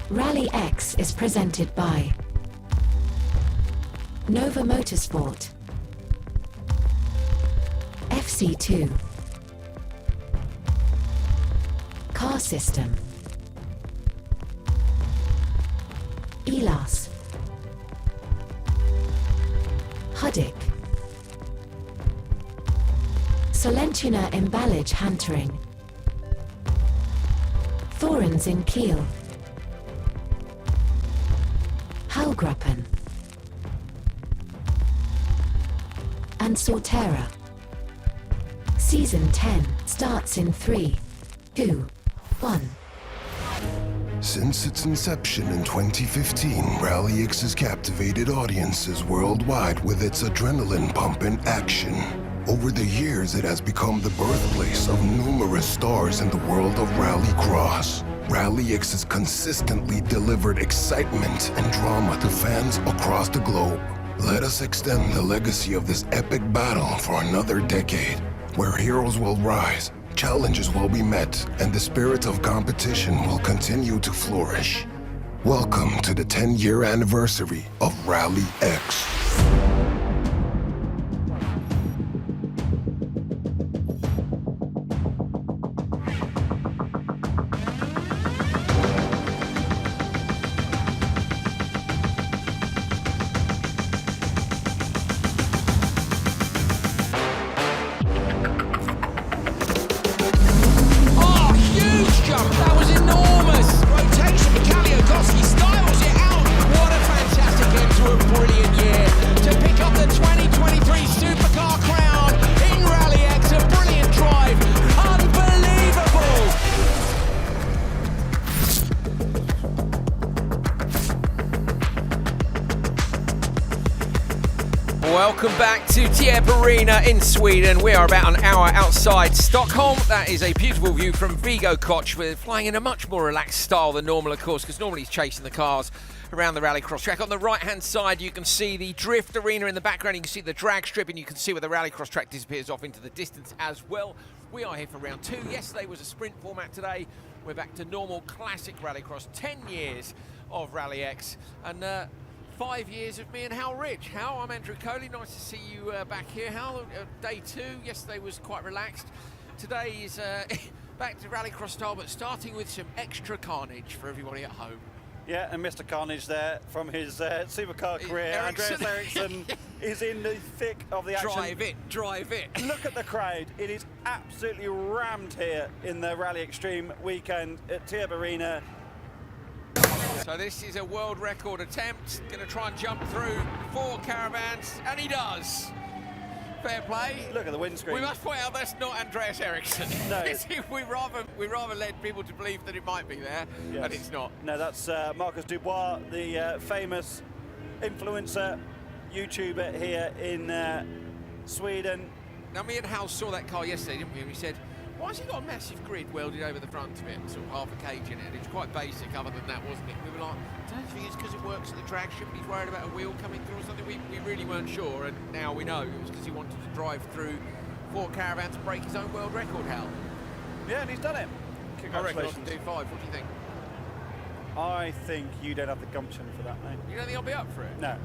RallyX is presented by Nova Motorsport, FC2, Car System, ELAS, Hudic, Solentuna Emballage Hantering, Thorens in Kiel, Hallgruppen, and Sortera. Season 10 starts in 3, 2, 1. Since its inception in 2015, RallyX has captivated audiences worldwide with its adrenaline-pumping action. Over the years, it has become the birthplace of numerous stars in the world of rallycross. RallyX has consistently delivered excitement and drama to fans across the globe. Let us extend the legacy of this epic battle for another decade, where heroes will rise, challenges will be met, and the spirit of competition will continue to flourish. Welcome to the 10-year anniversary of RallyX. Welcome back to Tierp Arena in Sweden. We are about an hour outside Stockholm. That is a beautiful view from Vigo Koch. We're flying in a much more relaxed style than normal, of course, because normally he's chasing the cars around the rallycross track. On the right-hand side, you can see the drift arena in the background. You can see the drag strip, and you can see where the rallycross track disappears off into the distance as well. We are here for round 2. Yesterday was a sprint format. Today, we're back to normal classic rallycross. 10 years of RallyX. And 5 years of me and Hal Rich. Hal, I'm Andrew Coley. Nice to see you back here. Hal, day 2. Yesterday was quite relaxed. Today is back to rallycross style, but starting with some extra carnage for everybody at home. Yeah, and Mr. Carnage there from his supercar career. Andreas Eriksson is in the thick of the action. Drive it. Look at the crowd. It is absolutely rammed here in the Rally Extreme weekend at Tierp Arena. So this is a world record attempt. Going to try and jump through 4 caravans, and he does. Fair play. Look at the windscreen. We must point out that's not Andreas Eriksson. No. we rather led people to believe that it might be there, yes. but it's not. No, that's Marcus Dubois, the famous influencer, YouTuber here in Sweden. Now, me and Hal saw that car yesterday, didn't we? And we said, why has he got a massive grid welded over the front of it, sort of half a cage in it? It's quite basic other than that, wasn't it? We were like, I don't think it's because it works at the drag strip, he's worried about a wheel coming through or something. We really weren't sure, and now we know it was because he wanted to drive through 4 caravans to break his own world record, Hal. Yeah, and he's done it. Congratulations. I reckon I can do 5. What do you think? I think you don't have the gumption for that, mate. You don't think I'll be up for it? No.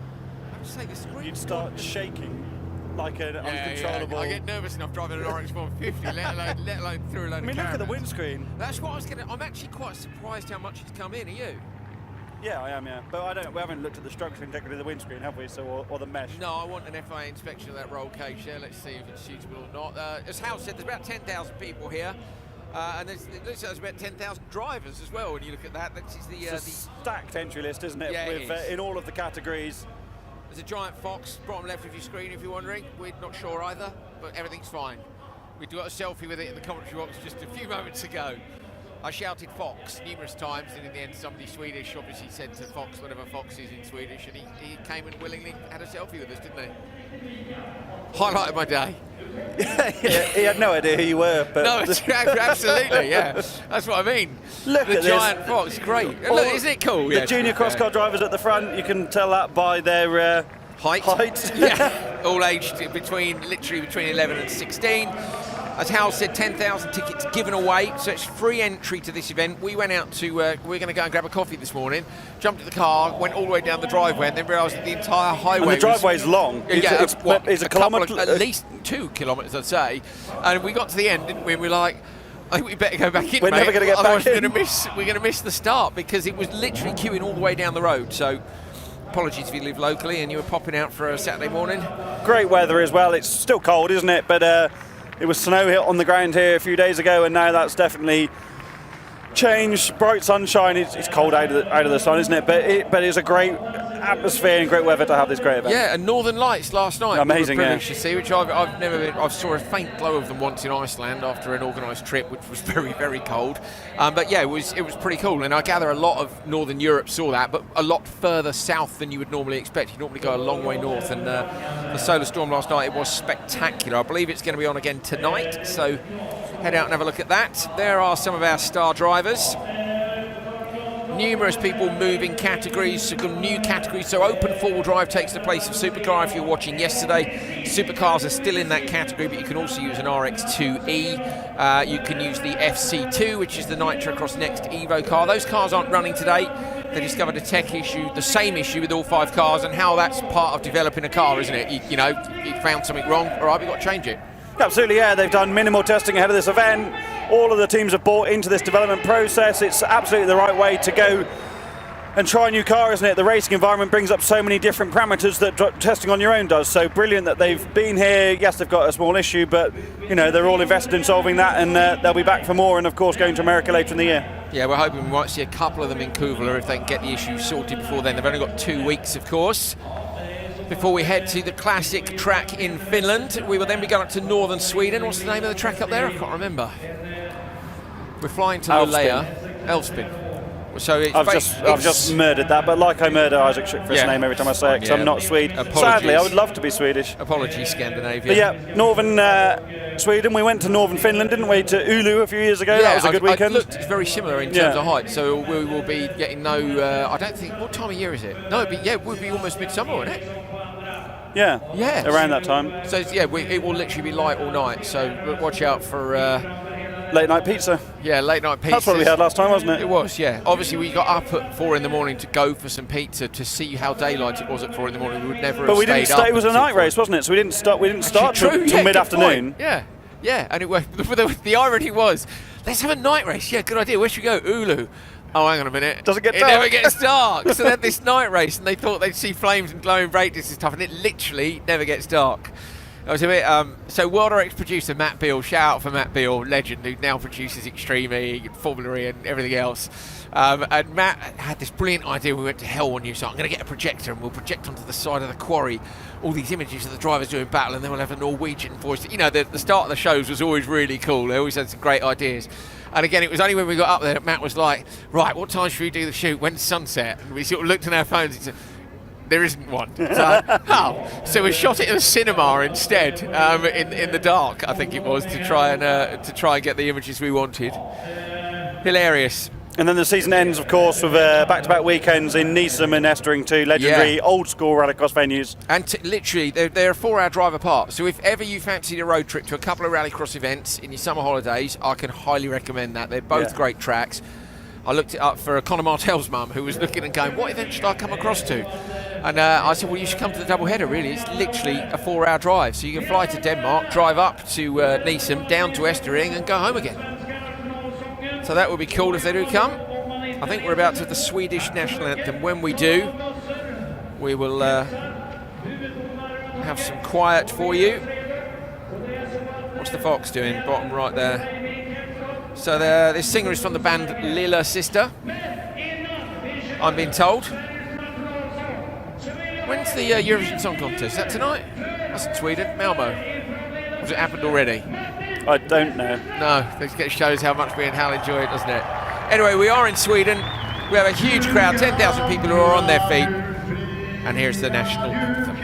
I'm just saying the screen. You'd start shaking like an uncontrollable. Yeah. I get nervous enough driving an RX 150, let alone through a load of caravans. I mean, look at the windscreen. That's what I was going to. I'm actually quite surprised how much it's come in. Are you? Yeah, I am. Yeah, but we haven't looked at the structural integrity of the windscreen, have we? So, or the mesh. No, I want an FIA inspection of that roll cage there. Let's see if it's suitable or not. As Hal said, there's about 10,000 people here. And it looks like there's about 10,000 drivers as well. When you look at that, that is the stacked entry list, isn't it? Yeah, with it is. In all of the categories. There's a giant fox bottom left of your screen if you're wondering. We're not sure either, but everything's fine. We got a selfie with it in the commentary box just a few moments ago. I shouted Fox numerous times, and in the end somebody Swedish obviously said to Fox whatever Fox is in Swedish, and he came and willingly had a selfie with us, didn't he? Highlight of my day. He had no idea who you were. But no, absolutely, yeah. That's what I mean. Look the at giant this. Fox, great. Look, isn't it cool? The junior cross car drivers at the front, you can tell that by their height. Yeah, all aged literally between 11 and 16. As Hal said, 10,000 tickets given away, so it's free entry to this event. We went out to, we're going to go and grab a coffee this morning, jumped in the car, went all the way down the driveway, and then realised that the entire highway and the driveway's long. It's a kilometre. At least 2 kilometres, I'd say. And we got to the end, didn't we? And we're like, I think we better go back in, We're never going to get back in. We're going to miss the start, because it was literally queuing all the way down the road. So apologies if you live locally and you were popping out for a Saturday morning. Great weather as well. It's still cold, isn't it? But it was snow hit on the ground here a few days ago, and now that's definitely changed. Bright sunshine. It's cold out of the sun, isn't it? But it's a great atmosphere and great weather to have this great event. Yeah, and Northern Lights last night. Amazing, we were yeah. privileged to see, which I've never been. I saw a faint glow of them once in Iceland after an organised trip, which was very, very cold. But yeah, it was pretty cool. And I gather a lot of Northern Europe saw that, but a lot further south than you would normally expect. You normally go a long way north, and the solar storm last night, it was spectacular. I believe it's going to be on again tonight, so head out and have a look at that. There are some of our star drivers. Numerous people moving categories, some new categories. So open four-wheel drive takes the place of supercar. If you're watching yesterday, supercars are still in that category, but you can also use an RX2E. You can use the FC2, which is the Nitro Cross Next Evo car. Those cars aren't running today. They discovered a tech issue, the same issue with all 5 cars, and how that's part of developing a car, isn't it? You found something wrong. All right, we've got to change it. Absolutely, yeah. They've done minimal testing ahead of this event. All of the teams have bought into this development process. It's absolutely the right way to go and try a new car, isn't it? The racing environment brings up so many different parameters that testing on your own does. So brilliant that they've been here. Yes, they've got a small issue, but they're all invested in solving that, and they'll be back for more, and of course going to America later in the year. Yeah, we're hoping we might see a couple of them in Kuvula if they can get the issue sorted before then. They've only got 2 weeks, of course, before we head to the classic track in Finland. We will then be going up to northern Sweden. What's the name of the track up there? I can't remember. We're flying to Luleå. Elfspin. So it's I've just murdered that, but like I murder Isaac Schickford's name every time I say it, because I'm not Swede. Apologies. Sadly, I would love to be Swedish. Apologies, Scandinavia. But yeah, northern Sweden. We went to northern Finland, didn't we, to Oulu a few years ago? That was a good weekend. It's very similar in terms of height, so we will be getting I don't think, what time of year is it? No, it would be almost midsummer, wouldn't it? Yeah, around that time. So it will literally be light all night, so watch out for late night pizza. Yeah, late night pizza. That's what we had last time, wasn't it? It was, yeah. Obviously, we got up at 4 in the morning to go for some pizza to see how daylight it was at 4 in the morning. We would never. But we didn't stay. It was a night race, wasn't it? So we didn't start till mid-afternoon. Yeah, and the irony was, let's have a night race. Yeah, good idea. Where should we go? Oulu. Oh, hang on a minute. Does it get dark? It never gets dark. So they had this night race, and they thought they'd see flames and glowing brake discs and stuff, and it literally never gets dark. I was a bit, so World RX producer Matt Beale, shout out for Matt Beale, legend, who now produces Extreme E, Formula E and everything else. And Matt had this brilliant idea. We went to hell one year, so I'm going to get a projector and we'll project onto the side of the quarry all these images of the drivers doing battle, and then we'll have a Norwegian voice. The start of the shows was always really cool. They always had some great ideas. And again, it was only when we got up there that Matt was like, right, what time should we do the shoot? When's sunset? And we sort of looked at our phones and said, there isn't one. So we shot it in a cinema instead, in the dark, I think it was, to try and get the images we wanted. Hilarious. And then the season ends, of course, with back-to-back weekends in Neeson and Estering, two legendary old-school rallycross venues. And literally, they're a 4-hour drive apart. So if ever you fancied a road trip to a couple of rallycross events in your summer holidays, I can highly recommend that. They're both great tracks. I looked it up for Conor Martell's mum, who was looking and going, what event should I come across to? And I said, well, you should come to the doubleheader, really. It's literally a 4-hour drive. So you can fly to Denmark, drive up to Neeson, down to Estering, and go home again. So that would be cool if they do come. I think we're about to the Swedish national anthem. When we do, we will have some quiet for you. What's the Fox doing? Bottom right there. So this singer is from the band Lilla Sister, I'm being told. When's the Eurovision Song Contest? Is that tonight? That's in Sweden. Malmo. Has it happened already? I don't know. No, this shows how much me and Hal enjoy it, doesn't it? Anyway, we are in Sweden. We have a huge crowd, 10,000 people who are on their feet. And here's the national anthem.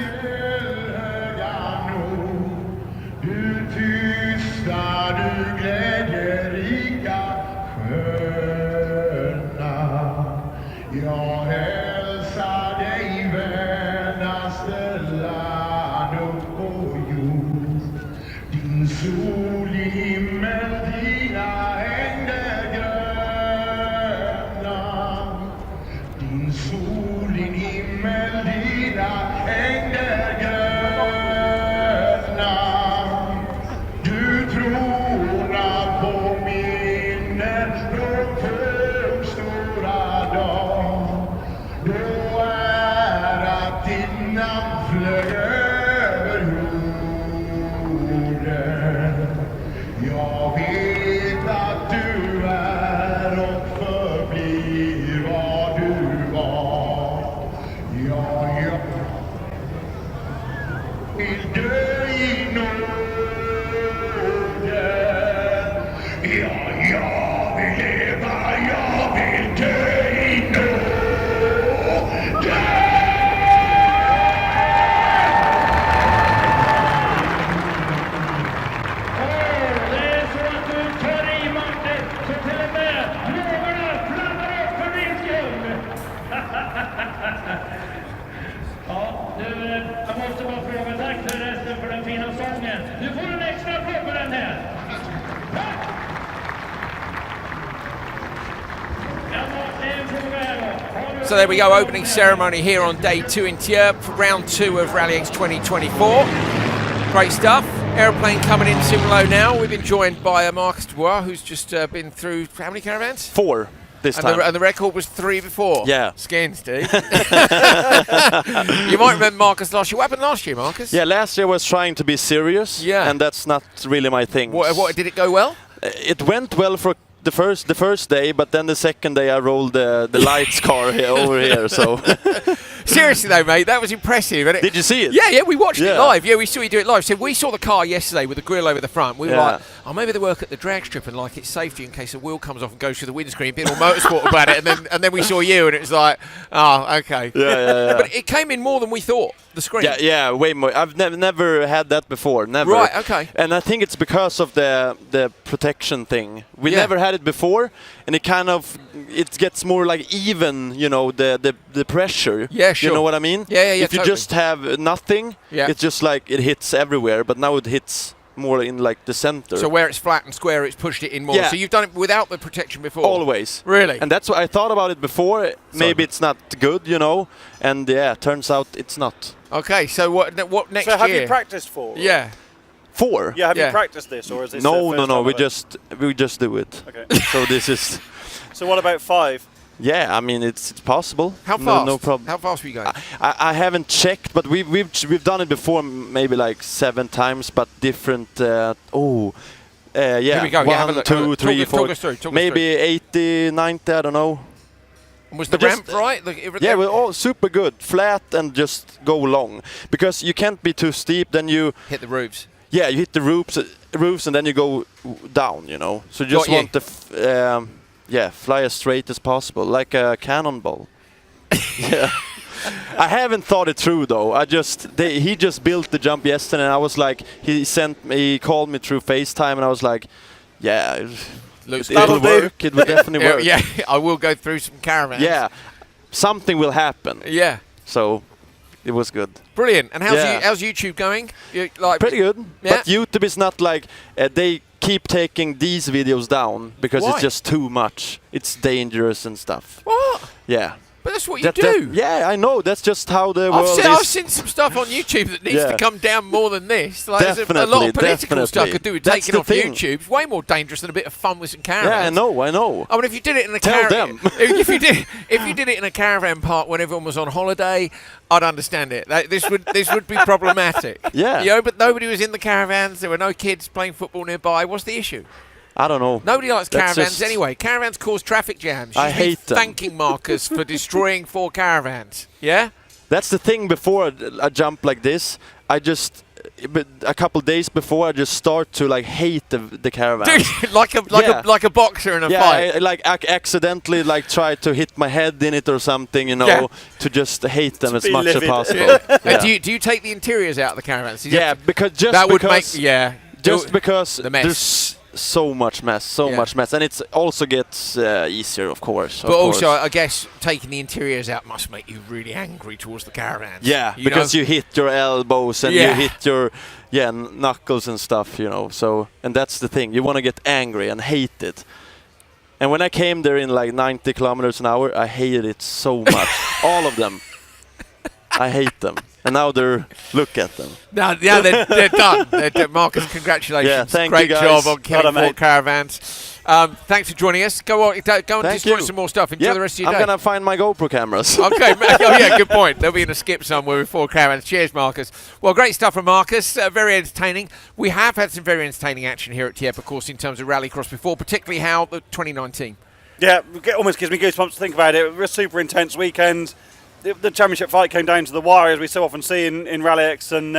So there we go, opening ceremony here on day 2 in Tierp, round 2 of RallyX 2024. Great stuff. Aeroplane coming in low now. We've been joined by Marcus Dubois, who's just been through how many caravans? 4 this time. And the record was 3 before. Yeah. Skins, dude. You might remember Marcus last year. What happened last year, Marcus? Yeah, last year was trying to be serious. Yeah. And that's not really my thing. What did it go well? It went well for the first day, but then the second day I rolled the lights car here, over here. So seriously though, mate, that was impressive. Did you see it? Yeah, we watched it live. Yeah, we saw you do it live. So we saw the car yesterday with the grill over the front. We were like, oh, maybe they work at the drag strip and like it's safety in case a wheel comes off and goes through the windscreen. A bit all motorsport about it, and then we saw you, and it was like, oh, okay. Yeah. But it came in more than we thought. The screen. Yeah, way more. I've never had that before. Never. Right. Okay. And I think it's because of the protection thing. We never had it before, and it gets more like even. You know, the pressure. Yeah, sure. You know what I mean? Yeah. If you totally. just have nothing, it's just like it hits everywhere. But now it hits more in like the center. So where it's flat and square, it's pushed it in more. Yeah. So you've done it without the protection before? Always. Really? And that's what I thought about it before. Maybe it's not good, you know. And turns out it's not. Okay, so what next year? So have you practiced for? Yeah. 4? Yeah, have you practiced this, or is this No. We time just do it. Okay. So this is. So what about 5? Yeah, I mean it's possible. How fast? No problem. How fast were you going? I haven't checked, but we've done it before, maybe like 7 times, but different. Here we go. 1, 2, 3, 4. Talk us through. Maybe 80, 90. I don't know. Was the ramp right? Yeah, we're all super good, flat and just go long. Because you can't be too steep, then you hit the roofs. Yeah, you hit the roofs, and then you go down. You know, so you just want to fly as straight as possible, like a cannonball. Yeah. I haven't thought it through though. He just built the jump yesterday, and I was like, he called me through FaceTime, and I was like, yeah. It'll work. It will definitely work. Yeah, I will go through some caravans. Yeah, something will happen. Yeah. So it was good. Brilliant. And how's YouTube going? Pretty good. Yeah? But YouTube is not like they keep taking these videos down because it's just too much. It's dangerous and stuff. What? Yeah. But that's what you do. Yeah, I know. That's just how the world is. I've seen some stuff on YouTube that needs to come down more than this. Like, there's a lot of political stuff could do with taking off YouTube. It's way more dangerous than a bit of fun with some caravans. Yeah, I know. I mean, if you did it in a caravan, if you did it in a caravan park when everyone was on holiday, I'd understand it. This would be problematic. Yeah. You know, but nobody was in the caravans. There were no kids playing football nearby. What's the issue? I don't know. Nobody likes caravans anyway. Caravans cause traffic jams. I hate them. Thanking Marcus for destroying 4 caravans. Yeah? That's the thing. Before a jump like this, I just but a couple days before, I just start to like hate the caravan. Dude, like a boxer in a fight. I accidentally like try to hit my head in it or something, you know, to just hate them as much as possible. Do you take the interiors out of the caravans? Because the mess. There's so much mess, and it also gets easier, of course. But also, I guess taking the interiors out must make you really angry towards the caravans. Yeah, because you hit your elbows and you hit your knuckles and stuff, you know. So, and that's the thing, you want to get angry and hate it. And when I came there in like 90 kilometers an hour, I hated it so much. All of them. I hate them. And now look at them. Now they're done. Marcus, congratulations. Yeah, thank Great you guys. job on Kelly Ford Caravans. Thanks for joining us. Go and destroy some more stuff. Enjoy the rest of your day. I'm going to find my GoPro cameras. Okay. Good point. They'll be in a skip somewhere with 4 Caravans. Cheers, Marcus. Well, great stuff from Marcus. Very entertaining. We have had some very entertaining action here at Tierp, of course, in terms of Rallycross before, particularly how the 2019. Yeah, it almost gives me goosebumps to think about it. It was a super intense weekend. The championship fight came down to the wire, as we so often see in RallyX, and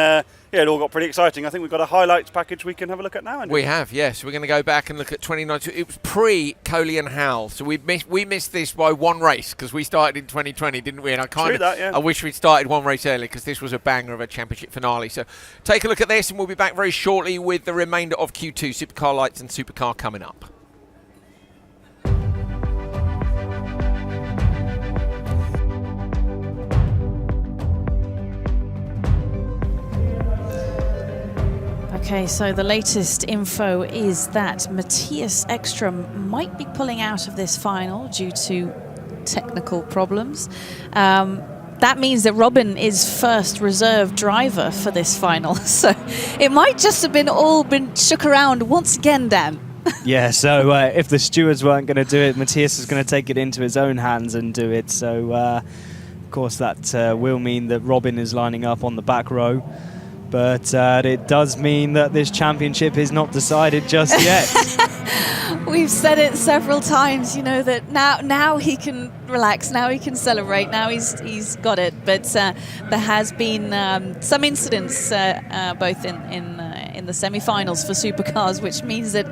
it all got pretty exciting. I think we've got a highlights package we can have a look at now. Andy. We have, yes. We're going to go back and look at 2019. It was pre-Coley and Howell, so we missed this by one race because we started in 2020, didn't we? And I wish we'd started one race early because this was a banger of a championship finale. So take a look at this, and we'll be back very shortly with the remainder of Q2 Supercar Lights and Supercar coming up. Okay, so the latest info is that Matthias Ekström might be pulling out of this final due to technical problems. That means that Robin is first reserve driver for this final. So it might just have been shook around once again, Dan. Yeah, so if the stewards weren't going to do it, Matthias is going to take it into his own hands and do it. So, of course, that will mean that Robin is lining up on the back row. But it does mean that this championship is not decided just yet. We've said it several times, you know, that now he can relax, now he can celebrate, now he's got it. But there has been some incidents both in the semi-finals for supercars, which means that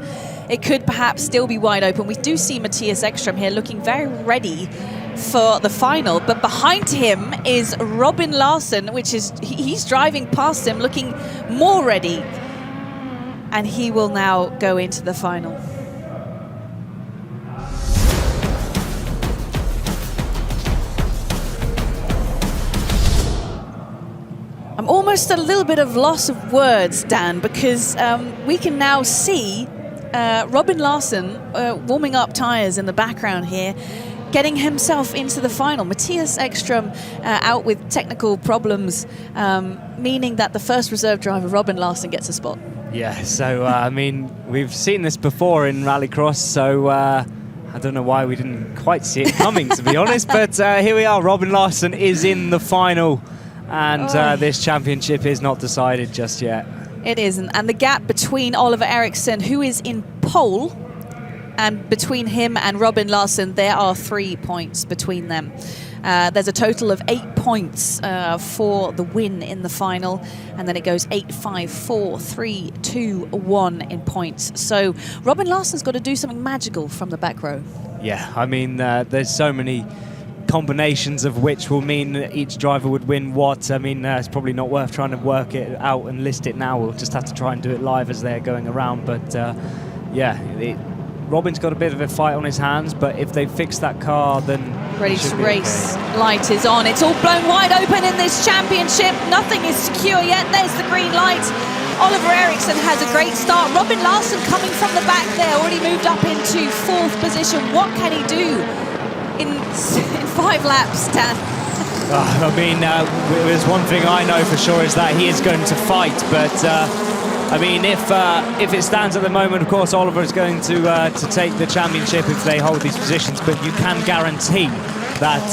it could perhaps still be wide open. We do see Matthias Ekström here looking very ready for the final, but behind him is Robin Larsson, which is he's driving past him looking more ready, and he will now go into the final. I'm almost at a little bit of loss of words, Dan, because we can now see Robin Larsson warming up tyres in the background here, getting himself into the final. Matthias Ekström out with technical problems, meaning that the first reserve driver, Robin Larsson, gets a spot. Yeah, so, I mean, we've seen this before in Rallycross, so I don't know why we didn't quite see it coming, to be honest, but here we are. Robin Larsson is in the final, and this championship is not decided just yet. It isn't, and the gap between Oliver Eriksson, who is in pole, and between him and Robin Larsson, there are 3 points between them. There's a total of 8 points for the win in the final, and then it goes 8, 5, 4, 3, 2, 1 in points. So Robin Larsson's got to do something magical from the back row. Yeah, I mean, there's so many combinations of which will mean that each driver would win what. I mean, it's probably not worth trying to work it out and list it now. We'll just have to try and do it live as they're going around. But yeah, Robin's got a bit of a fight on his hands, but if they fix that car, then ready to race. Okay. Light is on. It's all blown wide open in this championship. Nothing is secure yet. There's the green light. Oliver Eriksson has a great start. Robin Larsson coming from the back there, already moved up into 4th position. What can he do in 5 laps, Dan? I mean, there's one thing I know for sure is that he is going to fight, but I mean, if it stands at the moment, of course, Oliver is going to take the championship if they hold these positions, but you can guarantee that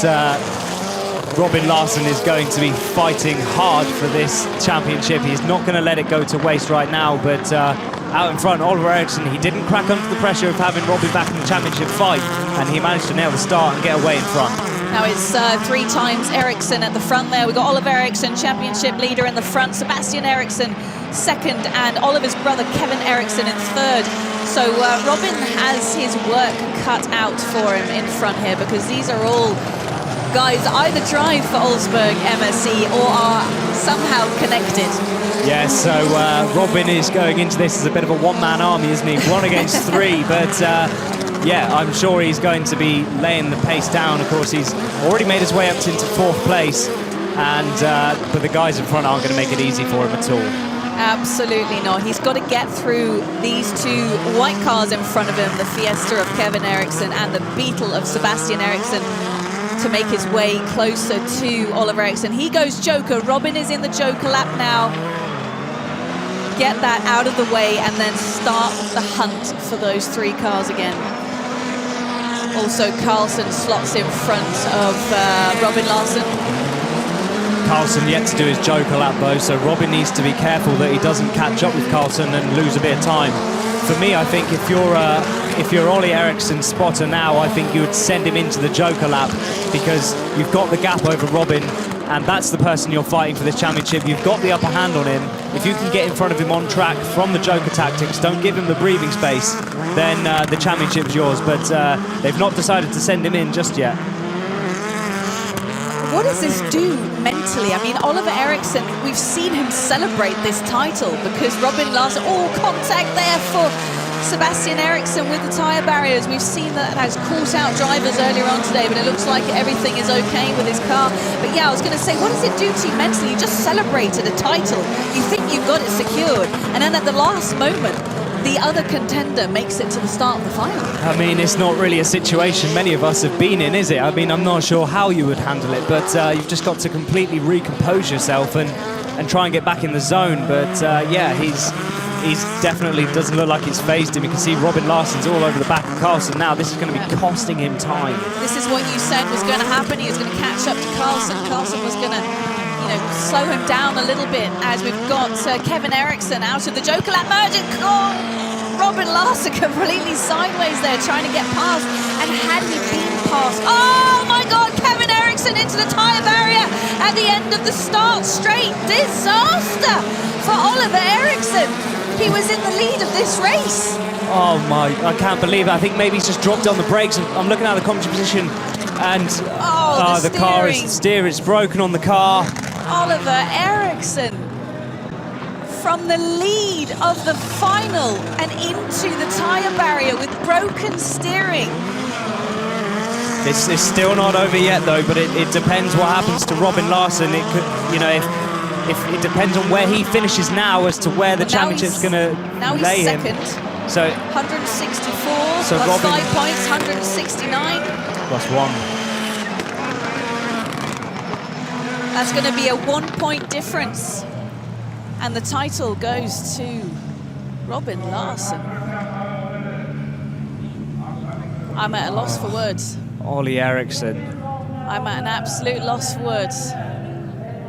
Robin Larsson is going to be fighting hard for this championship. He's not going to let it go to waste right now, but out in front, Oliver Eriksson, he didn't crack under the pressure of having Robin back in the championship fight, and he managed to nail the start and get away in front. Now it's 3 times Ericsson at the front there. We've got Oliver Ericsson, championship leader in the front, Sebastian Ericsson second, and Oliver's brother Kevin Ericsson in third. So Robin has his work cut out for him in front here, because these are all guys that either drive for Olsberg MSC or are somehow connected. Yeah, so Robin is going into this as a bit of a one-man army, isn't he? 1 against 3, but yeah, I'm sure he's going to be laying the pace down. Of course, he's already made his way up into 4th place, and but the guys in front aren't going to make it easy for him at all. Absolutely not. He's got to get through these 2 white cars in front of him, the Fiesta of Kevin Ericsson and the Beetle of Sebastian Ericsson, to make his way closer to Oliver Ericsson. He goes Joker. Robin is in the Joker lap now. Get that out of the way and then start the hunt for those 3 cars again. Also, Carlson slots in front of Robin Larsson. Carlson yet to do his Joker lap though, so Robin needs to be careful that he doesn't catch up with Carlson and lose a bit of time. For me, I think if you're Ollie Ericsson's spotter now, I think you would send him into the Joker lap, because you've got the gap over Robin, and that's the person you're fighting for this championship. You've got the upper hand on him. If you can get in front of him on track from the Joker tactics, don't give him the breathing space, then the championship's yours. But they've not decided to send him in just yet. What does this do mentally? I mean, Oliver Ericsson, we've seen him celebrate this title because Robin Larsson, contact there for Sebastian Ericsson with the tyre barriers. We've seen that has caught out drivers earlier on today, but it looks like everything is okay with his car. But yeah, I was going to say, what does it do to you mentally? You just celebrated a title. You think you've got it secured, and then at the last moment, the other contender makes it to the start of the final. I mean, it's not really a situation many of us have been in, is it? I mean, I'm not sure how you would handle it, but you've just got to completely recompose yourself and try and get back in the zone. But yeah, he's definitely doesn't look like it's phased him. You can see Robin Larsson's all over the back of Carlson now. This is going to be costing him time. This is what you said was going to happen. He was going to catch up to Carlson. Carlson was going to slow him down a little bit, as we've got Kevin Ericsson out of the Joker lap merge. Robin Larsson completely sideways there, trying to get past. And had he been past, oh my God, Kevin Ericsson into the tyre barrier at the end of the start straight. Disaster for Oliver Ericsson. He was in the lead of this race. Oh my, I can't believe it. I think maybe he's just dropped on the brakes. I'm looking at the commentary position, and the car is broken on the car. Oliver Ericsson from the lead of the final and into the tyre barrier with broken steering. This is still not over yet though, but it depends what happens to Robin Larsson. It could, if it depends on where he finishes now as to where the championship's going to lay him. Now he's second. So 164 so plus Robin, 5 points, 169. Plus 1. That's going to be a 1 point difference. And the title goes to Robin Larsson. I'm at a loss for words. Ollie Ericsson. I'm at an absolute loss for words.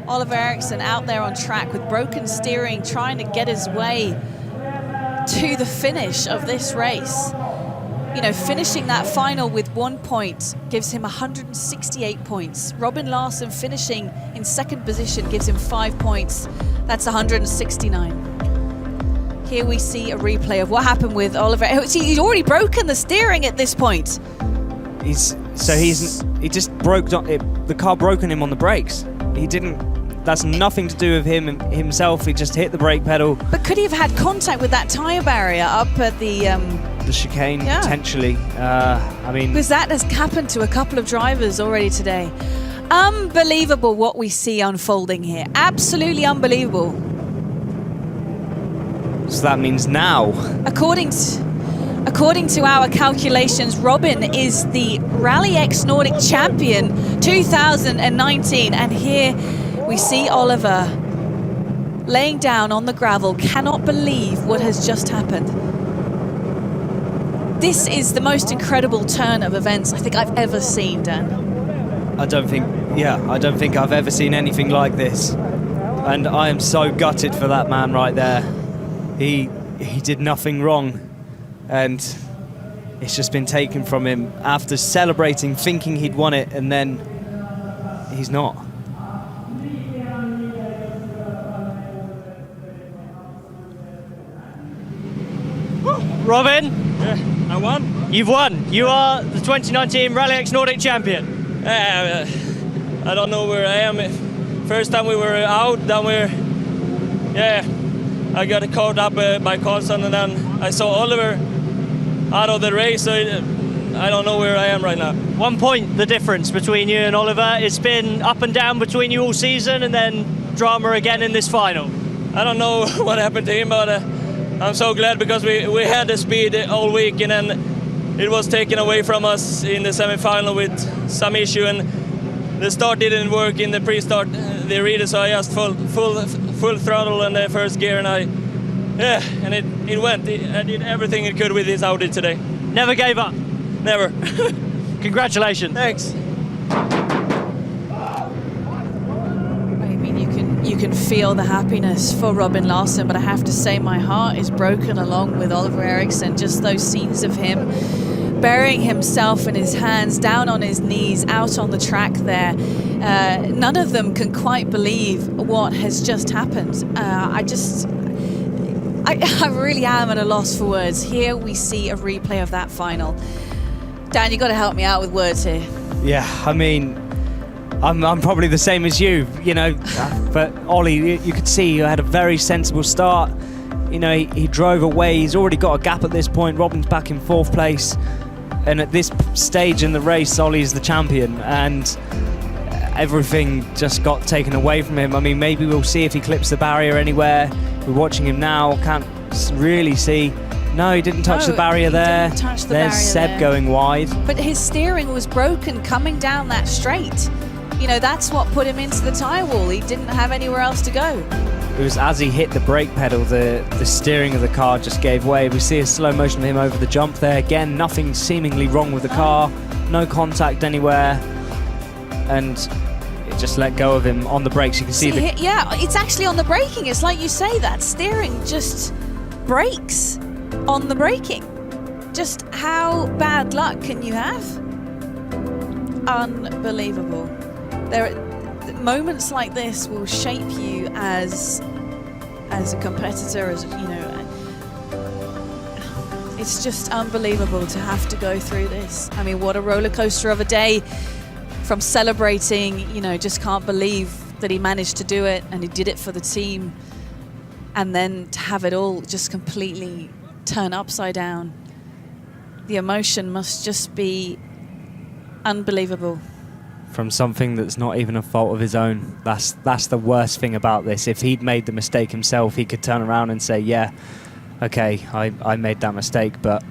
Oliver Ericsson out there on track with broken steering, trying to get his way to the finish of this race. Finishing that final with 1 point gives him 168 points. Robin Larsson finishing in second position gives him 5 points. That's 169. Here we see a replay of what happened with Oliver. He's already broken the steering at this point. He just broke the car broken him on the brakes. He didn't. That's nothing to do with himself. He just hit the brake pedal. But could he have had contact with that tyre barrier up at the chicane, potentially? I mean, because that has happened to a couple of drivers already today. Unbelievable what we see unfolding here. Absolutely unbelievable. So that means now, according to our calculations, Robin is the RallyX Nordic Champion 2019, and here we see Oliver laying down on the gravel, cannot believe what has just happened. This is the most incredible turn of events I think I've ever seen, Dan. I don't think I've ever seen anything like this. And I am so gutted for that man right there. He did nothing wrong, and it's just been taken from him after celebrating, thinking he'd won it, and then he's not. Robin, I won. You've won. You are the 2019 RallyX Nordic champion. I don't know where I am. First time we were out, then I got caught up by Carlson, and then I saw Oliver out of the race. So I don't know where I am right now. 1 point the difference between you and Oliver. It's been up and down between you all season, and then drama again in this final. I don't know what happened to him, but I'm so glad because we had the speed all week, and then it was taken away from us in the semi-final with some issue, and the start didn't work in the pre-start, the reader, so I just full throttle in the first gear, and it went. I did everything it could with this Audi today. Never gave up. Never. Congratulations. Thanks. I mean, you can feel the happiness for Robin Larsson, but I have to say my heart is broken along with Oliver Eriksson. Just those scenes of him burying himself in his hands, down on his knees, out on the track there. None of them can quite believe what has just happened. I really am at a loss for words. Here we see a replay of that final. Dan, you got to help me out with words here. Yeah, I mean, I'm probably the same as you, but Ollie, you could see he had a very sensible start. He drove away. He's already got a gap at this point. Robin's back in 4th place. And at this stage in the race, Ollie's the champion. And everything just got taken away from him. I mean, maybe we'll see if he clips the barrier anywhere. We're watching him now. Can't really see. No, he didn't touch the barrier there. There's Seb going wide. But his steering was broken coming down that straight. That's what put him into the tyre wall. He didn't have anywhere else to go. It was as he hit the brake pedal, the steering of the car just gave way. We see a slow motion of him over the jump there. Again, nothing seemingly wrong with the car. No contact anywhere. And it just let go of him on the brakes. You can see yeah, it's actually on the braking. It's like you say, that steering just breaks on the braking. Just how bad luck can you have? Unbelievable. Moments like this will shape you as a competitor, it's just unbelievable to have to go through this. I mean, what a roller coaster of a day, from celebrating, just can't believe that he managed to do it, and he did it for the team, and then to have it all just completely turn upside down. The emotion must just be unbelievable. From something that's not even a fault of his own. That's the worst thing about this. If he'd made the mistake himself, he could turn around and say, yeah, okay, I made that mistake, but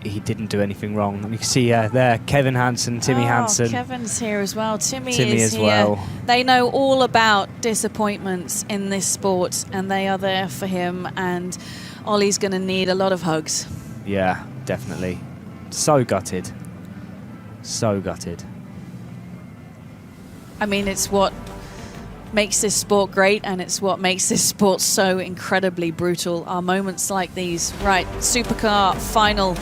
he didn't do anything wrong. And you can see there, Kevin Hansen, Timmy Hansen. Kevin's here as well. Timmy is as here. Well. They know all about disappointments in this sport, and they are there for him, and Ollie's going to need a lot of hugs. Yeah, definitely. So gutted. So gutted. I mean, it's what makes this sport great, and it's what makes this sport so incredibly brutal, are moments like these. Right, Supercar final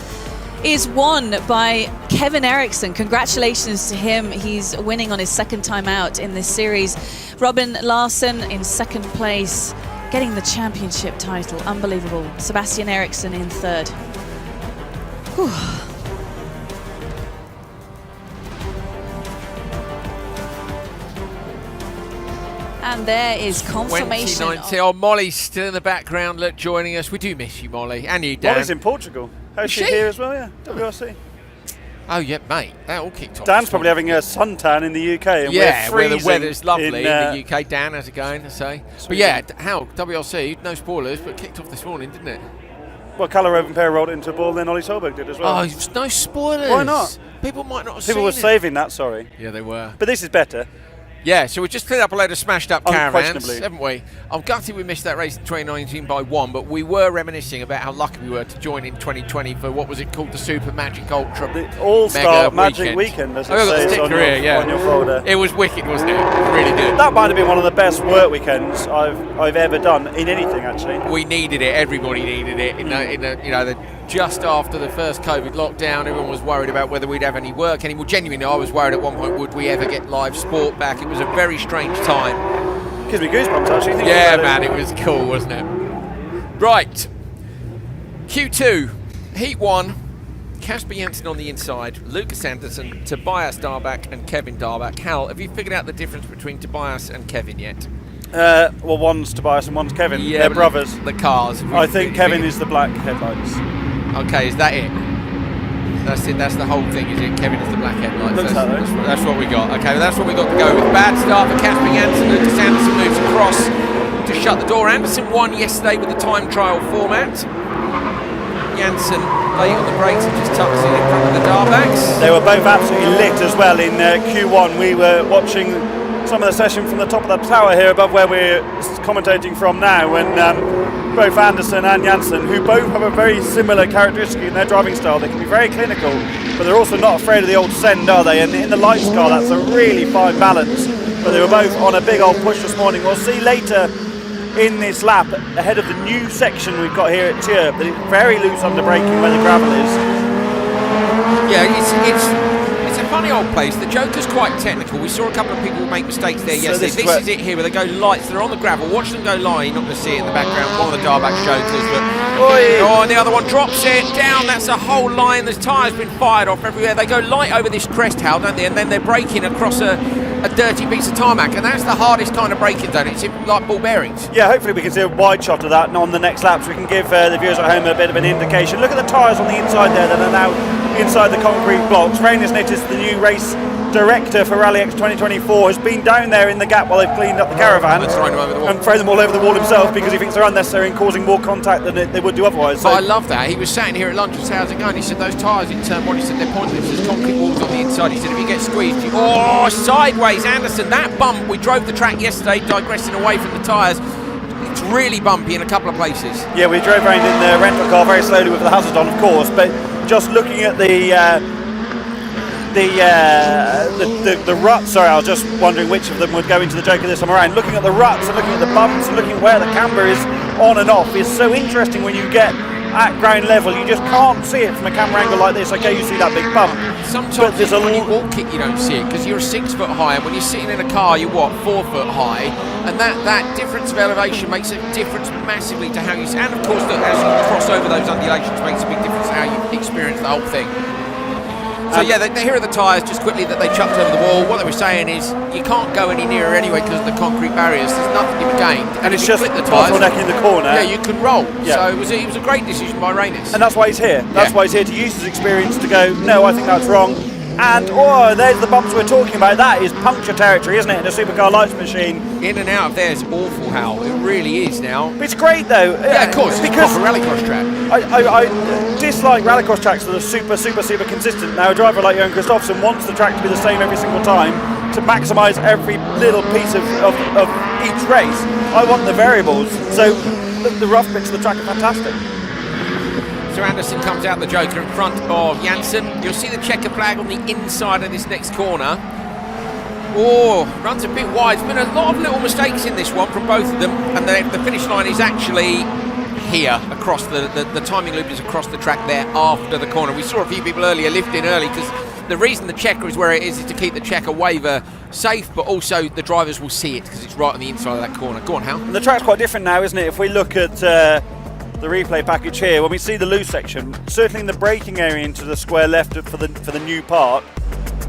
is won by Kevin Eriksson. Congratulations to him. He's winning on his 2nd time out in this series. Robin Larsson in 2nd place, getting the championship title. Unbelievable. Sebastian Eriksson in 3rd. Whew. And there is confirmation. 2019. Oh, Molly's still in the background, joining us. We do miss you, Molly. And you, Dan. Molly's in Portugal. How's she here as well? Yeah, WRC. Oh, yeah, mate. That all kicked off. Dan's probably having a suntan in the UK. And yeah, where the weather's lovely in the UK. Dan, how's it going? I say. But yeah, how WRC, no spoilers, but kicked off this morning, didn't it? Well, Kalle Rovanperä rolled it into a ball, then Ollie Solberg did as well. Oh, no spoilers. Why not? People might not have People were saving that, sorry. Yeah, they were. But this is better. Yeah, so we just cleared up a load of smashed up caravans, Unquestionably. haven't we? I'm gutted we missed that race in 2019 by 1, but we were reminiscing about how lucky we were to join in 2020 for what was it called, the Super Magic Ultra the All-Star Magic Weekend, as it says on your folder. It was wicked, wasn't it? It really did. That might have been one of the best work weekends I've ever done in anything, actually. We needed it. Everybody needed it. Just after the first COVID lockdown, everyone was worried about whether we'd have any work anymore. Genuinely, I was worried at one point, would we ever get live sport back? It was a very strange time. Gives me goosebumps actually. thinking Yeah, about man, it was cool, wasn't it? Right. Q2, Heat 1. Kasper Janssen on the inside, Lucas Anderson, Tobias Darback and Kevin Darback. Hal, have you figured out the difference between Tobias and Kevin yet? Well, one's Tobias and one's Kevin. Yeah, They're brothers. The cars. I think Kevin is the black headlights. Okay, is that it? That's it, that's the whole thing, is it? Kevin is the black headlights. Looks like that. That's what we got. Okay, well, that's what we got to go with. Bad start for Kasper Janssen. Lucas Anderson moves across to shut the door. Anderson won yesterday with the time trial format. Janssen late on the brakes and just tucks it in front of the Darbacks. They were both absolutely lit as well in Q1. We were watching some of the session from the top of the tower here above where we're commentating from now, and both Anderson and Janssen, who both have a very similar characteristic in their driving style. They can be very clinical, but they're also not afraid of the old send, are they? And in the lights car, that's a really fine balance. But they were both on a big old push this morning. We'll see later in this lap, ahead of the new section we've got here at Tierp, that it's very loose under braking where the gravel is. Yeah, it's a funny old place. The Joker's quite technical. We saw a couple of people make mistakes there yesterday. This is it here, where they go lights. They're on the gravel. Watch them go line. You're not going to see it in the background. One of the Darback Jokers, but and the other one drops it down. That's a whole line. The tyre's been fired off everywhere. They go light over this crest, Hal, don't they? And then they're braking across a dirty piece of tarmac, and that's the hardest kind of braking zone. It's like ball bearings. Yeah, hopefully we can see a wide shot of that, and on the next laps we can give the viewers at home a bit of an indication. Look at the tyres on the inside there that are now inside the concrete blocks. Rain has noticed the new race director for RallyX 2024 has been down there in the gap while they've cleaned up the caravan and thrown them all over the wall himself because he thinks they're unnecessary and causing more contact than they would do otherwise. So I love that. He was sat in here at lunch and said, how's it going? He said those tyres in turn 1, he said they're pointless. There's concrete walls on the inside. He said if you get squeezed, sideways, Anderson. That bump, we drove the track yesterday, digressing away from the tyres. It's really bumpy in a couple of places. Yeah, we drove around in the rental car very slowly with the hazard on, of course, but just looking at the ruts. Sorry, I was just wondering which of them would go into the Joker this time around. Looking at the ruts and looking at the bumps and looking at where the camber is on and off is so interesting when you get at ground level. You just can't see it from a camera angle like this. Okay, you see that big bump. Sometimes when you walk it, you don't see it because you're 6 foot high, and when you're sitting in a car, you're 4 foot high, and that difference of elevation makes a difference massively to how you see. And of course, as you cross over those undulations, makes a big difference to how you experience the whole thing. So yeah, here are the tyres just quickly that they chucked over the wall. What they were saying is you can't go any nearer anyway because of the concrete barriers. There's nothing to be gained. And it's just the bottleneck in the corner. Yeah, you can roll. Yeah. So it was a great decision by Rainis. And that's why he's here. That's why he's here, to use his experience to go, no, I think that's wrong. And there's the bumps we're talking about. That is puncture territory, isn't it, in a supercar lights machine? In and out of there is awful, Hal. It really is now. But it's great though. Yeah, of course. It's because a rallycross track. I dislike rallycross tracks that are super consistent. Now a driver like Johan Kristoffersson wants the track to be the same every single time to maximise every little piece of each race. I want the variables. So the rough bits of the track are fantastic. So Anderson comes out the Joker in front of Janssen. You'll see the checker flag on the inside of this next corner. Runs a bit wide. There's been a lot of little mistakes in this one from both of them, and the finish line is actually here across the timing loop is across the track there after the corner. We saw a few people earlier lift in early because the reason the checker is where it is to keep the checker waiver safe, but also the drivers will see it because it's right on the inside of that corner. Go on, Hal. And the track's quite different now, isn't it? If we look at the replay package here, when we see the loose section, certainly in the braking area into the square left for the new part,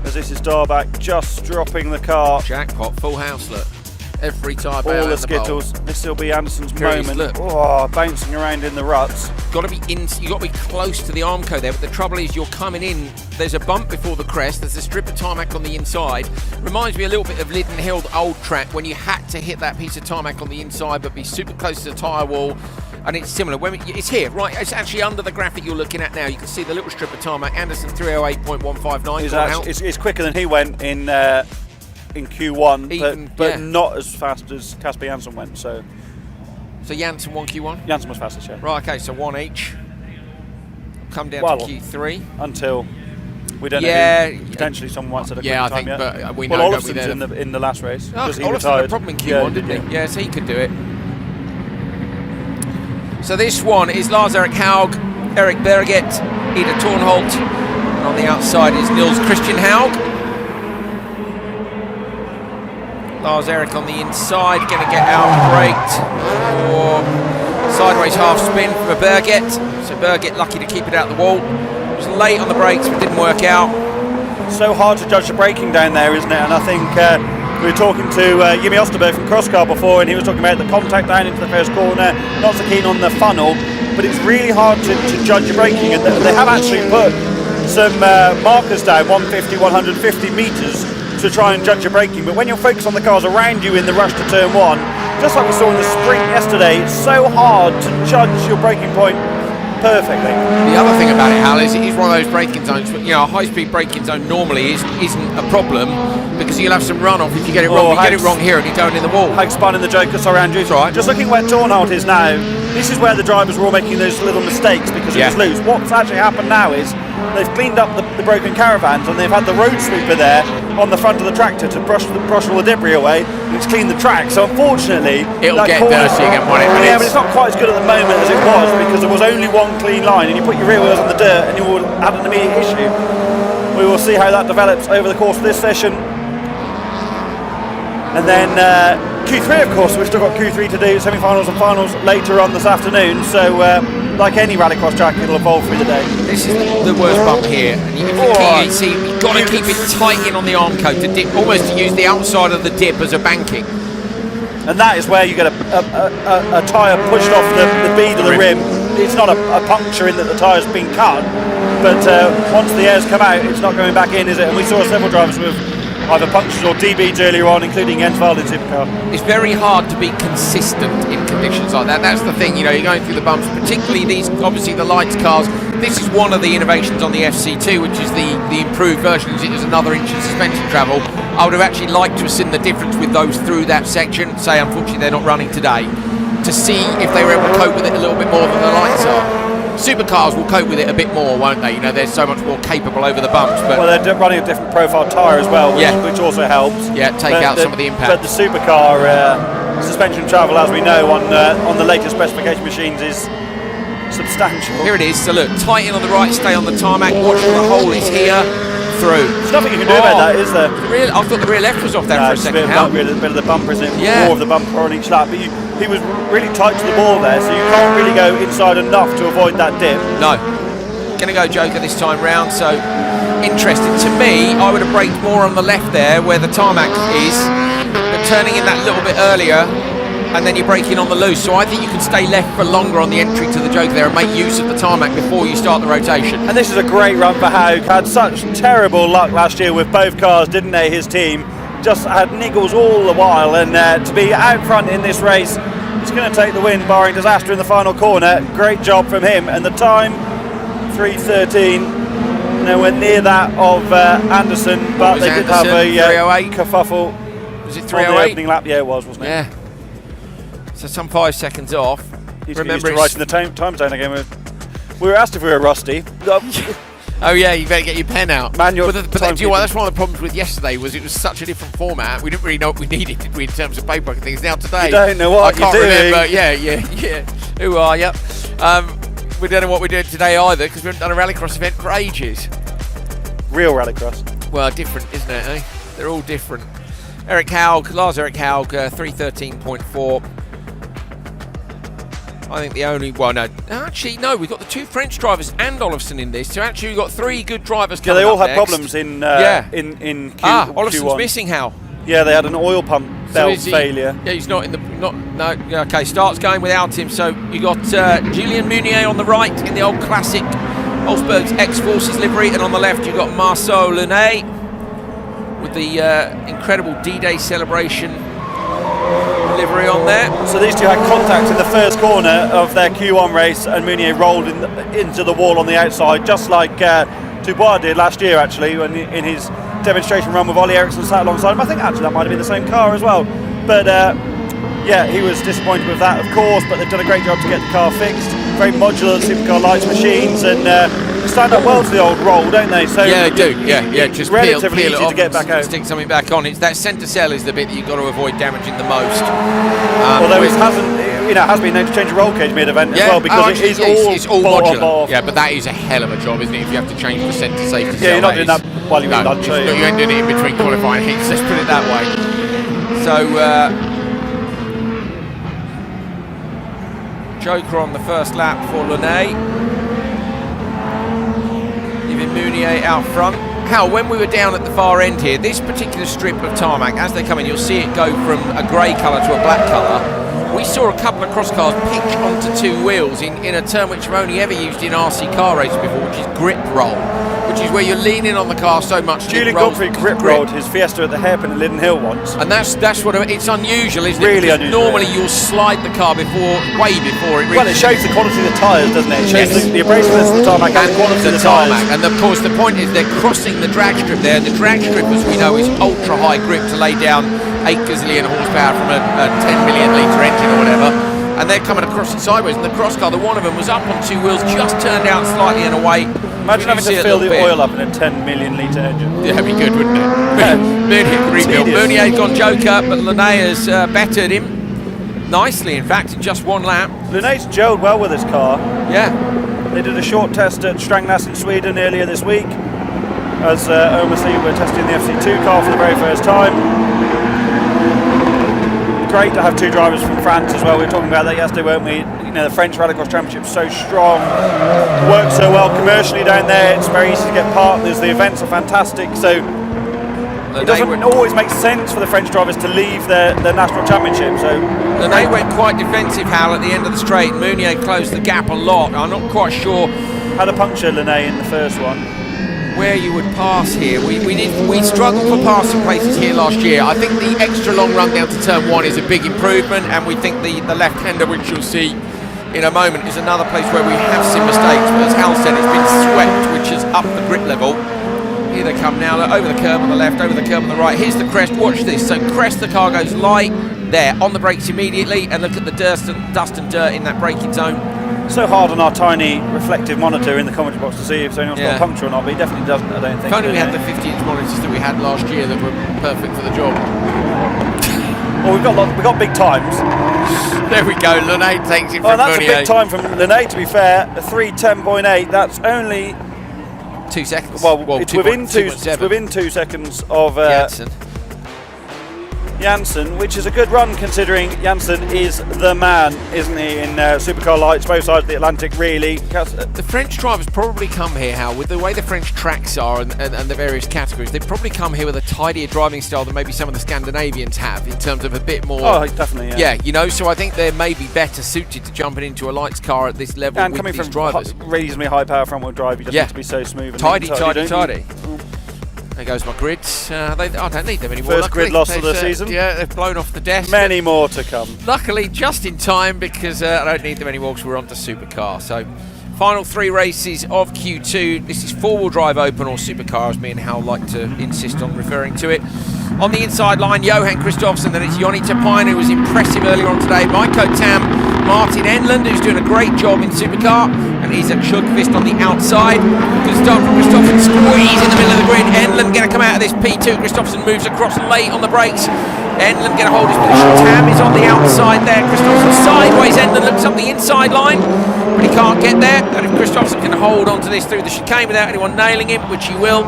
as this is Darback just dropping the car. Jackpot, full house, look. Every tyre all the skittles. This will be Anderson's moment. Look. Bouncing around in the ruts. Got to be you got to be close to the Armco there, but the trouble is you're coming in. There's a bump before the crest. There's a strip of tarmac on the inside. Reminds me a little bit of Lyddon Hill, the old track, when you had to hit that piece of tarmac on the inside, but be super close to the tyre wall. And it's similar. It's here, right? It's actually under the graphic you're looking at now. You can see the little strip of tarmac. Anderson 308.159. It's quicker than he went in Q1, but not as fast as Kasper Janssen went. So Janssen won Q1? Janssen was fastest, yeah. Right, okay, so 1 each. Come down to Q3. Until we don't know who, potentially someone might set a quick time yet. But we know Olofsson's in the last race. Olofsson had a problem in Q1, didn't he? Yeah, so he could do it. So this one is Lars-Erik Haug, Erik Berget, Ida Tornholt, and on the outside is Nils Christian Haug. Lars Erik on the inside, going to get out-braked for sideways half spin from a Birgit. So Birgit lucky to keep it out the wall. It was late on the brakes, but didn't work out. So hard to judge the braking down there, isn't it? And I think we were talking to Jimmy Osterberg from Crosscar before, and he was talking about the contact down into the first corner, not so keen on the funnel, but it's really hard to judge your braking. And they have actually put some markers down, 150, 150 metres, to try and judge your braking. But when you're focused on the cars around you in the rush to turn one, just like we saw in the sprint yesterday, it's so hard to judge your braking point perfectly. The other thing about it, Hal, is it is one of those braking zones. You know, a high-speed braking zone normally isn't a problem because you'll have some runoff if you get it wrong. You get it wrong here and you're going in the wall. Haig spun in the Joker, sorry Andrew. Right. Just looking where Tornholt is now, this is where the drivers were all making those little mistakes because it was loose. What's actually happened now is they've cleaned up the broken caravans and they've had the road sweeper there on the front of the tractor to brush all the debris away, which cleaned the track. So unfortunately, it'll get dirty again when it but it's not quite as good at the moment as it was because there was only one clean line, and you put your rear wheels on the dirt and you will have an immediate issue. We will see how that develops over the course of this session. And then Q3, of course, we've still got Q3 to do, semi-finals and finals later on this afternoon. So, like any rallycross track, it'll evolve through the day. This is the worst bump here. And you've got to keep it tight in on the arm coat to dip, almost to use the outside of the dip as a banking. And that is where you get a tyre pushed off the bead of the rim. It's not a puncture in that the tyre's been cut, but once the air's come out, it's not going back in, is it? And we saw several drivers with either punctures or DBs earlier on, including Jens Wald's supercar. It's very hard to be consistent in conditions like that. That's the thing, you know, you're going through the bumps, particularly these, obviously the lights cars. This is one of the innovations on the FC2, which is the improved version. It was another inch of suspension travel. I would have actually liked to have seen the difference with those through that section. Say, unfortunately, they're not running today, to see if they were able to cope with it a little bit more than the lights are. Supercars will cope with it a bit more, won't they? You know, they're so much more capable over the bumps. But well, they're running a different profile tyre as well, which also helps. Yeah, take out some of the impact. But the supercar suspension travel, as we know, on the latest specification machines is substantial. Here it is. So look, tight in on the right, stay on the tarmac. Watch for the hole is here. Through. There's nothing you can do about that, is there? I thought the rear left was off there for a second. A bit of the bumper, isn't it? Yeah. More of the bumper on each lap. But he was really tight to the ball there, so you can't really go inside enough to avoid that dip. No. Going to go Joker this time round, so interesting. To me, I would have braked more on the left there where the tarmac is, but turning in that little bit earlier, and then you're braking on the loose. So I think you can stay left for longer on the entry to the Joker there and make use of the tarmac before you start the rotation. And this is a great run for Haug. Had such terrible luck last year with both cars, didn't they? His team just had niggles all the while, and to be out front in this race, he's going to take the win, barring disaster in the final corner. Great job from him, and the time 3:13, nowhere near that of Anderson, but they did have a kerfuffle. Was it 3:08? On the opening lap, yeah, it was, wasn't it? Yeah. So some 5 seconds off. Remember writing the time zone again. We were asked if we were rusty. Oh yeah, you better get your pen out. Manual. But do you know what? That's one of the problems with yesterday was it was such a different format. We didn't really know what we needed, did we, in terms of paperwork and things. Now today, you don't know what I can't you're doing. remember. Yeah. Who are you? We don't know what we're doing today either because we haven't done a rallycross event for ages. Real rallycross. Well, different, isn't it? Eh? They're all different. Lars Erik Haug, 3:13.4. I think the only, we've got the 2 French drivers and Olofsson in this. So actually we've got 3 good drivers coming up. Yeah, they all had next. problems in Olofsson's Q1. missing, Hal. Yeah, they had an oil pump belt failure. Yeah, he's not in the, okay, starts going without him. So you got Julien Meunier on the right in the old classic Olsberg's X-Forces livery, and on the left you've got Marceau Lenay with the incredible D-Day celebration livery on there. So these two had contact in the first corner of their Q1 race, and Meunier rolled into the wall on the outside, just like Dubois did last year, actually, when in his demonstration run with Ollie Eriksson sat alongside him. I think actually that might have been the same car as well. But yeah, he was disappointed with that, of course, but they've done a great job to get the car fixed. Very modular supercar lights machines, and stand up well to the old roll, don't they? So yeah, they do. Yeah, just relatively peel it easy off to get back out. Stick something back on. It's that centre cell is the bit that you've got to avoid damaging the most. Although it has been known to change a roll cage mid-event as well, because it's all modular. Yeah, but that is a hell of a job, isn't it? If you have to change the centre safety cell. Yeah, you're not doing that while you're in lunch. You ain't doing it in between qualifying heats. Let's put it that way. So Joker on the first lap for Lene, leaving Mounier out front. Hal, when we were down at the far end here, this particular strip of tarmac, as they come in, you'll see it go from a grey colour to a black colour. We saw a couple of cross cars pitch onto two wheels in a term which we've only ever used in RC car racing before, which is grip roll, which is where you're leaning on the car so much. Julian Godfrey grip rolled his Fiesta at the hairpin at Linden Hill once. And that's what it's unusual, isn't really it? Unusual. Normally you'll slide the car way before it reaches. Well, it shows the quality of the tyres, doesn't it? It shows the abrasiveness of the tarmac and the quality of the tyres. And of course the point is they're crossing the drag strip there. The drag strip, as we know, is ultra high grip to lay down 8 gazillion horsepower from a 10 million litre engine or whatever. And they're coming across it sideways, and the cross car, the one of them was up on two wheels, just turned out slightly and away. Imagine having to fill the oil up in a 10 million litre engine. Yeah, that'd be good, wouldn't it? Mounier rebuild. Mounier's gone joker, but Lene has bettered him nicely, in fact, in just one lap. Lene's gelled well with his car. Yeah. They did a short test at Strangnas in Sweden earlier this week, as Omersley were testing the FC2 car for the very first time. Great to have two drivers from France as well. We were talking about that yesterday, weren't we? You know, the French Rallycross Championship is so strong, works so well commercially down there. It's very easy to get partners. The events are fantastic, so it doesn't always make sense for the French drivers to leave their national championship. So they went quite defensive, Hal, at the end of the straight. Mounier closed the gap a lot. I'm not quite sure. Had a puncture, Lene, in the first one. Where you would pass here. We struggled for passing places here last year. I think the extra long run down to turn one is a big improvement, and we think the left-hander, which you'll see in a moment, is another place where we have seen mistakes. But as Hal said, it's been swept, which has upped the grip level. Here they come now, over the curb on the left, over the curb on the right. Here's the crest, watch this. So crest, the car goes light, there, on the brakes immediately, and look at the dust and dirt in that braking zone. So hard on our tiny reflective monitor in the commentary box to see if anyone's got a puncture or not, but he definitely doesn't, I don't think. If only we had the 50-inch monitors that we had last year that were perfect for the job. Well, we've got big times. There we go, Lene takes it from that's Mounier. A big time from Lene, to be fair. A 3:10.8, that's only 2 seconds. Well, it's within 2 seconds of Janssen, which is a good run considering Janssen is the man, isn't he, in supercar lights, both sides of the Atlantic, really. The French drivers probably come here, Hal, with the way the French tracks are and the various categories, they probably come here with a tidier driving style than maybe some of the Scandinavians have, in terms of a bit more... Oh, definitely, yeah. Yeah, you know, so I think they're maybe better suited to jumping into a lights car at this level and with coming these from drivers. Reasonably high power front wheel drive, you just need to be so smooth. And tidy. There goes my grids. I don't need them anymore. First grid loss of the season. Yeah, they've blown off the desk. Many more to come. Luckily, just in time, because I don't need them anymore because we're on to supercar. So, final 3 races of Q2. This is 4-wheel drive open or supercar, as me and Hal like to insist on referring to it. On the inside line, Johan Kristoffersson, then it's Joni Tapine, who was impressive earlier on today. Maiko Tam, Martin Enlund, who's doing a great job in supercar, and he's at Sjöqvist on the outside. Kristoffersson squeeze in the middle of the grid. Enlund going to come out of this P2. Kristoffersson moves across late on the brakes. Enlund going to hold his position. Tam is on the outside there. Kristoffersson sideways. Enlund looks up the inside line, but he can't get there. And if Kristoffersson can hold on to this through the chicane without anyone nailing him, which he will,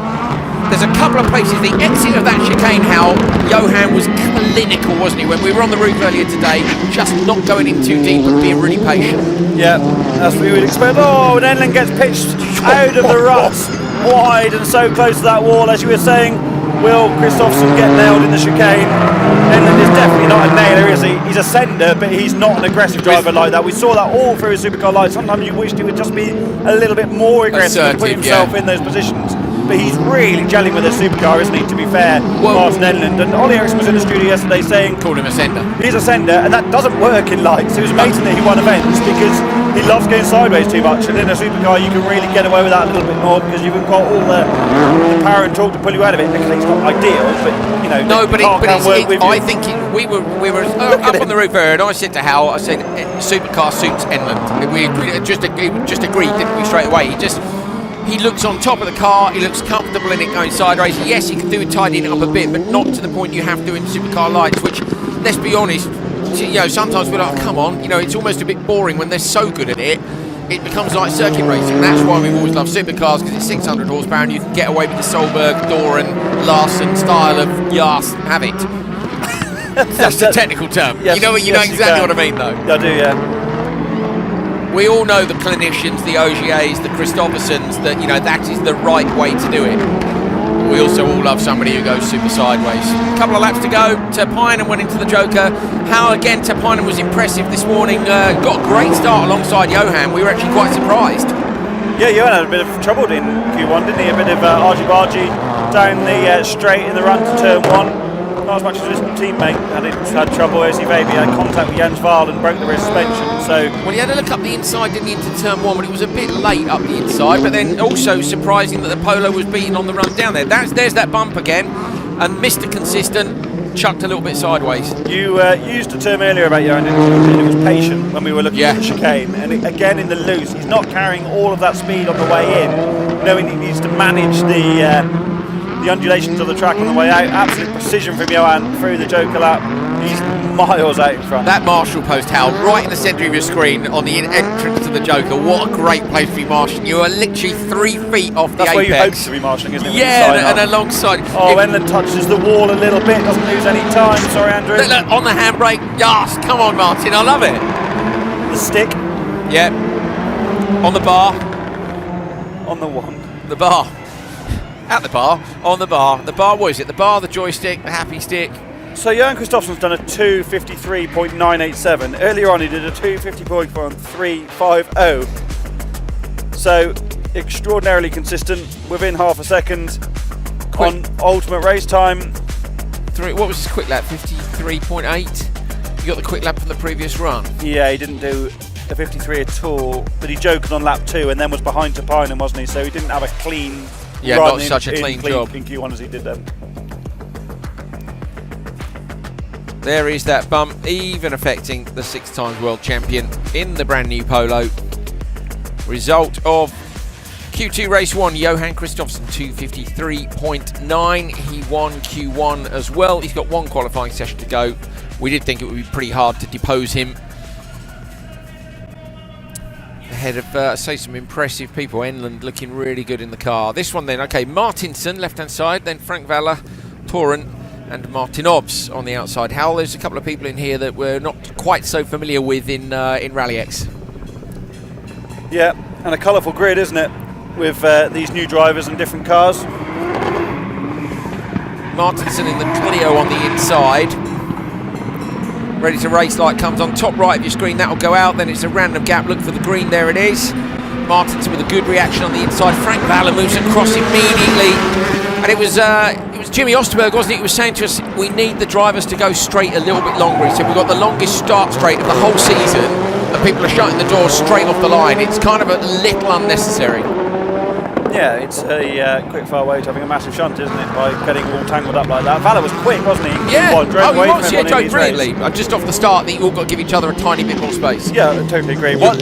there's a couple of places, the exit of that chicane, Hal, Johan was clinical, wasn't he, when we were on the roof earlier today, just not going in too deep but being really patient. Yeah, that's what we would expect. Oh, and Enlund gets pitched out of the ruts, wide and so close to that wall, as you were saying. Will Kristoffersson get nailed in the chicane? Enlund is definitely not a nailer, is he? He's a sender, but he's not an aggressive driver like that. We saw that all through his supercar lights. Sometimes you wished he would just be a little bit more aggressive and put himself in those positions. But he's really gelling with a supercar, isn't he, to be fair, Martin Enlund. And Ollie Eriksson was in the studio yesterday saying... Called him a sender. He's a sender, and that doesn't work in lights. It was amazing that he won events because he loves going sideways too much, and in a supercar you can really get away with that a little bit more because you've got all the power and torque to pull you out of it. Okay, it's not ideal, but, you know, no, the car can work with you. I think we were up on the roof there, and I said to Hal, I said, supercar suits Enlund. We just agreed, didn't we, straight away? He looks on top of the car, he looks comfortable in it going sideways. Yes, he can do it, tidying it up a bit, but not to the point you have to in supercar lights, which, let's be honest, you know, sometimes we're like, come on, you know, it's almost a bit boring when they're so good at it. It becomes like circuit racing. That's why we've always loved supercars, because it's 600 horsepower and you can get away with the Solberg, Doran, Larson style of Yas, have it. That's the technical term. Yes, you know exactly what I mean, though. I do, yeah. We all know the clinicians, the OGAs, the Christophersons, that that is the right way to do it. We also all love somebody who goes super sideways. A couple of laps to go. Terpinen went into the Joker. How again Terpinen was impressive this morning. Got a great start alongside Johan. We were actually quite surprised. Yeah, Johan had a bit of trouble in Q1, didn't he? A bit of argy-bargy down the straight in the run to turn 1. Not as much as his teammate had trouble, as he maybe had contact with Jens Waal and broke the rear suspension. So, well, he had a look up the inside, didn't he, into turn 1, but it was a bit late up the inside. But then also surprising that the Polo was beaten on the run down there. There's that bump again, and Mr. Consistent chucked a little bit sideways. You used a term earlier about Johan, didn't you? It was patient when we were looking at the chicane, and again in the loose, he's not carrying all of that speed on the way in, knowing he needs to manage the undulations of the track on the way out. Absolute precision from Johan through the Joker lap. He's miles out in front. That Marshall post, Hal, right in the centre of your screen on the entrance to the Joker. What a great place to be marshalling. You are literally 3 feet off the apex. That's where you hope to be marshalling, isn't it? Yeah, and alongside. Oh, Enlund touches the wall a little bit, doesn't lose any time. Sorry, Andrew. Look, on the handbrake. Yes, come on, Martin, I love it. The stick. Yeah. On the bar. On the one. The bar. At the bar, on the bar. The bar, what is it? The bar, the joystick, the happy stick. So Johan Kristoffersen's done a 2:53.987. Earlier on he did a 2:50.350. So extraordinarily consistent, within half a second on ultimate race time. What was his quick lap? 53.8? You got the quick lap from the previous run? Yeah, he didn't do a 53 at all, but he joked on lap 2 and then was behind Terpinen, wasn't he? So he didn't have a clean run not such a clean job in Q1 as he did then. There is that bump, even affecting the 6 times world champion in the brand new Polo. Result of Q2 race 1, Johan Kristoffersen 2:53.9. He won Q1 as well. He's got 1 qualifying session to go. We did think it would be pretty hard to depose him. Ahead of, say, some impressive people. Enlund looking really good in the car. This one then, okay, Martinsson, left-hand side, then Frank Valler, Torrent, and Martin Obbs on the outside. Hal, there's a couple of people in here that we're not quite so familiar with in RallyX. Yeah, and a colourful grid, isn't it, with these new drivers and different cars. Martinsson in the Clio on the inside. Ready to race, light comes on top right of your screen, that'll go out, then it's a random gap, look for the green, there it is. Martinsson with a good reaction on the inside. Frank Valler moves across immediately, and it was Jimmy Osterberg, wasn't it? He was saying to us, we need the drivers to go straight a little bit longer. He said we've got the longest start straight of the whole season, and people are shutting the doors straight off the line. It's kind of a little unnecessary. Yeah, it's a quick far way to having a massive shunt, isn't it, by getting all tangled up like that. Valler was quick, wasn't he? Yeah, he drove away from drove brilliantly. Just off the start, they all got to give each other a tiny bit more space. Yeah, I totally agree. 3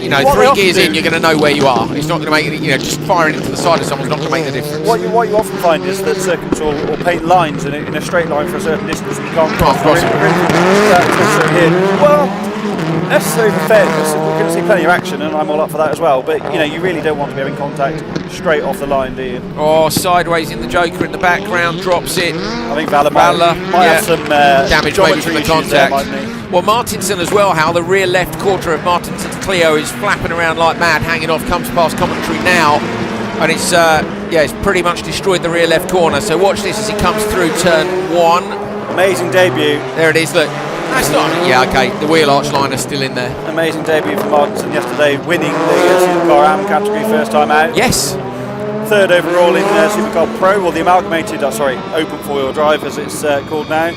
gears in, you're going to know where you are. It's not going to make it, just firing into the side of someone's not going to make the difference. What you often find is that circuits will paint lines in a straight line for a certain distance and you can't cross it. Well, necessary for fairness, we're going to see plenty of action, and I'm all up for that as well. But you really don't want to be having contact straight off the line, do you? Oh, sideways in the Joker in the background, drops it. I think Valler might have some damage maybe from the contact. There, well, Martinsson as well, Hal. The rear left quarter of Martinson's Clio is flapping around like mad, hanging off. Comes past commentary now, and it's it's pretty much destroyed the rear left corner. So watch this as he comes through turn 1. Amazing debut. There it is. Look. That's not. Yeah, okay. The wheel arch liner's still in there. Amazing debut for Martinsson yesterday, winning the Supercar AM category first time out. Yes. 3rd overall in Supercar Pro, or the amalgamated, open 4-wheel drive as it's called now.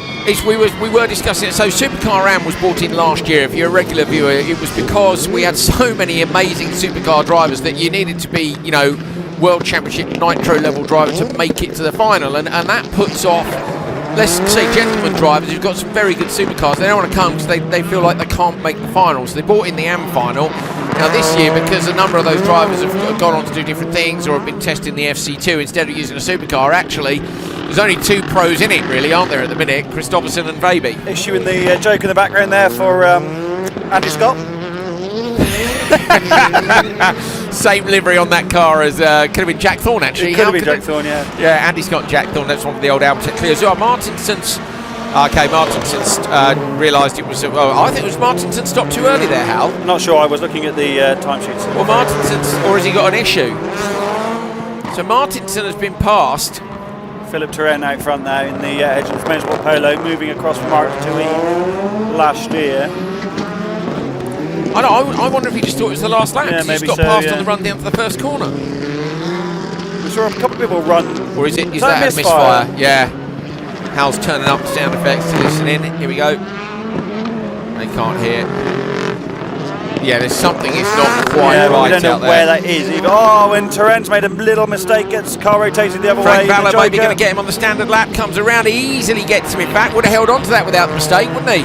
We were discussing it. So Supercar AM was brought in last year. If you're a regular viewer, it was because we had so many amazing supercar drivers that you needed to be, World Championship Nitro level driver to make it to the final, and that puts off, let's say, gentlemen drivers who've got some very good supercars. They don't want to come because they feel like they can't make the final. So they brought in the AM final. Now this year, because a number of those drivers have gone on to do different things or have been testing the FC2 instead of using a supercar, actually, there's only 2 pros in it, really, aren't there, at the minute? Kristoffersen and Vaby. Issuing the joke in the background there for Andy Scott. Same livery on that car as could have been Jack Thorne, actually. It could have been Jack Thorne, yeah. Yeah, Andy Scott and Jack Thorne, that's one of the old Albert Clears. Martinson's Okay, Martinson's realised it was. I think it was Martinson stopped too early there, Hal. I'm not sure. I was looking at the timesheets. Well, Martinson's, or has he got an issue? So Martinson has been passed. Philip Turenne out front now in the Edgelands Motorsport Polo, moving across from Mark II last year. I wonder if he just thought it was the last lap. Yeah, He just maybe got so, passed yeah. on the run down to the first corner. We saw a couple of people run. Or is that that a misfire? misfire? Yeah. Hal's turning up the sound effects to listen in. Here we go. They can't hear. Yeah, there's something is not quite Yeah, right we don't know out there. where that is either. Oh, and Turenne's made a little mistake, gets car rotated the other Frank way. Valler The maybe Joker. going to get him on the standard lap, comes around, he easily gets him in back. Would have held on to that without the mistake, wouldn't he?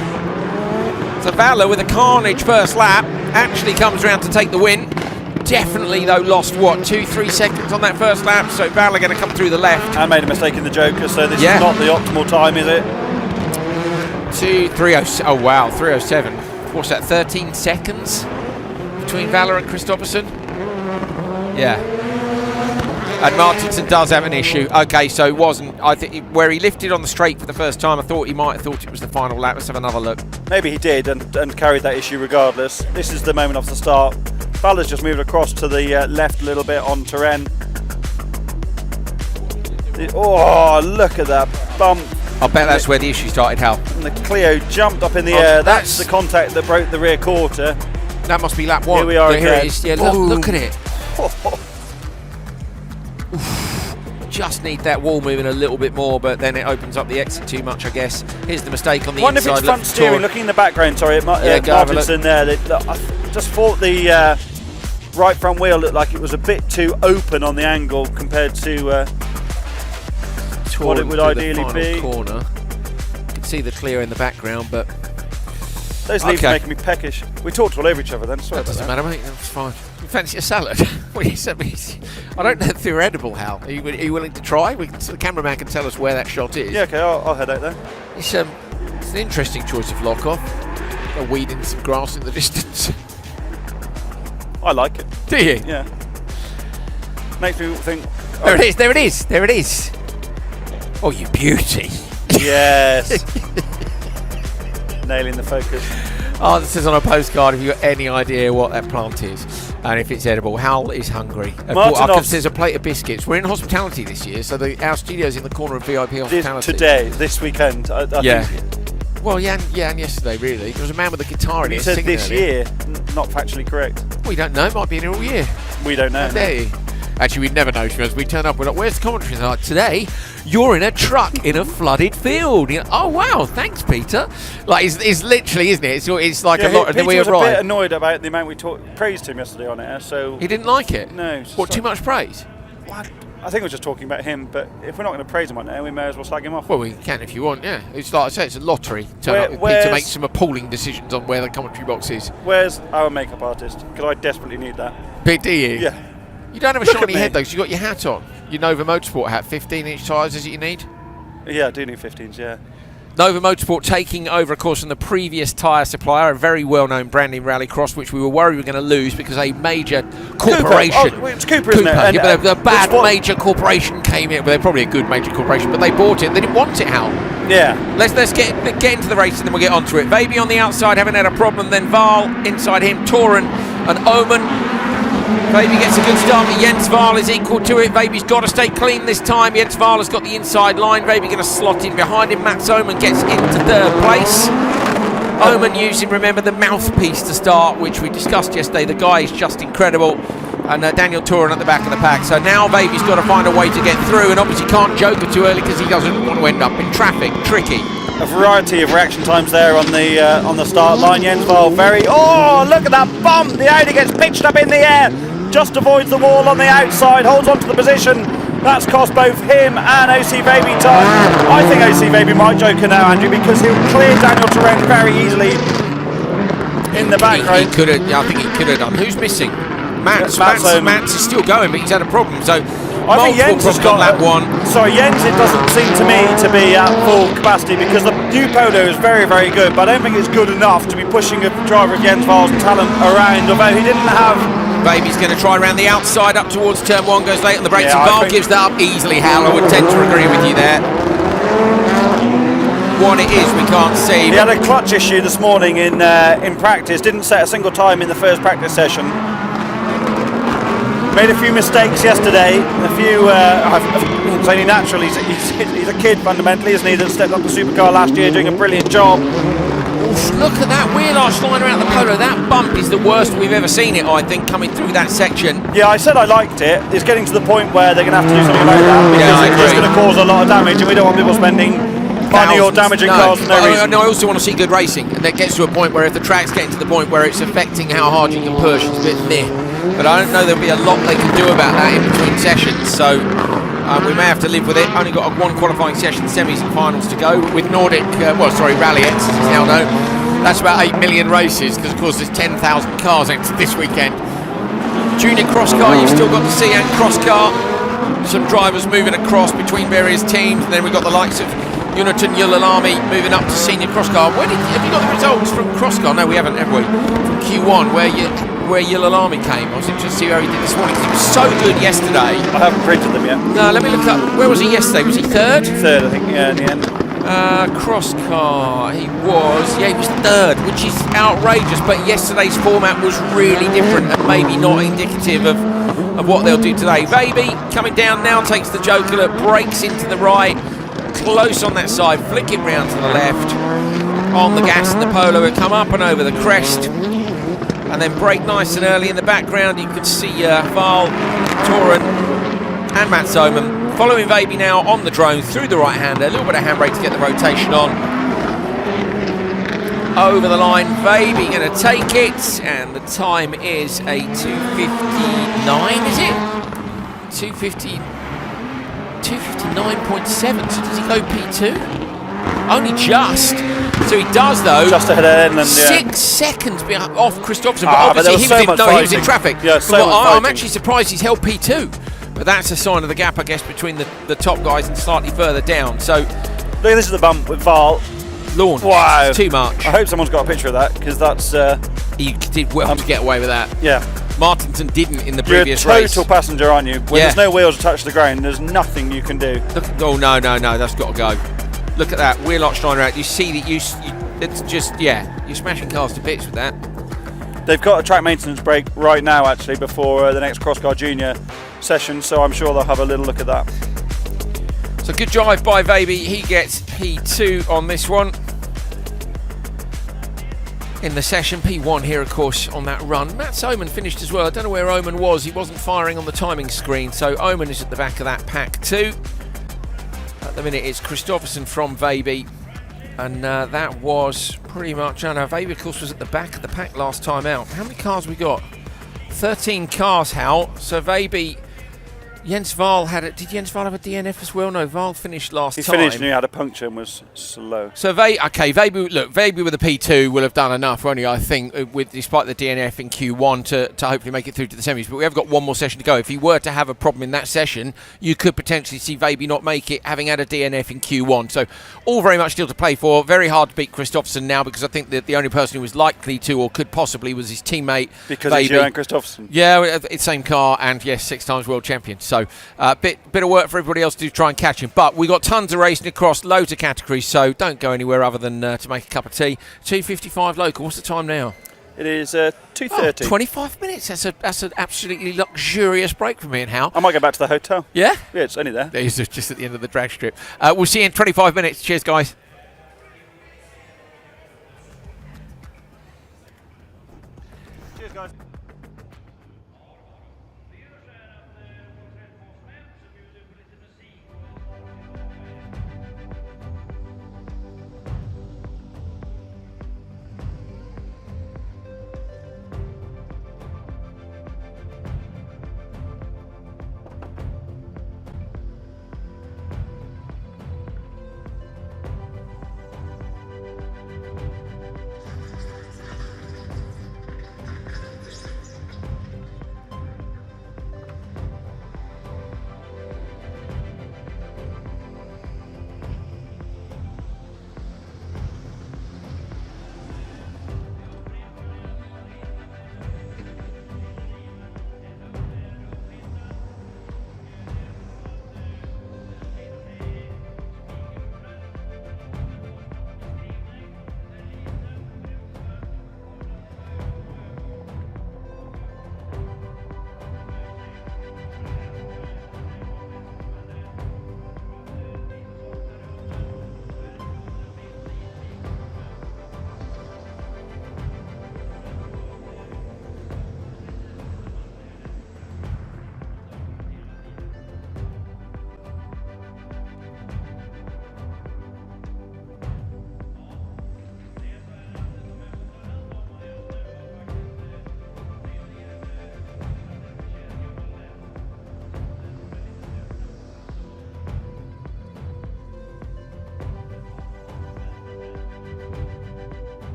So Valler with a carnage first lap actually comes around to take the win. Definitely though lost what, 2-3 seconds on that first lap, so Valler going to come through the left. And made a mistake in the Joker, so this Yeah. is not the optimal time, is it? 3:07. Oh wow, 3:07. What's that, 13 seconds between Valler and Christopherson? Yeah. And Martinson does have an issue. Okay, so it wasn't. I think where he lifted on the straight for the first time, I thought he might have thought it was the final lap. Let's have another look. Maybe he did and carried that issue regardless. This is the moment of the start. Valler's just moved across to the left a little bit on Turenne. Oh, look at that bump. I bet that's where the issue started, Hal. And the Clio jumped up in the Oh, air. that's- That's the contact that broke the rear quarter. That must be lap one. Here we are Here again. it is. Yeah, look at it. Just need that wall moving a little bit more, but then it opens up the exit too much, I guess. Here's the mistake on the Wonder if inside. it's front steering. Looking in the background, sorry, go have a Martinson there. I just thought the right front wheel looked like it was a bit too open on the angle compared to what it would ideally be. Corner. You can see the Clio in the background, but Those leaves Okay. are making me peckish. We talked all over each other then. Sorry that about doesn't that. matter, mate. That's fine. You fancy a salad? Well, you said me. I don't know if they're edible, Hal. Are you willing to try? The cameraman can tell us where that shot is. Yeah, okay, I'll head out there. It's an interesting choice of lock-off. A weed in some grass in the distance. I like it. Do you? Yeah. Makes me think. There it is. There it is. There it is. Oh, you beauty. Yes. Nailing the focus. Oh, this is on a postcard if you've got any idea what that plant is and if it's edible. Hal is hungry. There's a plate of biscuits. We're in hospitality this year, so our studio's in the corner of VIP hospitality. This weekend. I think. Well, yeah, and yesterday, really. There was a man with a guitar in You it. said singing this earlier. year, not factually correct. We don't know. It might be in here all year. We don't know. How dare you? Actually, we'd never know because we turn up. We're like, "Where's the commentary?" Like, today, you're in a truck in a flooded field. You know, oh wow, thanks, Peter. Like, it's literally, isn't it? It's like a lot. And then we Peter was a bit arrive. annoyed about the amount we praised him yesterday on air. So He didn't like it. No. What? Too much praise? I think we're just talking about him. But if we're not going to praise him on air, we may as well slag him off. Well, we can if you want. Yeah, it's like I say, it's a lottery. Turn up with Peter makes some appalling decisions on where the commentary box is. Where's our makeup artist? Because I desperately need that. Bit, do you? Yeah. You don't have a Look shiny at me. head though, 'cause you got your hat on. Your Nova Motorsport hat, 15-inch tyres, is it you need? Yeah, I do need 15s. Yeah. Nova Motorsport taking over, of course, from the previous tyre supplier, a very well-known brand in Rallycross, which we were worried we were going to lose because a major corporation... Cooper. Oh, it's Cooper, isn't it? And, yeah, but the bad what- major corporation came in. Well, they're probably a good major corporation, but they bought it. They didn't want it, Hal. Yeah. Let's get into the race and then we'll get onto it. Vaby on the outside, haven't had a problem. Then Val inside him, Toren and Omen. Vaby gets a good start, but Jens Val is equal to it. Vaby's got to stay clean this time. Jens Val has got the inside line. Vaby going to slot in behind him. Mats Omen gets into third place. Omen using, remember, the mouthpiece to start, which we discussed yesterday. The guy is just incredible. And Daniel Toren at the back of the pack. So now Vaby's got to find a way to get through, and obviously can't joker too early because he doesn't want to end up in traffic. Tricky. A variety of reaction times there on the start line. Jens Val look at that bump! The Audi gets pitched up in the air, just avoids the wall on the outside, holds on to the position. That's cost both him and OC Vaby time. I think OC Vaby might joker now, Andrew, because he'll clear Daniel Toren very easily in the background. I think he could have done. Who's missing? Mats is still going, but he's had a problem. So I think Jens has got that one. Sorry, Jens, it doesn't seem to me to be at full capacity because the new Polo is very, very good, but I don't think it's good enough to be pushing a driver of Jens Val's talent around, although he didn't have... Baby's going to try around the outside up towards turn one, goes late on the brakes, Yeah, and Val gives that up easily, Hal. I would tend to agree with you there. What it is, we can't see. He had a clutch issue this morning in practice. Didn't set a single time in the first practice session. Made a few mistakes yesterday. A few. It's only natural. He's a kid fundamentally, isn't he? That stepped up the supercar last year, doing a brilliant job. Oof, look at that wheel arch line around the Polo. That bump is the worst we've ever seen it, I think, coming through that section. Yeah, I said I liked it. It's getting to the point where they're going to have to do something about that, because it's just going to cause a lot of damage, and we don't want people spending money or damaging cars for no reason. No, I also want to see good racing, and that gets to a point where if the track's getting to the point where it's affecting how hard you can push, it's a bit meh. But I don't know there'll be a lot they can do about that in between sessions, so we may have to live with it. Only got one qualifying session, semis and finals to go with Nordic, RallyX as it's now known. That's about 8 million races, because of course there's 10,000 cars entered this weekend. Junior cross car, you've still got the C and cross car. Some drivers moving across between various teams, and then we've got the likes of Uniton Yulalami moving up to senior cross car. Have you got the results from cross car? No, we haven't, have we? From Q1, where Yulalami came. I was interested to see how he did this morning, because he was so good yesterday. I haven't printed them yet. No, let me look up. Where was he yesterday? Was he third? Third, I think, yeah, in the end. Cross car, he was third, which is outrageous, but yesterday's format was really different and maybe not indicative of what they'll do today. Vaby coming down now, takes the joker, breaks into the right, close on that side, flick it round to the left, on the gas and the Polo will come up and over the crest, and then brake nice and early in the background. You can see Val, Toren and Matt Soman following Vaby now on the drone through the right-hander, a little bit of handbrake to get the rotation on. Over the line, Vaby going to take it, and the time is a 2:59, is it? 2:59.7, so does he go P2? Only just. So he does though. Just ahead of Edmund, 6 seconds off Christopherson, but but obviously he was in traffic. Yeah, I'm actually surprised he's held P2. But that's a sign of the gap, I guess, between the top guys and slightly further down. So, look, this is the bump with Val. Launch. Wow. It's too much. I hope someone's got a picture of that, because that's... he did well to get away with that. Yeah. Martinson didn't in the previous You're a race. total passenger, aren't you? When there's no wheels to touch the ground, there's nothing you can do. Look, oh, no, that's got to go. Look at that. Wheel arch line around. You see that it's just, you're smashing cars to bits with that. They've got a track maintenance break right now, actually, before the next Cross Car Junior session, so I'm sure they'll have a little look at that. So good drive by Vaby. He gets P2 on this one. In the session, P1 here, of course, on that run. Matt Oman finished as well. I don't know where Oman was. He wasn't firing on the timing screen, so Oman is at the back of that pack too. At the minute, it's Christopherson from Vaby. And that was pretty much... I know Vaby, of course, was at the back of the pack last time out. How many cars we got? 13 cars, Hal. So Vaby... Jens Val had it. Did Jens Val have a DNF as well? No, Val finished last time. He finished and he had a puncture and was slow. So Vaby with a P2 will have done enough, won't he? I think, despite the DNF in Q1 to hopefully make it through to the semis. But we have got one more session to go. If he were to have a problem in that session, you could potentially see Vaby not make it, having had a DNF in Q1. So all very much still to play for. Very hard to beat Christopherson now, because I think that the only person who was likely to or could possibly was his teammate. Because it's Johan Christopherson. Yeah, it's same car, and yes, 6 times world champion. So bit of work for everybody else to try and catch him. But we got tons of racing across loads of categories, so don't go anywhere other than to make a cup of tea. 2:55 local. What's the time now? It is 2:30. 25 minutes. That's an absolutely luxurious break for me and Hal. I might go back to the hotel. Yeah? Yeah, it's only there. It's just at the end of the drag strip. We'll see you in 25 minutes. Cheers, guys. Cheers, guys.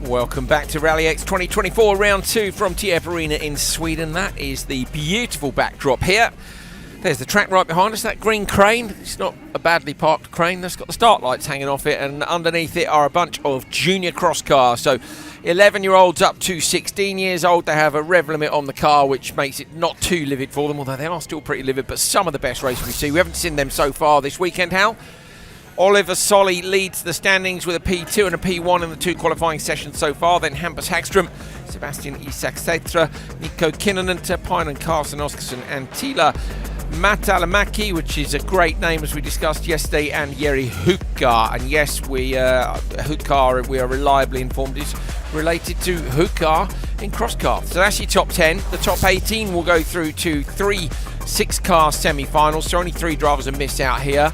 Welcome back to RallyX 2024 round 2 from Tierp Arena in Sweden. That is the beautiful backdrop here. There's the track right behind us, that green crane. It's not a badly parked crane, that's got the start lights hanging off it, and underneath it are a bunch of junior cross cars. So 11-year-olds up to 16 years old. They have a rev limit on the car, which makes it not too livid for them, although they are still pretty livid. But some of the best races we see. We haven't seen them so far this weekend, Hal. Oliver Solly leads the standings with a P2 and a P1 in the 2 qualifying sessions so far. Then Hampus Hagström, Sebastian Isak-Sätra, Nico Kinnunen, Terpainen, Carson Oskarsson, and Tila Matalamäki, which is a great name as we discussed yesterday, and Jeri Hukar. And yes, Hukar, we are reliably informed, is related to Hukar in crosscar. So that's your top 10. The top 18 will go through to 3 6-car semi-finals. So only 3 drivers are missed out here.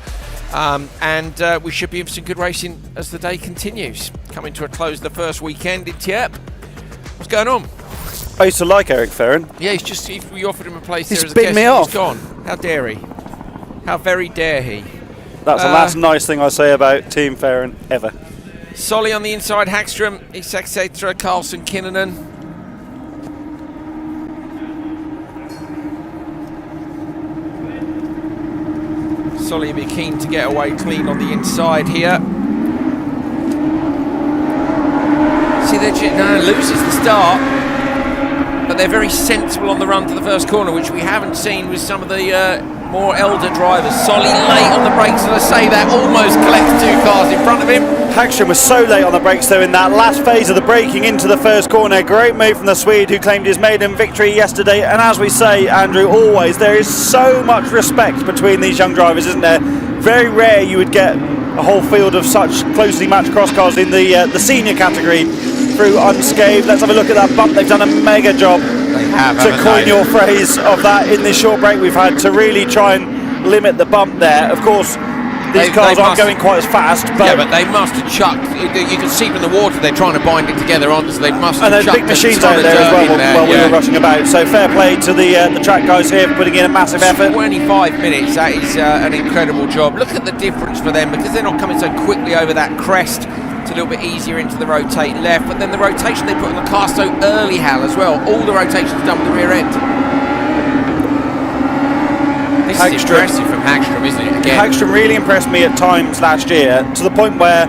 And we should be in some good racing as the day continues. Coming to a close the first weekend in Tierp. What's going on? I used to like Eric Ferren. Yeah, we offered him a place there as a bit guest. me off. He's gone. How dare he? How very dare he? That's the last nice thing I say about Team Ferren ever. Solly on the inside, Hagström, Isak-Sätra, Carlson, Kinnunen. Solly will be keen to get away clean on the inside here. See, loses the start, but they're very sensible on the run to the first corner, which we haven't seen with some of the more elder drivers. Solly late on the brakes, as I say that, almost collects 2 cars in front of him. Hagström was so late on the brakes though in that last phase of the braking into the first corner. Great move from the Swede who claimed his maiden victory yesterday. And as we say, Andrew, always there is so much respect between these young drivers, isn't there? Very rare you would get a whole field of such closely matched cross cars in the senior category through unscathed. Let's have a look at that bump. They've done a mega job, they have, to coin your phrase, of that in this short break we've had to really try and limit the bump there. Of course, these cars aren't going quite as fast, but yeah, but they must have chucked. You can see from the water they're trying to bind it together on, so they must have chucked. And there's big machines out there as well while we were rushing about. So fair play to the track guys here for putting in a massive effort. 25 minutes, that is an incredible job. Look at the difference for them, because they're not coming so quickly over that crest. It's a little bit easier into the rotate left, but then the rotation they put on the car so early, Hal, as well. All the rotations done with the rear end. This is impressive from Hagström, isn't it? Again, Hagström really impressed me at times last year, to the point where,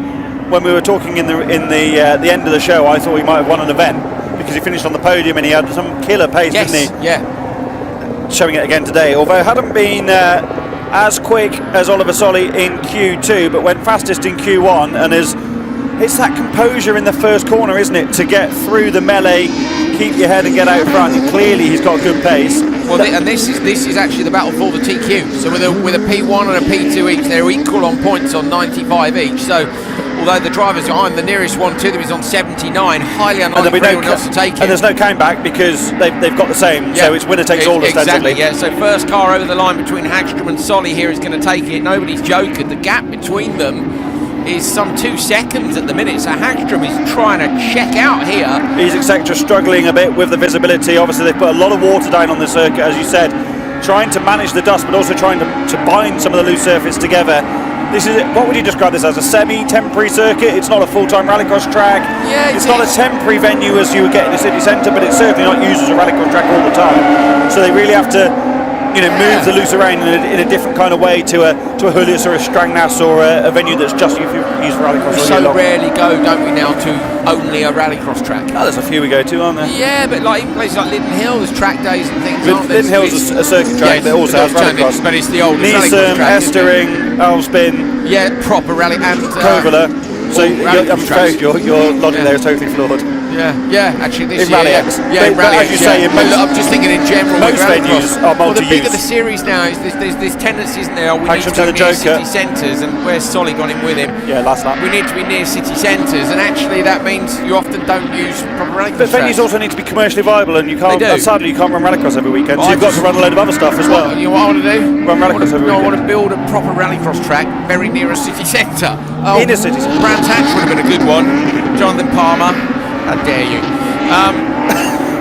when we were talking in the end of the show, I thought he might have won an event because he finished on the podium and he had some killer pace, didn't he? Yeah. Showing it again today, although hadn't been as quick as Oliver Solly in Q2, but went fastest in Q1, and it's that composure in the first corner, isn't it, to get through the melee, keep your head and get out front. And clearly he's got good pace. Well, and this is actually the battle for the TQ. So with a P1 and a P2 each, they're equal on points on 95 each. So although the drivers behind, the nearest one to them is on 79, highly unlikely for anyone else to take it. And there's no comeback because they've got the same. Yeah, so it's winner takes all ostensibly. Exactly. Yeah. So first car over the line between Hagström and Solly here is going to take it. Nobody's joking. The gap between them is some 2 seconds at the minute, so Hagström is trying to check out here. Isak-Sätra struggling a bit with the visibility. Obviously they've put a lot of water down on the circuit, as you said, trying to manage the dust but also trying to bind some of the loose surface together. This is, what would you describe this as, a semi-temporary circuit? It's not a full-time rallycross track. Yeah, it's not a temporary venue as you would get in a city centre, but it's certainly not used as a rallycross track all the time. So they really have to move the loose around in a different kind of way to a Julius or a Strangnas or a venue that's just used for rallycross. We so rarely go, don't we, now to only a rallycross track? Oh, there's a few we go to, aren't there? Yeah, but like even places like Linden Hill, there's track days and things, aren't there? Linden Hill's a circuit track that also has rallycross. But it's the oldest Neeson, Estering, Älvsbyn. Yeah, proper rally and Kovala. So I'm afraid your logic there is totally flawed. Yeah, actually this year. RallyX. RallyX, as you say, I'm just thinking in general. Most venues are multi-use. Well, the bigger the series now is, there's tendency, isn't there? We need to be near city centres, and where's Solly got him with him? Yeah, last lap. We need to be near city centres, and actually that means you often don't use proper rallycross. But venues also need to be commercially viable, and you can't. Sadly, you can't run rallycross every weekend. So you've got to run a load of other stuff as well. You know what I want to do? Run rallycross every weekend. I want to build a proper rallycross track very near a city centre. In a city centre. Brands Hatch would have been a good one. Jonathan Palmer, how dare you?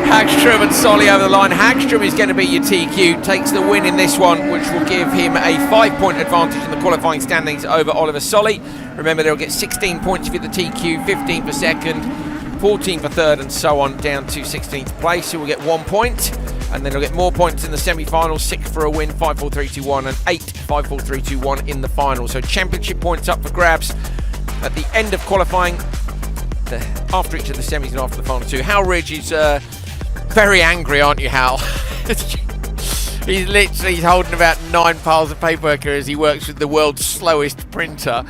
Hagström and Solly over the line. Hagström is going to be your TQ, takes the win in this one, which will give him a 5-point advantage in the qualifying standings over Oliver Solly. Remember, they'll get 16 points for the TQ, 15 for second, 14 for third, and so on down to 16th place. Who will get 1 point, and then he'll get more points in the semi-finals. 6 for a win, 5, 4, 3, 2, 1, and 8, 5, 4, 3, 2, 1 in the final. So championship points up for grabs at the end of qualifying, after each of the semis and after the final two. Hal Ridge is very angry, aren't you, Hal? He's holding about 9 piles of paperwork as he works with the world's slowest printer.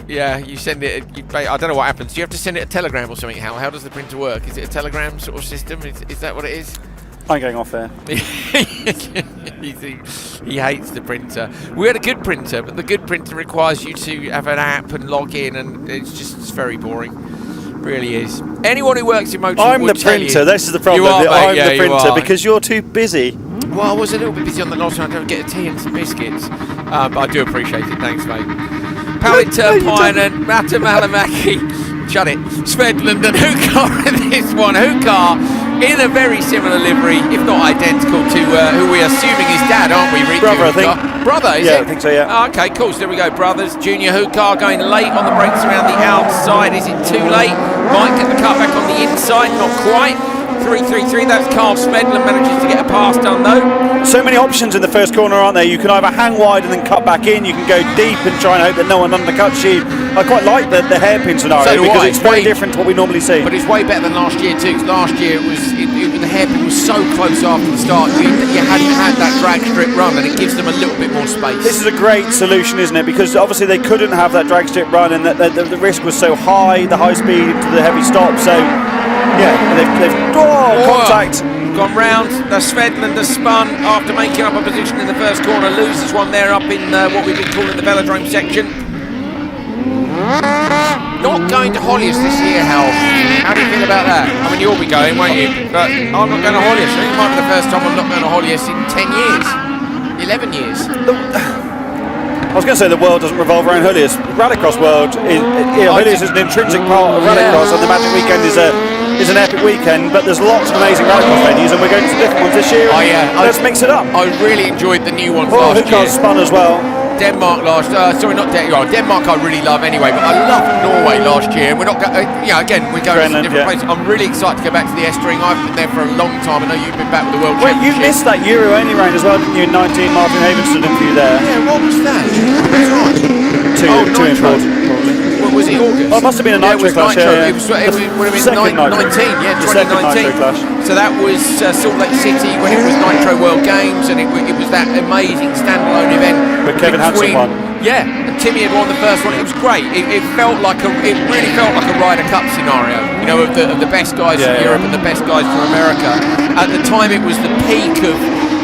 Yeah, you send it. I don't know what happens. Do you have to send it a telegram or something, Hal? How does the printer work? Is it a telegram sort of system? Is that what it is? I'm going off there. He hates the printer. We had a good printer, but the good printer requires you to have an app and log in, and it's very boring. Really is. Anyone who works in motor I'm the printer. This is the problem. I'm the printer because you're too busy. Well, I was a little bit busy on the last one. I don't get a tea and some biscuits, but I do appreciate it. Thanks, mate. Pallet Turpine, Matamalamaki, shut it, Svedland and Hukar in this one. Hukar in a very similar livery, if not identical to who we're assuming is dad, aren't we? Brother, I think. Brother, is it? Yeah, I think so, yeah. Okay, cool. So there we go, brothers. Junior Hukar going late on the brakes around the outside. Is it too late? Might get the cut back on the inside, not quite. 3-3-3, that's Carl Smedland, manages to get a pass done though. So many options in the first corner, aren't there? You can either hang wide and then cut back in, you can go deep and try and hope that no one undercuts you. I quite like the hairpin scenario because it's very different to what we normally see. But it's way better than last year too. Last year the hairpin was so close after the start, you hadn't had that drag strip run, and it gives them a little bit more space. This is a great solution, isn't it? Because obviously they couldn't have that drag strip run, and the risk was so high, the high speed to the heavy stop. So yeah, they've contact. Gone round. The Svedland has spun after making up a position in the first corner. Loses one there up in what we've been calling the velodrome section. Not going to Hollius this year, Hal. How do you feel about that? I mean, you'll be going, won't you? But I'm not going to Hollius. I think it might be the first time I'm not going to Hollius in 10 years. 11 years. I was going to say the world doesn't revolve around Hollius. Rallycross world, Hollius is an intrinsic part of Rallycross, and the Magic Weekend is an epic weekend, but there's lots of amazing Rallycross venues, and we're going to different ones this year. Oh yeah, let's mix it up. I really enjoyed the new ones last year. Hukar's spun as well. Denmark last, sorry, not Denmark. I really love anyway, but I loved Norway last year. And we're not, again, we're going to different places. I'm really excited to go back to the S-String. I've been there for a long time. I know you've been back with the World Championship. You missed that Euro only round as well, didn't you? In 19, Martin Havenstead and you there. Yeah, what was that? Two important, probably. What was it, August? Oh, it must have been a Nitro Clash. It would have been 19, yeah, 2019. So that was Salt Lake City when it was Nitro World Games, and it was that amazing standalone event. But Kevin Hansen won. Yeah, and Timmy had won the first one. It was great. It really felt like a Ryder Cup scenario. You know, of the best guys from Europe and the best guys from America. At the time, it was the peak of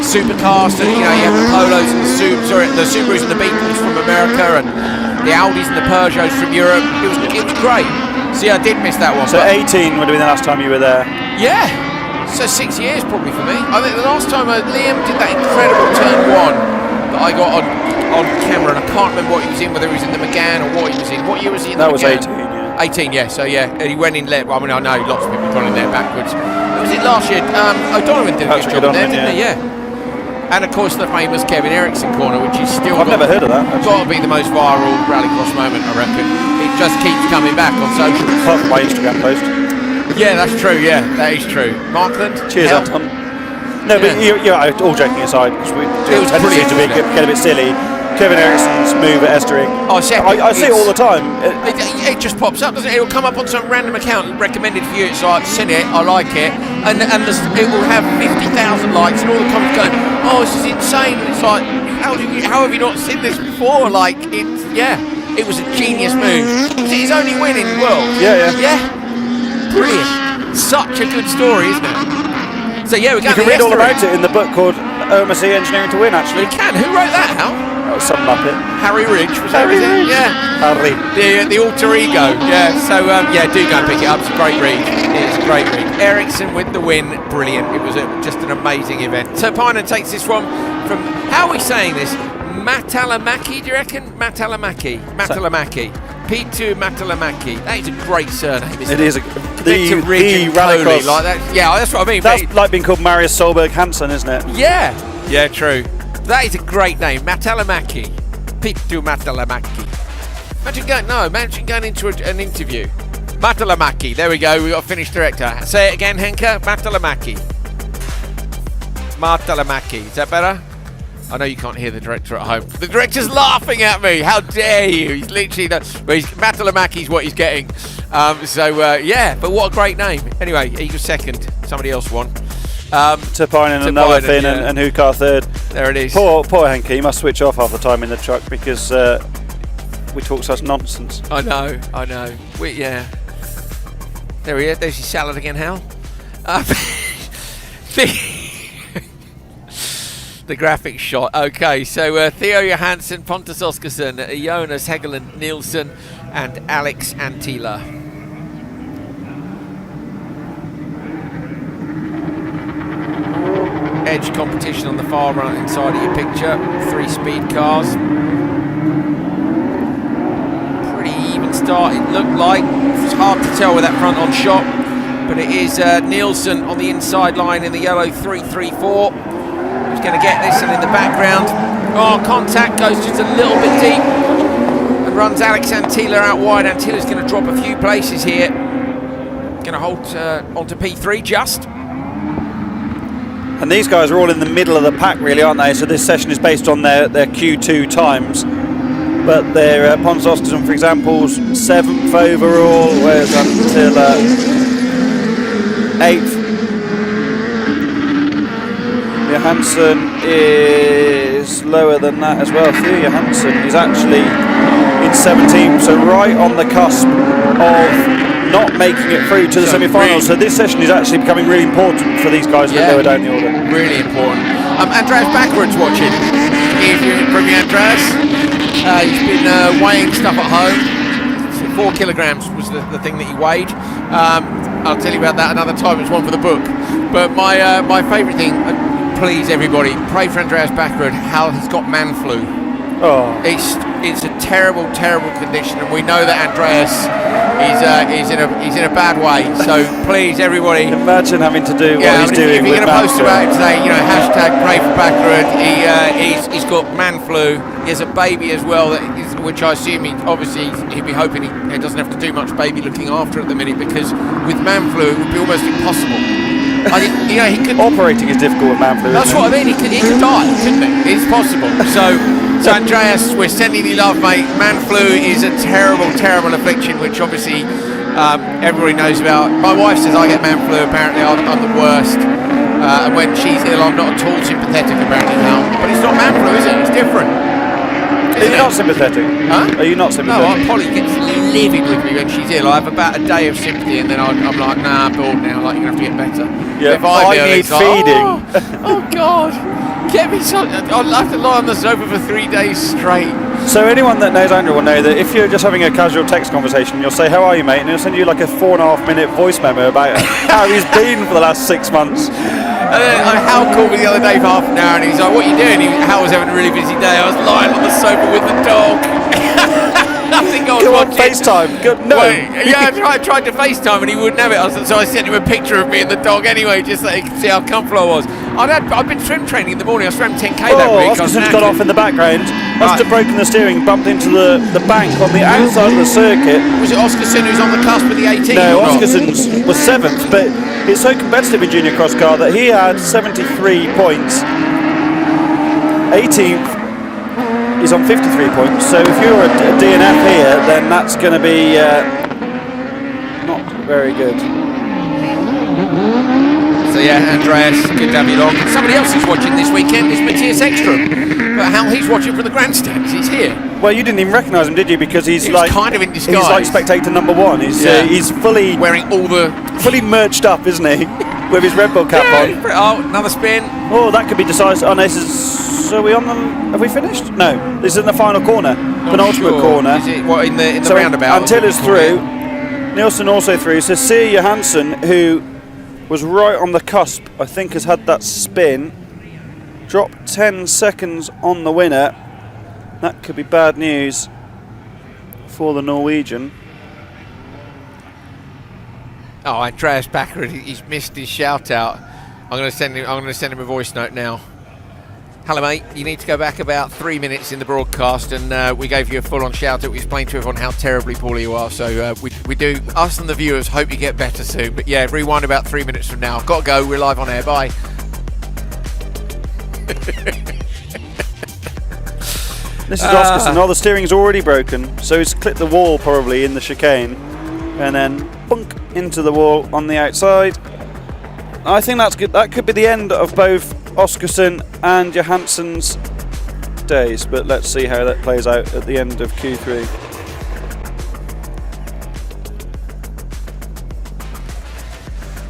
supercars. And, you have the Polos and the Subarus and the Beetles from America, and the Audis and the Peugeots from Europe. It was great. See, I did miss that one. So 18 would have been the last time you were there. Yeah. So 6 years probably for me. I think the last time Liam did that incredible turn one that I got on camera, and I can't remember what he was in, whether he was in the McGann or what he was in. What year was he in the McGann? That was 18, 18, yeah. yeah. So yeah, and he went in left. I mean, I know lots of people have gone in there backwards. Was it last year? O'Donovan did a good job there, didn't he? Yeah. And of course the famous Kevin Eriksson corner, which is still I've never heard of that. Got to be the most viral rallycross moment, I reckon. It just keeps coming back on social. Apart from my Instagram post. Yeah, that's true. Yeah, that is true. Markland. Cheers, Anton. No, but all joking aside, because we do have a tendency to get a bit silly. Kevin Eriksson's move at Estering. I see it all the time. It just pops up, doesn't it? It'll come up on some random account recommended for you. It's like, seen it, I like it, and it will have 50,000 likes, and all the comments going, "Oh, this is insane!" And it's like, how have you not seen this before? Like, it was a genius move. Was it his only win in the world? Yeah. Brilliant. Such a good story, isn't it? So yeah, we're going. You can read all about it in the book called OMSE Engineering to Win. Actually, you can. Who wrote that, Hal? Some muppet. Harry Ridge, was that it? Yeah. Harry. The alter ego. Yeah. So do go and pick it up. It's a great read. It's a great read. Eriksson with the win. Brilliant. It was just an amazing event. So Piner takes this from how are we saying this? Matalamaki, do you reckon? Matalamaki. P2 Matalamaki. That is a great surname, isn't it? It is the Rallycross. Like that. Yeah, that's what I mean. That's like being called Marius Solberg Hansen, isn't it? Yeah. Yeah, true. That is a great name, Matalamaki. P2 Matalamaki. Imagine going into an interview. Matalamaki. There we go. We got a Finnish director. Say it again, Henka. Matalamaki. Matalamaki. Is that better? I know you can't hear the director at home. The director's laughing at me. How dare you? He's literally... Matalamaki's what he's getting. Yeah, but what a great name. Anyway, Eagle second. Somebody else won. Tierp Arena another Finn, yeah. and Hukar third. There it is. Poor Henke, he must switch off half the time in the truck because we talk such nonsense. I know. Yeah. There he is. There's his salad again, Hal. The graphic shot. Okay, so Theo Johansson, Pontus Oskarsson, Jonas Hegeland Nielsen, and Alex Antila. Edge competition on the far right side of your picture. 3 speed cars. Pretty even start, it looked like. It's hard to tell with that front on shot, but it is Nielsen on the inside line in the yellow 334. Who's going to get this, and in the background, contact goes just a little bit deep and runs Alex Antila out wide. Antila's going to drop a few places here. Going to hold onto P3 just. And these guys are all in the middle of the pack, really, aren't they? So this session is based on their Q2 times. But their Pontus Oskarsson, for example, 7th overall, whereas Antila 8th. Johansson is lower than that as well. Theo Johansson is actually in 17th, so right on the cusp of not making it through to the semi-finals. So this session is actually becoming really important for these guys that lower down the order. Really important. Andreas Backwards watching. If you're from Andreas, he's been weighing stuff at home. So 4 kilograms was the thing that he weighed. I'll tell you about that another time. It's one for the book. But my favourite thing, please everybody, pray for Andreas Backwards. Hal has got man flu. It's a terrible condition, and we know that Andreas is in a bad way. So please, everybody, imagine having to do what he's doing. If you're going to post about it today, hashtag pray for Baccarat. He's got man flu. He has a baby as well, which I assume he'd be hoping he doesn't have to do much baby looking after at the minute, because with man flu it would be almost impossible. He could. Operating is difficult with man flu. That's what I mean. He could die, couldn't he? It's possible. So Andreas, we're sending you love, mate. Man flu is a terrible affliction, which obviously everybody knows about. My wife says I get man flu. Apparently, I'm the worst. And when she's ill, I'm not at all sympathetic. Apparently now, but it's not man flu, is it? It's different. Are you not sympathetic? Huh? Are you not sympathetic? No, Polly gets livid with me when she's ill. I have about a day of sympathy, and then I'm like, nah, I'm bored now. Like, you're gonna have to get better. Yeah, I need feeding. Oh God, get me some. I'll have to lie on the sofa for 3 days straight. So anyone that knows Andrew will know that if you're just having a casual text conversation, you'll say, "How are you, mate?" and he'll send you like a 4.5 minute voice memo about how he's been for the last 6 months. And then Hal called me the other day for half an hour, and he's like, "What are you doing?" Hal was having a really busy day. I was lying on the sofa with the dog. I think I was watching FaceTime. No. I tried to FaceTime and he wouldn't have it. So I sent him a picture of me and the dog anyway, just so he could see how comfortable I was. I've been swim training in the morning. I swam 10k that week. Oskarson's got off in the background. Must have broken the steering, bumped into the bank on the outside of the circuit. Was it Oskarsson who's on the cusp of the 18? No, Oskarsson was 7th, but it's so competitive in junior cross car that he had 73 points. 18th. He's on 53 points, so if you're a DNF here, then that's going to be not very good. So yeah, Andreas, good to have you along. Somebody else is watching this weekend is Matthias Ekström, but Hal, he's watching from the grandstands. He's here. Well, you didn't even recognise him, did you? Because he's like kind of in disguise. He's like spectator number 1. He's fully wearing fully merched up, isn't he? With his Red Bull cap on. Oh, another spin. Oh, that could be decisive. Oh, no, this is. So are we on the? Have we finished? No, this is in the final corner, penultimate corner. Is it what in the roundabout? Antila's through. Nielsen also through. So Theo Johansson, who was right on the cusp, I think has had that spin. Dropped 10 seconds on the winner. That could be bad news for the Norwegian. Oh, Andreas Baccarat, he's missed his shout out. I'm going to send him a voice note now. Hello, mate. You need to go back about 3 minutes in the broadcast, and we gave you a full-on shout-out. We explained to everyone how terribly poorly you are, so we do, us and the viewers, hope you get better soon. But yeah, rewind about 3 minutes from now. I've got to go. We're live on air. Bye. This is Oscarson. Oh, the steering's already broken, so he's clipped the wall probably in the chicane, and then bunk into the wall on the outside. I think that's good. That could be the end of both Oscarson and Johansson's days, but let's see how that plays out at the end of Q3.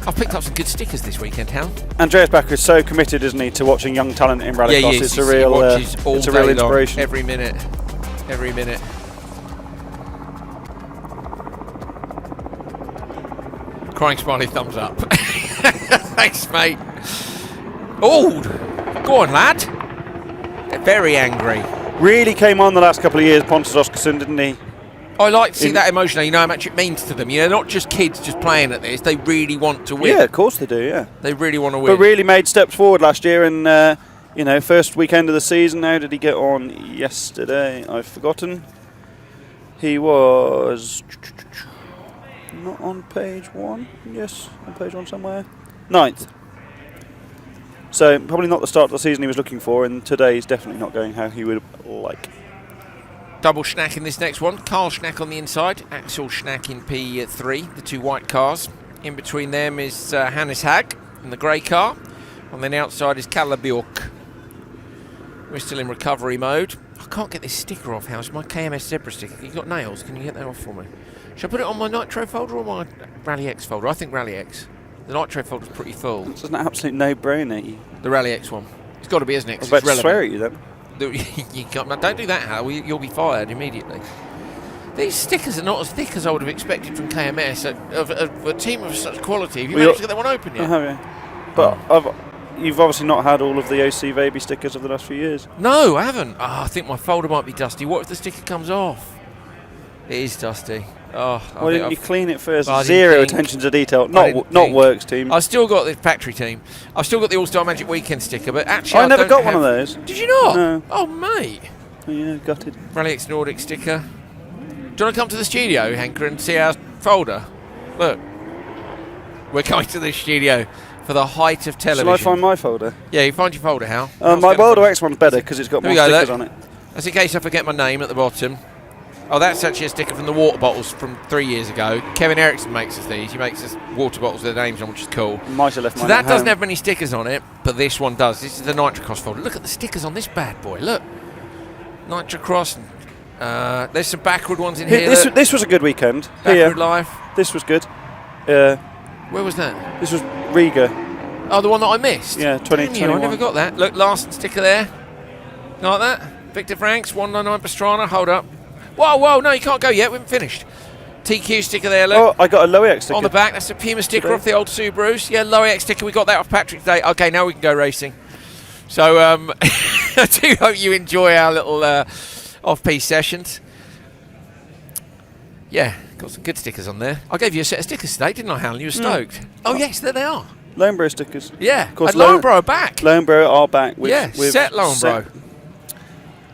I've picked up some good stickers this weekend, Hal. Andreas Backer is so committed, isn't he, to watching young talent in RallyX? Yeah, It's a real, it's a real inspiration. Long, every minute. Every minute. Crying smiley thumbs up. Thanks, mate. Oh, go on, lad. They're very angry. Really came on the last couple of years, Pontus Oscarson, didn't he? I like to see that emotion. You know how much it means to them. You know, not just kids just playing at this. They really want to win. Yeah, of course they do, yeah. They really want to win. But really made steps forward last year, and, you know, first weekend of the season. How did he get on yesterday? I've forgotten. He was not on page 1. Yes, on page 1 somewhere. 9th. So probably not the start of the season he was looking for, and today is definitely not going how he would like. Double Schnack in this next one. Carl Schnack on the inside, Axel Schnack in P3, the two white cars. In between them is Hannes Hag in the grey car. On the outside is Kalle Bjork. We're still in recovery mode. I can't get this sticker off, House. My KMS Zebra sticker. You got nails? Can you get that off for me? Should I put it on my Nitro folder or my RallyX folder? I think RallyX. The Nitro folder's pretty full. It's an absolute no-brainer. The RallyX one. It's got to be, isn't it? I was about to swear at you then. You can't, don't do that, Hal. You'll be fired immediately. These stickers are not as thick as I would have expected from KMS. Of a team of such quality. Have you managed to get that one open yet? I have, yeah. But you've obviously not had all of the OC Baby stickers of the last few years. No, I haven't. Oh, I think my folder might be dusty. What if the sticker comes off? It is dusty. Oh, why didn't you clean it first? Zero attention to detail. Not works team. I've still got the factory team. I've still got the All-Star Magic Weekend sticker, but actually I never got one of those. Did you not? No. Oh, mate. Oh, yeah, gutted. RallyX Nordic sticker. Do you want to come to the studio, Hanker, and see our folder? Look. We're coming to the studio for the height of television. Shall I find my folder? Yeah, you find your folder, Hal. My World X one's better because it's got more stickers on it. That's in case I forget my name at the bottom. Oh, that's actually a sticker from the water bottles from 3 years ago. Kevin Eriksson makes us these. He makes us water bottles with their names on, which is cool. Might have left so that doesn't have many stickers on it, but this one does. This is the Nitrocross folder. Look at the stickers on this bad boy. Look. Nitrocross. There's some backward ones in here. This was a good weekend. Backward Life. This was good. Where was that? This was Riga. Oh, the one that I missed? Yeah, 2021. I never got that. Look, Larson sticker there. Like that. Victor Franks, 199 Pastrana. Hold up. Whoa, no, you can't go yet. We haven't finished. TQ sticker there, look. Oh, I got a RallyX sticker. On the back, that's a Puma sticker off the old Subarus. Yeah, RallyX sticker. We got that off Patrick today. Okay, now we can go racing. So, I do hope you enjoy our little off-piste sessions. Yeah, got some good stickers on there. I gave you a set of stickers today, didn't I, Hal? You were stoked. Oh, yes, there they are. Lonebro stickers. Yeah, of course. Lonebro are back. Lonebro are back. Set Lonebro.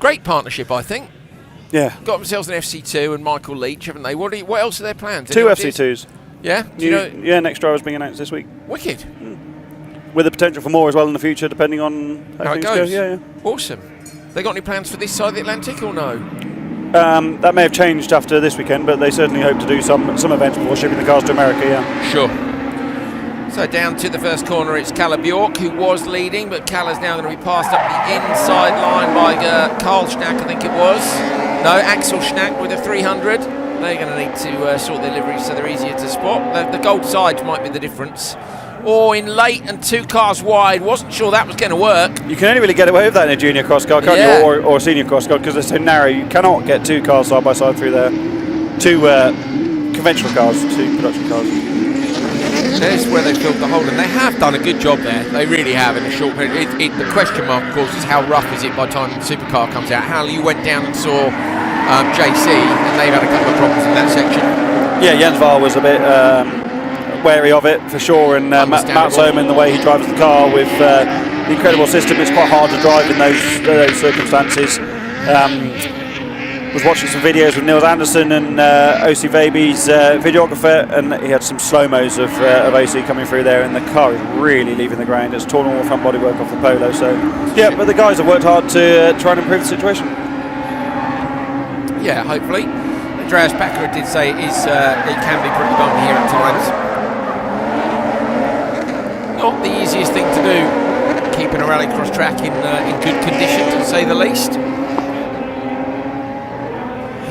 Great partnership, I think. Yeah. Got themselves an FC2 and Michael Leach, haven't they? What else are their plans? 2 FC2s. Yeah? Yeah, next driver's being announced this week. Wicked. With the potential for more as well in the future, depending on how things goes. go. Yeah. Awesome. They got any plans for this side of the Atlantic or no? That may have changed after this weekend, but they certainly hope to do some events before shipping the cars to America, yeah. Sure. So down to the first corner, it's Kalle Bjork, who was leading, but Kalle's now going to be passed up the inside line by Carl Schnack, I think it was. No, Axel Schnack with a 300. They're going to need to sort their liveries so they're easier to spot. The gold sides might be the difference. Or in late and 2 cars wide. Wasn't sure that was going to work. You can only really get away with that in a junior cross car, can't you? Or senior cross car, because they're so narrow. You cannot get 2 cars side by side through there. 2 conventional cars, 2 production cars. There's where they filled the hole, and they have done a good job there. They really have in a short period. The question mark, of course, is how rough is it by the time the supercar comes out. Hal, you went down and saw JC, and they've had a couple of problems in that section. Yeah, Jens Wahl was a bit wary of it, for sure, and Matt Soman, the way he drives the car with incredible system. It's quite hard to drive in those circumstances. Was watching some videos with Nils Anderson and OC Vaby's videographer, and he had some slow-mos of OC coming through there, and the car is really leaving the ground. It's torn all the front bodywork off the Polo, so yeah, but the guys have worked hard to try and improve the situation. Yeah, hopefully. Andreas Packer did say it can be pretty bumpy here at times. Not the easiest thing to do, keeping a rallycross track in good condition, to say the least.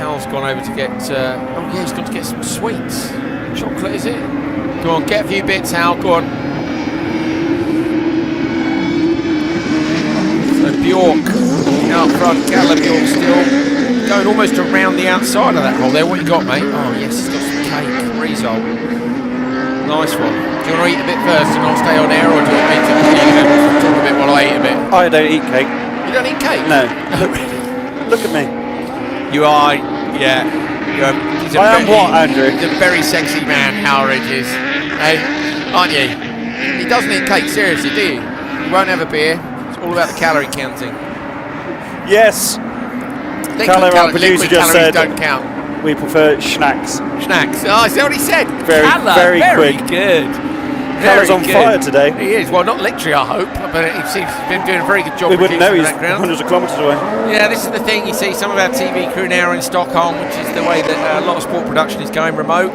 Hal's gone over to get, oh yeah, he's got to get some sweets. Chocolate, is it? Go on, get a few bits, Hal, go on. So Bjork out front, Gala Bjork still going almost around the outside of that hole there. What you got, mate? Oh yes, he's got some cake, risol. Nice one. Do you want to eat a bit first and I'll stay on air, or do you want me to talk a bit while I eat a bit? I don't eat cake. You don't eat cake? No. Look at me. You are, yeah. I am what, Andrew? He's a very sexy man, Hal Ridges. Hey, aren't you? He doesn't eat cake, seriously, do you? You won't have a beer. It's all about the calorie counting. Yes. Our producer just said don't count. We prefer schnacks. Schnacks. Oh, is that what he said? Very very quick. Good. Callum's on fire today. He is. Well, not literally, I hope, but he seems to have been doing a very good job. We wouldn't know, he's hundreds of kilometres away. Yeah, this is the thing. You see some of our TV crew now are in Stockholm, which is the way that a lot of sport production is going remote.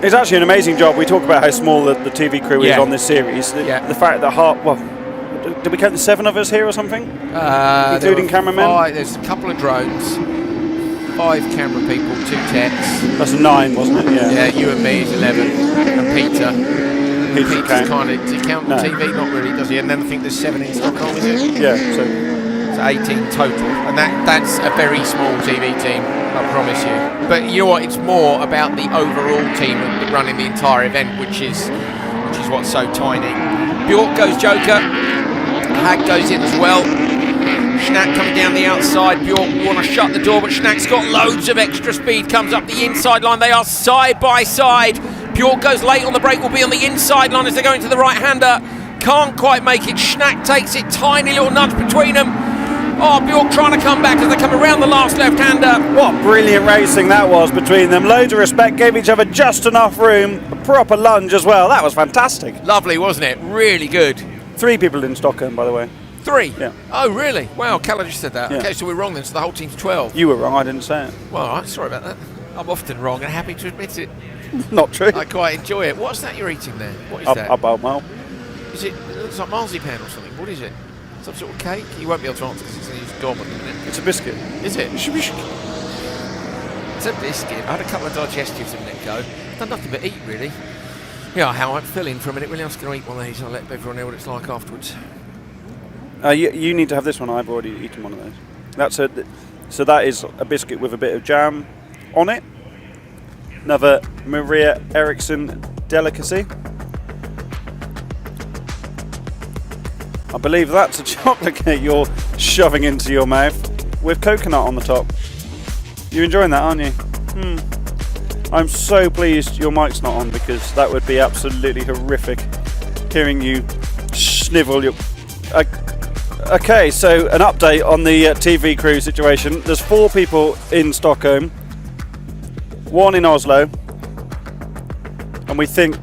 It's actually an amazing job. We talk about how small the TV crew is on this series. The fact that did we count the 7 of us here or something? Including cameramen? There's a couple of drones, 5 camera people, 2 techs. That's 9, wasn't it? Yeah. Yeah, you and me is 11, and Peter. Peter's kind of, does he count on TV? Not really, does he? And then I think there's 7 in Stockholm, is it? Yeah, so 18 total, and that's a very small TV team, I promise you. But you know what? It's more about the overall team running the entire event, which is what's so tiny. Bjork goes Joker, Hag goes in as well. Schnack coming down the outside. Bjork want to shut the door, but Schnack's got loads of extra speed. Comes up the inside line. They are side by side. Bjork goes late on the break, will be on the inside line as they go into the right-hander. Can't quite make it. Schnack takes it. Tiny little nudge between them. Oh, Bjork trying to come back as they come around the last left-hander. What brilliant racing that was between them. Loads of respect, gave each other just enough room. A proper lunge as well. That was fantastic. Lovely, wasn't it? Really good. 3 people in Stockholm, by the way. 3? Yeah. Oh, really? Wow, Calla just said that. Yeah. Okay, so we're wrong then, so the whole team's 12. You were wrong, I didn't say it. Well, all right, sorry about that. I'm often wrong and happy to admit it. Not true. I quite enjoy it. What's that you're eating there? What is that? Well. Is it looks like marzipan or something? What is it? Some sort of cake? You won't be able to answer because it's in his gob at the minute. It's a biscuit. Is it? It's a biscuit. I had a couple of digestives a minute ago. Done nothing but eat, really. Yeah, how I'm filling for a minute. Really, I'm just going to eat one of these and I'll let everyone know what it's like afterwards. You need to have this one. I've already eaten one of those. So that is a biscuit with a bit of jam on it. Another Maria Eriksson delicacy. I believe that's a chocolate cake you're shoving into your mouth with coconut on the top. You're enjoying that, aren't you? I'm so pleased your mic's not on, because that would be absolutely horrific hearing you snivel your... Okay, so an update on the TV crew situation. There's 4 people in Stockholm, 1 in Oslo, and we think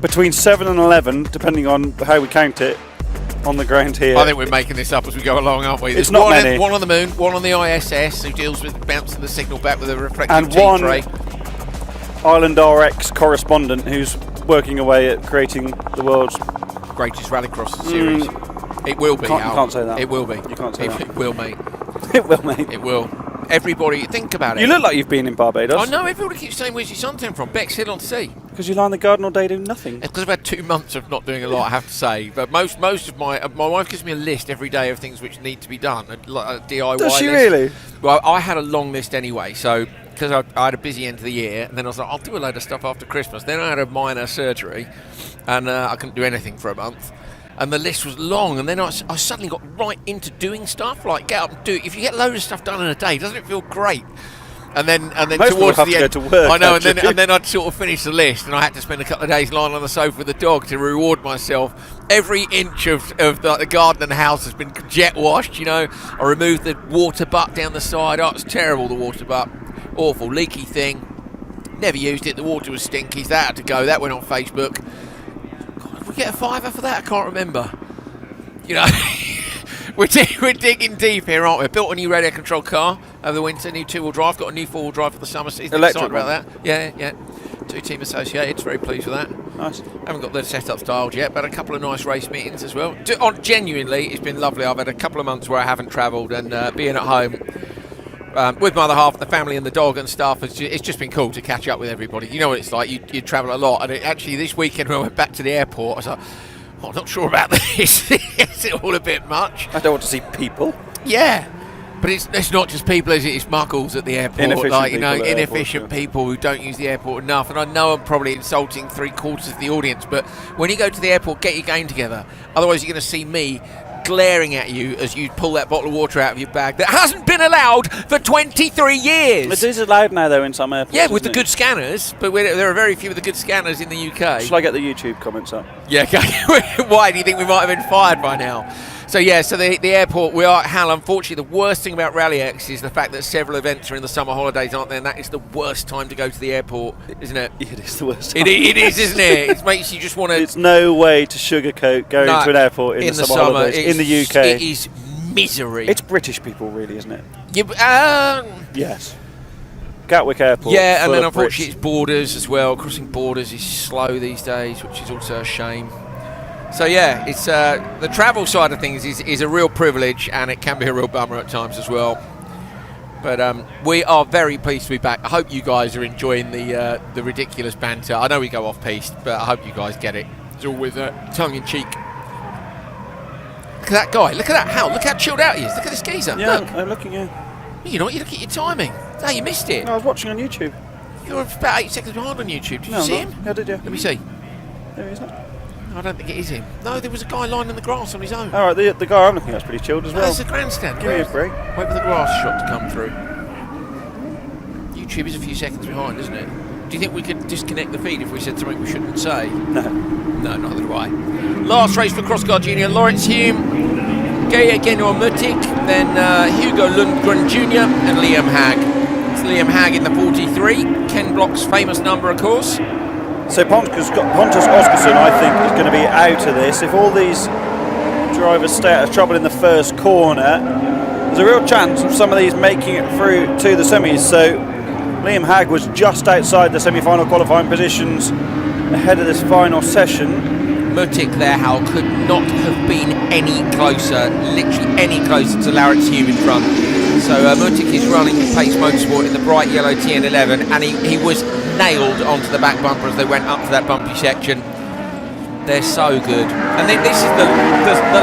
between 7 and 11, depending on how we count it, on the ground here. I think we're making this up as we go along, aren't we? It's not many. 1 on the moon, 1 on the ISS, who deals with bouncing the signal back with a reflective and G tray. 1 Ireland RX correspondent who's working away at creating the world's greatest rallycross series. It will be. You can't say that. It will be. You can't say that. It will, mate. It will, mate. It will. Everybody, think about it. You look like you've been in Barbados. I know, everybody keeps saying, where's your suntan from? Beck's Hill on Sea. Because you lie in the garden all day doing nothing. It's because I've had 2 months of not doing a lot, I have to say. But most of my wife gives me a list every day of things which need to be done, like a DIY Does she list. really? Well, I had a long list anyway, so because I had a busy end of the year, and then I was like, I'll do a load of stuff after Christmas. Then I had a minor surgery, and I couldn't do anything for a month. And the list was long, and then I suddenly got right into doing stuff, like get up and do it. If you get a load of stuff done in a day, doesn't it feel great? And then Most people towards have the to go end, to work, I know, actually. and then I'd sort of finish the list, and I had to spend a couple of days lying on the sofa with the dog to reward myself. Every inch of the garden and house has been jet washed. You know, I removed the water butt down the side. Oh, it's terrible, the water butt, awful, leaky thing. Never used it. The water was stinky. So that had to go. That went on Facebook. God, did we get a $5 for that? I can't remember. You know. We're digging deep here, aren't we? Built a new radio control car over the winter, new 2-wheel drive, got a new 4-wheel drive for the summer season. Electric Excited about that. Yeah. 2 team associated, very pleased with that. Nice. Haven't got the setup dialed yet, but a couple of nice race meetings as well. Genuinely, it's been lovely. I've had a couple of months where I haven't travelled, and being at home with my other half, the family and the dog and stuff, it's just been cool to catch up with everybody. You know what it's like, you travel a lot, and actually this weekend when I went back to the airport, I was like, I'm not sure about this. Is it all a bit much? I don't want to see people. Yeah, but it's not just people, is it? It's muggles at the airport, inefficient people who don't use the airport enough. And I know I'm probably insulting 3/4 of the audience, but when you go to the airport, get your game together. Otherwise, you're going to see me glaring at you as you pull that bottle of water out of your bag that hasn't been allowed for 23 years. It is allowed now, though, in some airports. Yeah, with the it? good scanners, but there are very few of the good scanners in the UK. Shall I get the YouTube comments up? Yeah, okay. Why do you think we might have been fired by now? So the airport, we are at Hull. Unfortunately, the worst thing about RallyX is the fact that several events are in the summer holidays, aren't there? And that is the worst time to go to the airport, isn't it? It is the worst time. It is, isn't it? It makes you just want to... It's no way to sugarcoat going to an airport in the summer holidays in the UK. It is misery. It's British people, really, isn't it? Yes. Gatwick Airport. Yeah, and then unfortunately it's borders as well. Crossing borders is slow these days, which is also a shame. So yeah, it's the travel side of things is a real privilege, and it can be a real bummer at times as well. But we are very pleased to be back. I hope you guys are enjoying the ridiculous banter. I know we go off piste, but I hope you guys get it. It's all with tongue in cheek. Look at that guy. Look at that. Look how chilled out he is. Look at this geezer. Yeah, look. I'm looking. Yeah. You know what? You look at your timing. No, you missed it. No, I was watching on YouTube. You're about 8 seconds behind on YouTube. Did you see him? Yeah, did you? Let me see. There he is. I don't think it is him. No, there was a guy lying in the grass on his own. All right, the guy I'm looking at is pretty chilled as well. There's a grandstand. Give me a break. Wait for the grass shot to come through. YouTube is a few seconds behind, isn't it? Do you think we could disconnect the feed if we said something we shouldn't say? No. No, neither do I. Last race for Crossguard Junior, Lawrence Hume, Geir Genor Mutik, then Hugo Lundgren Jr. and Liam Hag. It's Liam Hag in the 43, Ken Block's famous number, of course. So Pontus Oscarsson, I think, is going to be out of this. If all these drivers stay out of trouble in the first corner, there's a real chance of some of these making it through to the semis. So Liam Hag was just outside the semi-final qualifying positions ahead of this final session. Mutik there, Hal, could not have been any closer, literally any closer to Lawrence Hume in front. So Mutik is running Pace Motorsport in the bright yellow TN11, and he was nailed onto the back bumper as they went up to that bumpy section. They're so good. And then this is the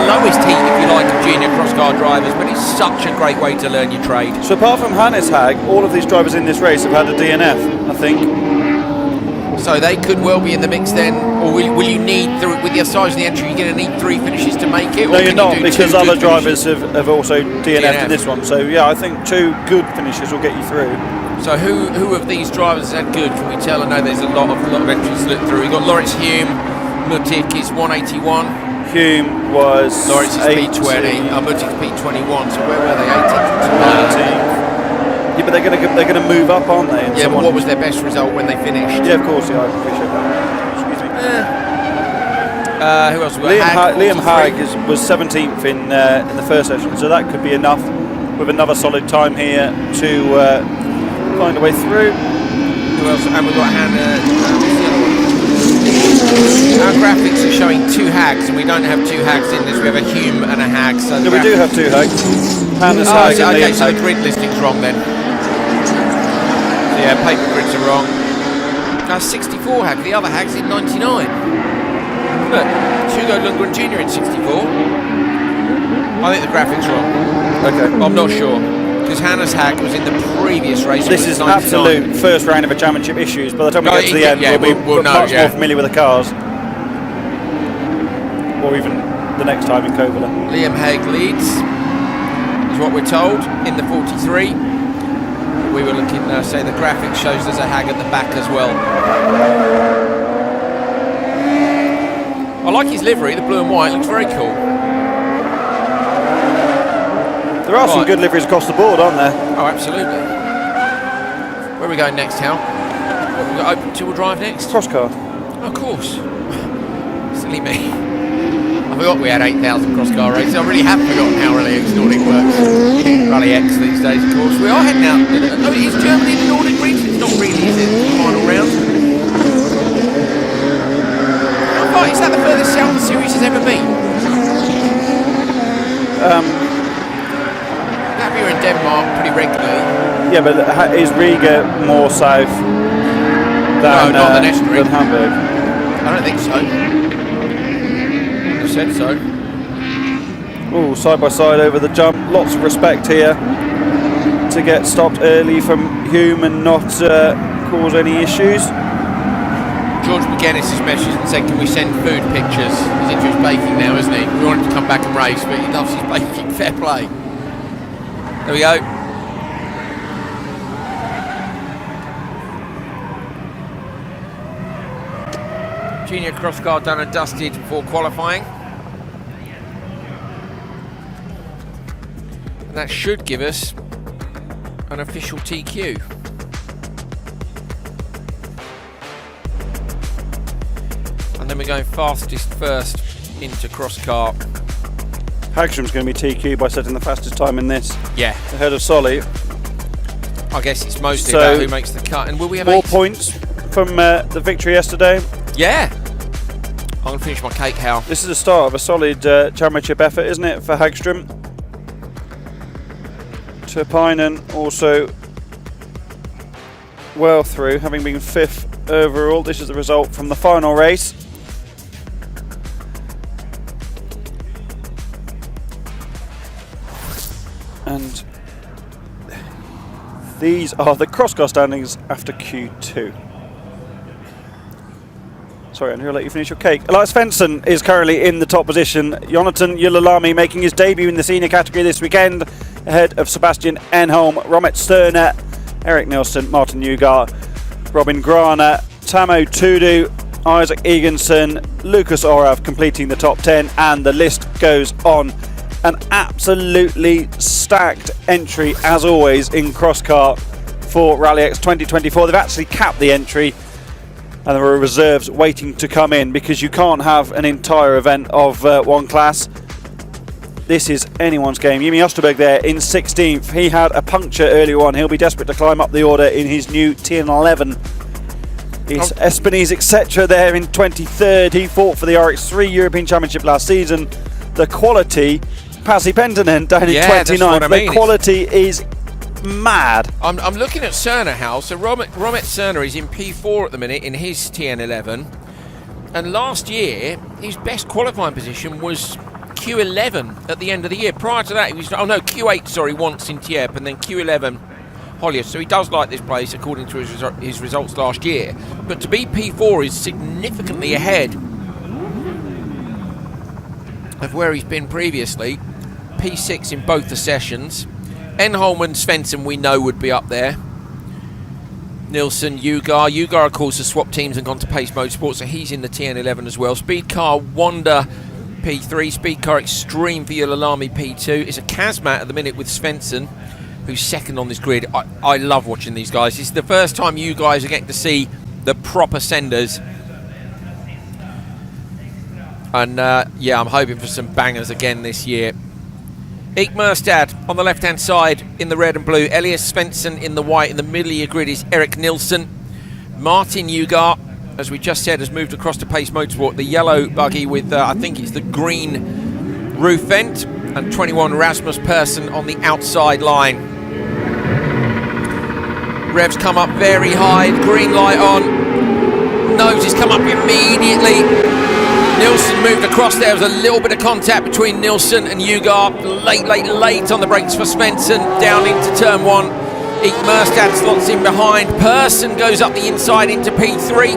lowest heat, if you like, of junior cross-car drivers, but it's such a great way to learn your trade. So apart from Hannes Hag, all of these drivers in this race have had a DNF, I think. So they could well be in the mix then, or will you need, with the size of the entry, you're going to need 3 finishes to make it? No, you're not, because other drivers have also DNF'd in this one. So yeah, I think 2 good finishes will get you through. So who of these drivers has had good? Can we tell? I know there's a lot of entries to look through. We've got Lawrence Hume, Mutik is 181. Hume was Lawrence is P20, Mutik is P21. So where were they? 18th. Yeah, but they're going to move up, aren't they? Yeah, but what was their best result when they finished? Yeah, of course. Yeah, I appreciate that. Excuse me. Who else? We got Liam Hag was 17th in the first session, so that could be enough with another solid time here to find a way through. Who else? And we've got Hannah. Our graphics are showing 2 Hags, and we don't have 2 Hags in this. We have a Hume and a Hag. So no, we do have 2 Hags. Hannah's Hag and okay, Liam so Hag. the grid listing's wrong then. So yeah, paper grids are wrong. 64 Hag, the other Hag's in 99. Look, Hugo Lundgren Jr. in 64. I think the graphics wrong. Okay. I'm not sure. Because Hannes Hag was in the previous race. This is 99. absolute first round of a championship issues. By the time we get to the end, we'll be much more familiar with the cars. Or even the next time in Kovala. Liam Hag leads, is what we're told, in the 43. we were looking, say the graphic shows there's a hag at the back as well. I like his livery, the blue and white, looks very cool. There are some good liveries across the board, aren't there? Oh, absolutely. Where are we going next, Hal? What, we got open two-wheel drive next? Cross car. Oh, of course. Silly me. I forgot we had 8,000 cross-car races. I really have forgotten how RallyX Nordic works. RallyX these days, of course. We are heading out. Oh, is Germany the Nordic region? It's not really, is it? Final round. Oh, is that the furthest south the series has ever been? We're in Denmark pretty regularly. Yeah, but is Riga more south than, than Hamburg? I don't think so. I said so. Oh, side by side over the jump. Lots of respect here to get stopped early from Hume and not cause any issues. George McGuinness has messaged and said, can we send food pictures? He's into his baking now, isn't he? We want him to come back and race, but he loves his baking. Fair play. There we go. Junior cross car done and dusted before qualifying. And that should give us an official TQ. And then we're going fastest first into cross car. Hagstrom's going to be TQ by setting the fastest time in this. Yeah. Ahead of Solly. I guess it's mostly about who makes the cut. And will we have 4 points from the victory yesterday? Yeah. I'm going to finish my cake, Hal. This is the start of a solid championship effort, isn't it, for Hagstrom? Turpainen also well through, having been 5th overall. This is the result from the final race. And these are the cross-car standings after Q2. Sorry, Andrew, I'll let you finish your cake. Elias Svensson is currently in the top position. Jonathan Yulalami making his debut in the senior category this weekend, ahead of Sebastian Enholm, Romet Sterner, Eric Nilsson, Martin Ugar, Robin Grana, Tamo Tudu, Isaac Eganson, Lucas Orav completing the top 10, and the list goes on. An absolutely stacked entry, as always, in cross-car for RallyX 2024. They've actually capped the entry, and there are reserves waiting to come in, because you can't have an entire event of one class. This is anyone's game. Jimmy Osterberg there in 16th. He had a puncture earlier on. He'll be desperate to climb up the order in his new TN11. It's Espinese, etc. there in 23rd. He fought for the RX3 European Championship last season. The quality, Pasi Penttinen down in 29th. The quality is mad. I'm looking at Cerner House. So Romet Cerner is in P4 at the minute in his TN11. And last year, his best qualifying position was Q11 at the end of the year. Prior to that, he was Q8, sorry, once in Tierp, and then Q11 Hollier. So he does like this place according to his results last year. But to be P4 is significantly ahead of where he's been previously. P6 in both the sessions. Enholm and Svensson we know would be up there. Nilsson, Ugar of course has swapped teams and gone to Pace Motorsport, so he's in the TN11 as well. Speed Car Wanda P3, Speed Car Extreme for Yulalami P2. It's a Kazmat at the minute with Svensson, who's second on this grid. I love watching these guys. This is the first time you guys are getting to see the proper senders. And yeah, I'm hoping for some bangers again this year. Eek Merstad on the left-hand side in the red and blue. Elias Svensson in the white. In the middle of your grid is Eric Nilsson. Martin Ugar, as we just said, has moved across to Pace Motorsport. The yellow buggy with, I think it's the green roof vent. And 21 Rasmus Persson on the outside line. Revs come up very high. Green light on. Noses come up immediately. Nilsson moved across. There was a little bit of contact between Nilsson and Ugar. Late on the brakes for Svensson. Down into turn 1. Eek Merstad slots in behind. Persson goes up the inside into P3.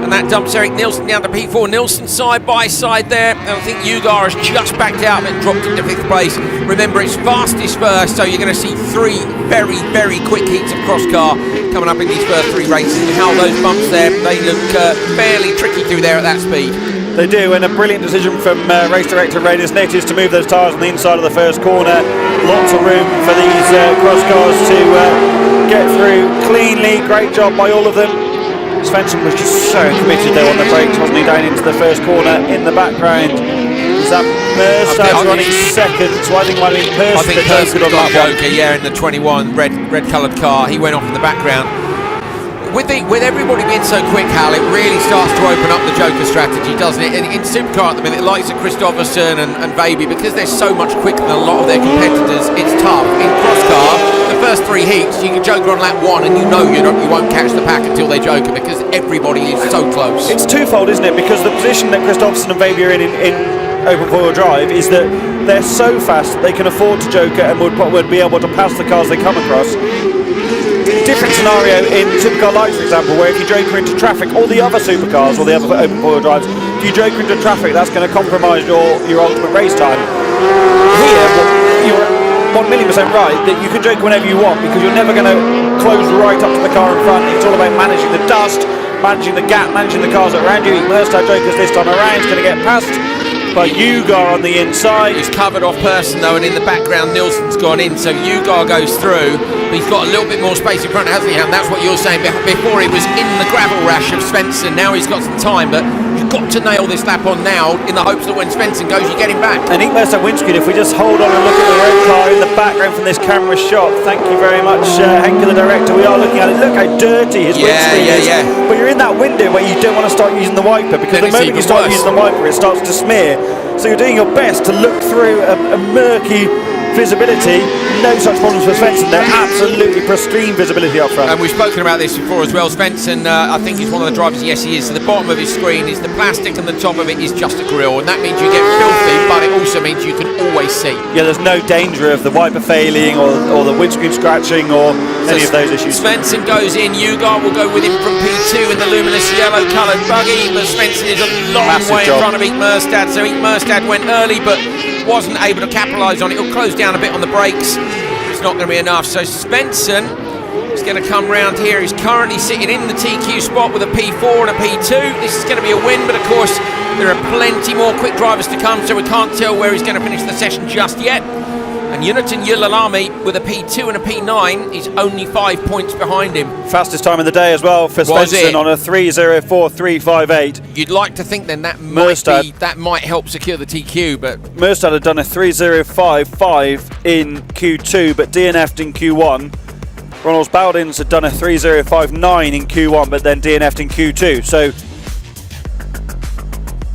And and that dumps Eric Nielsen down to P4. Nielsen side by side there, and I think Ugar has just backed out and dropped into 5th place. Remember, it's fastest first, so you're going to see 3 very, very quick heats of cross car coming up in these first 3 races. And how those bumps there, they look fairly tricky through there at that speed. They do, and a brilliant decision from race director Ray Nisnet is to move those tyres on the inside of the first corner. Lots of room for these cross cars to get through cleanly. Great job by all of them. Svensson was just so committed there on the brakes, wasn't he, down into the first corner. In the background is that Merstad's running second, so I think it might be Persson that Joker on that Joker, yeah, in the 21 red coloured car. He went off in the background. With everybody being so quick, Hal, it really starts to open up the Joker strategy, doesn't it? In Supercar at the minute, likes of Kristoffersson and Veiby, because they're so much quicker than a lot of their competitors, it's tough. In cross car, the first 3 heats, you can Joker on lap 1 and you know you won't catch the pack until they Joker, because everybody is so close. It's twofold, isn't it? Because the position that Kristoffersson and Veiby are in open four-wheel drive is that they're so fast that they can afford to Joker and would be able to pass the cars they come across. Different scenario in Supercar Light, for example, where if you Joker into traffic, all the other supercars or the other open four-wheel drives, if you Joker into traffic, that's going to compromise your ultimate race time. Here, you're 1,000,000% right that you can Joker whenever you want, because you're never going to close right up to the car in front. It's all about managing the dust, managing the gap, managing the cars around you. Merstad Jokers this time around is going to get past by Ugar on the inside. He's covered off Persson though, and in the background Nielsen's gone in, so Ugar goes through. He's got a little bit more space in front, hasn't he? And that's what you're saying. Before he was in the gravel rash of Svensson, now he's got some time, but you've got to nail this lap on now in the hopes that when Svensson goes, you get him back. And Merstad windscreen, if we just hold on and look at the red car in the background from this camera shot. Thank you very much, Henke, the director. We are looking at it. Look how dirty his windscreen is. Yeah. But you're in that window where you don't want to start using the wiper, because the moment you start using the wiper, it starts to smear. So you're doing your best to look through a murky visibility. No such problems for Svensson. They're absolutely pristine visibility up front. And we've spoken about this before as well. Svensson, I think he's one of the drivers. Yes, he is. So the bottom of his screen is the plastic and the top of it is just a grille, and that means you get filthy, but it also means you can always see. Yeah, there's no danger of the wiper failing or the windscreen scratching or any of those issues. Svensson goes in. Ugar will go with him from P2 in the luminous yellow coloured buggy, but Svensson is a long way in front of Eek Merstad. So Eek Merstad went early, but wasn't able to capitalise on it. He'll close down a bit on the brakes. It's not going to be enough. So Svensson is going to come round here. He's currently sitting in the TQ spot with a P4 and a P2. This is going to be a win, but of course there are plenty more quick drivers to come, so we can't tell where he's going to finish the session just yet. And Yunatan Yulalami with a P2 and a P9 is only 5 points behind him. Fastest time of the day as well for Svensson on a 3:04.358. You'd like to think then that might help secure the TQ, but Merstad had done a 3:05.5 in Q2 but DNF'd in Q1. Ronald Bowdens had done a 3:05.9 in Q1 but then DNF'd in Q2. So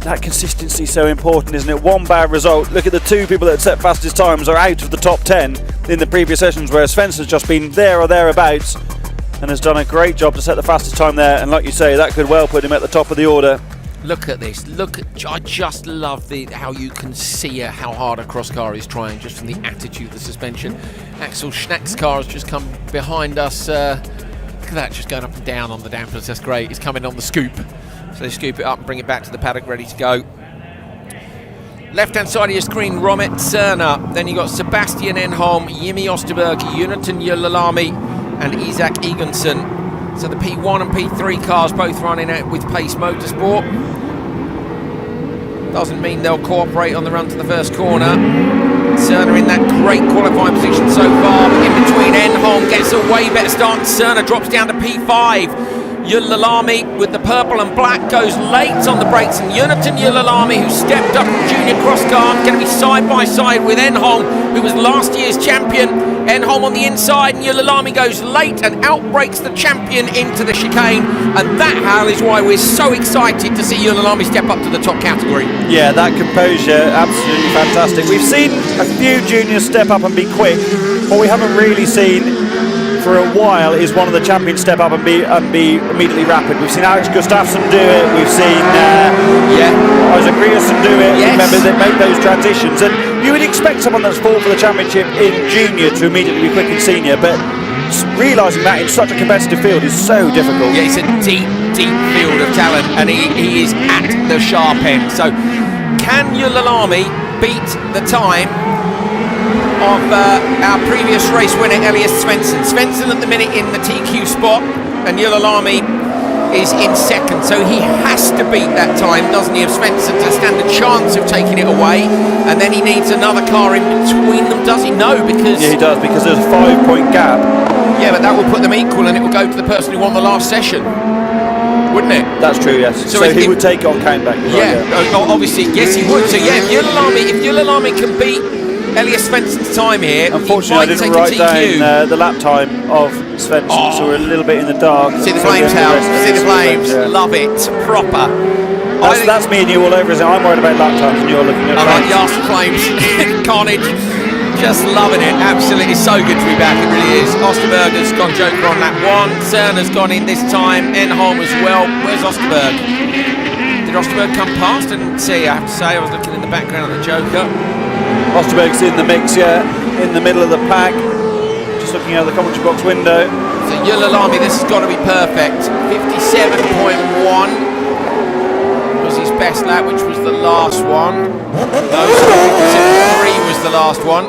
that consistency is so important, isn't it? One bad result. Look at the 2 people that set fastest times are out of the top 10 in the previous sessions, whereas Svensson's just been there or thereabouts and has done a great job to set the fastest time there. And like you say, that could well put him at the top of the order. Look at this. I just love how you can see how hard a cross car is trying, just from the attitude of the suspension. Axel Schnack's car has just come behind us. Look at that, just going up and down on the dampers. That's great. He's coming on the scoop. So they scoop it up and bring it back to the paddock, ready to go. Left-hand side of your screen, Romet Cerna. Then you've got Sebastian Enholm, Jimmy Osterberg, Yunatan Yulalami, and Isaac Eganson. So the P1 and P3 cars both running out with Pace Motorsport. Doesn't mean they'll cooperate on the run to the first corner. Cerna in that great qualifying position so far, but in between Enholm gets a way better start. Cerna drops down to P5. Yulalami with the purple and black goes late on the brakes, and Yunatan Yulalami, who stepped up from junior cross car, going to be side by side with Enholm, who was last year's champion. Enholm on the inside, and Yulalami goes late and outbrakes the champion into the chicane, and that, Hal, is why we're so excited to see Yulalami step up to the top category. Yeah, that composure, absolutely fantastic. We've seen a few juniors step up and be quick. What we haven't really seen for a while is one of the champions step up and be immediately rapid. We've seen Alex Gustafsson do it. We've seen Isaac Grierson do it. Yes. Remember, they make those transitions, and you would expect someone that's fought for the championship in junior to immediately be quick in senior. But realising that in such a competitive field is so difficult. Yeah, it's a deep, deep field of talent, and he is at the sharp end. So, can Yulalami beat the time of our previous race winner, Elias Svensson? Svensson at the minute in the TQ spot, and Yulalami is in second, so he has to beat that time, doesn't he, of Svensson to stand a chance of taking it away, and then he needs another car in between them, does he? No, because... Yeah, he does, because there's a 5-point gap. Yeah, but that will put them equal, and it will go to the person who won the last session, wouldn't it? That's true, yes. So he would take it on countback. Yeah, obviously, yes he would. So yeah, if Yulalami can beat Elias Svensson's time here, unfortunately I didn't write down the lap time of Svensson, so we're a little bit in the dark. See the flames, Hal. See the flames. Yeah. Love it. Proper. That's me and you all over, isn't it? I'm worried about lap times and you're looking at like the Arsenal flames. Carnage. Just loving it. Absolutely so good to be back. It really is. Osterberger's gone Joker on lap 1. Cerner's gone in this time. Enholm as well. Where's Osterberg? Did Osterberg come past? I didn't see, I have to say. I was looking in the background of the Joker. Osterberg's in the mix, yeah, in the middle of the pack. Just looking out the commentary box window. So Yulalami, this has got to be perfect. 57.1 was his best lap, which was the last one. No, 57.3 was the last one.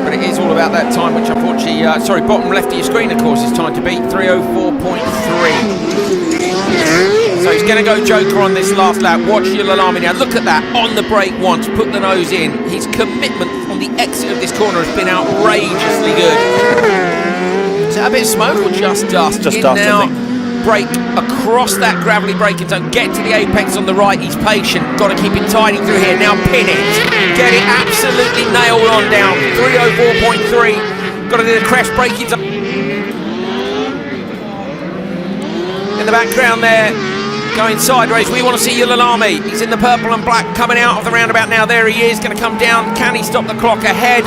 But it is all about that time, which unfortunately, bottom left of your screen, of course, is time to beat 3:04.3. So he's going to go Joker on this last lap. Watch Yulalami now. Look at that. On the brake once. Put the nose in. His commitment on the exit of this corner has been outrageously good. Is that a bit of smoke or just dust? Just dust, now, I think. Brake across that gravelly braking zone. Get to the apex on the right. He's patient. Got to keep it tidy through here. Now pin it. Get it absolutely nailed on down. 3:04.3. Got to do the crash braking zone. In the background there, going sideways, we want to see Yulalami. He's in the purple and black, coming out of the roundabout now. There he is, going to come down. Can he stop the clock ahead?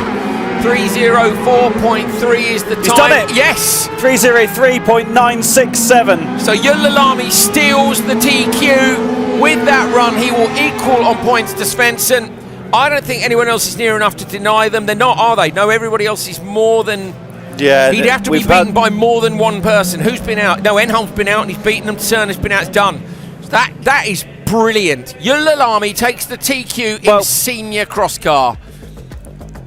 3:04.3 is the time. He's done it. Yes. 3:03.967. So Yulalami steals the TQ. With that run, he will equal on points to Svensson. I don't think anyone else is near enough to deny them. They're not, are they? No, everybody else is more than... Yeah, he'd have to be beaten by more than one person. Who's been out? No, Enholm's been out and he's beaten them. Cerner's been out. It's done. That is brilliant. Yulalami takes the TQ in senior cross car.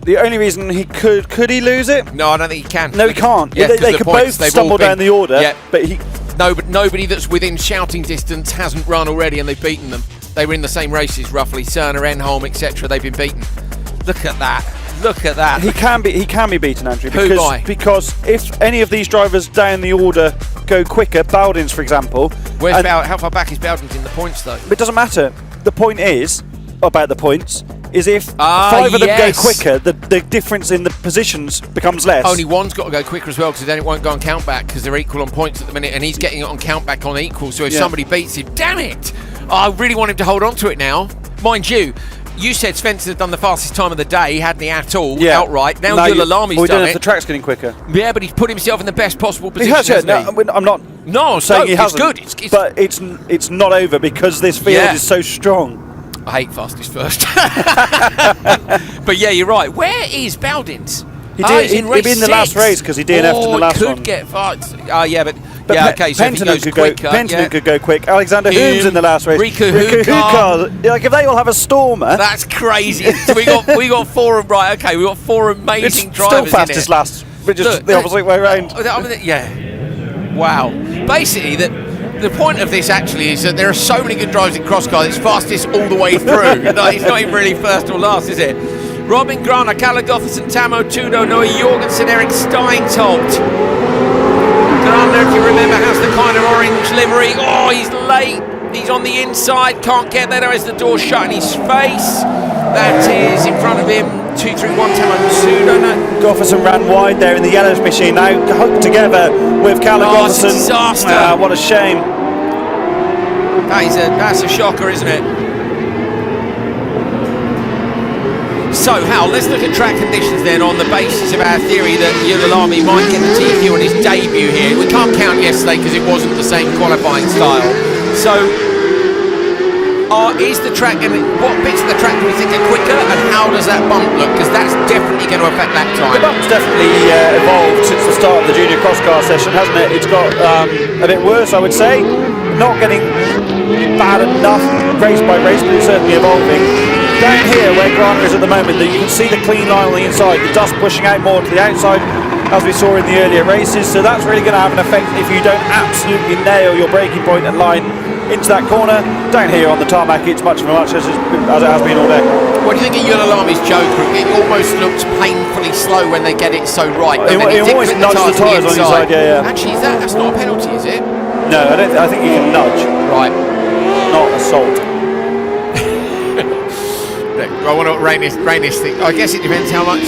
The only reason he could he lose it? No, I don't think he can. No, he can't. Yeah, they could both stumble down the order. Yeah. But he. No, but nobody that's within shouting distance hasn't run already, and they've beaten them. They were in the same races roughly. Cerner, Enholm, etc. They've been beaten. Look at that. Look at that. He can be beaten, Andrew. Because if any of these drivers down the order go quicker, Bowdens, for example. How far back is Bowdens in the points, though? But it doesn't matter. The point is about the points is if 5 of them go quicker, the difference in the positions becomes less. Only one's got to go quicker as well, because then it won't go on count back, because they're equal on points at the minute, and he's getting it on count back on equal. So if somebody beats him, damn it! I really want him to hold on to it now, mind you. You said Svensson had done the fastest time of the day, hadn't he, at all, outright. Now Yulalami's done it. The track's getting quicker. Yeah, but he's put himself in the best possible position, he has, hasn't he? No, I'm not saying he hasn't. It's good. But it's not over because this field is so strong. I hate fastest first. But yeah, you're right. Where is Bowdens? He'd be in the last race because he DNF'd in the last one. Could get fast. But okay, so Penttinen could go quick. Alexander Humes in the last race. Riku Hukar. Like if they all have a stormer. That's crazy. So we got 4 right. Okay, we got 4 amazing drivers. Still fastest last, but just the opposite way around. Yeah. Wow. Basically, the point of this actually is that there are so many good drivers in cross car. It's fastest all the way through. It's not even really first or last, is it? Robin Grana, Kalle Gotherson, Tamo Tudo, Noah Jorgensen, Eric Steintolt. Grana, if you remember, has the kind of orange livery. Oh, he's late. He's on the inside. Can't get there. As the door shut in his face. That is in front of him. 231 Tamo Tudo. No. Gotherson ran wide there in the yellow machine. Now hooked together with Kalle Gotherson. It's a disaster. What a shame. That's a shocker, isn't it? So, Hal, let's look at track conditions then on the basis of our theory that Yulalami might get the TQ on his debut here. We can't count yesterday because it wasn't the same qualifying style. So, is the track, and what bits of the track do we think are quicker, and how does that bump look? Because that's definitely going to affect lap time. The bump's definitely evolved since the start of the junior cross car session, hasn't it? It's got a bit worse, I would say. Not getting bad enough race by race, but it's certainly evolving. Down here, where Grana is at the moment, you can see the clean line on the inside, the dust pushing out more to the outside, as we saw in the earlier races. So that's really going to have an effect if you don't absolutely nail your braking point and line into that corner. Down here on the tarmac, it's much of a muchness as it has been all day. What do you think of Yunalami's Joker? It almost looks painfully slow when they get it so right. It always nudges the tyres on the inside, yeah. Actually, that's not a penalty, is it? No, I think you can nudge. Right. Not assault. I wonder what Rainis thinks. I guess it depends how much.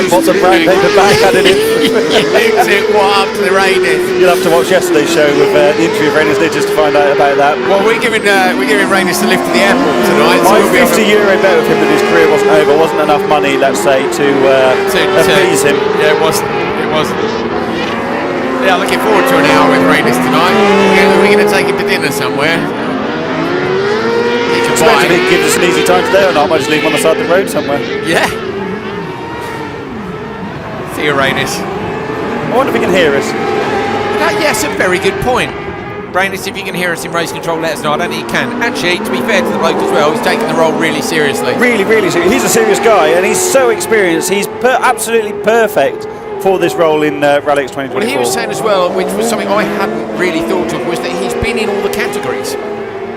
What's a brown paper bag added in? What up to the Rainis? You'll have to watch yesterday's show with the interview of Rainis just to find out about that. Well, we're giving Rainis the lift to the airport tonight. My €50 bet with him that his career wasn't over. Wasn't enough money, let's say, to appease him. Yeah, it wasn't. Yeah, looking forward to an hour with Rainis tonight. We're going to take him to dinner somewhere. Expect if he gives us an easy time today or not, I might just leave him on the side of the road somewhere. Yeah. See you, Rainis. I wonder if he can hear us. Yes, a very good point. Rainis, if you can hear us in race control, let us know. I don't think he can. Actually, to be fair to the bloke as well, he's taking the role really seriously. Really, really serious. He's a serious guy, and he's so experienced. He's absolutely perfect for this role in RallyX 2024. Well, he was saying as well, which was something I hadn't really thought of, was that he's been in all the categories.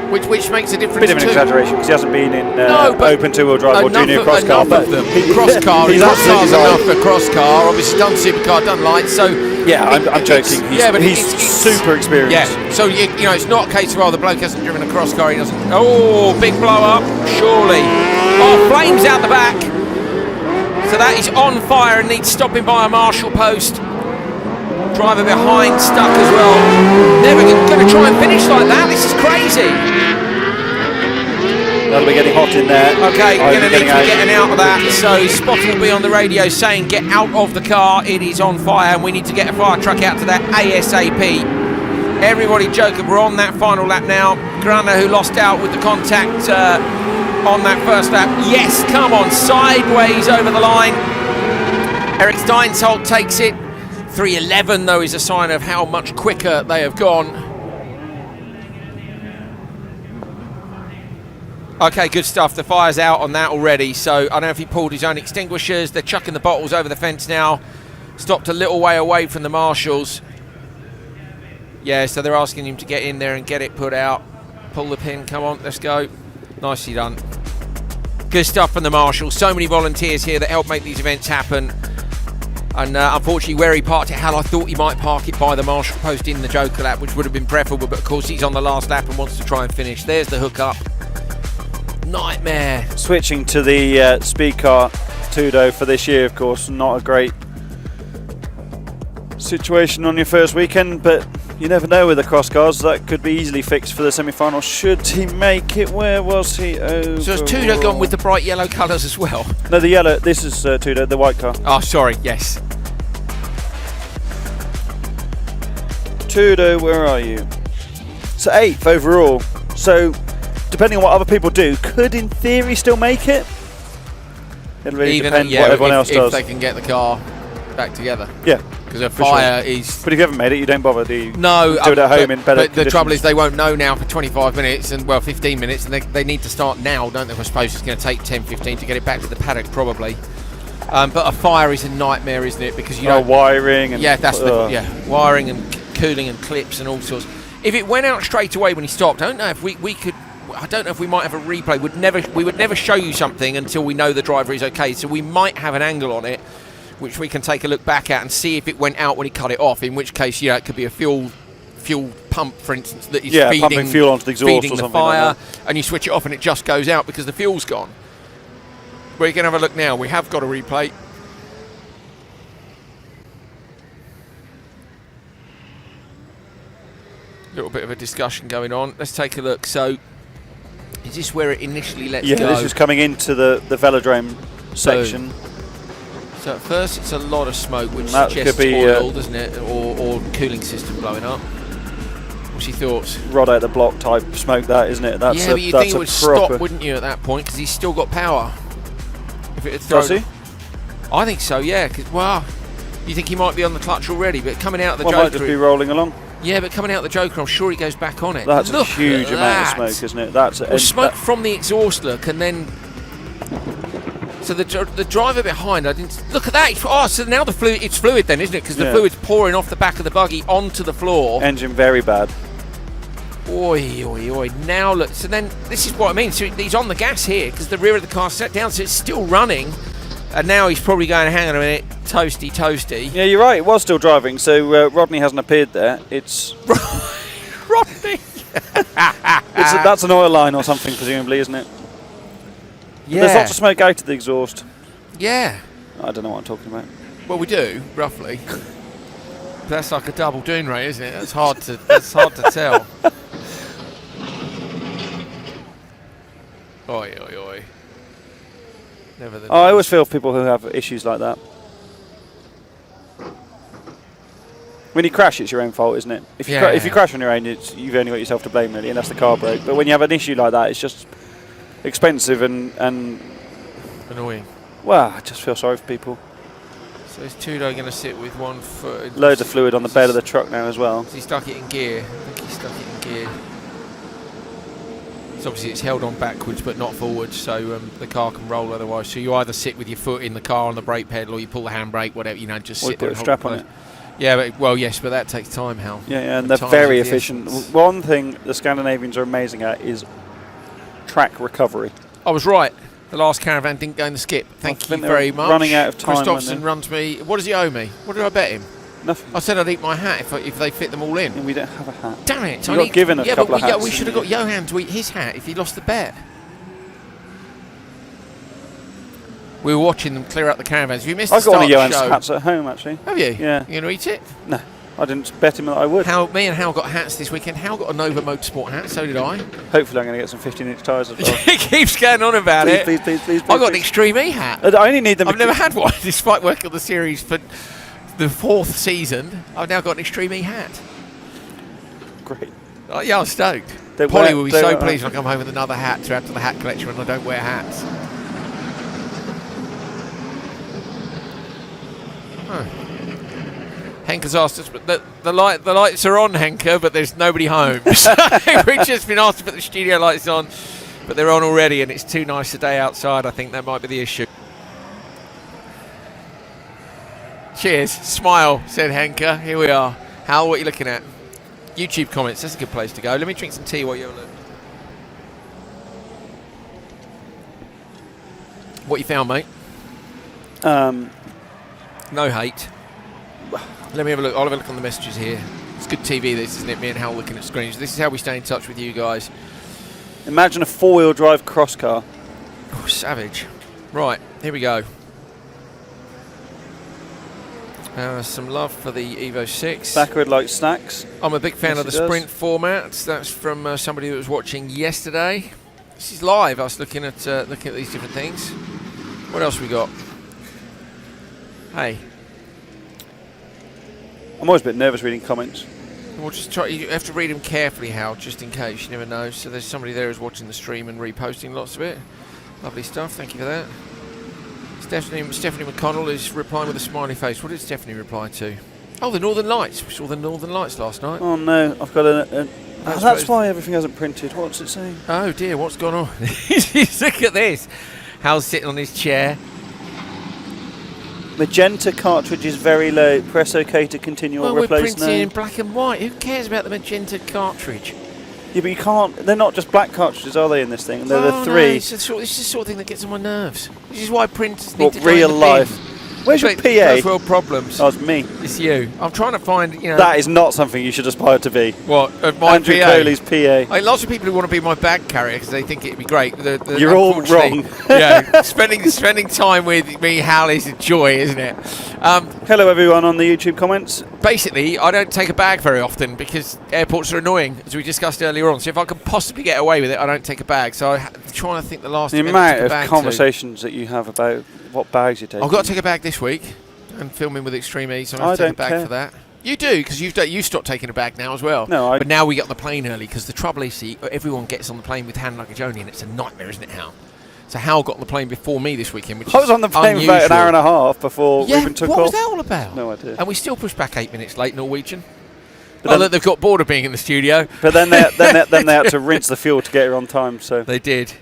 Which makes a difference. Bit of an exaggeration because he hasn't been in open two-wheel drive or junior cross car. But cross car, he's absolutely enough for cross car. Obviously done supercar, done lights. So yeah, I'm joking. He's super experienced. Yeah. So you know, it's not a case of the bloke hasn't driven a cross car. He doesn't. Oh, big blow up. Surely. Oh, flames out the back. So that is on fire and needs stopping by a marshal post. Driver behind stuck as well. Never going to try and finish like that. This is crazy. That'll be getting hot in there. Okay, going to need to be getting out of that. So Spot will be on the radio saying, get out of the car. It is on fire and we need to get a fire truck out to that ASAP. Everybody joking. We're on that final lap now. Grana, who lost out with the contact on that first lap. Yes, come on. Sideways over the line. Eric Steinsholt takes it. 3:11 though is a sign of how much quicker they have gone. Okay, good stuff. The fire's out on that already, so I don't know if he pulled his own extinguishers. They're chucking the bottles over the fence now. Stopped a little way away from the marshals. Yeah, so they're asking him to get in there and get it put out. Pull the pin, come on, let's go. Nicely done. Good stuff from the marshals. So many volunteers here that help make these events happen. And unfortunately, where he parked it, Hal, I thought he might park it by the marshal post in the Joker lap, which would have been preferable, but of course he's on the last lap and wants to try and finish. There's the hook up. Nightmare. Switching to the speed car Tudo for this year, of course, not a great situation on your first weekend, but you never know with the cross cars. That could be easily fixed for the semi-final should he make it. Where was he? Overall? So has Tudo gone with the bright yellow colours as well? No, the yellow. This is Tudo, the white car. Oh, sorry, yes. Tudo, where are you? So 8th overall. So depending on what other people do, could in theory still make it. It'll really depend what everyone else does. If they can get the car back together. Yeah. Because a fire is... But if you haven't made it, you don't bother, do you? No. Do it at home in better But the trouble is they won't know now for 25 minutes, and 15 minutes, and they need to start now, don't they? I suppose it's going to take 10, 15 to get it back to the paddock, probably. But a fire is a nightmare, isn't it? Because you know... wiring and... Yeah, that's wiring and cooling and clips and all sorts. If it went out straight away when he stopped, I don't know if we could... I don't know if we might have a replay. We would never show you something until we know the driver is okay. So we might have an angle on it, which we can take a look back at and see if it went out when he cut it off. In which case, it could be a fuel pump, for instance, that is pumping fuel onto the exhaust or something fire, like that. and you switch it off and it just goes out because the fuel's gone. We can have a look now. We have got a replay. Little bit of a discussion going on. Let's take a look. So, is this where it initially lets go? Yeah, this is coming into the velodrome section. So at first it's a lot of smoke, which that suggests could be, oil, doesn't it? Or cooling system blowing up. What's your thoughts? Rod out the block type smoke, that, isn't it? That's yeah, but you'd think it would stop, wouldn't you, at that point? Because he's still got power. If it had thrown, does he? I think so, yeah. Cause, well, you think he might be on the clutch already, but coming out of the Joker... might just be rolling along. Yeah, but coming out of the Joker, I'm sure he goes back on it. That's a huge amount of smoke, isn't it? That's smoke from the exhaust, look, and then... So the driver behind, I didn't... Look at that! So now the fluid, it's fluid then, isn't it? Because the fluid's pouring off the back of the buggy onto the floor. Engine very bad. Oi, oi, oi. Now look, so then this is what I mean. So he's on the gas here because the rear of the car set down, so it's still running. And now he's probably going, hang on a minute, toasty, toasty. Yeah, you're right, it was still driving, so Rodney hasn't appeared there. It's... Rodney! That's an oil line or something, presumably, isn't it? Yeah. There's lots of smoke out of the exhaust. Yeah. I don't know what I'm talking about. Well, we do, roughly. That's like a double dune rate, isn't it? That's hard to tell. Oi, oi, oi. Never the I always feel for people who have issues like that. When you crash, it's your own fault, isn't it? If you crash on your own, you've only got yourself to blame, really, and that's the car brake. But when you have an issue like that, it's just expensive and annoying. Well, I just feel sorry for people. So is Tudo going to sit with 1 foot? Loads of fluid on the bed of the truck now as well. Has he stuck it in gear? I think he stuck it in gear. So obviously it's held on backwards but not forwards, so the car can roll otherwise. So you either sit with your foot in the car on the brake pedal, or you pull the handbrake, whatever, just sit there. Put a strap on it. Yeah, but yes, but that takes time, Hal. Yeah, and they're very efficient. One thing the Scandinavians are amazing at is track recovery. I was right. The last caravan didn't go in the skip. Thank you very much. Running out of time. Christopherson runs me. What does he owe me? What did I bet him? Nothing. I said I'd eat my hat if they fit them all in. And we don't have a hat. Damn it! You got given a couple of hats. Yeah, we should have got Johan to eat his hat if he lost the bet. We were watching them clear out the caravans. If you missed the start of the show... I've got one of Johan's hats at home, actually. Have you? Yeah. You going to eat it? No. I didn't bet him that I would. Me and Hal got hats this weekend. Hal got a Nova Motorsport hat, so did I. Hopefully I'm going to get some 15-inch tyres as well. He keeps going on about it. Please, I got an Extreme E hat. I only need them. I've never had one, despite working on the series for the 4th season. I've now got an Extreme E hat. Great. Oh, yeah, I'm stoked. Polly will be so pleased when I come home with another hat to add to the hat collection when I don't wear hats. Huh. Henker's asked us, but the lights are on, Henker, but there's nobody home. So we've just been asked to put the studio lights on, but they're on already, and it's too nice a day outside. I think that might be the issue. Cheers. Smile, said Henker. Here we are. Hal, what are you looking at? YouTube comments. That's a good place to go. Let me drink some tea while you're looking. What you found, mate? No hate. Let me have a look. I'll have a look on the messages here. It's good TV, this, isn't it? Me and Hal looking at screens. This is how we stay in touch with you guys. Imagine a 4-wheel drive cross car. Oh, savage. Right, here we go. Some love for the Evo 6. Backward like snacks. I'm a big fan of the sprint format. That's from somebody that was watching yesterday. This is live, us looking at these different things. What else we got? Hey. I'm always a bit nervous reading comments. We'll just try. You have to read them carefully, Hal, just in case. You never know. So there's somebody there who's watching the stream and reposting lots of it. Lovely stuff. Thank you for that. Stephanie McConnell is replying with a smiley face. What did Stephanie reply to? Oh, the Northern Lights. We saw the Northern Lights last night. Oh no, I've got that's why everything hasn't printed. What's it saying? Oh dear, what's gone on? Look at this. Hal's sitting on his chair. Magenta cartridge is very low. Press OK to continue or replace. We're printing no. in black and white. Who cares about the magenta cartridge? Yeah, but you can't. They're not just black cartridges, are they? In this thing, they're the 3. No, this is the sort of thing that gets on my nerves. This is why printers need to real life. Where's your PA? First world problems. Oh, it's me. It's you. I'm trying to find. That is not something you should aspire to be. What? My Andrew PA? Coley's PA. Lots of people who want to be my bag carrier because they think it'd be great. You're all wrong. Yeah, spending time with me, Hal, is a joy, isn't it? Hello, everyone on the YouTube comments. Basically, I don't take a bag very often because airports are annoying, as we discussed earlier on. So if I can possibly get away with it, I don't take a bag. So I'm trying to think the last. The amount of conversations that you have about what bags you take. I've got to take a bag this week. And filming with Extreme E, so I have to take a bag for that. You do, because you stopped taking a bag now as well. No, but now we get on the plane early, because the trouble is, see, everyone gets on the plane with hand luggage only, and it's a nightmare, isn't it, Hal? So Hal got on the plane before me this weekend, which I was on the plane for about an hour and a half before we even took off. What was that all about? No idea. And we still pushed back 8 minutes late, Norwegian. But Look, they've got bored of being in the studio. But then they had to rinse the fuel to get here on time. So they did.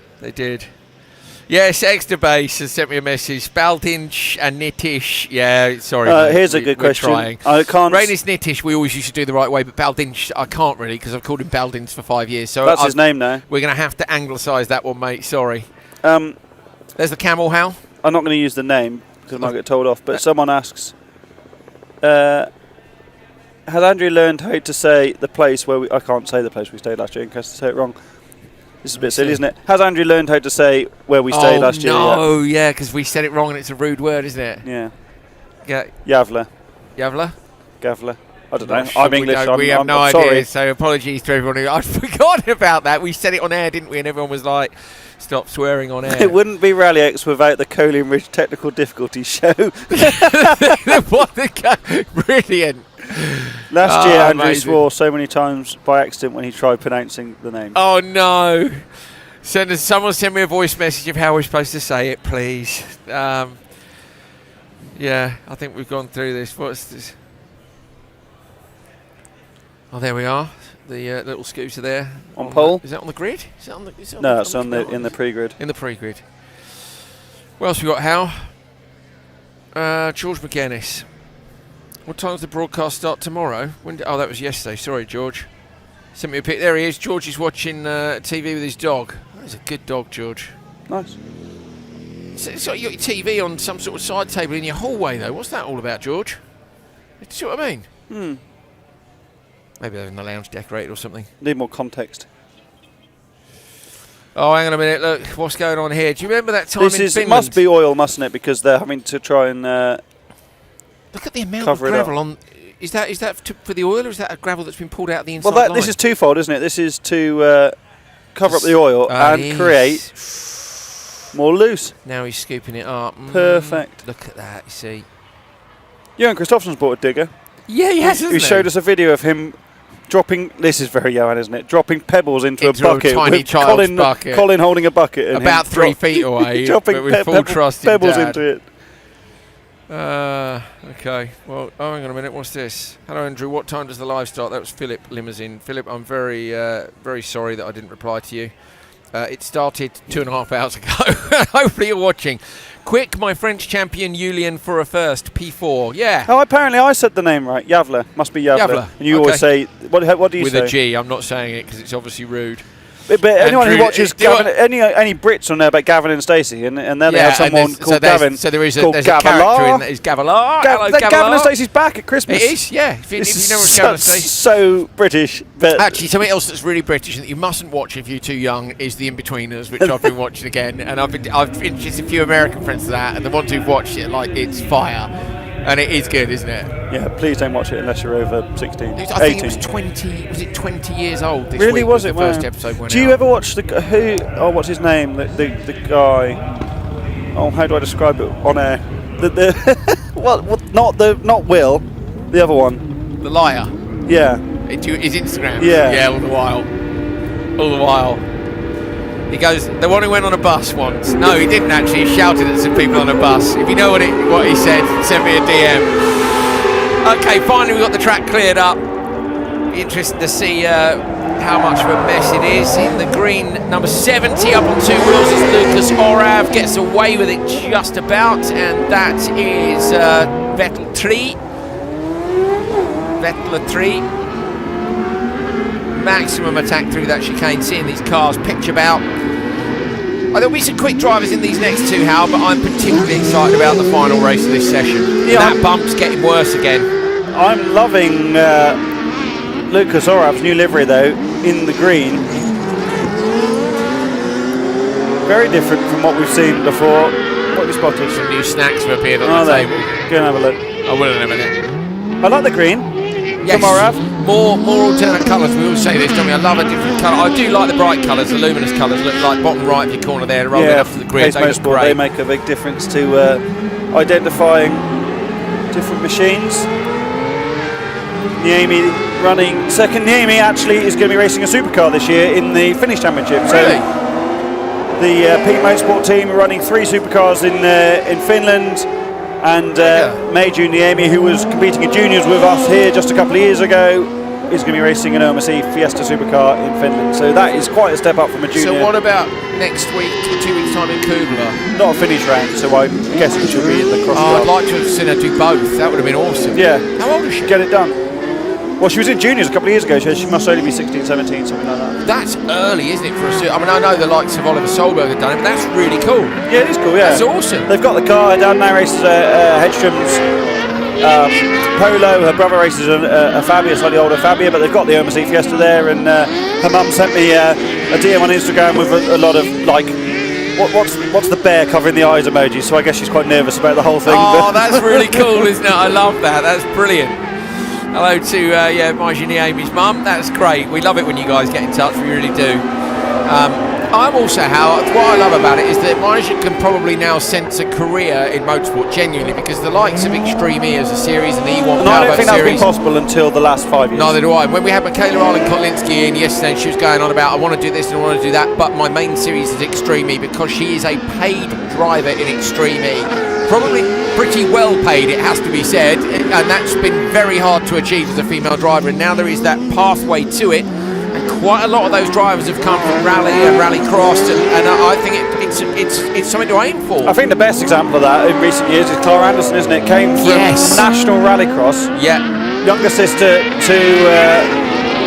Yes, Extra Base has sent me a message. Baldinch and Nitish. Yeah, sorry. Here's a good question. Trying. I can't. Rainis Nitish, we always used to do the right way, but Baldinch, I can't really, because I've called him Baldinch for 5 years. So that's his name now. We're going to have to anglicise that one, mate. Sorry. There's the camel, Hal. I'm not going to use the name because I might get told off. But someone asks, has Andrew learned how to say the place where I can't say the place we stayed last year in case I say it wrong. This is a bit silly, isn't it? Has Andrew learned how to say where we stayed last year? Oh, no, yeah, because we said it wrong and it's a rude word, isn't it? Yeah. Yavla. Gavla. I don't know. I'm English. We have no idea, sorry. So apologies to everyone who... I'd forgotten about that. We said it on air, didn't we? And everyone was like, stop swearing on air. It wouldn't be RallyX without the Coley and Ridge Technical Difficulties show. Brilliant. Last year, Andrew swore so many times by accident when he tried pronouncing the name. Oh, no. Someone send me a voice message of how we're supposed to say it, please. Yeah, I think we've gone through this. What's this? Oh, there we are. The little scooter there. On pole? Is that on the grid? No, it's in the pre-grid. In the pre-grid. What else we got, Hal? George McGuinness. What time does the broadcast start tomorrow? Oh, that was yesterday. Sorry, George. Sent me a pic. There he is. George is watching TV with his dog. He's a good dog, George. Nice. It's like you got your TV on some sort of side table in your hallway, though. What's that all about, George? Do you see what I mean? Maybe they're in the lounge decorated or something. Need more context. Oh, hang on a minute. Look, what's going on here? Do you remember that time in Finland? It must be oil, mustn't it? Because they're having to try and look at the amount of gravel on. Is that for the oil, or is that a gravel that's been pulled out of the inside line? This is twofold, isn't it? This is to cover up the oil and create more loose. Now he's scooping it up. Perfect. Look at that, you see. Johan Kristofferson's bought a digger. Yeah, he has, He showed us a video of him dropping, this is very Johan, isn't it? Dropping pebbles into a bucket. A tiny child's bucket. Colin holding a bucket. And about 3 feet away. dropping pebbles into it. Okay. Well, hang on a minute. What's this? Hello, Andrew. What time does the live start? That was Philip Limousine. Philip, I'm very, very sorry that I didn't reply to you. It started 2.5 hours ago. Hopefully you're watching. Quick, my French champion Julian for a first. P4. Yeah. Oh, apparently I said the name right. Yavla. Must be Yavla. And you always say, what do you say? With a G. I'm not saying it because it's obviously rude. But anyone who watches Gavin, any Brits on there about Gavin and Stacey, and then they have someone called Gavin. So there's a character in there. Is Gavilar. Gavin and Stacey's back at Christmas. It is, yeah. If you know what's Gavin and Stacey. So British. But actually, something else that's really British and that you mustn't watch if you're too young is The In-Betweeners, which I've been watching again. And I've introduced a few American friends to that, and the ones who've watched it, like, it's fire. And it is good, isn't it? Yeah, please don't watch it unless you're over 16. I think it was 20. Was it 20 years old this really week? Was it? The first episode went Do you out. ever watch what's his name? The guy. Oh, how do I describe it on air? Not Will. The other one. The liar. Yeah. His Instagram. Yeah. Yeah, all the while. He goes, the one who went on a bus once. No, he didn't actually. He shouted at some people on a bus. If you know what he said, send me a DM. Okay, finally we got the track cleared up. Be interesting to see how much of a mess it is. In the green, number 70 up on 2 wheels is Lucas Orav. Gets away with it just about. And that is Vettel 3. Maximum attack through that chicane, seeing these cars pitch about. There'll be some quick drivers in these next two, Hal, but I'm particularly excited about the final race of this session. Yeah, that bump's getting worse again. I'm loving Lucas Orav's new livery, though, in the green. Very different from what we've seen before. What have you spotted? Some new snacks have appeared on the table. Go and have a look. I will in a minute. I like the green. Yes, more alternate colours. We always say this, don't we? I love a different colour. I do like the bright colours, the luminous colours. Look like bottom right of your corner there, rolling up to the grid. They make a big difference to identifying different machines. Niemi running second. Niemi actually is going to be racing a supercar this year in the Finnish Championship. Really? So the Peak Motorsport team are running 3 supercars in Finland, and Meiju Niemi, who was competing in juniors with us here just a couple of years ago, is going to be racing an OMSE Fiesta supercar in Finland. So that is quite a step up from a junior. So what about next week, 2 weeks' time in Kugler? Not a finish round, so I guess it should be in the cross. I'd like to have seen her do both. That would have been awesome. Yeah. How old is she? Get it done. Well, she was in juniors a couple of years ago, so she must only be 16, 17, something like that. That's early, isn't it, for a I mean, I know the likes of Oliver Solberg have done it, but that's really cool. Yeah, it is cool, yeah. That's awesome. They've got the car down now, races Hedstrom's Polo. Her brother races a Fabia, slightly older Fabia, but they've got the OMSE Fiesta there, and her mum sent me a DM on Instagram with a lot of, like, what's the bear covering the eyes emoji, so I guess she's quite nervous about the whole thing. Oh, that's really cool, isn't it? I love that. That's brilliant. Hello to Meiju Niemi's mum. That's great. We love it when you guys get in touch. We really do. I'm also, what I love about it is that Meiju can probably now sense a career in motorsport, genuinely, because the likes of Extreme E as a series and the E1 I don't Powerboat think that's been series. possible until the last 5 years. Neither do I. When we had Michaela Arlen-Kotlinski in yesterday, she was going on about, I want to do this and I want to do that, but my main series is Extreme E because she is a paid driver in Extreme E. Probably pretty well paid, it has to be said, and that's been very hard to achieve as a female driver, and now there is that pathway to it, and quite a lot of those drivers have come from rally and rallycross, and I think it's something to aim for. I think the best example of that in recent years is Clara Anderson, isn't it? Came from national rallycross, younger sister to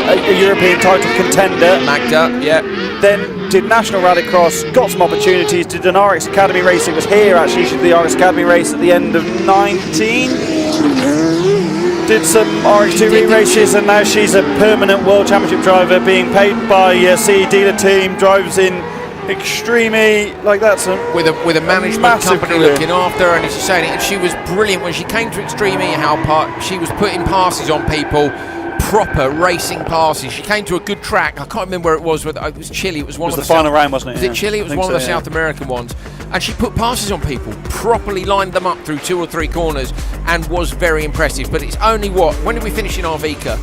a European title contender, Magda, then did national rallycross, got some opportunities, did an RX Academy race. It was here actually, she did the RX Academy race at the end of 19. Did some RX2 races, and now she's a permanent World Championship driver being paid by CE dealer team, drives in Extreme E, like that's with a management company looking after her, and as you're saying it, and she was brilliant when she came to Extreme E, she was putting passes on people, proper racing passes. She came to a good track. I can't remember where it was. It was Chile. It was one of the final round, wasn't it? Was it Chile? It was one of the South American ones. And she put passes on people, properly lined them up through 2 or 3 corners, and was very impressive. But it's only when did we finish in Arvika?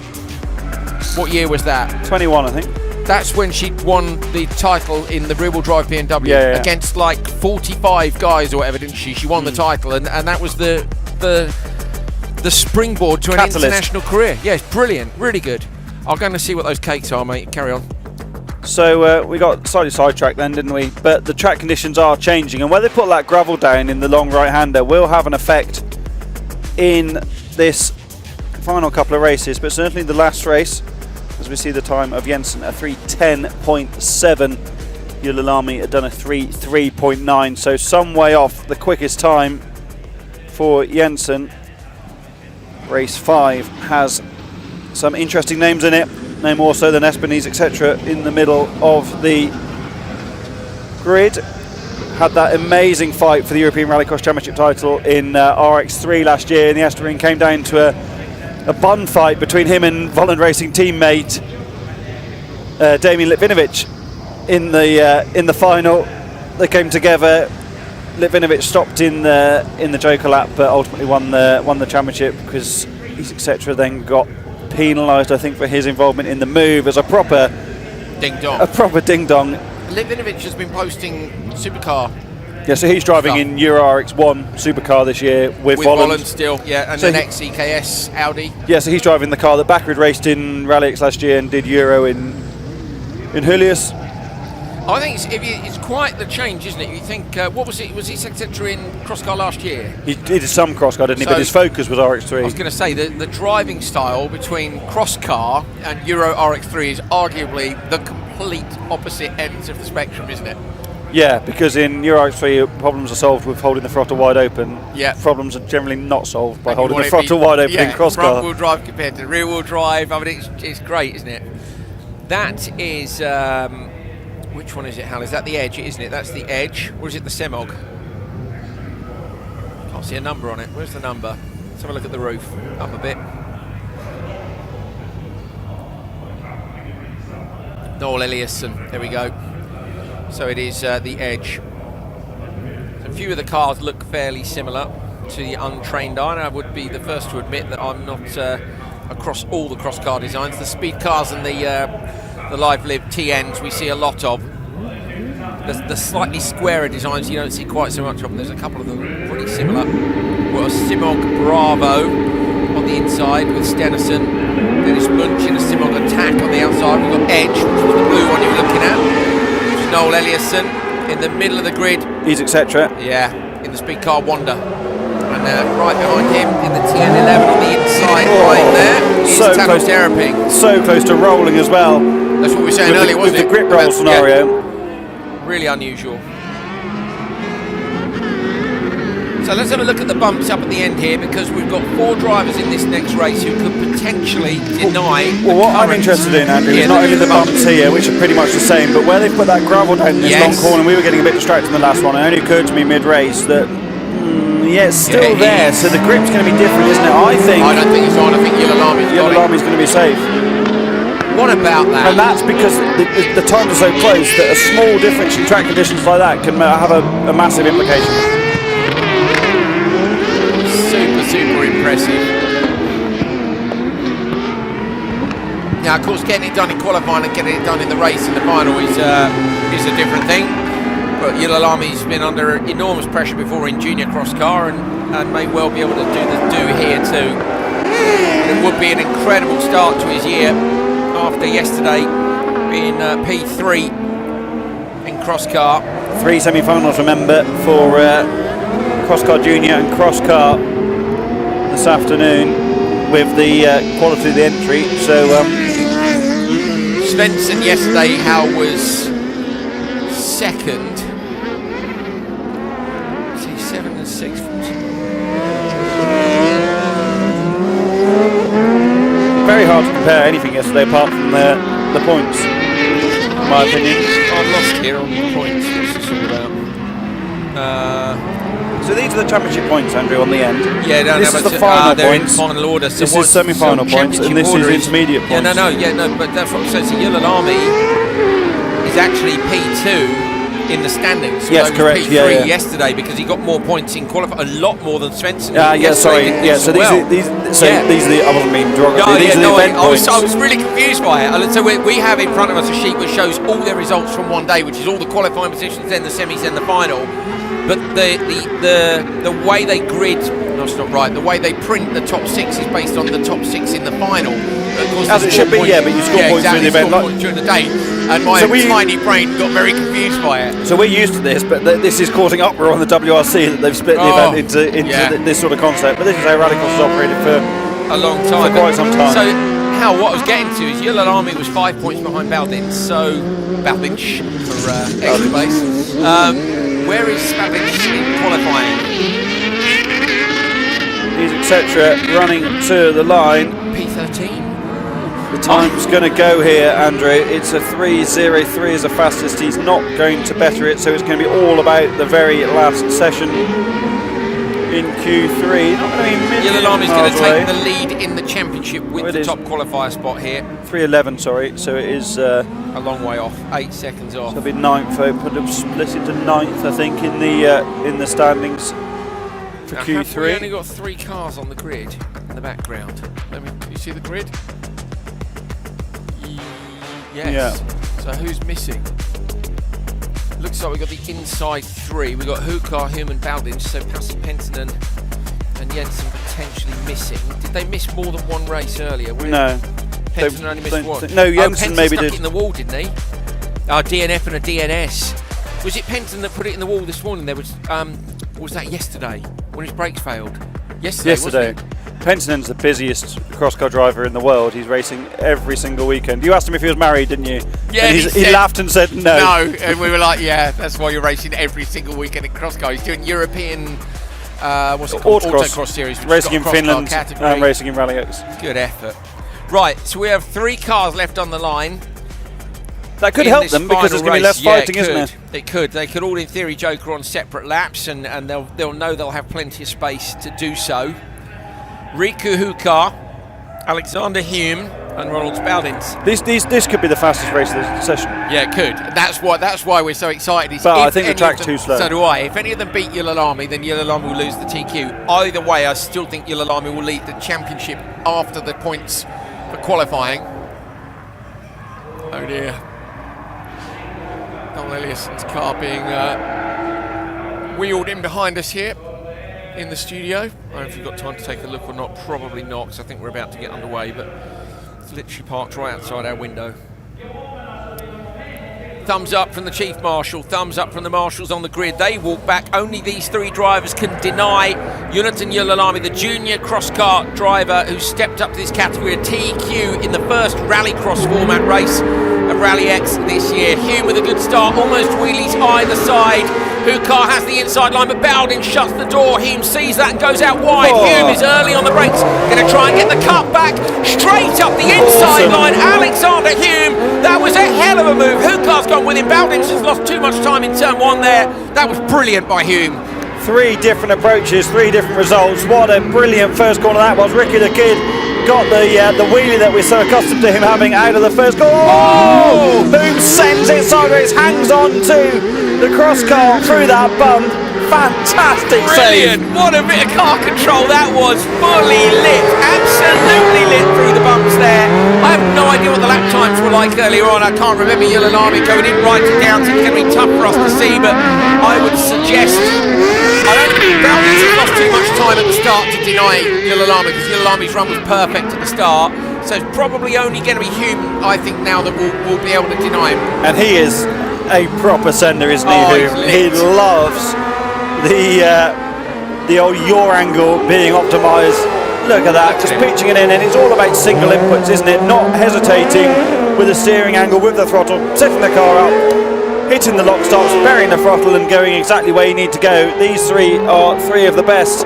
What year was that? 21, I think. That's when she won the title in the rear-wheel drive BMW against like 45 guys or whatever, didn't she? She won the title, and that was the springboard to an international career. Yes, brilliant, really good. I'll go and see what those cakes are, mate. Carry on. So we got slightly sidetracked then, didn't we? But the track conditions are changing, and where they put that gravel down in the long right-hander will have an effect in this final couple of races, but certainly the last race, as we see the time of Jensen, a 3:10.7. Yulalami had done a 3:3.9, so some way off the quickest time for Jensen. Race 5 has some interesting names in it, no more so than Espinese, etc. in the middle of the grid. Had that amazing fight for the European Rallycross Championship title in RX3 last year, and the Aston came down to a bun fight between him and Volland Racing teammate Damien Litvinovic in the final. They came together. Litvinovic stopped in the Joker lap, but ultimately won the championship because he's etc. then got penalised, I think, for his involvement in the move as a proper ding dong. Litvinovic has been posting supercar. Yeah, so he's driving in Euro RX1 supercar this year with Volland still, and so the next EKS Audi. Yeah, so he's driving the car that Backwood raced in RallyX last year and did Euro in Julius. I think it's quite the change, isn't it? You think, what was it? Was he secretary in crosscar last year? He did some crosscar, didn't he? But his focus was RX3. I was going to say, the driving style between crosscar and Euro RX3 is arguably the complete opposite ends of the spectrum, isn't it? Yeah, because in Euro RX3, problems are solved with holding the throttle wide open. Yeah. Problems are generally not solved by holding the throttle wide open in crosscar. Front-wheel drive compared to rear-wheel drive. I mean, it's great, isn't it? That is... which one is it, Hal? Is that the Edge, isn't it? That's the Edge. Or is it the Semog? Can't see a number on it. Where's the number? Let's have a look at the roof. Up a bit. Noel Eliasson. There we go. So it is the Edge. A few of the cars look fairly similar to the untrained eye, and I would be the first to admit that I'm not across all the cross-car designs. The speed cars and the live-live TNs we see a lot of. The slightly squarer designs you don't see quite so much of them. There's a couple of them pretty similar. We've got a Simog Bravo on the inside with Stenison. Dennis Munch in a Simog Attack on the outside. We've got Edge, which was the blue one you were looking at. Which is Noel Eliasson in the middle of the grid. He's etc. Yeah, in the speed car Wonder. And right behind him in the TN11 on the inside right there is Taco Terraping. So close to rolling as well. That's what we were saying earlier, wasn't it? With the grip roll scenario. Yeah. Really unusual. So let's have a look at the bumps up at the end here, because we've got 4 drivers in this next race who could potentially deny. Well, what I'm interested in, Andrew, is not only the bumps here, which are pretty much the same, but where they put that gravel down in this long corner. We were getting a bit distracted in the last one. It only occurred to me mid-race that it's still there, so the grip's going to be different, isn't it? I don't think it's on. I think Yillalami's going to be safe. What about that? And that's because the times are so close that a small difference in track conditions like that can have a massive implication. Super impressive. Now, of course, getting it done in qualifying and getting it done in the race in the final is a different thing. But Yillalami's been under enormous pressure before in junior cross car and may well be able to do here too. It would be an incredible start to his year after yesterday being P3 in cross car. 3 semi-finals, remember, for cross car junior and cross car this afternoon with the quality of the entry. So Svensson yesterday, Hal was second. See, 7 and 6. Very hard to compare anything yesterday apart from the points, in my opinion. I'm lost here on the points. What's this all about? So these are the championship points, Andrew, on the end. Yeah, no, this is the final points. In final order. So this is semi-final points, and this is intermediate points. Yeah, no, but that's what I'm saying. So Yillalami is actually P2 in the standings. Yes, correct. P3 yesterday because he got more points in qualifying, a lot more than Svensson. Sorry. Yeah, so these are the. I wasn't being derogatory. These are the event points. I was really confused by it. So we have in front of us a sheet which shows all their results from one day, which is all the qualifying positions, then the semis, then the final. But the way they grid, no, it's not right. The way they print the top 6 is based on the top 6 in the final. Of course, as it should be, but you score points during the event. Points during the day, and my tiny brain got very confused by it. So we're used to this, but this is causing uproar on the WRC that they've split the event into this sort of concept. But this is how RallyX has operated for a long time, for quite some time. So, Hal, what I was getting to is Yillalami was 5 points behind Baldin. So Baldinch for extra base. Where is Baldinch in qualifying? He's etc. running to the line. P13. The time's going to go here, Andrew. It's a 3:03 as the fastest. He's not going to better it, so it's going to be all about the very last session in Q3. Yillalami's going to take the lead in the championship with the top qualifier spot here. 3:11, sorry. So it is a long way off, 8 seconds off. So it'll be 9th. So it would have split into 9th, I think, in the standings for now, Q3. Have we only got 3 cars on the grid in the background. Can you see the grid? Yes. Yeah. So who's missing? Looks like we've got the inside 3. We've got Hukar, Human, Baldinch, so Passi, Penttinen and Jensen potentially missing. Did they miss more than one race earlier? No. Penttinen only missed one. No, Jensen maybe stuck did. It in the wall, didn't he? DNF and a DNS. Was it Penttinen that put it in the wall this morning? There was that yesterday when his brakes failed? Yesterday. Penttinen's the busiest cross-car driver in the world. He's racing every single weekend. You asked him if he was married, didn't you? Yeah, and he laughed and said no. No, and we were like, yeah, that's why you're racing every single weekend in cross-car. He's doing European, what's it called? Autocross Series. Racing in Finland and racing in RallyX. Good effort. Right, so we have 3 cars left on the line. That could help them because there's going to be less fighting, isn't it? It could. They could all, in theory, joker on separate laps, and they'll know they'll have plenty of space to do so. Riku Hukar, Alexander Hume, and Ronald's Bowdens. This could be the fastest race of the session. Yeah, it could. That's why we're so excited. But I think the track's too slow. So do I. If any of them beat Yulilami, then Yulilami will lose the TQ. Either way, I still think Yulilami will lead the championship after the points for qualifying. Oh dear. Noel Elliotson's car being wheeled in behind us here in the studio. I don't know if you've got time to take a look or not. Probably not, because I think we're about to get underway, but it's literally parked right outside our window. Thumbs up from the Chief Marshal, thumbs up from the Marshals on the grid. They walk back. Only these three drivers can deny Jonathan Yulilami, the junior cross-car driver who stepped up to this category, a TQ in the first rallycross format race of RallyX this year. Hume with a good start, almost wheelies either side. Hukar has the inside line, but Bowden shuts the door. Hume sees that and goes out wide. Hume is early on the brakes, going to try and get the cut back. Straight up the inside line, Alexander Hume. That was a hell of a move. Hukar's gone with him. Bowden's just lost too much time in turn one there. That was brilliant by Hume. Three different approaches, three different results. What a brilliant first corner that was. Ricky the Kid got the wheelie that we're so accustomed to him having out of the first corner. Oh! Boom sends it sideways, hangs on to the cross car through that bump. Fantastic Brilliant. save. What a bit of car control that was. Fully lit, absolutely lit through the bumps there. I have no idea what the lap times were like earlier on. I can't remember Yulilami going in, writing down, so it's going to be tough for us to see, but I would suggest, I don't think Bowden has lost too much time at the start to deny Yulilami, because Yulilami's run was perfect at the start. So it's probably only going to be Hume, I think, now that will be able to deny him. And he is a proper sender, isn't he, Hume? He loves the old yaw angle being optimised. Look at that, just pitching it in, and it's all about single inputs, isn't it? Not hesitating with the steering angle, with the throttle, setting the car up, hitting the lock stops, burying the throttle and going exactly where you need to go. These three are three of the best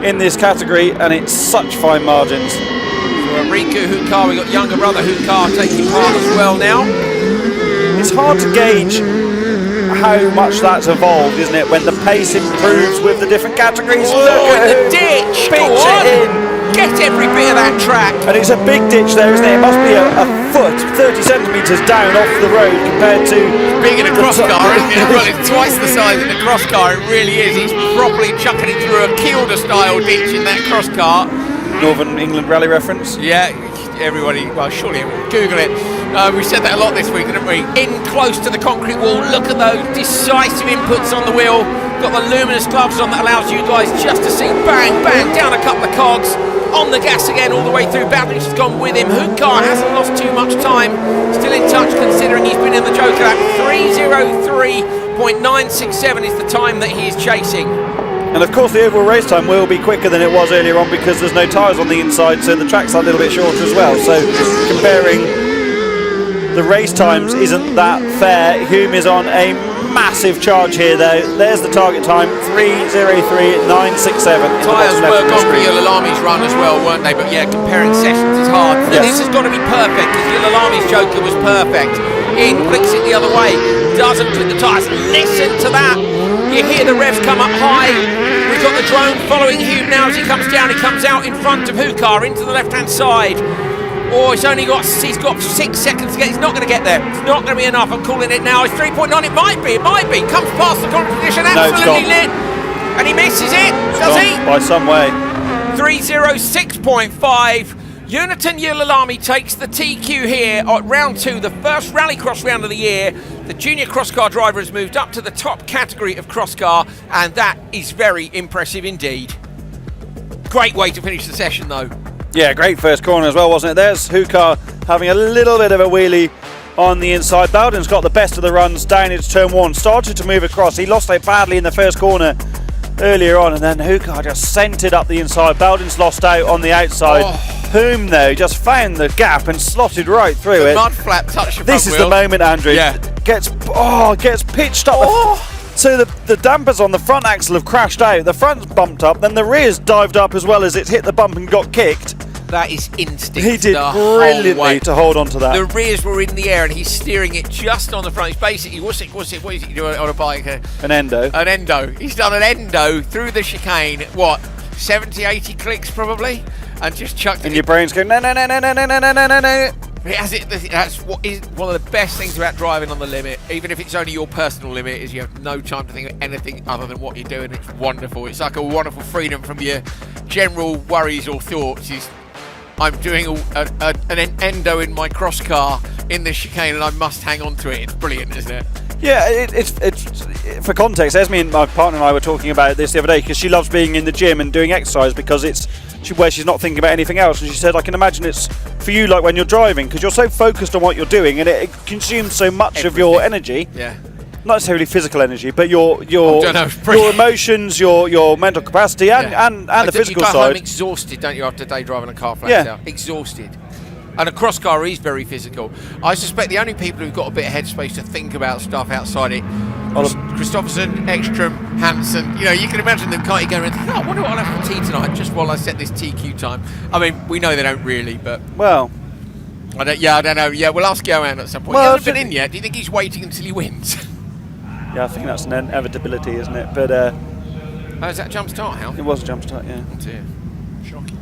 in this category, and it's such fine margins. For Riku Hukar, we've got younger brother Hukar taking part as well now. It's hard to gauge how much that's evolved, isn't it, when the pace improves with the different categories. Oh, look at the ditch! pitch it in. Get every bit of that track. And it's a big ditch there, isn't it? It must be a foot, 30 centimetres down off the road compared to... Big in a cross car, isn't it? Well, it's twice the size in a cross car, it really is. He's properly chucking it through a Kilda-style ditch in that cross car. Northern England rally reference? Yeah, everybody, well, surely Google it. We said that a lot this week, didn't we? In close to the concrete wall, look at those decisive inputs on the wheel. Got the luminous gloves on that allows you guys just to see bang, bang, down a couple of cogs. On the gas again all the way through. Bowden's has gone with him. Hukar hasn't lost too much time. Still in touch considering he's been in the Joker lap. 3:03.967 is the time that he is chasing. And of course the overall race time will be quicker than it was earlier on because there's no tyres on the inside, so the track's a little bit shorter as well. So comparing the race times isn't that fair. Hume is on a massive charge here though. There's the target time, 3:03.967. Tyres were gone for Yulilami's run as well, weren't they? But yeah, comparing sessions is hard. Yes. This has got to be perfect because Yulilami's Joker was perfect. In, clicks it the other way, doesn't click the tyres. Listen to that. You hear the revs come up high. We've got the drone following Hume now as he comes down. He comes out in front of Hukar into the left-hand side. Oh, he's got 6 seconds to get. He's not going to get there. It's not going to be enough. I'm calling it now. It's 3.9. It might be. Comes past the competition. Absolutely lit. And he misses it. Does he? By some way. 3:06.5. Jonathan Yulilami takes the TQ here at round 2, the first rallycross round of the year. The junior cross car driver has moved up to the top category of cross car, and that is very impressive indeed. Great way to finish the session though. Yeah, great first corner as well, wasn't it? There's Hukar having a little bit of a wheelie on the inside. Bowden's got the best of the runs down into turn 1, started to move across. He lost out badly in the first corner earlier on, and then Hukar just sent it up the inside. Bowden's lost out on the outside. Hume though just found the gap and slotted right through it. Mud flap touched the front This is wheel. the moment, Andrew. Yeah. Gets pitched up. So the dampers on the front axle have crashed out. The front's bumped up, then the rear's dived up as well as it's hit the bump and got kicked. That is instinct. He did the brilliantly to hold on to that. The rears were in the air and he's steering it just on the front. He's basically, what is he doing on a bike? An endo. An endo. He's done an endo through the chicane. What, 70, 80 clicks probably? and just chucked it. And your brain's going, no. That's what is one of the best things about driving on the limit, even if it's only your personal limit, is you have no time to think of anything other than what you're doing. It's wonderful. It's like a wonderful freedom from your general worries or thoughts. I'm doing an endo in my cross car in this chicane and I must hang on to it. It's brilliant, isn't it? Yeah, it's for context, Esme and my partner and I were talking about this the other day because she loves being in the gym and doing exercise because it's where she's not thinking about anything else. And she said, I can imagine it's for you like when you're driving because you're so focused on what you're doing and it consumes so much of your energy. Yeah. Not necessarily physical energy, but your emotions, your mental capacity, and the physical side. You go home exhausted, don't you, after a day driving a car flat out? Exhausted. And a cross car is very physical. I suspect the only people who've got a bit of headspace to think about stuff outside it, Kristofferson, Ekstrom, Hansen. You know, you can imagine them going around thinking, I wonder what I'll have for tea tonight, just while I set this TQ time. I mean, we know they don't really, but... Well... I don't know. Yeah, we'll ask Johan at some point. Well, he hasn't been in yet. Do you think he's waiting until he wins? Yeah, I think that's an inevitability, isn't it? But oh, is that a jump start, Hal? It was a jump start, yeah. Oh dear. Shocking.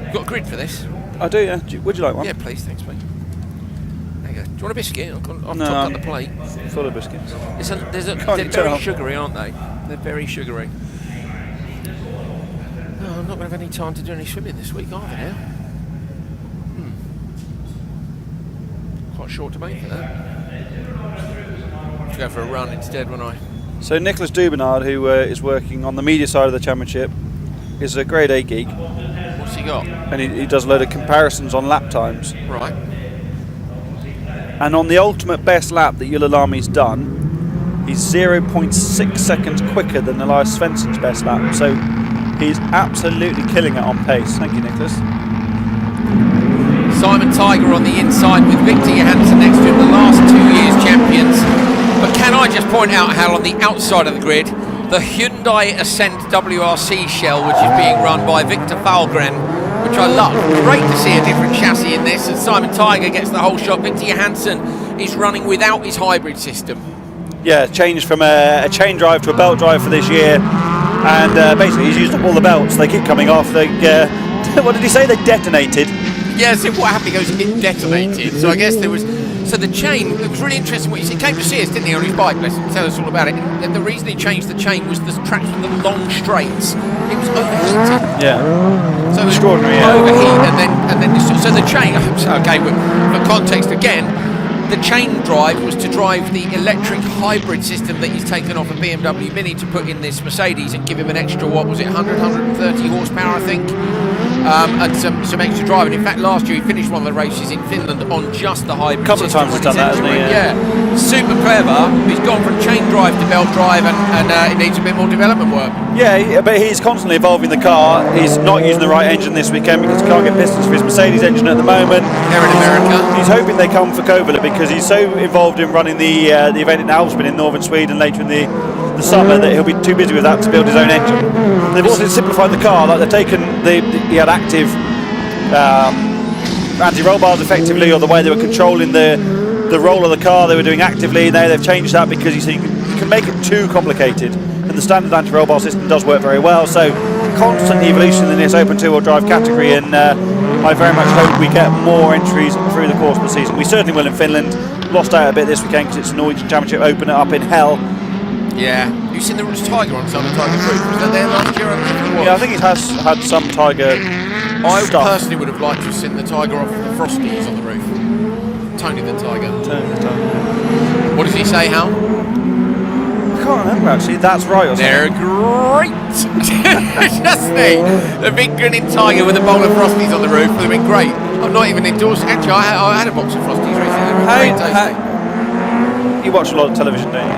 You got a grid for this? I do, yeah. Would you like one? Yeah, please, thanks, mate. There you go. Do you want a biscuit? I've topped up the plate. Full of biscuits. They're very sugary, aren't they? They're very sugary. No, I'm not going to have any time to do any swimming this week either now. Quite short to make for that. To go for a run instead, won't I? So Nicholas Dubernard, who is working on the media side of the championship, is a grade A geek. What's he got? And he does a load of comparisons on lap times. Right. And on the ultimate best lap that Yulalami's done, he's 0.6 seconds quicker than Elias Svensson's best lap. So he's absolutely killing it on pace. Thank you, Nicholas. Simon Tiger on the inside with Victor Johansson next to him, the last 2 years champions. But can I just point out how on the outside of the grid, the Hyundai Ascent WRC shell, which is being run by Victor Falgren, which I love. Great to see a different chassis in this, and Simon Tiger gets the whole shot. Victor Johansson is running without his hybrid system. Yeah, changed from a chain drive to a belt drive for this year, and basically he's used up all the belts. They keep coming off. They, what did he say? They detonated. Yeah, so what happened, he goes, it detonated. So I guess there was... So the chain, it was really interesting what he said. He came to see us, didn't he, on his bike lesson, tell us all about it. And the reason he changed the chain was the tracks with the long straights. It was overheating. Yeah. So it was extraordinary, yeah. Overheat, and then so the chain, okay, for context again, the chain drive was to drive the electric hybrid system that he's taken off a BMW Mini to put in this Mercedes and give him an extra, what was it, 130 horsepower, I think, and some extra driving. In fact, last year he finished one of the races in Finland on just the hybrid system. A couple of times he's done that, hasn't he? Yeah. Super clever. He's gone from chain drive to belt drive, and it needs a bit more development work. Yeah, but he's constantly evolving the car. He's not using the right engine this weekend because he can't get pistons for his Mercedes engine at the moment. They're in America. He's hoping they come for Kovala because he's so involved in running the event in Älvsbyn in northern Sweden later in the summer that he'll be too busy with that to build his own engine. They've also simplified the car. Like they've taken he had active anti-roll bars effectively, or the way they were controlling the roll of the car they were doing actively. Now they've changed that because you can make it too complicated, and the standard anti-roll bar system does work very well. So constant evolution in this open two-wheel drive category, and I very much hope we get more entries through the course of the season. We certainly will in Finland. Lost out a bit this weekend because it's a Norwegian Championship Open up in Hell. Yeah. You've seen the Tiger on some of the Tiger roof. Was that there last year? Yeah, I think it has had some Tiger I stuff. personally would have liked to have seen the Tiger off the Frosties on the roof. Tony the Tiger. What does he say, Hal? I can't remember actually. That's right. Or They're great. Just me. The big grinning Tiger with a bowl of Frosties on the roof would have been great. I'm not even endorsing. Actually, I had a box of Frosties recently. They were very tasty. You watch a lot of television, don't you?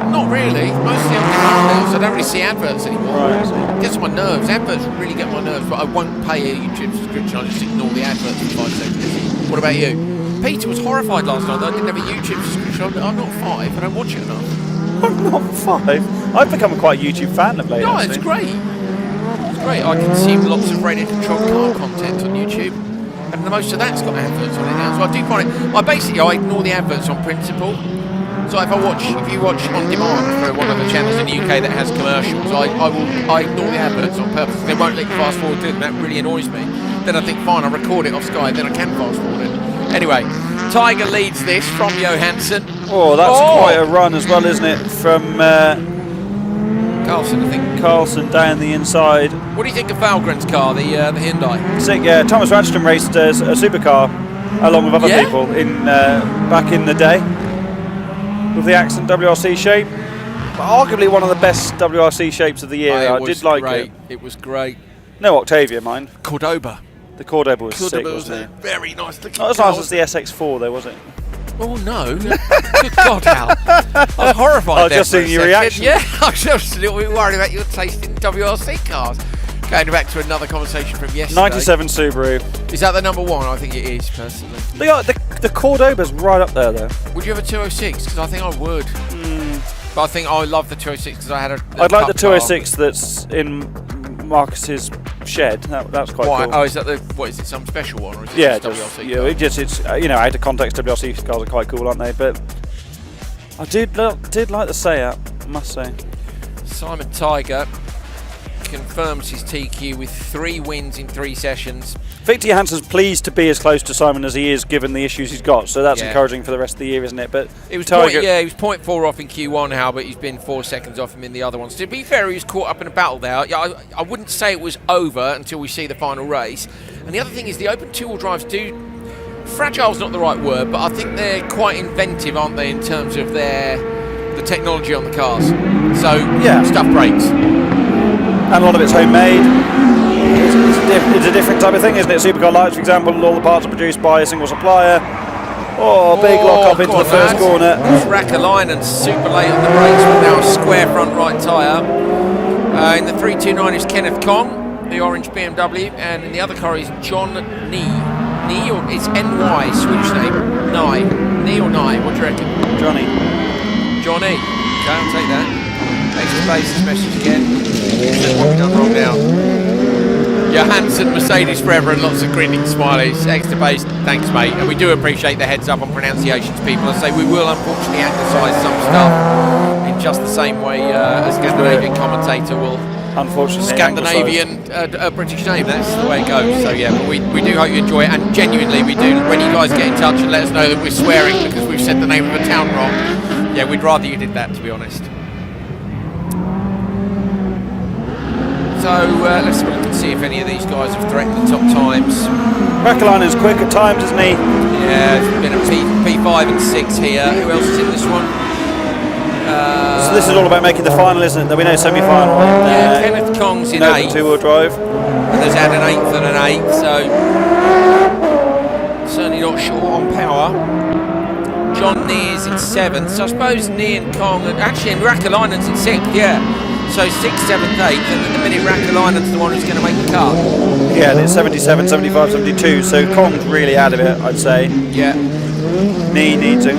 Not really. Mostly on the so I don't really see adverts anymore. Right. It gets on my nerves. Adverts really get on my nerves, but I won't pay a YouTube subscription. I just ignore the adverts for 5 seconds. What about you? Peter was horrified last night that I didn't have a YouTube subscription. I'm not 5. I don't watch it enough. I'm not 5. I've become quite a YouTube fan of late. No, it's great. It's great. I consume lots of radio-controlled car content on YouTube, and most of that's got adverts on it now. So I do find it. I ignore the adverts on principle. So if you watch on demand for one of the channels in the UK that has commercials, I ignore the adverts on purpose. They won't let you fast forward to them. That really annoys me. Then I think, fine, I'll record it off Sky, then I can fast forward it. Anyway, Tiger leads this from Johansson. Oh, that's quite a run as well, isn't it? From Carlson, I think. Carlson down the inside. What do you think of Valgren's car, the Hyundai? Sick, yeah. Thomas Ratchton raced a supercar along with other people in back in the day with the Accent WRC shape. Arguably one of the best WRC shapes of the year. I did like it. It was great. No Octavia, mind. Cordoba. The Cordoba was sick, wasn't it? Very nice looking. Not as nice as the SX4 though, was it? Oh no! Good God, Al! I was horrified. I was just seeing your reaction. Yeah, I was just a little bit worried about your taste in WRC cars. Going back to another conversation from yesterday. 97 Subaru. Is that the number one? I think it is, personally. The Cordoba's right up there, though. Would you have a 206? Because I think I would. But I think I love the 206 because I had a I'd like the 206 that's in Marcus's shed. That's quite cool. Oh, is that what is it? Some special one, or is it yeah, just WRC? Yeah, it's out of context. WRC cars are quite cool, aren't they? But I did like the Seat, I must say. Simon Tiger confirms his TQ with 3 wins in 3 sessions. Victor Johansson's pleased to be as close to Simon as he is, given the issues he's got. So that's encouraging for the rest of the year, isn't it? But it was Tiger, he was 0.4 off in Q1, but he's been 4 seconds off him in the other ones. To be fair, he was caught up in a battle there. I wouldn't say it was over until we see the final race. And the other thing is, the open two-wheel drives fragile's not the right word, but I think they're quite inventive, aren't they, in terms of the technology on the cars. So stuff breaks. And a lot of it's homemade. It's a different type of thing, isn't it? Supercar lights, for example, all the parts are produced by a single supplier. Big lock up into the first corner. Räikkönen super late on the brakes with now a square front right tyre. In the 329 is Kenneth Kong, the orange BMW, and in the other car is John Nee, or it's NY, switch name. Nee or Nye, what do you reckon? Johnny. Okay, I'll take that. Extra space, this message again. What we've done wrong now. Johansson, Mercedes forever, and lots of grinning smileys. Extra base, thanks mate. And we do appreciate the heads up on pronunciations, people. I say we will unfortunately anglicize some stuff in just the same way a Scandinavian commentator will. Unfortunately, Scandinavian British name, that's the way it goes. So yeah, but we do hope you enjoy it, and genuinely we do. When you guys get in touch and let us know that we're swearing because we've said the name of a town wrong, yeah, we'd rather you did that, to be honest. So let's have a look and see if any of these guys have threatened the top times. Räikkönen's quick at times, isn't he? Yeah, it's been a P5 and 6 here. Who else is in this one? So this is all about making the final, isn't it? There'll be no semi-final. Kenneth Kong's in 8th. Two-wheel drive. And there's had an 8th and an 8th, so certainly not short on power. John Nee is in 7th, so I suppose Nee and Kong, and actually Räikkönen's in 6th, yeah. So 6th, 7th, 8th, and at the minute Räikkönen's the one who's going to make the cut. Yeah, and it's 77, 75, 72, so Kong's really out of it, I'd say. Yeah. Nee needs a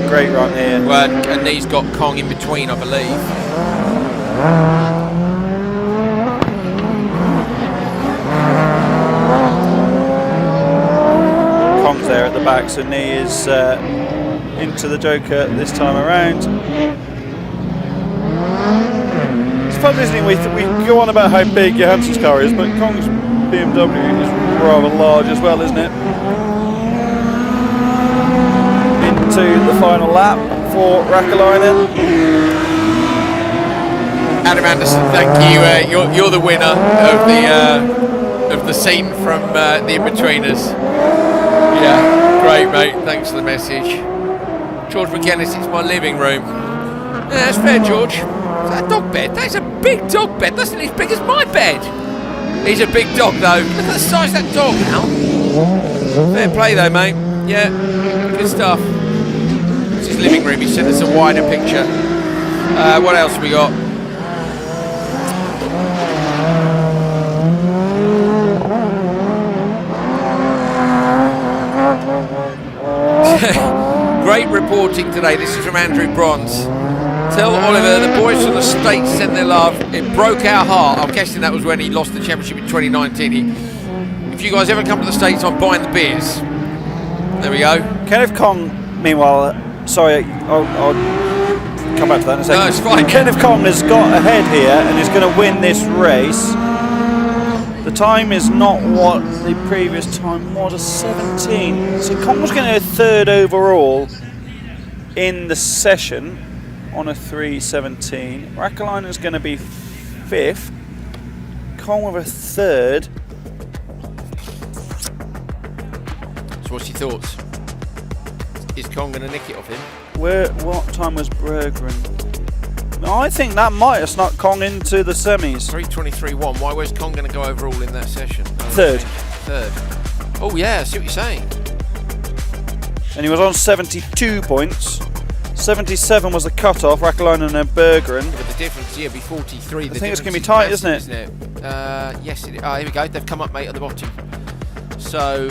great run here. Well, and Nee's got Kong in between, I believe. Kong's there at the back, so Nee is into the Joker this time around. It's fun, isn't it? We go on about how big Johansson's car is, but Kong's BMW is rather large as well, isn't it? Into the final lap for Räikkönen. Adam Anderson, thank you. You're the winner of the scene from the In-Betweeners. Yeah, great, mate. Thanks for the message. George McGinnis, it's my living room. Yeah, that's fair, George. Is that a dog bed? That's a big dog bed. That's as big as my bed. He's a big dog, though. Look at the size of that dog, Al. Fair play, though, mate. Yeah, good stuff. It's his living room. He sent us a wider picture. What else have we got? Great reporting today. This is from Andrew Bronze. Tell Oliver the boys from the States send their love. It broke our heart. I'm guessing that was when he lost the championship in 2019. If you guys ever come to the States, I'm buying the beers. There we go. Kenneth Kong, meanwhile, sorry, I'll come back to that in a second. No, it's fine. Kenneth Kong has got ahead here and is going to win this race. The time is not what the previous time was, a 17. So Kong was going to go third overall in the session on a 3:17. Räikänen's going to be fifth. Kong with a third. So what's your thoughts? Is Kong going to nick it off him? What time was Berggren? I think that might have snuck Kong into the semis. 3:23.1. Why was Kong going to go overall in that session? Third. Oh yeah, I see what you're saying. And he was on 72 points. 77 was the cut-off, Räikänen and Berggren. But the difference here be 43. I think it's going to be tight, isn't it? Yes, it is. Here we go. They've come up, mate, at the bottom. So,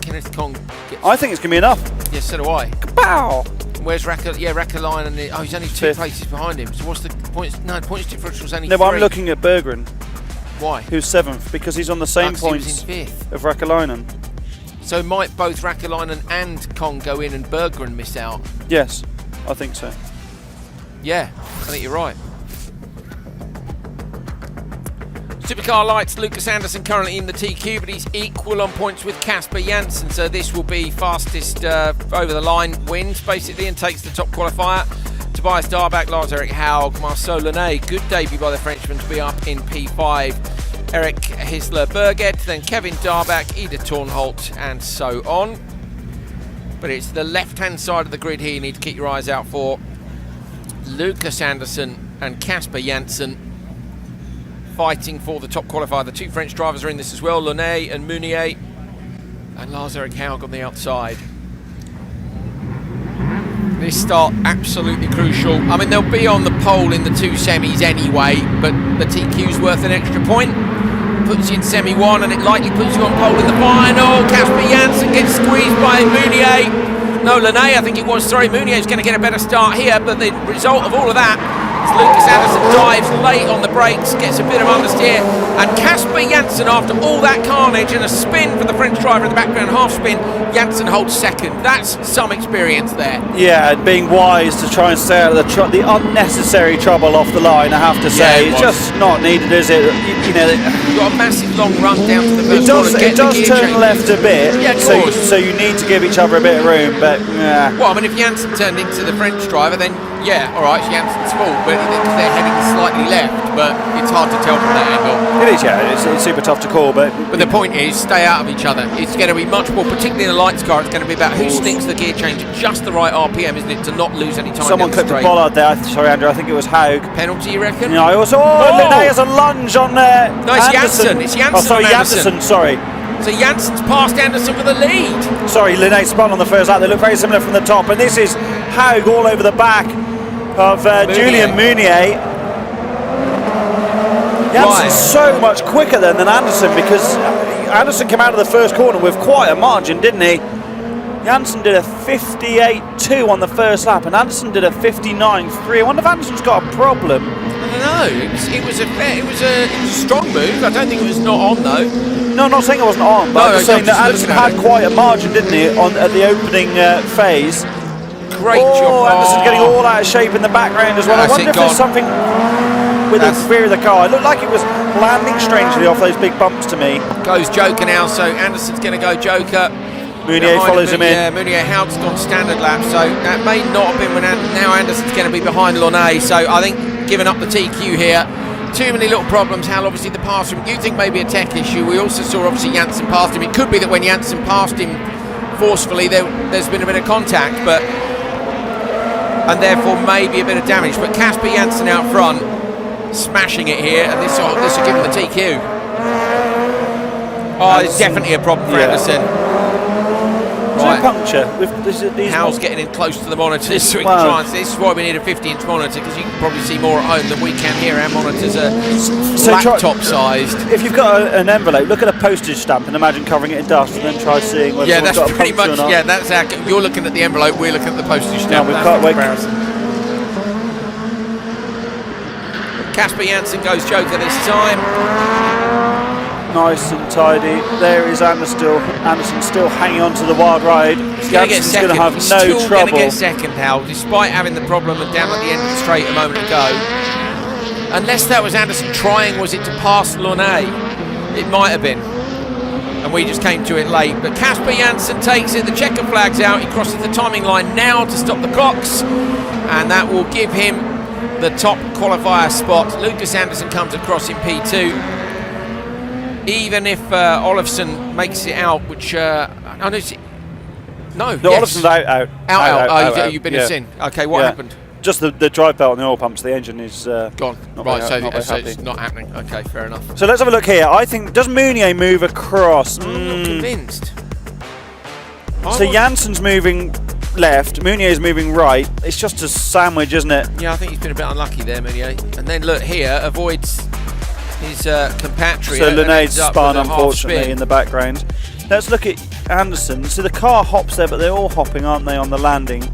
Kenneth Kong gets... I think it's going to be enough. Yes, so do I. Kapow! Where's Räikänen? Oh, he's only 2 places behind him. So what's the points? No, points differential's only 3. No, but I'm looking at Berggren. Why? Who's 7th, because he's on the same points of Räikänen. So might both Räikänen and Kong go in and Berggren miss out? Yes, I think so. Yeah, I think you're right. Supercar Lights, Lucas Anderson currently in the TQ, but he's equal on points with Casper Janssen, so this will be fastest over the line wins basically and takes the top qualifier. Tobias Darbach, Lars-Erik Haug, Marceau Lenné, good debut by the Frenchman to be up in P5. Eric Hisler-Berget, then Kevin Darbach, Ida Tornholt, and so on. But it's the left-hand side of the grid here you need to keep your eyes out for. Lucas Anderson and Casper Janssen fighting for the top qualifier. The 2 French drivers are in this as well, Lenné and Meunier, and Lars-Erik Haug on the outside. This start absolutely crucial. I mean, they'll be on the pole in the 2 semis anyway, but the TQ's worth an extra point. Puts you in semi 1 and it likely puts you on pole in the final. Casper Janssen gets squeezed by Meunier. No, Lenné, I think it was. Sorry, Meunier's going to get a better start here, but the result of all of that is Lucas Anderson dives late on the brakes, gets a bit of understeer, and Casper Janssen, after all that carnage and a spin for the French driver in the background, half spin, Janssen holds second. That's some experience there. Yeah, and being wise to try and stay out of the unnecessary trouble off the line, I have to say. It's just not needed, is it? You know, you've got a massive long run down to the first corner. It does turn left a bit, yeah, so you need to give each other a bit of room, but yeah. Well, I mean, if Janssen turned into the French driver, then yeah, all right, it's Janssen's fault, but because they're heading slightly left, but it's hard to tell from that angle. It is, yeah, it's super tough to call, but the point is, stay out of each other. It's going to be much more, particularly in a lights car, it's going to be about who sticks the gear change at just the right RPM, isn't it, to not lose any time. Someone clipped a bollard there, sorry Andrew, I think it was Haug. Penalty, you reckon? Yeah, I also, Lenné has a lunge on there. No, it's Janssen. It's Janssen. Oh, sorry, Janssen, sorry. So Janssen's passed Anderson for the lead. Sorry, Lenné spun on the first lap. They look very similar from the top, and this is Haug all over the back of Julian Meunier. Janssen's so much quicker than Anderson, because Anderson came out of the first corner with quite a margin, didn't he? Janssen did a 58.2 on the first lap, and Anderson did a 59.3. I wonder if Anderson's got a problem. I don't know. It was a strong move. I don't think it was not on though. No, I'm not saying it wasn't on, but I'm just saying that Anderson had quite a margin, didn't he, at the opening phase. Great job. Anderson's getting all out of shape in the background as well. I wonder if there's something with the rear of the car. It looked like it was landing strangely off those big bumps to me. Goes Joker now, so Anderson's going to go Joker. Meunier follows him in. Yeah, Meunier Haug's gone standard lap, so that may not have been when now Anderson's going to be behind Lenné. So I think giving up the TQ here. Too many little problems. Hal, obviously the pass from you think maybe a tech issue. We also saw obviously Janssen passed him. It could be that when Janssen passed him forcefully, there's been a bit of contact, and therefore maybe a bit of damage. But Casper Janssen out front, smashing it here, and this will give him the TQ. Oh, it's definitely a problem for Anderson. Right. Puncture. Hal's getting in close to the monitors so we can try and see. This is why we need a 50-inch monitor, because you can probably see more at home than we can here. Our monitors are laptop-sized. If you've got an envelope, look at a postage stamp and imagine covering it in dust, and then try seeing whether that's got pretty a much. or not. Yeah, that's our. You're looking at the envelope. We're looking at the postage stamp. No, we can't wait. Casper Janssen goes Joker this time. Nice and tidy. There is Anderson still hanging on to the wild ride. He's going to get second. Going to have He's no still trouble. going to get second, Hal, despite having the problem down at the end of the straight a moment ago. Unless that was Anderson trying, was it to pass Lenné? It might have been. And we just came to it late. But Casper Janssen takes it. The checker flag's out. He crosses the timing line now to stop the clocks. And that will give him the top qualifier spot. Lucas Anderson comes across in P2. Even if Olofsson makes it out, which... No, Olofsson's out. You've been a sin. Okay, what happened? Just the drive belt on the oil pumps. The engine is gone. Right, so it's not happening. Okay, fair enough. So let's have a look here. I think, does Mounier move across? I'm not convinced. So Janssen's moving left, Mounier's moving right. It's just a sandwich, isn't it? Yeah, I think he's been a bit unlucky there, Mounier. And then look here, avoids his compatriot. So Linnaeus spun, unfortunately, in the background. Let's look at Anderson. So the car hops there, but they're all hopping, aren't they, on the landing?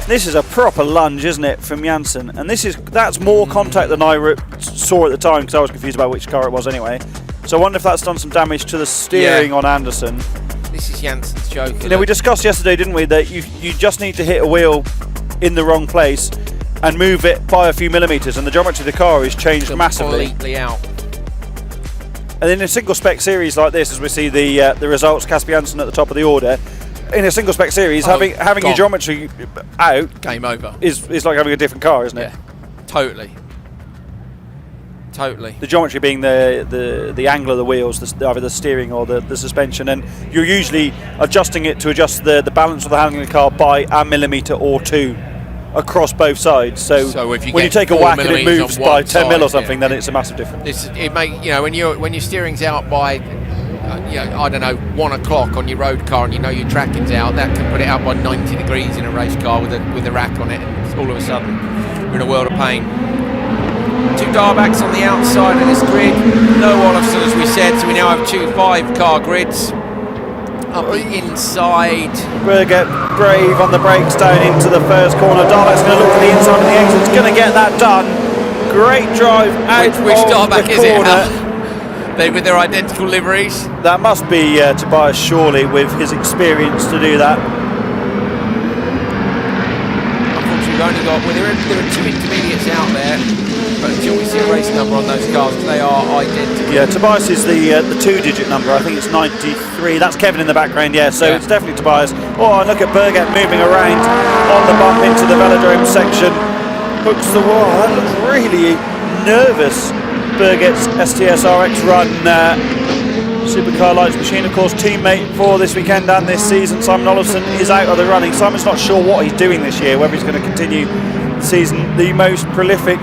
This is a proper lunge, isn't it, from Janssen? And that's more contact than I saw at the time, because I was confused about which car it was anyway. So I wonder if that's done some damage to the steering on Anderson. This is Janssen's joke. You know, we discussed yesterday, didn't we, that you just need to hit a wheel in the wrong place and move it by a few millimetres, and the geometry of the car is changed massively. Completely out. And in a single spec series like this, as we see the results, Casper Janssen at the top of the order, in a single spec series, having your geometry out, game over, is like having a different car, isn't it? Yeah, totally. The geometry being the angle of the wheels, either the steering or the suspension, and you're usually adjusting it to adjust the balance of the handling of the car by a millimetre or two across both sides. So if when you take a whack and it moves by 10 mil or something, then it's a massive difference. When your steering's out by I don't know, 1 o'clock on your road car, and you know your tracking's out, that can put it out by 90 degrees in a race car with a rack on it, and all of a sudden we're in a world of pain. 2 Darbacks on the outside of this grid, no Olofsson as we said, so we now have 2 5-car grids. Up the inside. Berger brave on the brakes down into the first corner. Darback's going to look for the inside of the exit. It's going to get that done. Great drive out which of Darback the is corner. They with their identical liveries. That must be Tobias Shawley with his experience to do that. Unfortunately, we've only got there are 2 intermediates out there. But until we see a race number on those cars, they are identical. Yeah, Tobias is the 2-digit number. I think it's 93. That's Kevin in the background, so it's definitely Tobias. Oh, and look at Berget moving around on the bump into the velodrome section. Hooks the wall. That looks really nervous. Berget's STS RX run Supercar Lights machine, of course, teammate for this weekend and this season. Simon Olofsson is out of the running. Simon's not sure what he's doing this year, whether he's going to continue the season. The most prolific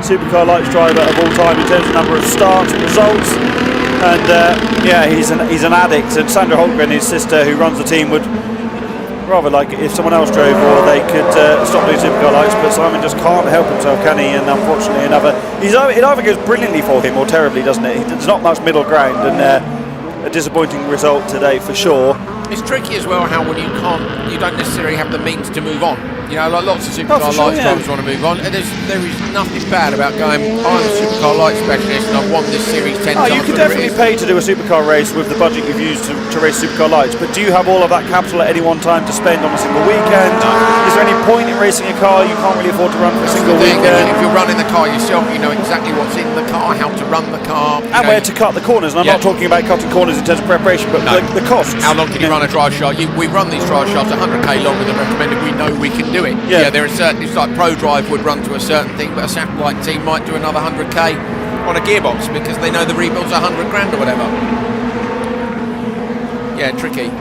Supercar Lights driver of all time in terms of number of starts and results, and he's an addict. And Sandra Holmgren, his sister who runs the team, would rather like it if someone else drove, or they could stop doing Supercar Lights, but Simon just can't help himself, can he? And unfortunately it either goes brilliantly for him or terribly, doesn't it? There's not much middle ground, and a disappointing result today for sure. It's tricky as well how when you don't necessarily have the means to move on. You know, like lots of Supercar Lights drivers want to move on, and there is nothing bad about going, I'm a Supercar Lights specialist and I've won this series 10 times. You could definitely pay to do a Supercar race with the budget you've used to race Supercar Lights, but do you have all of that capital at any one time to spend on a single weekend? No. Is there any point in racing a car you can't really afford to run for a single weekend? If you're running the car yourself, you know exactly what's in the car, how to run the car. And where to cut the corners, and I'm not talking about cutting corners in terms of preparation, but the costs. How long can you run a drive shaft? We run these drive shafts 100k longer than recommended. We know we can do it. Yeah, there are certain, it's like Pro Drive would run to a certain thing, but a satellite team might do another 100k on a gearbox because they know the rebuild's 100 grand or whatever. Yeah, tricky.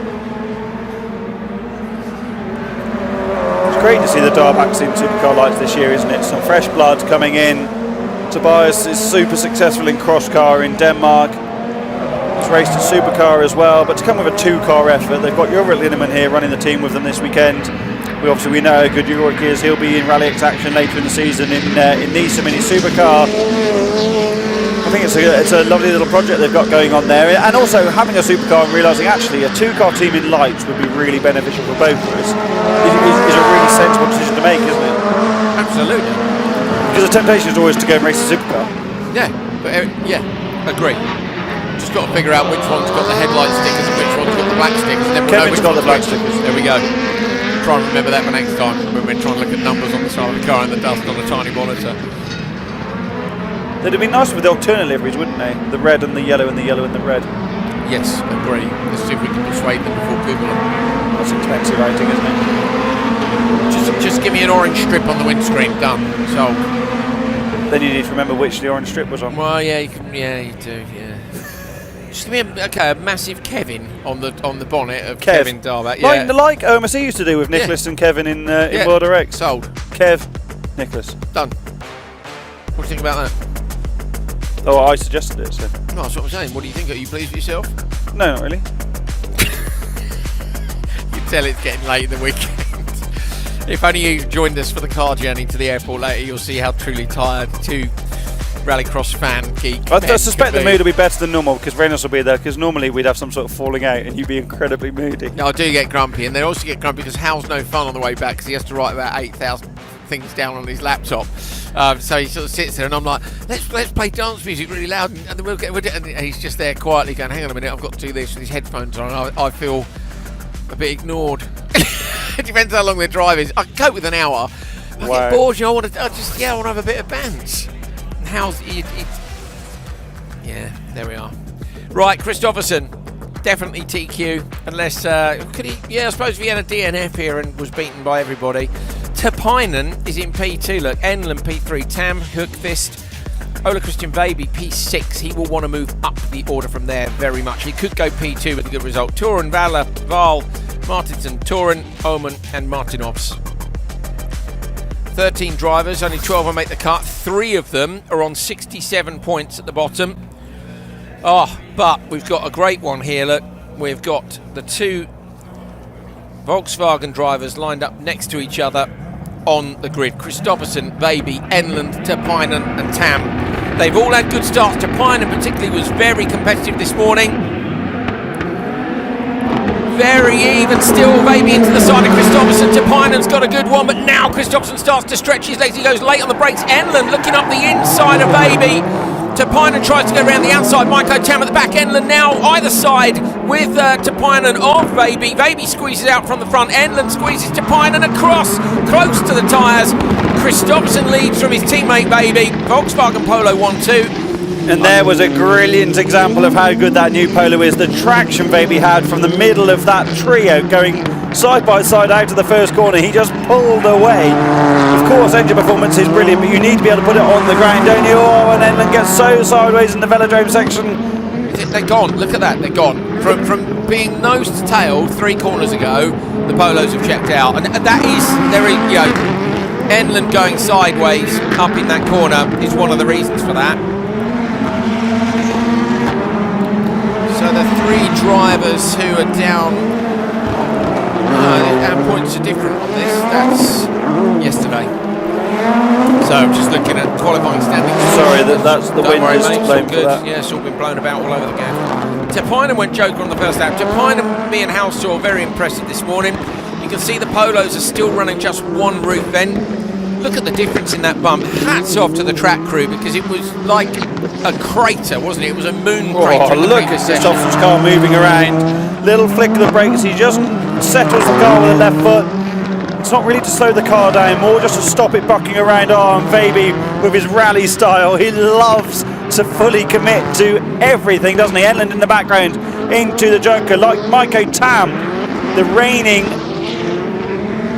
It's great to see the Darbacks in Supercar Lights this year, isn't it? Some fresh blood coming in. Tobias is super successful in cross car in Denmark. He's raced a Supercar as well, but to come with a 2-car effort, they've got Ulrich Linnemann here running the team with them this weekend. We know how good Ulrich is. He'll be in RallyX action later in the season in Nice in his Supercar. I think it's a lovely little project they've got going on there, and also having a Supercar and realising actually a 2-car team in Lights would be really beneficial for both of us is a really sensible decision to make, isn't it? Absolutely. Because the temptation is always to go and race a Supercar. Agree. Just got to figure out which one's got the headlight stickers and which one's got the black stickers. And then we'll Kevin's got the black stickers. There we go. Try and remember that for next time when we're trying to look at numbers on the side of the car and the dust on a tiny monitor. They'd have been nice with the alternate liveries, wouldn't they? The red and the yellow and the yellow and the red. Yes, agree. Let's see if we can persuade them before Googling. That's expensive rating, isn't it? Just give me an orange strip on the windscreen. Done. So. Then you need to remember which the orange strip was on. Well, yeah, you can. Yeah, you do. Yeah. Just give me a massive Kevin on the bonnet of Kevin Darbat. Yeah. Like OMSE used to do with Nicholas and Kevin in World RX. Sold. Kev, Nicholas. Done. What do you think about that? Oh, I suggested it, so. No, that's what I'm saying. What do you think? Are you pleased with yourself? No, not really. You can tell it's getting late in the weekend. If only you joined us for the car journey to the airport later, you'll see how truly tired two Rallycross fan geek. I suspect the mood will be better than normal because Reynolds will be there, because normally we'd have some sort of falling out and you'd be incredibly moody. No, I do get grumpy, and they also get grumpy because Hal's no fun on the way back because he has to write about 8,000 things down on his laptop. So he sort of sits there and I'm like, let's play dance music really loud, and then and he's just there quietly going, hang on a minute, I've got to do this with his headphones on. I feel a bit ignored. It depends how long the drive is. I can cope with an hour. I get bored, you know, I want to have a bit of bands. And how's it? Yeah, there we are. Right, Kristoffersson, definitely TQ, unless could he? Yeah, I suppose if he had a DNF here and was beaten by everybody. Tapinen is in P2. Look, Enlund P3, Tam Högqvist, Ola Christian Baby P6. He will want to move up the order from there very much. He could go P2 with a good result. Turin, Vala, Val, Martinson, Turin, Oman, and Martinovs. 13 drivers, only 12 will make the cut. 3 of them are on 67 points at the bottom. Oh, but we've got a great one here. Look, we've got the 2 Volkswagen drivers lined up next to each other on the grid. Kristoffersson, Baby, Enlund, Tapinen and Tam. They've all had good starts. Tapinen particularly was very competitive this morning. Very even still, Baby into the side of Kristoffersson. Tapinen's got a good one, but now Kristoffersson starts to stretch his legs. He goes late on the brakes. Enlund looking up the inside of Baby. Tapinen tries to go around the outside. Maiko Tam at the back. Enlund now either side with Tapinen of Baby. Baby squeezes out from the front. Enlund squeezes Tapinen across, close to the tyres. Kristoffersson leads from his teammate Baby. Volkswagen Polo 1-2. And there was a brilliant example of how good that new Polo is. The traction Baby had from the middle of that trio going side by side out to the first corner. He just pulled away. Of course, engine performance is brilliant, but you need to be able to put it on the ground, don't you? Oh, and Enlund gets so sideways in the velodrome section. They're gone. Look at that. They're gone. From being nose to tail 3 corners ago, the Polos have checked out, and that is Enlund going sideways up in that corner is one of the reasons for that. So the 3 drivers who are down, our points are different on this. That's yesterday. So I'm just looking at qualifying standings. Sorry, that's the wind is to blame for that. Yeah, it's all been blown about all over the game. Tapinen went joker on the first lap. Tapinen, me and Hal saw very impressive this morning. You can see the Polos are still running just 1 roof end. Look at the difference in that bump. Hats off to the track crew because it was like a crater, wasn't it? It was a moon crater. Oh, look at Kristoffersson's car moving around. Little flick of the brakes. He just settles the car with the left foot. It's not really to slow the car down, more just to stop it bucking around. Oh, and Baby with his rally style. He loves to fully commit to everything, doesn't he? Enlund in the background into the Joker, like Maiko Tam, the reigning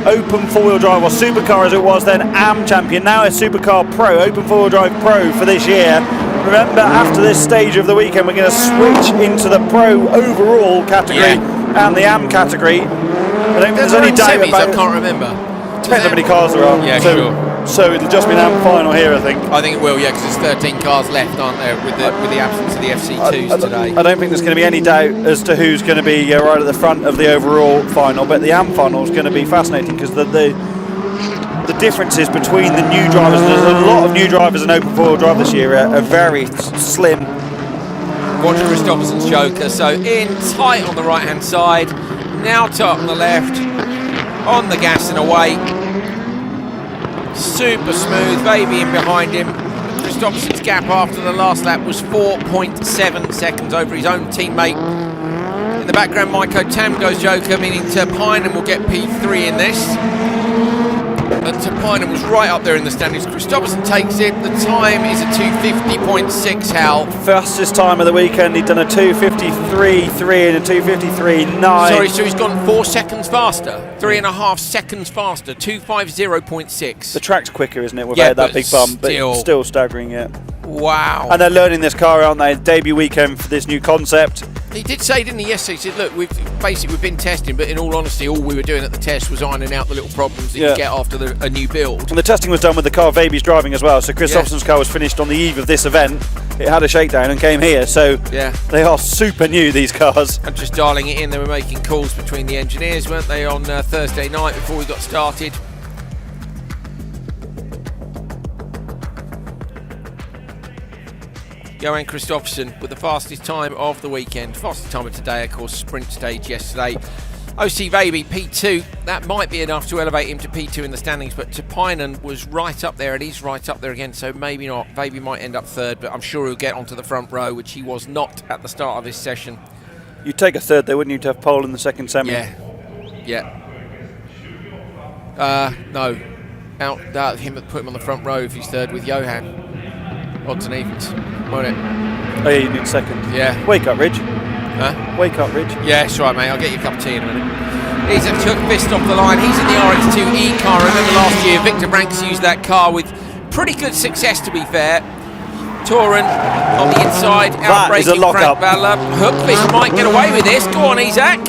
open four-wheel drive, or supercar as it was then, AM champion, now a supercar pro, open four-wheel drive pro for this year. Remember, after this stage of the weekend, we're going to switch into the pro overall category and the AM category. I don't think there's any doubt about it. I can't remember. Depends how many cars there are. Yeah, sure. So it'll just be an AM final here, I think. I think it will, yeah, because there's 13 cars left, aren't there, with the absence of the FC2s today. I don't think there's going to be any doubt as to who's going to be right at the front of the overall final, but the AM final is going to be fascinating because the differences between the new drivers, there's a lot of new drivers in open four-wheel drive this year, are very slim. Watch Kristoffersson's Joker, so in tight on the right-hand side, now tight on the left, on the gas and away. Super smooth, Baby in behind him. Kristoffersson's gap after the last lap was 4.7 seconds over his own teammate. In the background, Maiko Tam goes Joker, meaning Tapinen will get P3 in this. that Topinen was right up there in the standings. Kristoffersson takes it. The time is a 2:50.6, Hal. Fastest time of the weekend. He'd done a 2:53.3 and a 2:53.9. Sorry, so he's gone 4 seconds faster. 3.5 seconds faster. 2:50.6. The track's quicker, isn't it, without that big bump, but still staggering it. Wow. And they're learning this car, aren't they? Debut weekend for this new concept. He did say, didn't he, yesterday? He said, look, we've been testing, but in all honesty, all we were doing at the test was ironing out the little problems that you get after a new build. And the testing was done with the car Vaby's driving as well, so Kristoffersson's car was finished on the eve of this event. It had a shakedown and came here, so they are super new, these cars. And just dialing it in, they were making calls between the engineers, weren't they, on Thursday night before we got started. Johan Kristoffersson with the fastest time of the weekend. Fastest time of today, of course, sprint stage yesterday. OC Vaby, P2. That might be enough to elevate him to P2 in the standings, but Topinen was right up there, and he's right up there again, so maybe not. Vaby might end up third, but I'm sure he'll get onto the front row, which he was not at the start of this session. You'd take a third, though, wouldn't you, to have pole in the second semi? Yeah. No. Put him on the front row if he's third with Johan. Odds and evens, won't it? Oh yeah, you need second. Yeah. Wake up, Ridge. Huh? Wake up, Ridge. Yeah, that's right, mate. I'll get you a cup of tea in a minute. He's a fist off the line. He's in the RX2E car. Remember last year, Victor Branks used that car with pretty good success, to be fair. Toren on the inside, outbreaking Frank Valla. Hookfist might get away with this. Go on, Isaac.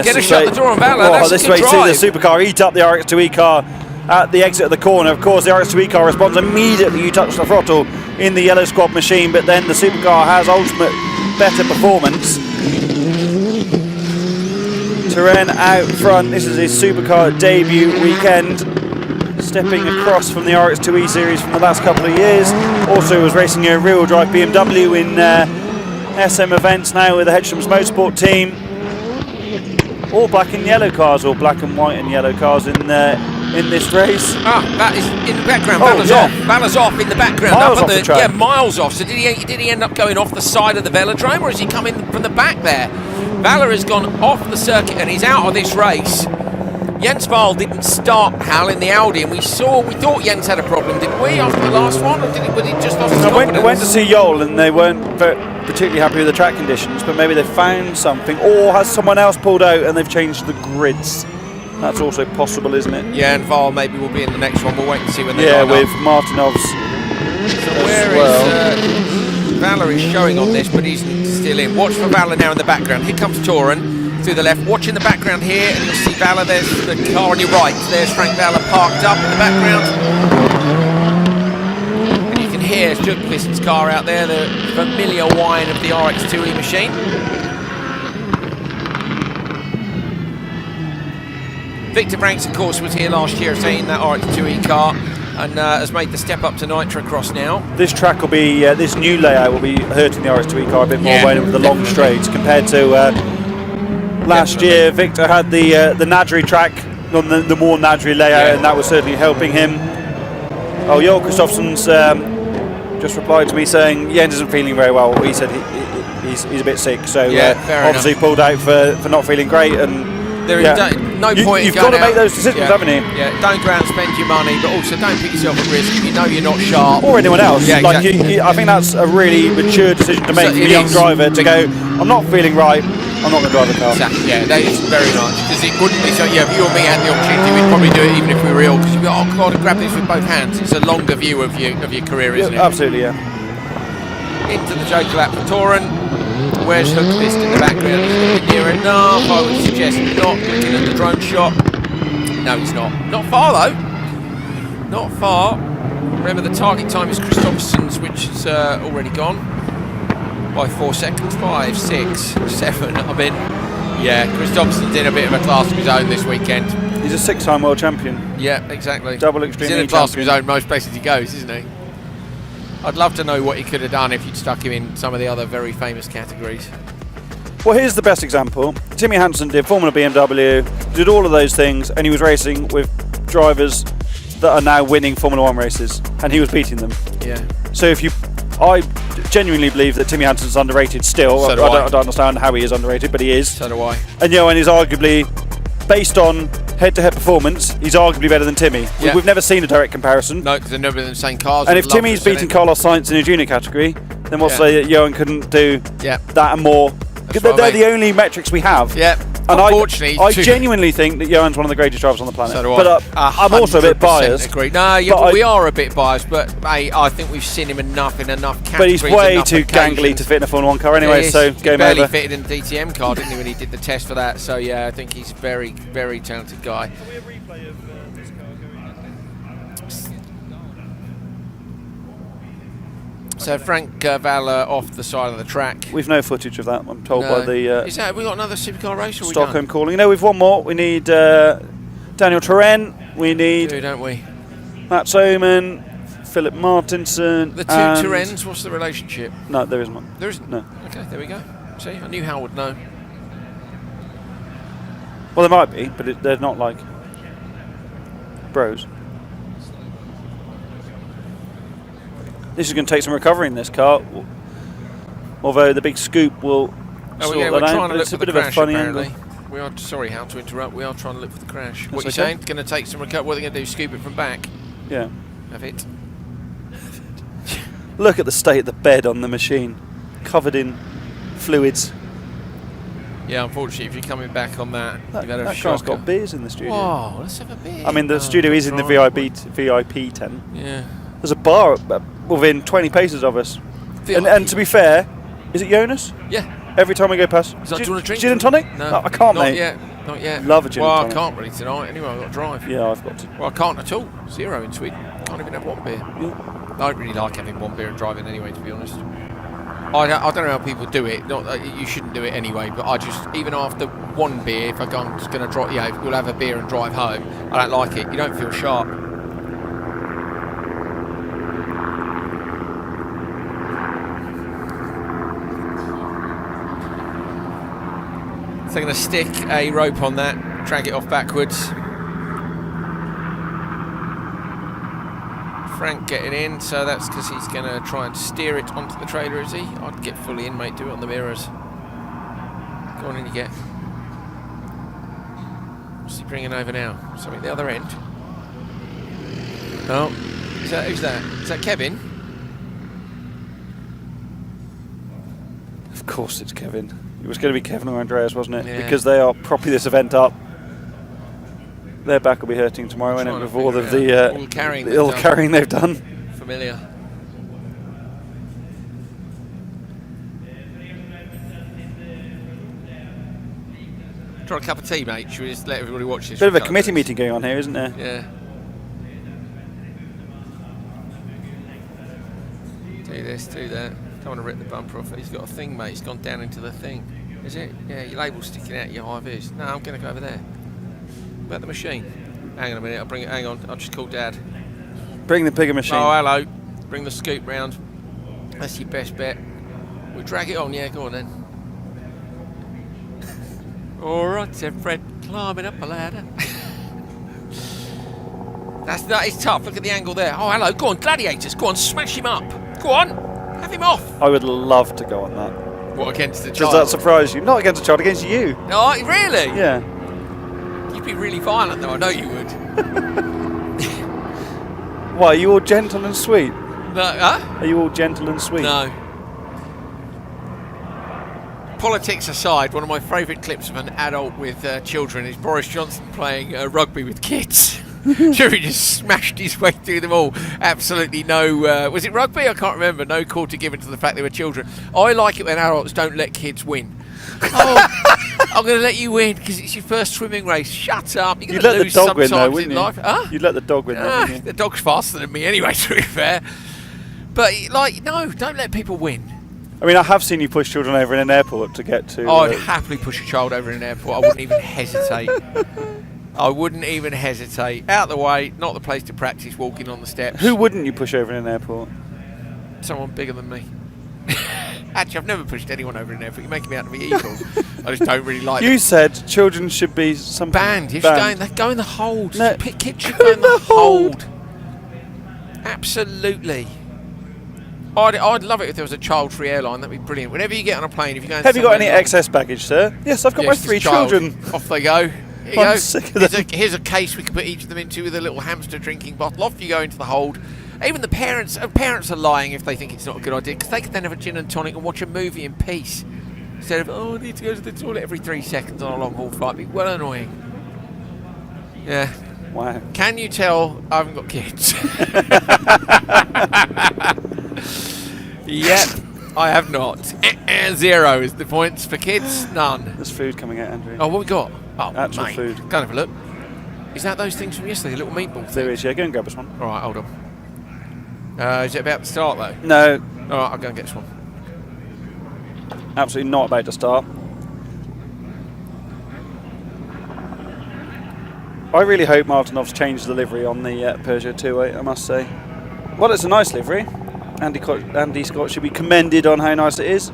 Get a shut the door on Valla. That's this a good way, drive. see the supercar eat up the RX2E car at the exit of the corner. Of course, the RX2E car responds immediately. You touch the throttle in the yellow squad machine, but then the supercar has ultimate better performance. Toren out front. This is his supercar debut weekend, stepping across from the RX2E series from the last couple of years. Also was racing a rear-wheel drive BMW in SM events now with the Hedstrom's Motorsport team. All black and yellow cars, or black and white and yellow cars in this race. That is in the background. Valla's off. Valla's off in the background. Miles off the track. Yeah, miles off. So did he end up going off the side of the velodrome, or is he coming from the back there? Valla has gone off the circuit and he's out of this race. Jens Wahl didn't start, Hal, in the Audi, and we thought Jens had a problem, didn't we, after the last one, or was he just lost his confidence? I went to see Yol and they weren't particularly happy with the track conditions, but maybe they found something, or has someone else pulled out and they've changed the grids? That's also possible, isn't it? Yeah, and Wahl maybe will be in the next one. We'll wait and see when they line with up. Martinov's. So where is Valla is showing on this, but he's still in. Watch for Valla now in the background. Here comes Toren through the left. Watch in the background here, and you'll see Valla. There's the car on your right. There's Frank Valla parked up in the background. And you can hear Jukvist's car out there, the familiar whine of the RX2E machine. Victor Branks, of course, was here last year saying that RX2E car, and has made the step up to Nitrocross now. This track will be, this new layout will be hurting the RX2E car a bit more with the long straights compared to last year. Victor had the Nadri track on the more Nadri layout, and that was certainly helping him. Oh, Joel Kristoffersson's just replied to me saying Jens isn't feeling very well. He said he's a bit sick, so obviously pulled out for not feeling great. And there is no point you've in got going to make those decisions, haven't you? Yeah, don't go out and spend your money, but also don't put yourself at risk if you know you're not sharp. Or anyone else. Yeah, like exactly. I think that's a really mature decision to make for a young driver to go, I'm not feeling right, I'm not going to drive the car. Exactly, yeah, that is very much. Because it wouldn't be so, if you or me had the opportunity, we'd probably do it even if we were ill, because you'd be, oh God, I grab this with both hands. It's a longer view of your career, isn't it? Absolutely, yeah. Into the Joker lap for Toren. Where's Hookfist in the background? He's going to be near enough. I would suggest not looking at the drone shot. No, he's not. Not far, though. Not far. Remember, the target time is Kristoffersson's, which is already gone by 4 seconds. 5, 6, 7. I mean, yeah, Kristoffersson's in a bit of a class of his own this weekend. He's a 6-time world champion. Yeah, exactly. Double extreme. He's in a class of his own most places he goes, isn't he? I'd love to know what he could have done if you'd stuck him in some of the other very famous categories. Well, here's the best example. Timmy Hansen did Formula BMW, did all of those things, and he was racing with drivers that are now winning Formula 1 races, and he was beating them. Yeah. So I genuinely believe that Timmy Hansen's underrated still. I don't understand how he is underrated, but he is. So do I. And Johan is arguably, based on head-to-head performance, he's arguably better than Timmy. Yeah. We've never seen a direct comparison. No, because they've never been in the same cars. And if Timmy's beating Carlos Sainz in a junior category, then we'll say that Johan couldn't do that and more. They're the only metrics we have. Yeah. And unfortunately, I genuinely think that Johan's one of the greatest drivers on the planet. So do I. But I'm also a bit biased. Agree. No, we are a bit biased, but hey, I think we've seen him enough in enough categories. But he's way too gangly to fit in a Formula 1 car anyway, so game over. He barely fitted in the DTM car, didn't he, when he did the test for that? So yeah, I think he's a very, very talented guy. So Frank Valler off the side of the track. We've no footage of that, I'm told by the... Is that, have we got another supercar race? Or Stockholm calling. No, we've one more. We need Daniel Turenne. We need... don't we? Matt Oman, Philip Martinson. The two Turennes, what's the relationship? No, there isn't one. There isn't? No. Okay, there we go. See, I knew Hal would know. Well, there might be, but they're not like bros. This is going to take some recovering, this car. Although the big scoop will sort we're that trying out. to look It's for a bit the of a crash, funny apparently. angle. We are sorry, Hal, to interrupt. We are trying to look for the crash. That's What are you okay. saying? Going to take some recovery. What are they going to do? Scoop it from back? Yeah. Have it. Look at the state of the bed on the machine, covered in fluids. Yeah, unfortunately, if you're coming back on that, you've had a That shocker. car's got beers in the studio. Oh, let's have a beer. I mean, the studio is in the VIP tent. Yeah. There's a bar within 20 paces of us. And to be fair, is it Jonas? Yeah. Every time we go past. Is that do you want a drink? Gin and tonic? No, I can't, not mate. Yet. Not yet. Love a gin and tonic. Well, I can't really tonight. Anyway, I've got to drive. Yeah, I've got to. Well, I can't at all. Zero in Sweden. Can't even have one beer. Yeah. I don't really like having one beer and driving anyway, to be honest. I don't know how people do it. Not that you shouldn't do it anyway, but I just, even after one beer, if I'm just going to drive, we'll have a beer and drive home. I don't like it. You don't feel sharp. So I'm going to stick a rope on that, drag it off backwards. Frank getting in, so that's because he's going to try and steer it onto the trailer, is he? I'd get fully in, mate, do it on the mirrors. Go on in, you get. What's he bringing over now? Something at the other end? No. Who's that? Is that Kevin? Of course it's Kevin. It was going to be Kevin or Andreas, wasn't it? Yeah. Because they are propping this event up. Their back will be hurting tomorrow, won't it, with all of the ill carrying they've done. Familiar. Try a cup of tea, mate. Should we just let everybody watch this? Bit of a committee meeting going on here, isn't there? Yeah. Do this, do that. Don't want to rip the bumper off. He's got a thing, mate. He's gone down into the thing. Is it? Yeah, your label's sticking out your high vis. No, I'm going to go over there. About the machine. Hang on a minute, I'll bring it. Hang on, I'll just call Dad. Bring the bigger machine. Oh, hello. Bring the scoop round. That's your best bet. We'll drag it on, yeah, go on then. Alright then, Fred, climbing up a ladder. That is tough, look at the angle there. Oh, hello, go on, gladiators, go on, smash him up. Go on, have him off. I would love to go on that. What, against the child? Does that surprise you? Not against the child, against you. Oh, really? Yeah. You'd be really violent though, I know you would. Why, are you all gentle and sweet? No, huh? Are you all gentle and sweet? No. Politics aside, one of my favourite clips of an adult with children is Boris Johnson playing rugby with kids. Sure, he just smashed his way through them all. Absolutely no... was it rugby? I can't remember. No quarter given to the fact they were children. I like it when adults don't let kids win. Oh, I'm going to let you win because it's your first swimming race. Shut up. You're going to lose sometimes in life. Huh? You'd let the dog win, though, wouldn't you? The dog's faster than me anyway, to be fair. But, like, no, don't let people win. I mean, I have seen you push children over in an airport to get to... I'd happily push a child over in an airport. I wouldn't even hesitate. I wouldn't even hesitate. Out the way, not the place to practice walking on the steps. Who wouldn't you push over in an airport? Someone bigger than me. Actually, I've never pushed anyone over in an airport. You're making me out to be evil. I just don't really like You said children should be banned. You should go in the hold. No. Kids should go in the hold. Absolutely. I'd love it if there was a child-free airline. That'd be brilliant. Whenever you get on a plane, if you go... Have you got any excess baggage, sir? Yes, I've got my 3 children. Off they go. Here you go. sick of them. Here's a case we can put each of them into with a little hamster drinking bottle. Off you go into the hold. Even the parents are lying if they think it's not a good idea, because they could then have a gin and tonic and watch a movie in peace instead of, I need to go to the toilet every 3 seconds on a long haul flight. It'd be well annoying. Yeah. Wow. Can you tell I haven't got kids? Yep, I have not. 0 is the points for kids. None. There's food coming out, Andrew. Oh, what we got? Oh, Actual mate. food. Go and have a look. Is that those things from yesterday, the little meatball thing? There is, yeah. Go and grab us one. All right, hold on. Is it about to start, though? No, All right, I'll go and get us one. absolutely not about to start. I really hope Martinov's changed the livery on the Peugeot 208, I must say. Well, it's a nice livery. Andy Scott should be commended on how nice it is.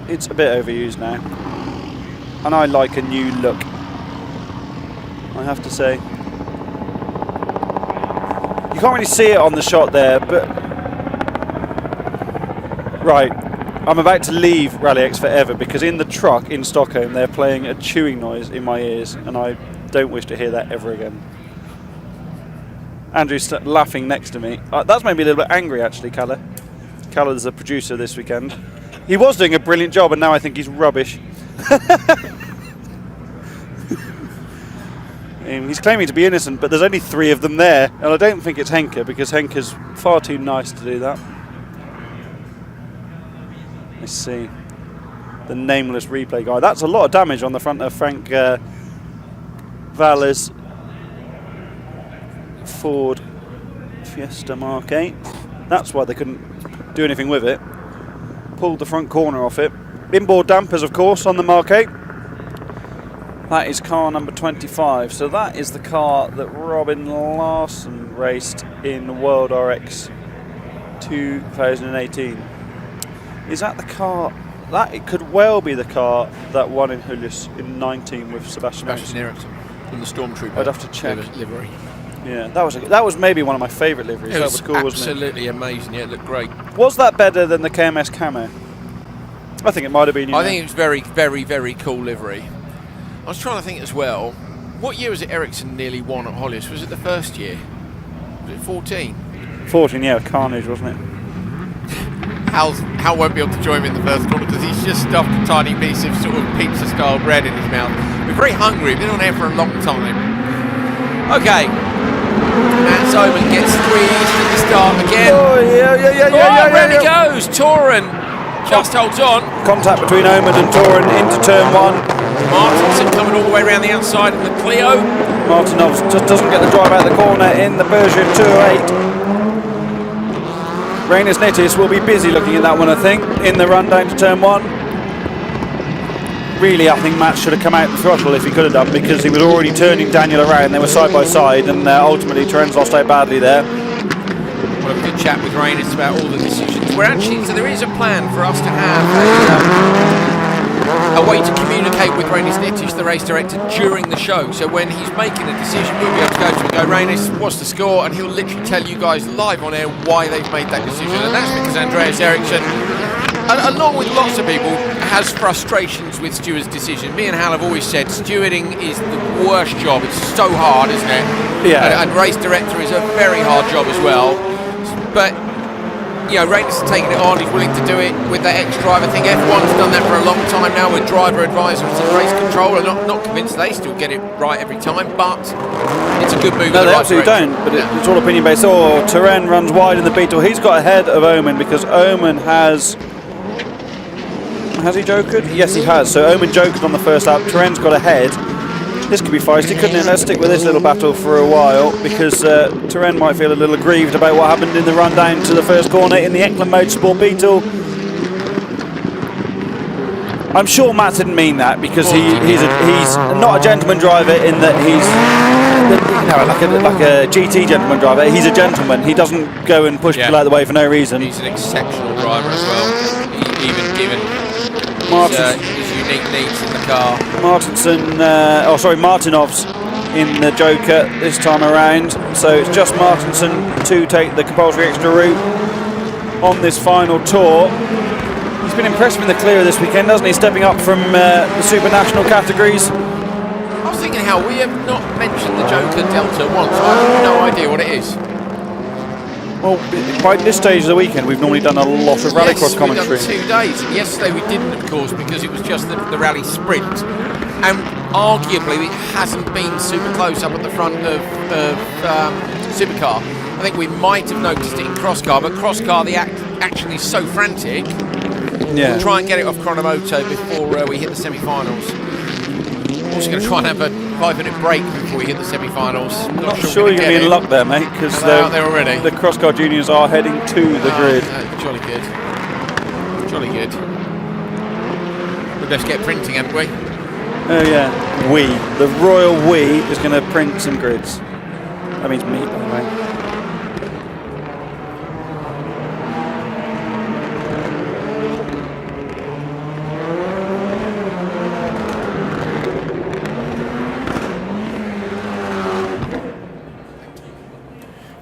It's a bit overused now. And I like a new look, I have to say. You can't really see it on the shot there, but... Right, I'm about to leave RallyX forever because in the truck in Stockholm they're playing a chewing noise in my ears and I don't wish to hear that ever again. Andrew's laughing next to me. That's made me a little bit angry actually, Kalle. Kalle's the producer this weekend. He was doing a brilliant job and now I think he's rubbish. He's claiming to be innocent, but there's only 3 of them there, and I don't think it's Henke because Henke's far too nice to do that. Let's see. The nameless replay guy. That's a lot of damage on the front of Frank Valler's Ford Fiesta Mark 8. That's why they couldn't do anything with it. Pulled the front corner off it. Inboard dampers, of course, on the Mark 8. That is car number 25. So that is the car that Robin Larson raced in World RX 2018. Is that the car? That it could well be the car that won in Julius in 19 with Sebastian Eriksson in the Stormtrooper. I'd have to check. Livery. Yeah, that was maybe one of my favourite liveries. It that was was cool, wasn't it? absolutely amazing. Yeah, it looked great. Was that better than the KMS Camo? I think it might have been. I think it was very, very, very cool livery. I was trying to think as well. What year was it Ericsson nearly won at Hollis? Was it the first year? Was it 14? 14, yeah, Carnage, wasn't it? Hal won't be able to join me in the first corner because he's just stuffed a tiny piece of sort of pizza-style bread in his mouth. We're very hungry. We've been on air for a long time. Okay. Matt Oman gets squeezed at the start again. Oh, yeah. Round he goes. Torin just holds on. Contact between Oman and Torin into turn 1. Martinson coming all the way around the outside of the Clio. Martinov just doesn't get the drive out of the corner in the Peugeot 208. Rainis Nittis will be busy looking at that one, I think, in the run down to turn 1. Really, I think Matt should have come out the throttle if he could have done, because he was already turning Daniel around. They were side by side, and ultimately Terenz lost out badly there. We'll have a good chat with Rainis about all the decisions. So there is a plan for us to have a way to communicate with Rainis Nittis, the race director, during the show. So when he's making a decision, we'll be able to go to him and go, Rainis, what's the score? And he'll literally tell you guys live on air why they've made that decision. And that's because Andreas Eriksson, along with lots of people, has frustrations with Stewart's decision. Me and Hal have always said stewarding is the worst job. It's so hard, isn't it? Yeah. And race director is a very hard job as well. But you know, Rainis is taking it on, he's willing to do it with that ex-driver thing. F1's done that for a long time now with driver advisors and race control. I'm not convinced they still get it right every time, but it's a good move. No, they absolutely don't, but it's all opinion based. Oh, Terenz runs wide in the Beetle. He's got ahead of Oman because Oman has he joked? Yes, he has. So Oman joked on the first lap. Terenz got ahead. This could be feisty, couldn't it? Let's stick with this little battle for a while because Terenz might feel a little aggrieved about what happened in the run down to the first corner in the Eklund Motorsport Beetle. I'm sure Matt didn't mean that because he's not a gentleman driver in that he's like a GT gentleman driver. He's a gentleman. He doesn't go and push people out of the way for no reason. He's an exceptional driver as well, even given his unique needs in the car. Martinov's in the Joker this time around. So it's just Martinson to take the compulsory extra route on this final tour. He's been impressive in the Clio this weekend, hasn't he? Stepping up from the Super National categories. I was thinking how we have not mentioned the Joker Delta once. I have no idea what it is. Well, by this stage of the weekend, we've normally done a lot of rallycross commentary. We've done 2 days. Yesterday we didn't, of course, because it was just the rally sprint. And arguably it hasn't been super close up at the front of Supercar. I think we might have noticed it in Crosscar, but Crosscar, the action is so frantic. Yeah. We'll try and get it off Chronomoto before we hit the semi-finals. Also going to try and have a 5-minute break before we hit the semi-finals. Not sure you're going to be in luck there, mate, because out there already. The Crosscar Juniors are heading to the grid. Jolly good. Jolly good. We'd best get printing, hadn't we? Oh yeah, the Royal We is going to print some grids. That means me, by the way.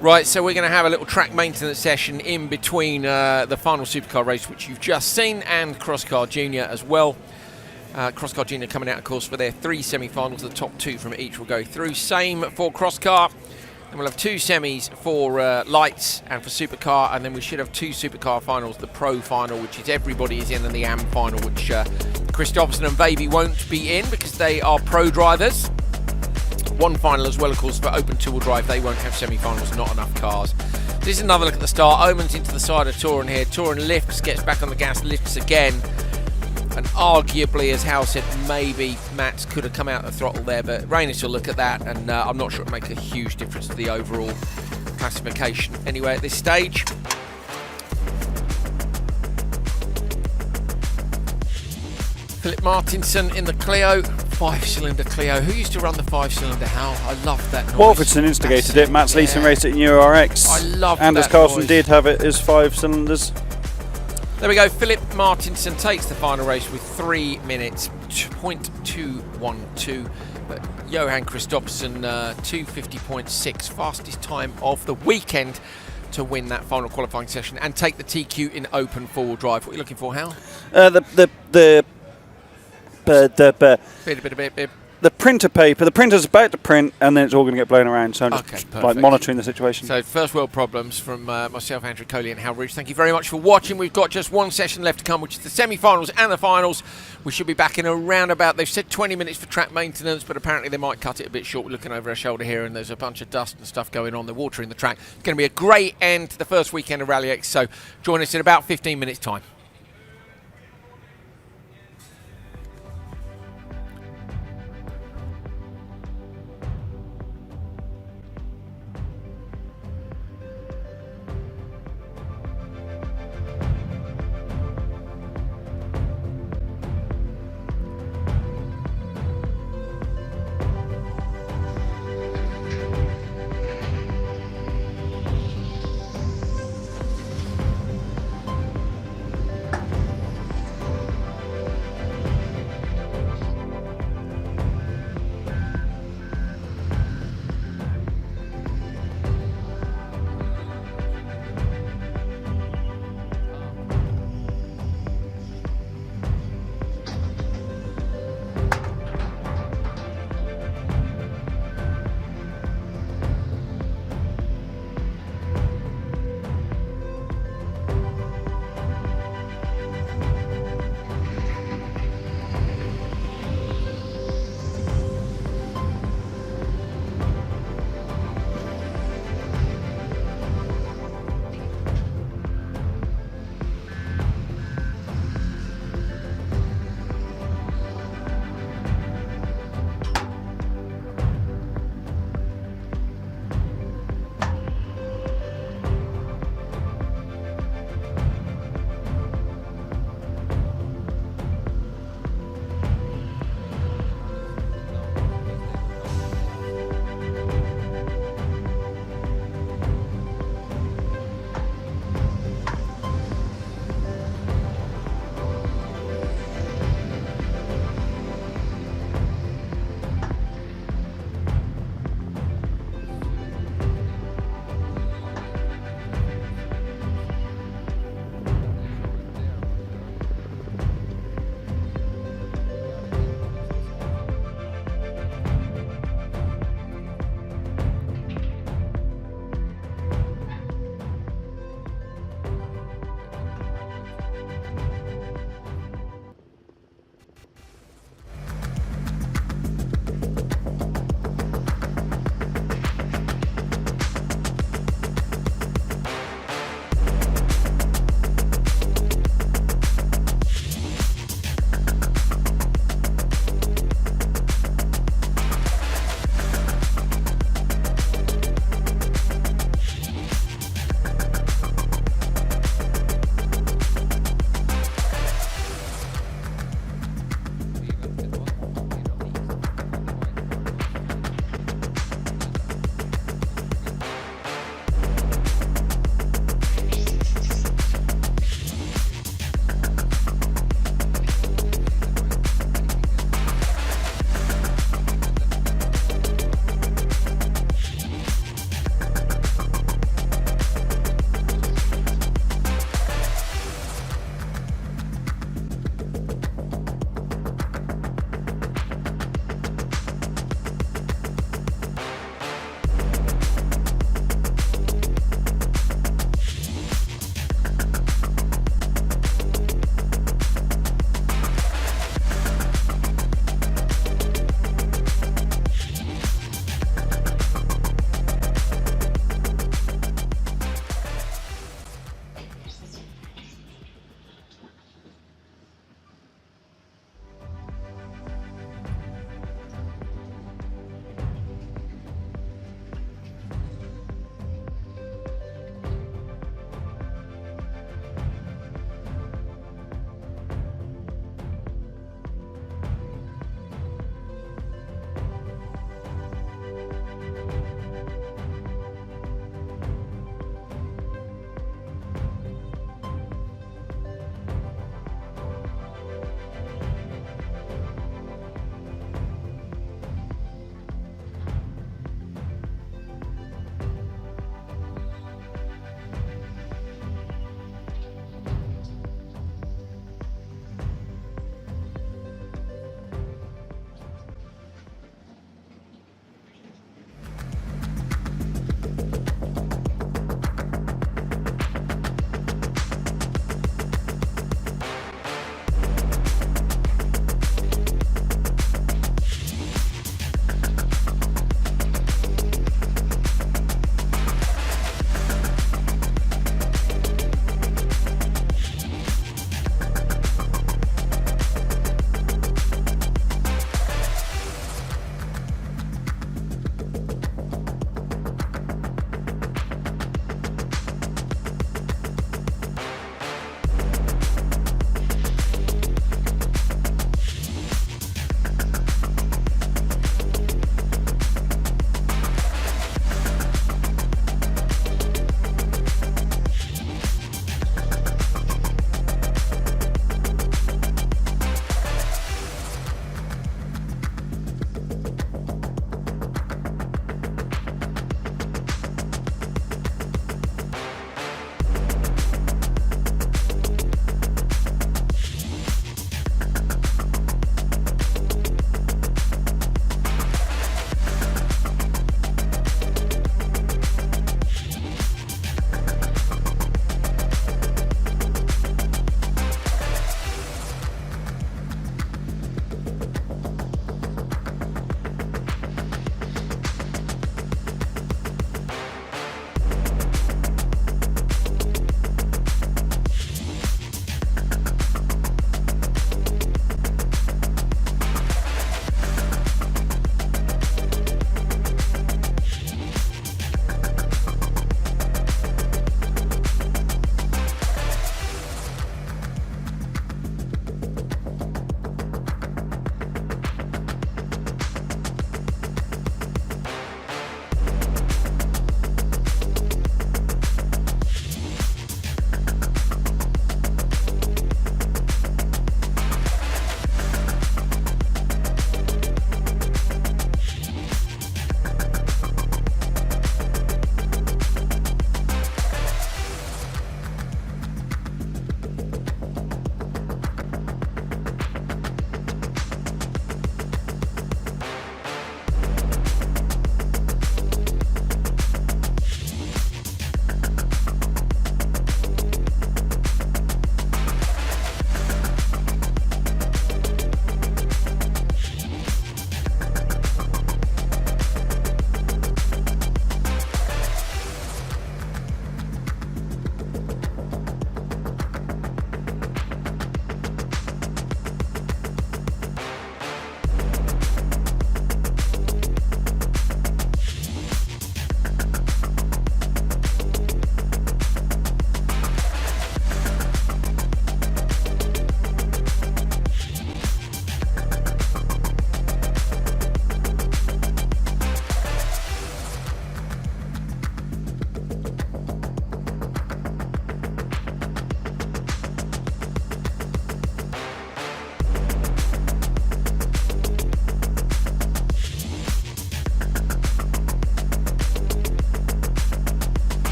Right, so we're going to have a little track maintenance session in between the final Supercar race, which you've just seen, and Crosscar Junior as well. Crosscar Junior coming out, of course, for their 3 semi-finals. The top 2 from each will go through. Same for Crosscar. And we'll have 2 semis for Lights and for Supercar, and then we should have 2 Supercar finals. The Pro final, which is everybody is in, and the AM final, which Christopherson and Baby won't be in because they are pro drivers. 1 final as well, of course, for Open 2-wheel drive. They won't have semi-finals, not enough cars. This is another look at the start. Oman's into the side of Torin here. Torin lifts, gets back on the gas, lifts again. And arguably, as Hal said, maybe Mats could have come out the throttle there, but Rainers will look at that, and I'm not sure it'll make a huge difference to the overall classification anyway at this stage. Philip Martinson in the Clio, 5-cylinder Clio. Who used to run the 5-cylinder, Hal? I love that noise. Wolfertson instigated it. Mats Leeson raced it in Euro RX. I love that Anders Carlson noise. did have it as 5 cylinders. There we go. Philip Martinson takes the final race with 3 minutes, 0.212. But Johan Kristoffersson, 2:50.6, fastest time of the weekend to win that final qualifying session and take the TQ in Open 4-wheel drive. What are you looking for, Hal? The printer paper. The printer's about to print, and then it's all going to get blown around. So I'm just monitoring the situation. So first world problems from myself, Andrew Coley, and Hal Ridge. Thank you very much for watching. We've got just 1 session left to come, which is the semi-finals and the finals. We should be back in around about, they've said 20 minutes for track maintenance, but apparently they might cut it a bit short. We're looking over our shoulder here, and there's a bunch of dust and stuff going on. They're watering the track. It's going to be a great end to the first weekend of RallyX. So join us in about 15 minutes' time.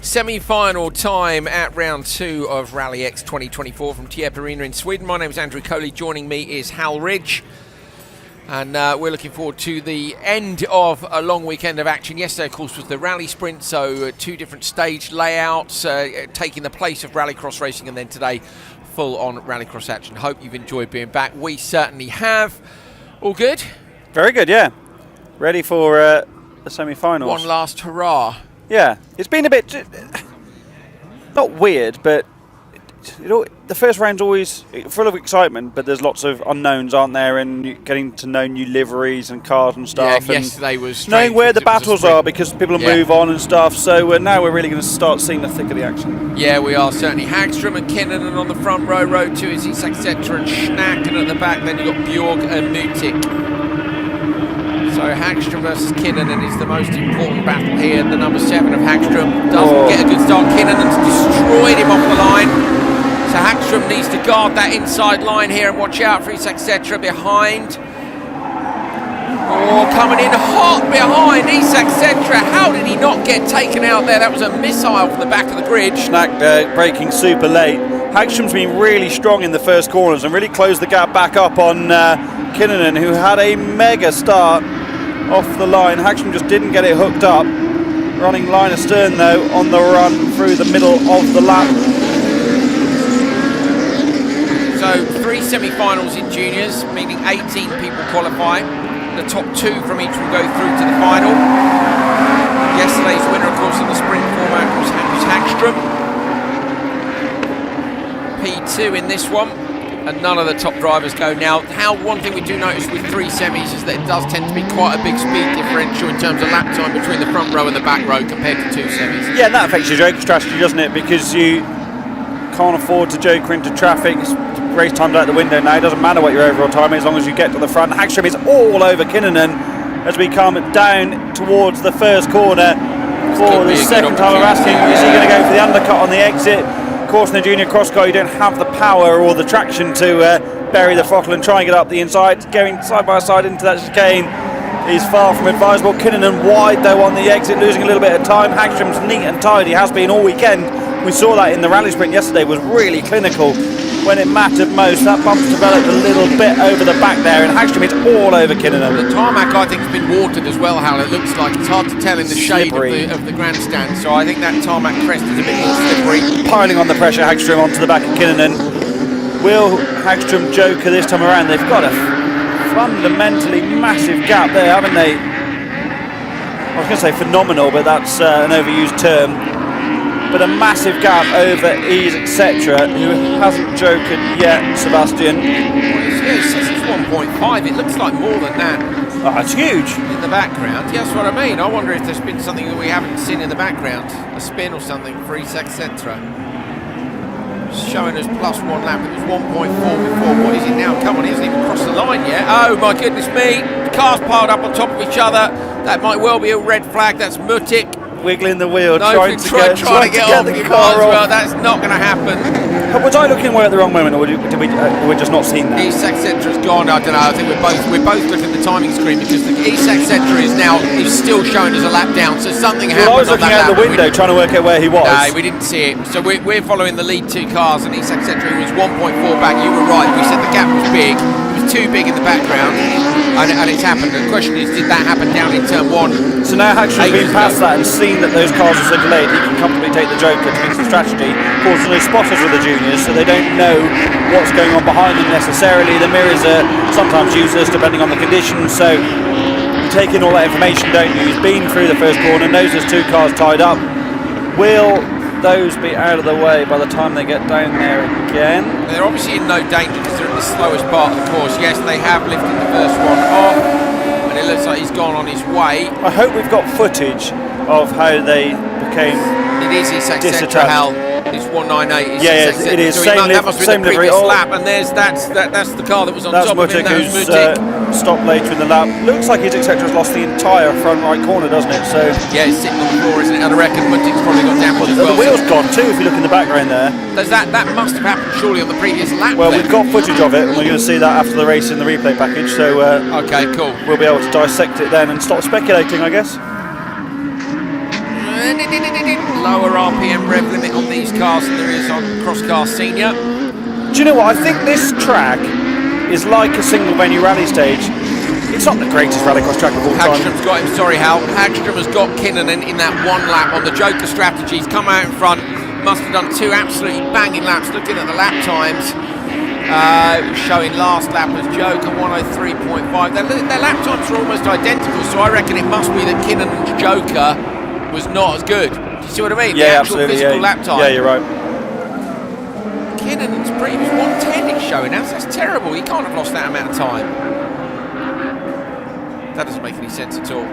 Semi-final time at round 2 of RallyX 2024 from Tierp Arena in Sweden. My name is Andrew Coley. Joining me is Hal Ridge. And we're looking forward to the end of a long weekend of action. Yesterday, of course, was the rally sprint, so 2 different stage layouts taking the place of rallycross racing, and then today, full-on rallycross action. Hope you've enjoyed being back. We certainly have. All good? Very good, yeah. Ready for the semi-finals. One last hurrah. Yeah, it's been a bit, not weird, but the first round's always full of excitement, but there's lots of unknowns, aren't there, and getting to know new liveries and cars and stuff. Yeah, and yesterday was knowing where the battles are, because people move on and stuff, so now we're really going to start seeing the thick of the action. Yeah, we are certainly. Hagstrom and Kinnunen on the front row, row 2 is etc. and Schnack, and at the back then you've got Bjorg and Mutik. So Hagstrom versus Kinnunen is the most important battle here. The number 7 of Hagstrom doesn't get a good start. Kinnunen's destroyed him off the line. So Hagstrom needs to guard that inside line here and watch out for his etc. behind. Oh, coming in hot behind etc. How did he not get taken out there? That was a missile from the back of the grid. Schnack braking super late. Hagstrom's been really strong in the first corners and really closed the gap back up on Kinnunen, who had a mega start off the line. Hagstrom just didn't get it hooked up. Running line astern though on the run through the middle of the lap. So 3 semi-finals in juniors, meaning 18 people qualify. The top 2 from each will go through to the final. Yesterday's winner, of course, in the sprint format was Hagstrom. P2 in this one. And none of the top drivers go. Now, one thing we do notice with 3 semis is that it does tend to be quite a big speed differential in terms of lap time between the front row and the back row compared to 2 semis. Yeah, and that affects your joker strategy, doesn't it? Because you can't afford to joker into traffic. Race time's out the window now. It doesn't matter what your overall time is as long as you get to the front. Hagstrom is all over Kinnunen as we come down towards the first corner for the second time of asking. Is he going to go for the undercut on the exit? Of course, in the junior cross car, you don't have the power or the traction to bury the throttle and try and get up the inside. Going side by side into that chicane is far from advisable. Kinnunen wide though on the exit, losing a little bit of time. Hagstrom's neat and tidy, has been all weekend. We saw that in the rally sprint yesterday, was really clinical when it mattered most. That bump's developed a little bit over the back there, and Hagstrom is all over Kinnunen. The tarmac, I think, has been watered as well, Hal. It looks like it's hard to tell in the shade of the grandstand, so I think that tarmac crest is a bit more slippery. Piling on the pressure, Hagstrom onto the back of Kinnunen. Will Hagstrom joker this time around? They've got a fundamentally massive gap there, haven't they? I was going to say phenomenal, but that's an overused term. But a massive gap over Ease, etc., who hasn't jokered yet, Sebastian. Yeah, it says it's 1.5. It looks like more than that. Oh, it's huge. In the background. Yeah, that's what I mean. I wonder if there's been something that we haven't seen in the background. A spin or something for Ease, etc. Showing us +1 lap. It was 1.4 before. What is it now? Come on, he hasn't even crossed the line yet. Oh, my goodness me. The cars piled up on top of each other. That might well be a red flag. That's Mutik. Wiggling the wheel, no, trying to get off the car off. Well, that's not going to happen. Was I looking away at the wrong moment, or did we just not seen that? East etc.'s gone. I don't know. I think we're both looking at the timing screen because the East etc. is still showing as a lap down. So something happened. Well, I was looking out the window trying to work out where he was. No, we didn't see it. So we're following the lead 2 cars, and East etc. was 1.4 back. You were right. We said the gap was big. It was too big in the background, and it's happened. The question is, did that happen down in turn 1? So now Hagstrom's been past that and seen that those cars are so delayed, he can comfortably take the joker to fix the strategy. Of course, there's no spotters with the juniors, so they don't know what's going on behind them necessarily. The mirrors are sometimes useless depending on the conditions, so you take in all that information, don't you? He's been through the first corner, knows there's 2 cars tied up. Will those be out of the way by the time they get down there again? They're obviously in no danger because they're in the slowest part of the course. Yes, they have lifted the first one off, and it looks like he's gone on his way. I hope we've got footage of how they became disattached. It's 198. Yeah, it is. So that must be the previous lap, and that's the car that was on top of him. That was Mutik, who's stopped later in the lap. Looks like his etc. has lost the entire front right corner, doesn't it? So yeah, it's sitting on the floor, isn't it? And I reckon Mutik's probably got damage as well. The wheel's gone too, if you look in the background there. That must have happened surely on the previous lap. Well, we've got footage of it, and we're going to see that after the race in the replay package. So okay, cool. We'll be able to dissect it then and stop speculating, I guess. lower RPM rev limit on these cars than there is on Cross Car Senior. Do you know what? I think this track is like a single venue rally stage. It's not the greatest rallycross track of all time. Hagstrom's got him, sorry Hal. Hagstrom has got Kinnunen in that one lap on the Joker strategy. He's come out in front, must have done 2 absolutely banging laps. Looking at the lap times, showing last lap as Joker 103.5. Their lap times are almost identical, so I reckon it must be that Kinnunen's Joker was not as good. Do you see what I mean? Yeah, the actual absolutely. physical lap time. Yeah, you're right. Kinnunen's previous 110 is showing now. That's terrible. He can't have lost that amount of time. That doesn't make any sense at all.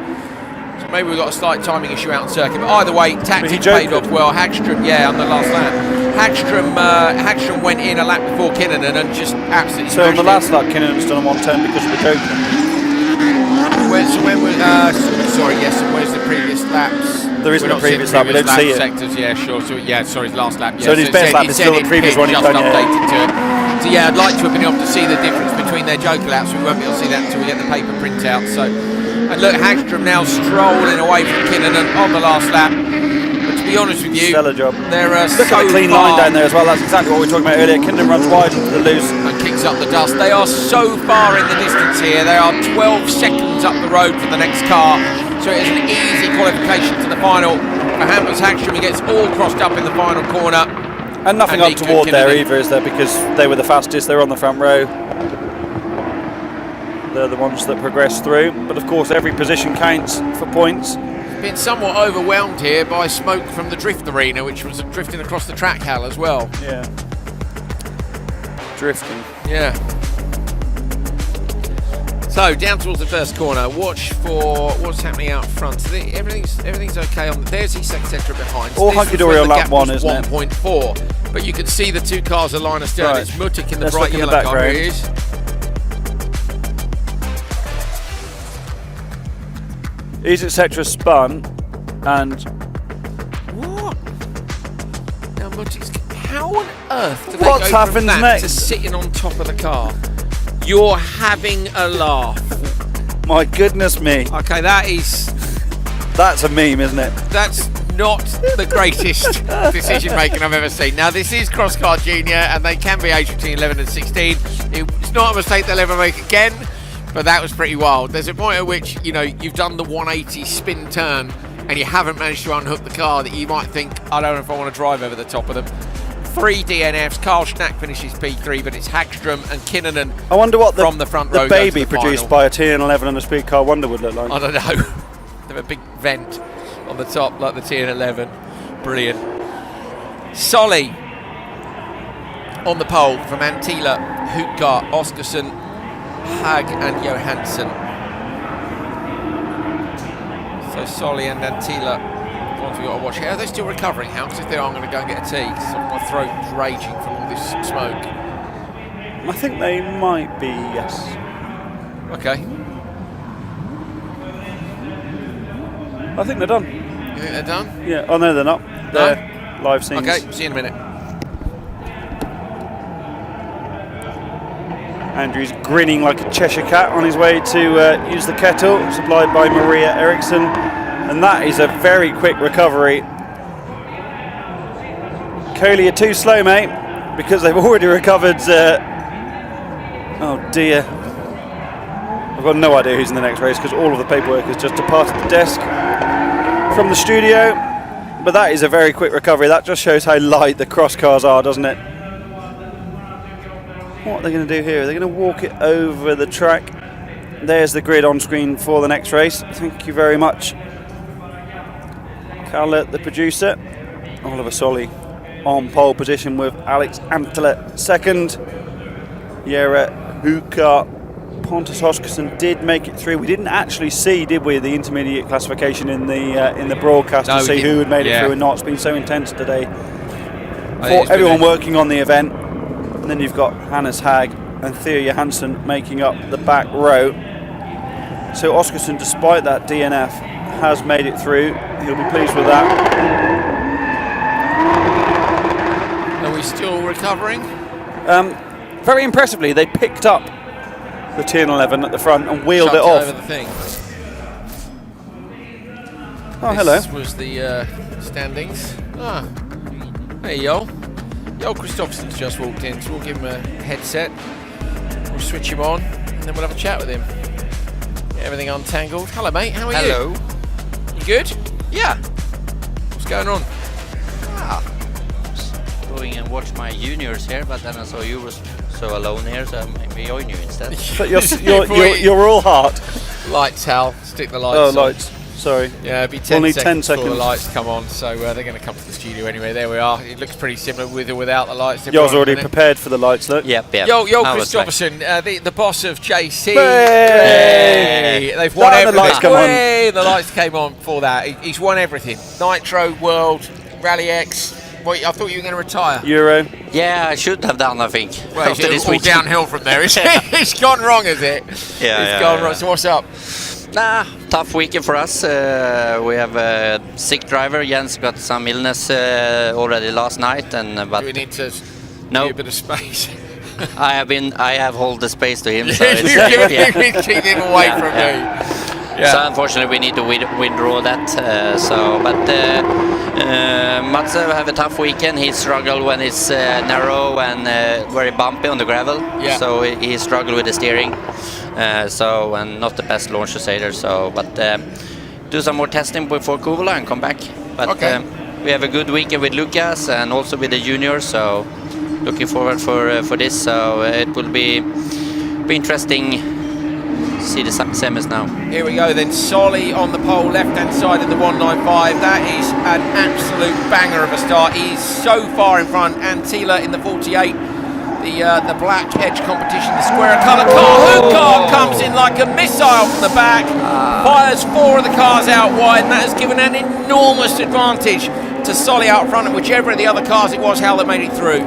So maybe we've got a slight timing issue out on circuit. But either way, tactics paid off well. Hagstrom, yeah, on the last lap. Hagstrom went in a lap before Kinnunen and just absolutely. So on the last lap, Kinnunen's done a 110 because of the Joker. Where's the previous laps? There isn't a previous lap, we don't see it. Sectors, yeah, sure. So yeah, sorry, his last lap. Yeah. So his best lap is still the previous one he's done. Updated to it. So yeah, I'd like to have been able to see the difference between their Joker laps. We won't be able to see that until we get the paper printout. So, and look, Hagstrom now strolling away from Kinnunen on the last lap. But to be honest with you, stellar job. They're look at the clean line down there as well. That's exactly what we were talking about earlier. Kinnunen runs wide into the loose and kicks up the dust. They are so far in the distance here. They are 12 seconds up the road for the next car. So it is an easy qualification to the final. For Hampus Hagstrom, he gets all crossed up in the final corner. And nothing untoward there either, is there? Because they were the fastest, they were on the front row. They're the ones that progress through. But of course, every position counts for points. Been somewhat overwhelmed here by smoke from the drift arena, which was drifting across the track, Hal, as well. Yeah. Drifting. Yeah. So down towards the first corner. Watch for what's happening out front. Everything's okay on. There's the second sector behind. All hunky-dory on lap 1, isn't it? 1.4. But you can see the 2 cars are line astern. Right. It's Mutik in the Let's bright look in the yellow car. Here background. he is. Is etc. spun and what? Now Mutik's. How on earth do they What's go from happened that next? to sitting on top of the car? You're having a laugh. my goodness me. Okay, That's a meme, isn't it? That's not the greatest decision making I've ever seen. Now this is Cross Car Junior and they can be aged between 11 and 16. It's not a mistake they'll ever make again, but that was pretty wild. There's a point at which, you know, you've done the 180 spin turn and you haven't managed to unhook the car that you might think, I don't know if I want to drive over the top of them. 3 DNFs. Carl Schnack finishes P3, but it's Hagstrom and Kinnunen. I wonder what from the front row the baby the produced final. by a TN11 and a Speed Car Wonder would look like. I don't know. They have a big vent on the top like the TN11. Brilliant. Solly on the pole from Antila, Hutgar, Oskarsson, Hag and Johansson. So Solly and Antila, ones we've got to watch here. Are they still recovering, How? Because if they are, I'm going to go and get a tea because my throat's raging from all this smoke. I think they might be, yes. Okay. I think they're done. You think they're done? Yeah. Oh no, they're not. They're live scenes. Okay, see you in a minute. Andrew's grinning like a Cheshire cat on his way to use the kettle supplied by Maria Eriksson, and that is a very quick recovery. Coley are too slow, mate, because they've already recovered. Oh dear. I've got no idea who's in the next race because all of the paperwork has just departed the desk from the studio. But that is a very quick recovery. That just shows how light the cross cars are, doesn't it? What are they going to do here? Are they going to walk it over the track? There's the grid on screen for the next race. Thank you very much, Carla, the producer. Oliver Solly on pole position with Alex Antela second. Jere Hukar, Pontus Oskarsson did make it through. We didn't actually see, did we, the intermediate classification in the broadcast to see who had made it through and not. It's been so intense today for everyone working on the event. And then you've got Hannes Hag and Theo Johansson making up the back row. So Oskarsson, despite that DNF, has made it through. He'll be pleased with that. Are we still recovering? Very impressively, they picked up the TN11 at the front and wheeled it off. Over the thing. Oh, hello. This was the standings. Ah, hey, Joel. Joel Christopherson's just walked in, so we'll give him a headset. We'll switch him on, and then we'll have a chat with him. Get everything untangled. Hello, mate. How are you? Hello. You good? Yeah. What's going on? Going and watch my juniors here, but then I saw you were so alone here, so maybe join you instead. But you're all heart. Lights, Hal. Stick the lights Oh, on. lights. Sorry. Yeah, it'll be 10 We'll need 10 seconds before the seconds. lights come on, so they're going to come to the studio anyway. There we are. It looks pretty similar with or without the lights. Yours already prepared for the lights, look. Yep. Joel I was like- Christopherson, the boss of JC. Hey! They've won And the everything. lights come on. The lights came on for that. He's won everything. Nitro, World, RallyX. Well, I thought you were going to retire. Euro. Yeah, I should have done, I think. Well, after this all week. downhill from there. It's gone wrong, is it? Yeah, It's gone wrong. So what's up? Tough weekend for us. We have a sick driver. Jens got some illness already last night, but Do we need to No. give a bit of space? I have hold the space to him. So You're it's, keeping him away from me. Yeah. So unfortunately, we need to withdraw that. Mats have a tough weekend. He struggled when it's narrow and very bumpy on the gravel. Yeah. So he struggled with the steering. And not the best launch either. But do some more testing before Kouvola and come back. But Okay. we have a good weekend with Lucas and also with the juniors. So looking forward for this. So it will be interesting. See the semis now. Here we go then, Solly on the pole, left-hand side of the 195. That is an absolute banger of a start. He's so far in front. Antila in the 48. The black edge competition, the square colour car. Hukar comes in like a missile from the back, fires 4 of the cars out wide, and that has given an enormous advantage to Solly out front, and whichever of the other cars it was, Hal, that made it through.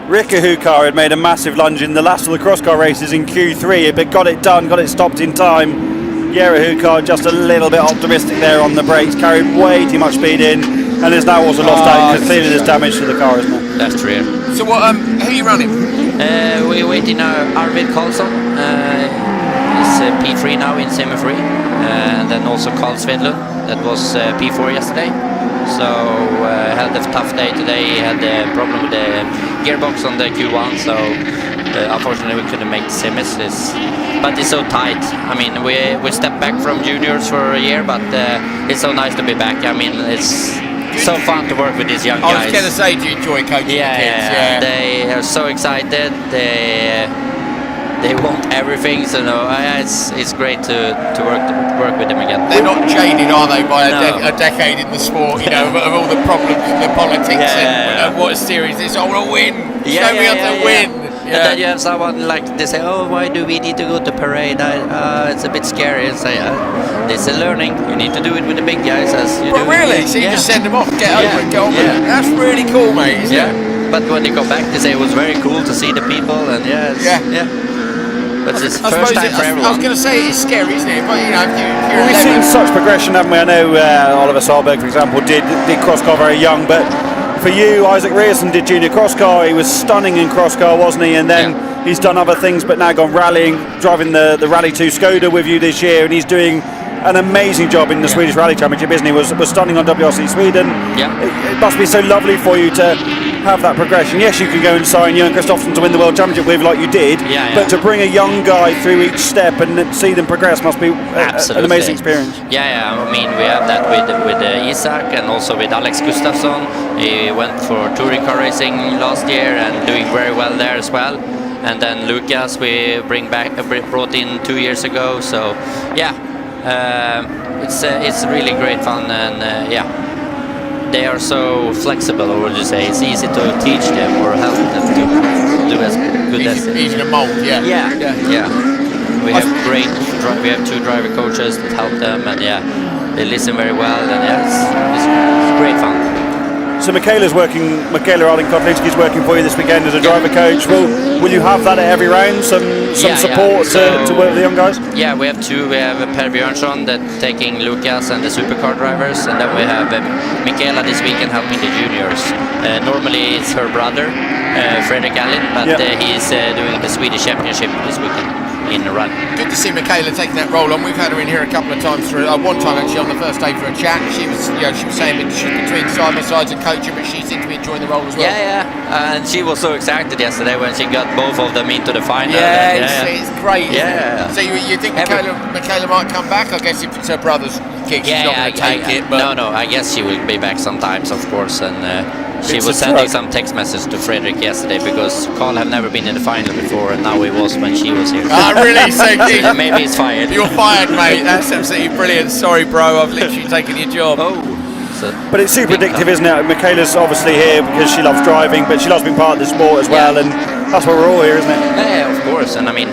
Rika Hukar had made a massive lunge in the last of the cross car races in Q3, but got it done, got it stopped in time. Jera Hukar just a little bit optimistic there on the brakes, carried way too much speed in, and has now also lost out because clearly there's damage to the car, isn't it? That's true. So what? Who are you running? We're waiting Arvid Karlsson. He's P3 now in semi-free. And then also Carl Svedlund, that was P4 yesterday. So had a tough day today. He had a problem with the gearbox on the Q1, so unfortunately we couldn't make the semis. But it's so tight. I mean, we stepped back from juniors for a year, but it's so nice to be back. I mean, it's so fun to work with these young guys. I was going to say, do you enjoy coaching the kids? Yeah, they are so excited. They want everything, so it's great to work with them again. They're not jaded, are they, by a decade in the sport, you know, of all the problems and the politics and what a series is. I want to win. Show me how to win. And then you have someone like, they say, oh, why do we need to go to parade? It's a bit scary. And say, it's a learning. You need to do it with the big guys as you do. Really? So you just send them off, get over it, go on with it. That's really cool, mate. But when they come back, they say it was very cool to see the people, and But it's first time for everyone. I was going to say it's scary, isn't it? But you know, if We've seen such progression, haven't we? I know Oliver Solberg, for example, did cross car very young, but for you, Isaac Rierson did junior cross car. He was stunning in cross car, wasn't he? And then he's done other things, but now gone rallying, driving the Rally 2 Skoda with you this year, and he's doing an amazing job in the Swedish Rally Championship, isn't he? Was stunning on WRC Sweden. It must be so lovely for you to have that progression. Yes, you can go and sign Johan Kristoffersson to win the World Championship with, like you did, but to bring a young guy through each step and see them progress must be an amazing experience. I mean, we have that with Isak and also with Alex Gustafsson. He went for touring car racing last year and doing very well there as well. And then Lucas we brought in 2 years ago. So it's really great fun, and they are so flexible, or would you say it's easy to teach them or help them to do as good as easy to mold. We have 2 driver coaches that help them, and they listen very well, and it's great fun. So Michaela Arling Kotlinski is working for you this weekend as a driver coach. Will you have that at every round? Some support to work with the young guys? Yeah, we have 2. We have Per Björnsson that's taking Lucas and the supercar drivers, and then we have Michaela this weekend helping the juniors. Normally it's her brother, Fredrik Allen, but he's doing the Swedish Championship this weekend. in the run. Good to see Michaela taking that role on. We've had her in here a couple of times for one time actually on the first day for a chat. She was saying that she's between side by sides and coaching, but she seemed to be enjoying the role as well. And she was so excited yesterday when she got both of them into the final. It's great. Yeah. So you think Michaela might come back? I guess if it's her brother's gig, she's not going to take it. But no, I guess she will be back sometimes, of course, and. She was sending some text message to Fredrik yesterday because Carl have never been in the final before, and now he was when she was here. Really? So maybe he's fired. You're fired, mate. That's absolutely brilliant. Sorry, bro. I've literally taken your job. But it's super addictive, isn't it? Michaela's obviously here because she loves driving, but she loves being part of the sport as well, and that's why we're all here, isn't it? Yeah, of course. And I mean,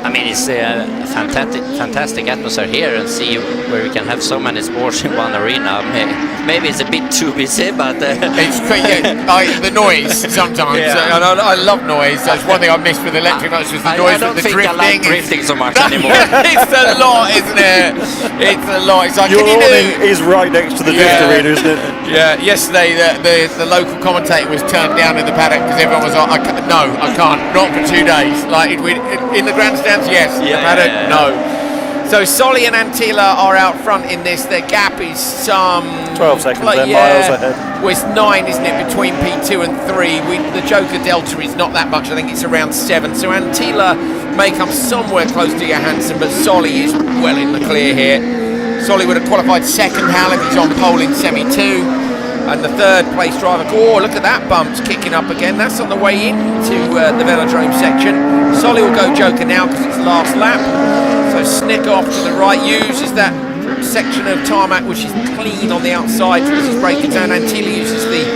it's a fantastic atmosphere here, and see where we can have so many sports in one arena. Maybe it's a bit too busy, but it's the noise sometimes. I love noise. That's one thing I missed with electric nights was the noise with the drifting. I like drifting so much anymore. It's a lot, isn't it? It's a lot. It's like, your awning is right next to the drift arena, isn't it? Yeah. Yesterday, the local commentator was turned down in the paddock because everyone was like, "No, I can't. Not for 2 days." Like in the grandstands, yes. The paddock, no. So Solly and Antila are out front in this. Their gap is some 12 seconds, miles ahead. Well, it's 9, isn't it, between P2 and 3. The Joker Delta is not that much. I think it's around 7. So Antila may come somewhere close to Johansson, but Solly is well in the clear here. Solly would have qualified second, Hal, if he's on pole in semi 2. And the third place driver, look at that bump, it's kicking up again. That's on the way into the velodrome section. Solly will go Joker now because it's last lap. So Snick off to the right, uses that section of tarmac which is clean on the outside as he's braking down. Antila uses the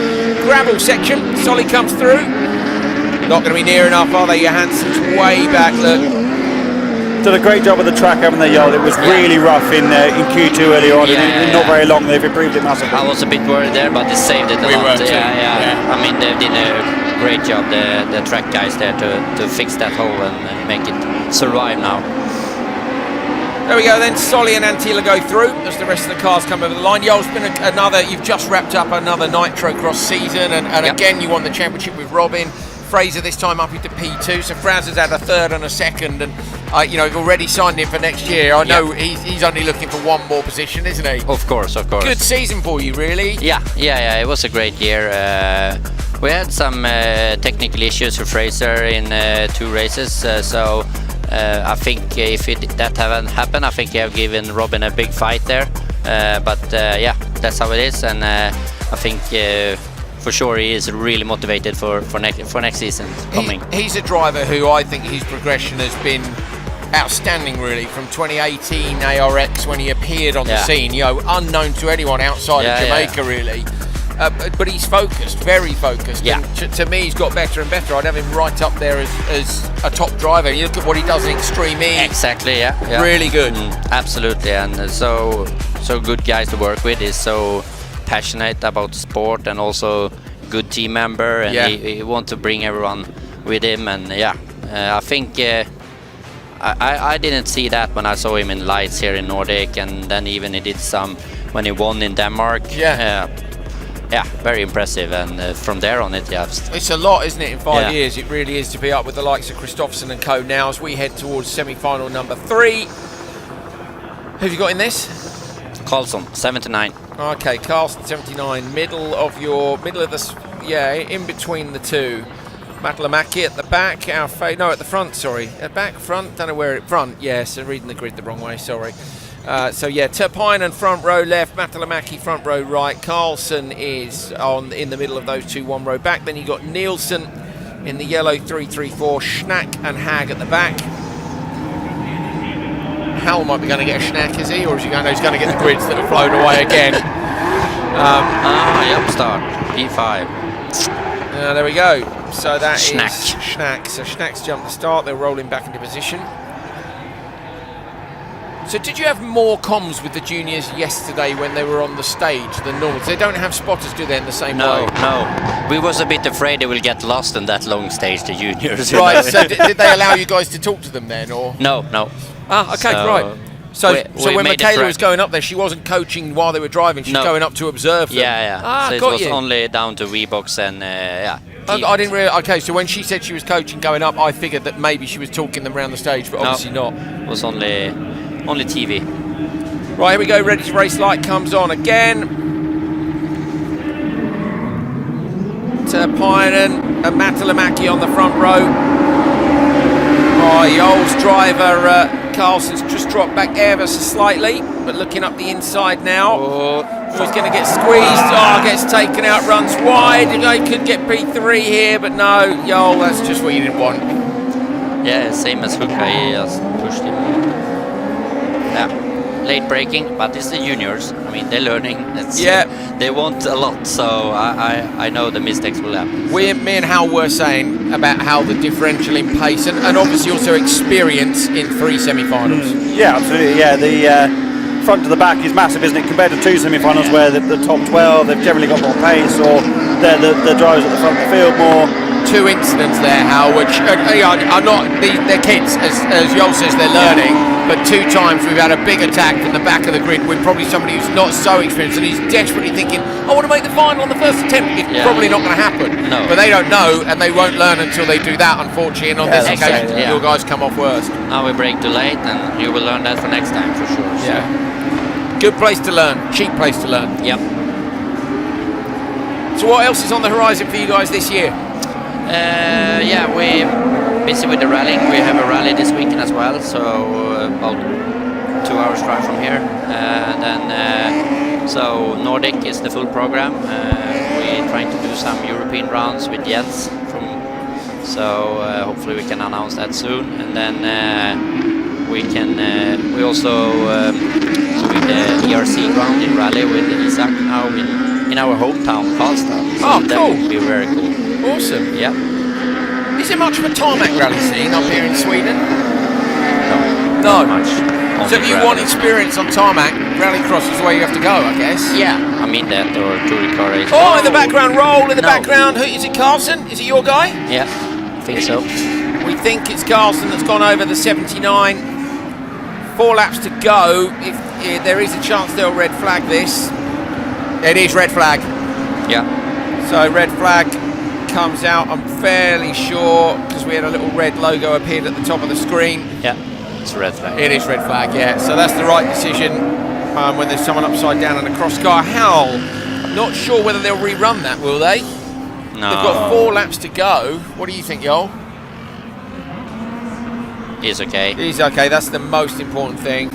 gravel section. Solly comes through. Not going to be near enough, are they? Johansson's way back, look. Did a great job of the track, haven't they, Jarl? It was really rough in Q2 earlier on, not very long. They've improved it massively. I was a bit worried there, but they saved it a lot. I mean, they did a great job, the track guys there, to fix that hole and make it survive now. There we go then, Solly and Antila go through as the rest of the cars come over the line. It's been you've just wrapped up another Nitro Cross season, and again you won the championship with Robin. Fraser this time up into P2, so Fraz has had a third and a second, and you've already signed him for next year. I know he's only looking for one more position, isn't he? Of course. Good season for you, really. Yeah, it was a great year. We had some technical issues for Fraser in 2 races, so I think if that hadn't happened, I think I've given Robin a big fight there. But that's how it is, and I think for sure he is really motivated for next season coming. He's a driver who I think his progression has been outstanding, really, from 2018 ARX when he appeared on the scene, unknown to anyone outside of Jamaica, really. But he's focused, very focused. Yeah. And to me, he's got better and better. I'd have him right up there as a top driver. You look at what he does in Extreme E. Exactly, yeah. Really good. Absolutely, and so good guys to work with. He's so passionate about the sport and also good team member, and he wants to bring everyone with him. And I think I didn't see that when I saw him in lights here in Nordic, and then even he did some when he won in Denmark. Very impressive, and from there on it's a lot, isn't it, in 5 years? It really is, to be up with the likes of Kristoffersson and co now as we head towards semi-final number 3. Who have you got in this? Carlson, 79. Okay, Carlson, 79, middle of the, in between the two. Matalamaki at the back, at the front, sorry. Back, front, don't know where front, yes, reading the grid the wrong way, sorry. Tierp front row left, Matalamaki front row right. Carlson is in the middle of those two, 1 row back. Then you got Nielsen in the yellow 334, Schnack and Hag at the back. Hal might be going to get a Schnack, is he? Or is he going to get the grids that have flown away again? Start, P5. There we go. So that Schnack. is Schnack. So Schnack's jumped the start. They're rolling back into position. So did you have more comms with the juniors yesterday when they were on the stage than normal? They don't have spotters, do they, in the same way? No. We was a bit afraid they will get lost in that long stage, the juniors. Right, so did they allow you guys to talk to them then, or? No. Ah, okay, right. So when Michaela was going up there, she wasn't coaching while they were driving, she was going up to observe them. Yeah. Ah, so it was only down to V-Box and, team. I didn't really. Okay, so when she said she was coaching going up, I figured that maybe she was talking them around the stage, but obviously not. It was only TV. Right, here we go. Ready to race light comes on again. Terpainen and Matalamaki on the front row. Oh, Yoel's driver Carlson's just dropped back ever so slightly, but looking up the inside now. He's going to get squeezed. Oh, gets taken out, runs wide. He could get P3 here, but no, Yoel, that's just what you didn't want. Yeah, same as Huka, he just pushed him. Yeah, late braking, but it's the juniors. I mean, they're learning. They want a lot, so I know the mistakes will happen. Me and Hal were saying about how the differential in pace and obviously also experience in 3 semi-finals. Yeah, absolutely. Yeah, the front to the back is massive, isn't it? Compared to 2 semi-finals where the top 12, they've generally got more pace, or they're the drivers at the front of the field more. 2 incidents there, Hal, which are not, they're kids, as Yoel says, they're learning, but 2 times we've had a big attack from the back of the grid with probably somebody who's not so experienced and he's desperately thinking, I want to make the final on the first attempt. It's probably not going to happen. No. But they don't know, and they won't learn until they do that, unfortunately, and on this occasion, your guys come off worst. Now we brake too late, and you will learn that for next time, for sure. So. Yeah. Good place to learn, cheap place to learn. Yep. So what else is on the horizon for you guys this year? Yeah, we're busy with the rallying. We have a rally this weekend as well, so about 2 hours drive from here. So Nordic is the full program. We're trying to do some European rounds with Jens, so hopefully we can announce that soon. And then we also doing the ERC round in rally with Isaac now in our hometown, Karlstad. So that would be very cool. Awesome. Yeah. Is there much of a tarmac rally scene up here in Sweden? No. Not much. So if you want experience on tarmac, rallycross is the way you have to go, I guess. Yeah, I mean that, or touring car race. Oh, in the background, roll in the background. Who is it? Carlson? Is it your guy? Yeah, I think so. We think it's Carlson that's gone over the 79. 4 laps to go. If there is a chance they'll red flag this. It is red flag. Yeah. So red flag comes out, I'm fairly sure, because we had a little red logo appeared at the top of the screen. Yeah, it's a red flag. It is red flag, yeah. So that's the right decision when there's someone upside down in a cross car. Hal, not sure whether they'll rerun that, will they? No. They've got 4 laps to go. What do you think, Yoel? He's okay. He's okay, that's the most important thing.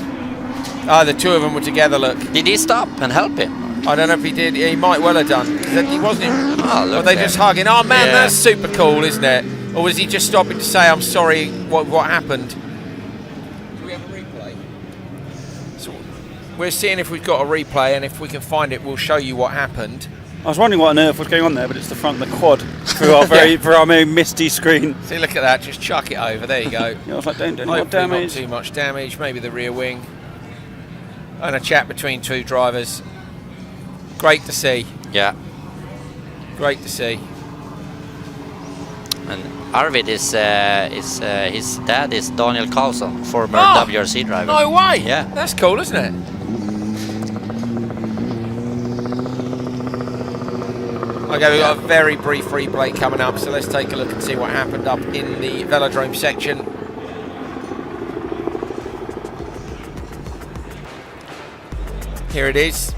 The 2 of them were together, look. Did he stop and help him? I don't know if he did. He might well have done. He wasn't. Oh, look. Were they just hugging? Oh man, that's super cool, isn't it? Or was he just stopping to say, "I'm sorry, what happened"? Do we have a replay? So we're seeing if we've got a replay, and if we can find it, we'll show you what happened. I was wondering what on earth was going on there, but it's the front of the quad through our very misty screen. See, look at that. Just chuck it over. There you go. I was like, don't do any more Hopefully damage. Not too much damage. Maybe the rear wing. And a chat between 2 drivers. Great to see. Yeah. Great to see. And Arvid is his dad is Daniel Karlsson, former WRC driver. No way. Yeah. That's cool, isn't it? Okay, we've got a very brief replay coming up, so let's take a look and see what happened up in the velodrome section. Here it is.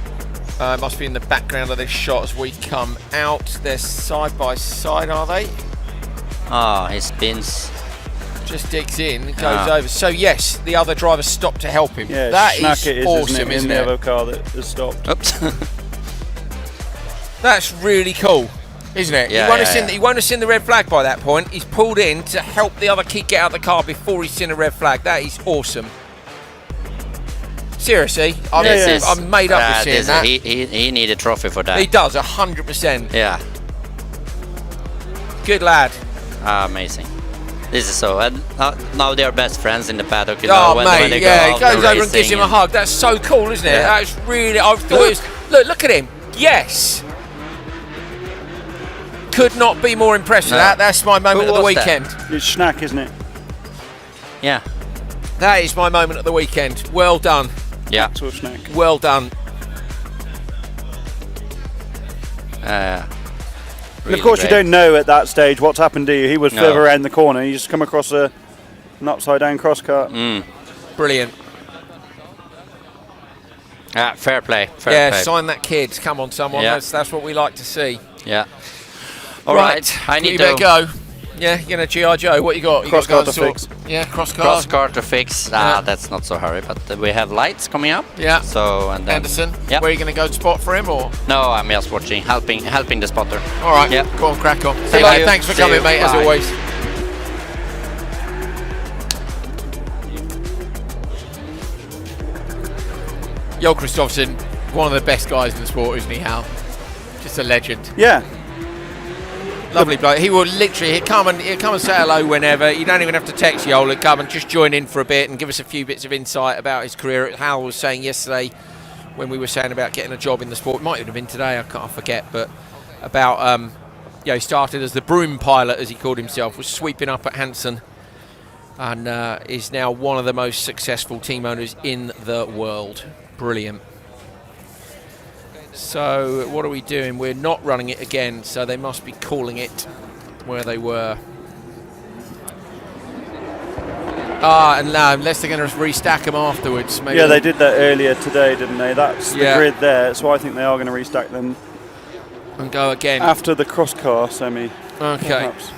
Must be in the background of this shot as we come out. They're side by side, are they? He spins. Just digs in, goes over. So yes, the other driver stopped to help him. Yeah, that is isn't awesome, it? In the other car that has stopped. Oops. That's really cool, isn't it? Yeah, He won't have seen the red flag by that point. He's pulled in to help the other kid get out of the car before he's seen a red flag. That is awesome. Seriously, I'm made up with seeing that. He need a trophy for that. He does, 100%. Yeah. Good lad. Amazing. This is so. And now they are best friends in the paddock. You Oh, know, when mate, they yeah. go He goes over and racing gives him a hug. That's so cool, isn't it? Yeah. That's really. I thought it was. Look at him. Yes. Could not be more impressed with that. That's my moment of the weekend. It's Schnack, isn't it? Yeah. That is my moment of the weekend. Well done. Yeah. Actual Schnack. Well done. And of course, you don't know at that stage what's happened, do you? He was further around the corner. You just come across an upside-down cross cart. Brilliant. Fair play. Fair play. Sign that kid. Come on, someone. Yeah. That's what we like to see. Yeah. All right. I need to go. Yeah, you're gonna G.I. Joe. What you got? Cross car to fix. Yeah, cross car. Cross car to fix. That's not so hurry, but we have lights coming up. Yeah. So and then Anderson. Where are you gonna go to spot for him or? No, I'm just watching, helping the spotter. All right. Yeah. Go on, crack on. Thank you. Thanks for See coming, you. mate. As Bye. always. Joel Kristoffersson, one of the best guys in the sport, isn't he, Hal? Just a legend. Yeah. Lovely bloke. He will literally he'll come and say hello whenever. You don't even have to text Joel. He'll come and just join in for a bit and give us a few bits of insight about his career. Hal was saying yesterday when we were saying about getting a job in the sport, it might have been today, I forget, but about he started as the broom pilot, as he called himself, was sweeping up at Hanson, and is now one of the most successful team owners in the world. Brilliant. So what are we doing? We're not running it again, so they must be calling it where they were. And unless they're going to restack them afterwards. Maybe. Yeah, they did that earlier today, didn't they? That's the grid there, so I think they are going to restack them. And go again. After the cross car semi. Okay. Perhaps.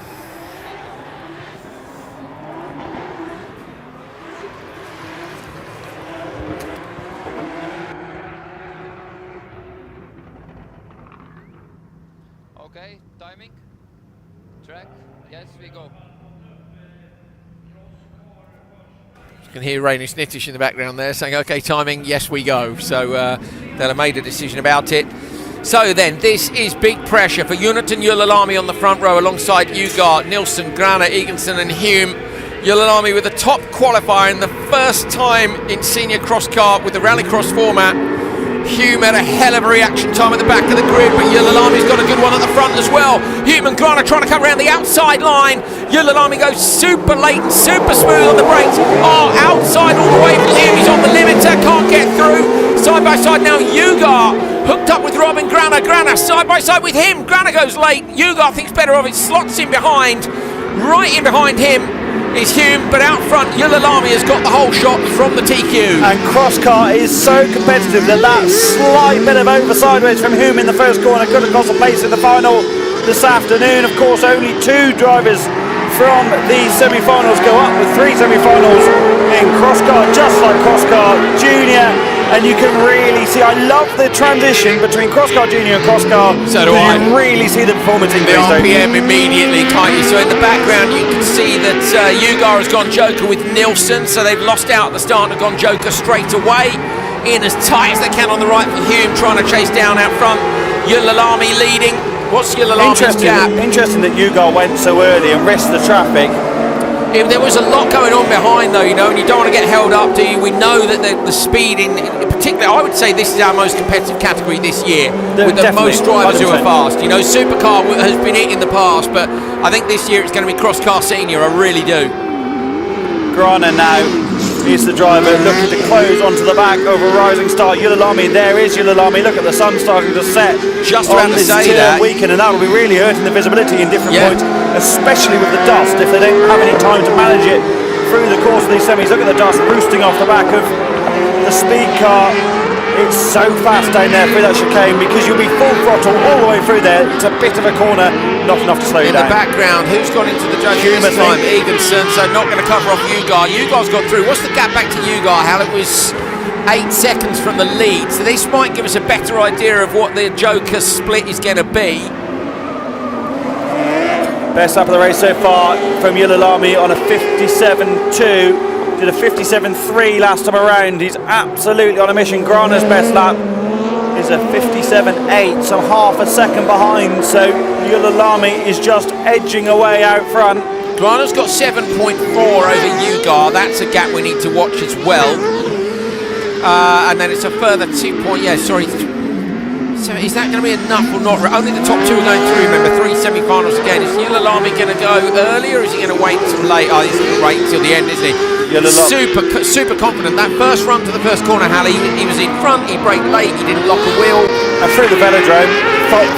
Okay, timing, track, yes, we go. You can hear Rainer Snittish in the background there saying, okay, timing, yes, we go. So they'll have made a decision about it. So then, this is big pressure for Uniten Julalami on the front row alongside Ugard, Nilsson, Grana, Eganson and Hume. Julalami with a top qualifier in the first time in senior cross kart with the rallycross format. Hume had a hell of a reaction time at the back of the grid, but Julalami's got a good one at the front as well. Hume and Grana trying to come around the outside line. Julalami goes super late and super smooth on the brakes. Oh, outside all the way from Hume. He's on the limiter, can't get through. Side by side now, Ugard hooked up with Robin Grana. Grana side by side with him. Grana goes late. Ugard thinks better of it, slots in behind. Right in behind him is Hume, but out front, Julalami has got the whole shot from the TQ. And crosscar is so competitive that slight bit of over sideways from Hume in the first corner could have cost a place in the final this afternoon. Of course, only 2 drivers from the semi-finals go up with 3 semi-finals in crosscar, just like crosscar junior. And you can really see, I love the transition between crosscar junior and crosscar. So do I. You really see the performance increase. The RPM immediately, can't you? So in the background you can see that Ugard has gone Joker with Nilsson, so they've lost out at the start and have gone Joker straight away. In as tight as they can on the right for Hume, trying to chase down out front. Julalami leading. What's Julalami's gap? Interesting that Ugard went so early and risked the traffic. There was a lot going on behind though, and you don't want to get held up, do you? We know that the speed in particular, I would say this is our most competitive category this year, with the most drivers 100%. Who are fast. Supercar has been it in the past, but I think this year it's going to be cross car senior, I really do. Grana now is the driver looking to close onto the back of a rising star. Julalami, there is Julalami. Look at the sun starting to set. Just around to say that weekend, and that will be really hurting the visibility in different points, especially with the dust. If they don't have any time to manage it through the course of these semis, look at the dust roosting off the back of the speed car. It's so fast down there through that chicane because you'll be full throttle all the way through there. It's a bit of a corner, not enough to slow you down. In the background, who's gone into the judges this time? Eganson, so not going to cover off Ugard. Ugard's got through. What's the gap back to Ugard, Hal? It was 8 seconds from the lead, so this might give us a better idea of what the Joker split is going to be. Best lap of the race so far from Julalami on a 57.2. Did a 57.3 last time around. He's absolutely on a mission. Grana's best lap is a 57.8, so half a second behind. So Julalami is just edging away out front. Grana's got 7.4 over Ugard. That's a gap we need to watch as well. And then it's a further 2 point. Yeah, sorry. So is that going to be enough or not? Only the top 2 are going through, remember, 3 semi-finals again. Is Julalami going to go early or is he going to wait until late? Oh, he's going to wait until the end, isn't he? Super confident. That first run to the first corner, Hal, he was in front, he braked late, he didn't lock a wheel. and through the velodrome.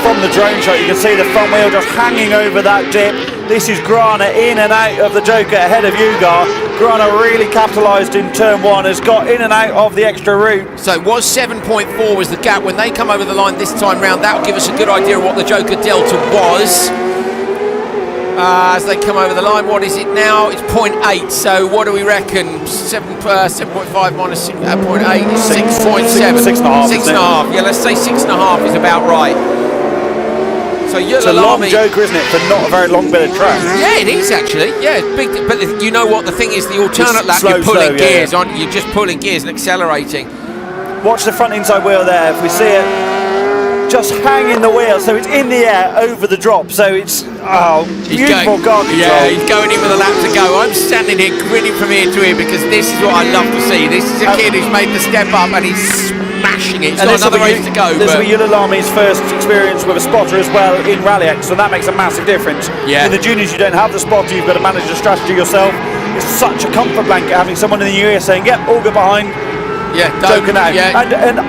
From the drone shot, you can see the front wheel just hanging over that dip. This is Grana in and out of the Joker ahead of Ugar. Grana really capitalised in turn 1, has got in and out of the extra route. So it was 7.4 was the gap. When they come over the line this time round, that'll give us a good idea of what the Joker Delta was. As they come over the line, what is it now? It's 0.8. So what do we reckon? 7.5 minus 0.8 is 6.7. 6.5. 6.5. Yeah, let's say 6.5 is about right. So it's a long Joker, isn't it, for not a very long bit of track? Yeah, it is actually. Yeah, it's big. But you know what? The thing is, the alternate lap, you're pulling gears, aren't you? You're just pulling gears and accelerating. Watch the front inside wheel there. If we see it, just hanging the wheel, so it's in the air over the drop. So it's beautiful car control. Yeah, he's going in with a lap to go. I'm standing here grinning from ear to ear because this is what I love to see. This is a kid who's made the step up and he's smashing it. It's got another race to go. This will be Yulalami's first experience with a spotter as well in RallyX, so that makes a massive difference. Yeah. In the juniors, you don't have the spotter, you've got to manage the strategy yourself. It's such a comfort blanket having someone in the ear saying, yep, all good behind. Yeah, Joker now. Yeah. And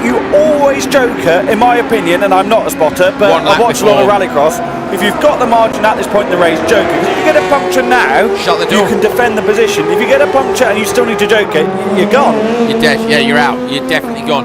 you always Joker, in my opinion, and I'm not a spotter, but I've watched a lot of rallycross. If you've got the margin at this point in the race, Joker. Because if you get a puncture now, shut the door. You can defend the position. If you get a puncture and you still need to Joker, you're gone. You're dead. Yeah, you're out. You're definitely gone.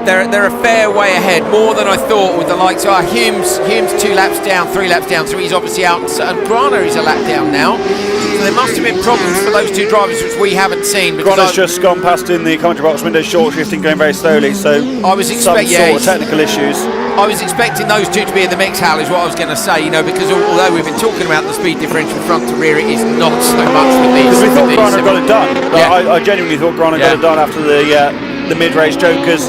They're a fair way ahead, more than I thought with the likes of Hume's 2 laps down, 3 laps down, so he's obviously out, and Grana is a lap down now. So there must have been problems for those 2 drivers which we haven't seen. Grana's just gone past in the commentary box window, short shifting, going very slowly, so I was some sort of technical issues. I was expecting those 2 to be in the mix, Hal, is what I was going to say, because although we've been talking about the speed differential front to rear, it is not so much with these. Because we thought Grana got it done. Yeah. I genuinely thought Grana got it done after the mid-race Jokers.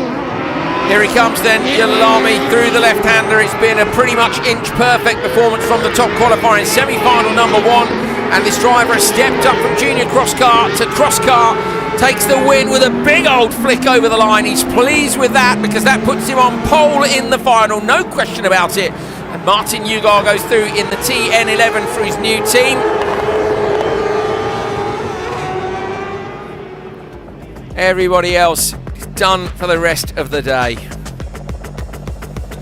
Here he comes then, Yulalami through the left-hander. It's been a pretty much inch-perfect performance from the top qualifier in semi-final number 1. And this driver has stepped up from junior cross car to cross car. Takes the win with a big old flick over the line. He's pleased with that because that puts him on pole in the final, no question about it. And Martin Ugar goes through in the TN11 for his new team. Everybody else is done for the rest of the day.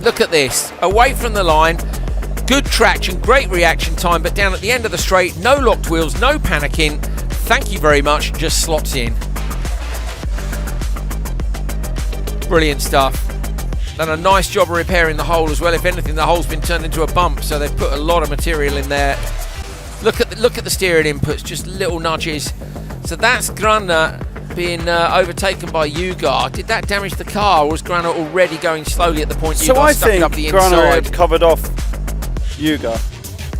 Look at this, away from the line, good traction, great reaction time, but down at the end of the straight, no locked wheels, no panicking. Thank you very much, just slots in. Brilliant stuff. Done a nice job of repairing the hole as well. If anything, the hole's been turned into a bump, so they've put a lot of material in there. Look at the steering inputs, just little nudges. So that's Grana being overtaken by Ugar. Did that damage the car, or was Grana already going slowly at the point Ugar stuck it up the inside? So I think Grana had covered off Ugar.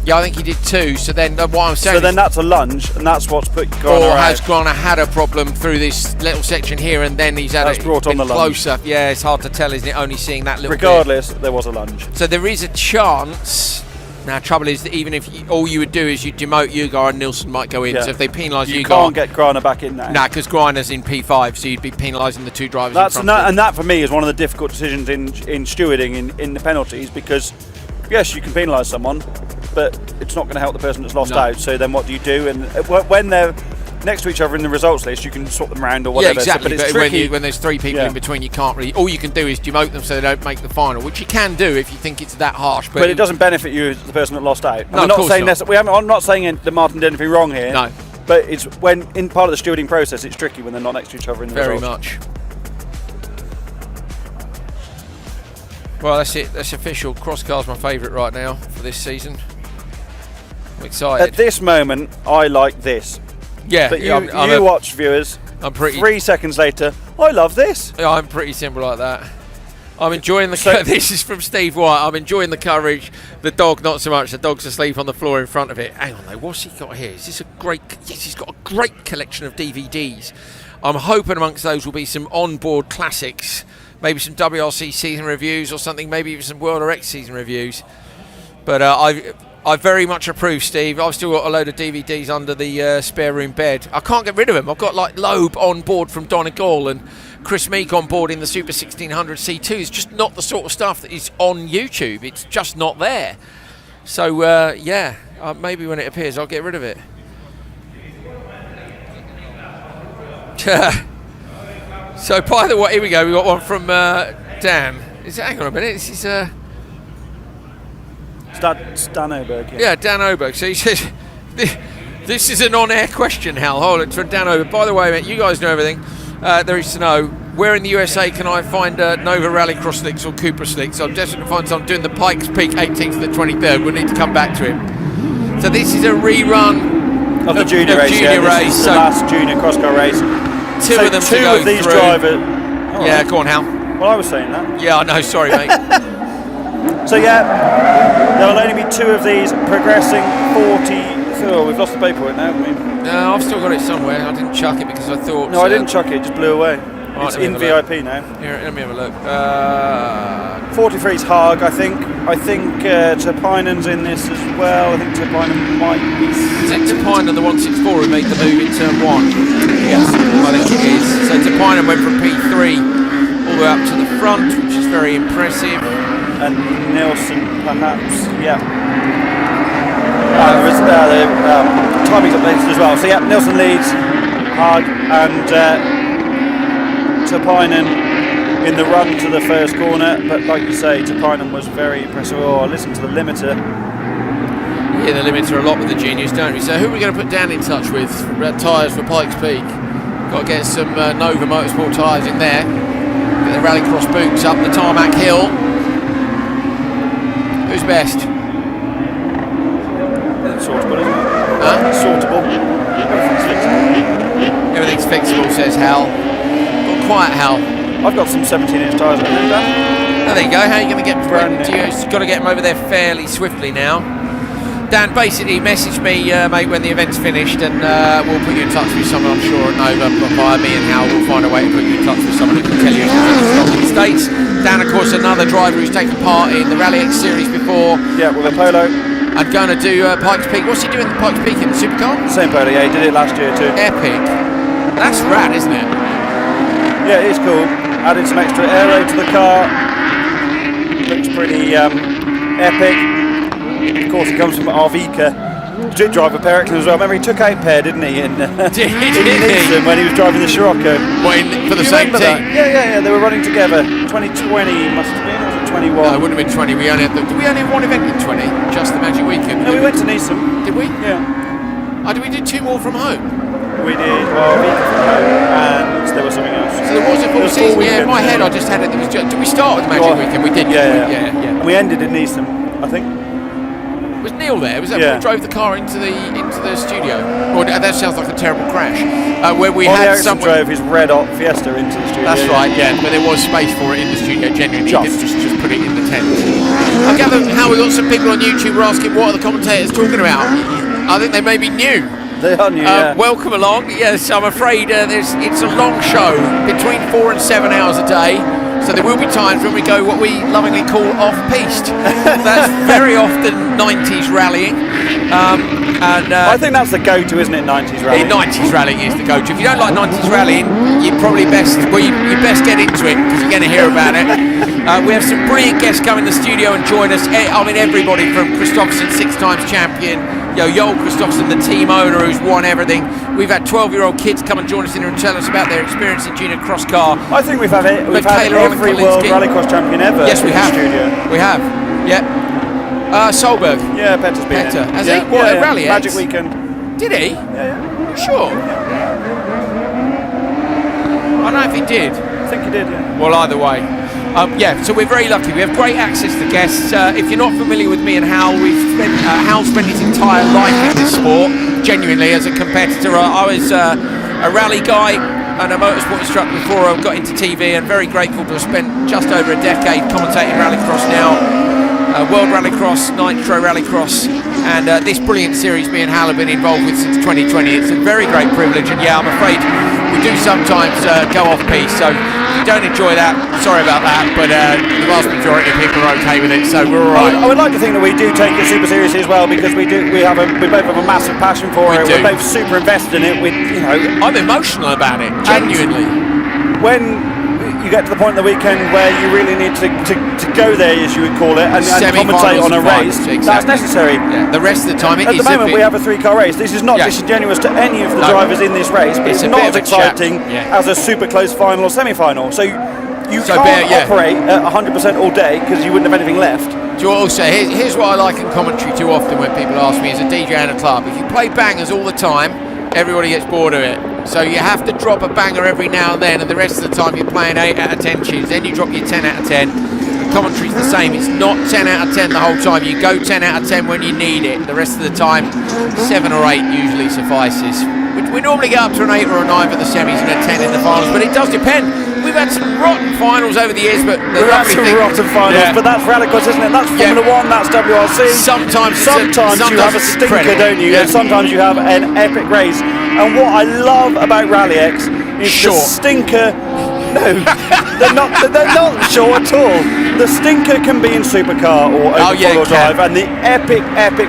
Yeah, I think he did too. So then what I'm saying then that's a lunge, and that's what's put Grana out. Or has out. Grana had a problem through this little section here, and then he's had that's brought on the closer. lunge. Yeah, it's hard to tell, isn't it? Only seeing that little Regardless, bit. there was a lunge. So there is a chance. Now, trouble is that even if all you would do is you demote Ugar and Nilsson might go in. Yeah. So if they penalise Ugar, you can't get Grana back in now. Nah, because Grana's in P5, so you'd be penalising the 2 drivers. And that for me is one of the difficult decisions in stewarding in the penalties, because yes, you can penalise someone, but it's not going to help the person that's lost out. So then what do you do? And when they're next to each other in the results list, you can swap them around or whatever. Yeah, exactly. So, but it's tricky. When there's 3 people in between, you can't really. All you can do is demote them so they don't make the final, which you can do if you think it's that harsh. But it doesn't benefit you as the person that lost out. No, I'm not saying I'm not saying that Martin did anything wrong here. No. But it's when in part of the stewarding process, it's tricky when they're not next to each other in the very results. much. Well, that's it. That's official. Cross car's my favourite right now for this season. I'm excited. At this moment, I like this. Yeah, but you watch, viewers. I'm pretty. 3 seconds later, I love this. Yeah, I'm pretty simple like that. I'm enjoying the. This is from Steve White. I'm enjoying the coverage. The dog, not so much. The dog's asleep on the floor in front of it. Hang on, though. What's he got here? Is this a great? Yes, he's got a great collection of DVDs. I'm hoping amongst those will be some onboard classics. Maybe some WRC season reviews or something. Maybe even some World RX season reviews. But I very much approve, Steve. I've still got a load of DVDs under the spare room bed. I can't get rid of them. I've got like Loeb on board from Donegal and Chris Meek on board in the Super 1600 C2. It's just not the sort of stuff that is on YouTube. It's just not there. So, yeah, maybe when it appears, I'll get rid of it. So, by the way, here we go. We got one from Dan. Hang on a minute. This is Dan Oberg. Yeah, Dan Oberg. So he says, this is an on-air question, Hal. Hold it for Dan Oberg. By the way, mate, you guys know everything there is to know. Where in the USA can I find Nova Rallycross slicks or Cupra slicks? I'm desperate to find some. Doing the Pikes Peak 18th to the 23rd. We'll need to come back to him. So this is a rerun of the junior race. This is the last junior crosscar race. Two of them to go of these through. drivers. Yeah, go on, Hal. Well, I was saying that. Yeah, I know. Sorry, mate. So yeah, there will only be 2 of these progressing 40. Oh, we've lost the paperwork now, haven't we? No, I've still got it somewhere. I didn't chuck it because I thought. No, I didn't chuck it. It just blew away. Right, it's in VIP now. Here, let me have a look. 43 is Haag, I think. I think Tapinen's in this as well. I think Tapinen might be. Is it Tapinen, the 164 who made the move in turn 1? Yes, I think it is. So Tapinen went from P3 all the way up to the front, which is very impressive. And Nilsson, perhaps, yeah. Timing's updated as well. So yeah, Nilsson leads, Haag and Tapinen in the run to the first corner. But like you say, Tapinen was very impressive. Oh, listen to the limiter. Yeah, the limiter a lot with the juniors, don't we? So who are we going to put Dan in touch with? Red tyres for Pikes Peak. Got to get some Nova Motorsport tyres in there. Get the Rallycross boots up the tarmac hill. Who's best? Sortable, isn't it? Huh? Sortable. Everything's fixable, says Hal. Got quiet, Hal. I've got some 17-inch tyres at home, Dan. Oh, there you go. How are you going to get Brand new. You've got to get them over there fairly swiftly now. Dan basically messaged me, mate, when the event's finished, and we'll put you in touch with someone, I'm sure, at Nova, via me and Hal. We'll find a way to put you in touch with someone who can tell you if there's any stock in the States. Dan, of course, another driver who's taken part in the RallyX series before. Yeah, with a Polo. And going to do Pikes Peak. What's he doing in Pikes Peak in the Supercar? Same Polo, yeah, he did it last year too. Epic. That's rad, isn't it? Yeah, it is cool. Added some extra aero to the car. Looks pretty epic. Of course, he comes from Arvika. Street driver Periclin as well. Remember, he took out Per, didn't he, in Nielsen when he was driving the Scirocco. For the same team? Yeah. They were running together. 2020 must have been, or was it 21? No, it wouldn't have been 20. Did we only have one event in 20? Just the Magic Weekend? No, we went to Nielsen. Did we? Yeah. Oh, did we do 2 more from home? We did Arvika from home, and there was something else. So there was a full season? Yeah, in my head I just had it. Did we start with the Magic Weekend? We did. Yeah. And we ended in Nielsen, I think. Was Neil there? Was that who drove the car into the studio? Or that sounds like a terrible crash. Where we had someone drove his red hot Fiesta into the studio. That's right, yeah. But there was space for it in the studio. Genuinely, just put it in the tent. I gather how we got some people on YouTube were asking what are the commentators talking about. I think they may be new. They are new. Welcome along. Yes, I'm afraid it's a long show, between 4 and 7 hours a day. So there will be times when we go what we lovingly call off-piste. That's very often 90s rallying. I think that's the go-to, isn't it, 90s rallying? 90s rallying is the go-to. If you don't like 90s rallying, you probably best get into it because you're going to hear about it. We have some brilliant guests come in the studio and join us. I mean, everybody from Kristoffersen, 6 times champion, Joel Kristoffersen, the team owner who's won everything. We've had 12-year-old kids come and join us in here and tell us about their experience in junior cross car. I think we've had every World Rallycross champion ever. Yes, we have. In the studio. We have. Yep. Solberg. Yeah, Petter's been in. Has he? What, at RallyX? Magic Weekend. Did he? Yeah. Sure. I don't know if he did. I think he did, yeah. Well, either way. So we're very lucky. We have great access to guests. If you're not familiar with me and Hal, Hal spent his entire life in this sport, genuinely, as a competitor. I was a rally guy and a motorsport instructor before I got into TV, and very grateful to have spent just over a decade commentating rallycross now. World Rallycross, Nitro Rallycross, and this brilliant series me and Hal have been involved with since 2020. It's a very great privilege, and yeah, I'm afraid we do sometimes go off-piste, so if you don't enjoy that, sorry about that, but the vast majority of people are okay with it, so we're all right. I would like to think that we do take it super seriously as well, because we both have a massive passion for it. We're both super invested in it. I'm emotional about it, genuinely. When you get to the point in the weekend where you really need to go there, as you would call it, and commentate on a race, that's necessary. Yeah. The rest of the time it At is the moment we have a 3-car race. This is not disingenuous to any of the drivers in this race, but it's not as exciting as a super close final or semi-final. So you can't operate at 100% all day because you wouldn't have anything left. Do you also, here's what I like in commentary too often when people ask me as a DJ and a club. If you play bangers all the time, everybody gets bored of it. So you have to drop a banger every now and then, and the rest of the time you're playing 8 out of 10 tunes. Then you drop your 10 out of 10. The commentary's the same. It's not 10 out of 10 the whole time. You go 10 out of 10 when you need it. The rest of the time, 7 or 8 usually suffices. We normally get up to an 8 or a 9 for the semis and a 10 in the finals, but it does depend. We've had some rotten finals over the years, but we've had some rotten finals, but that's RallyX, isn't it? That's Formula One, that's WRC. Sometimes you have a stinker, incredible. don't you? And sometimes you have an epic race. And what I love about RallyX is the stinker. No, they're not short at all. The stinker can be in supercar or open four-wheel drive, and the epic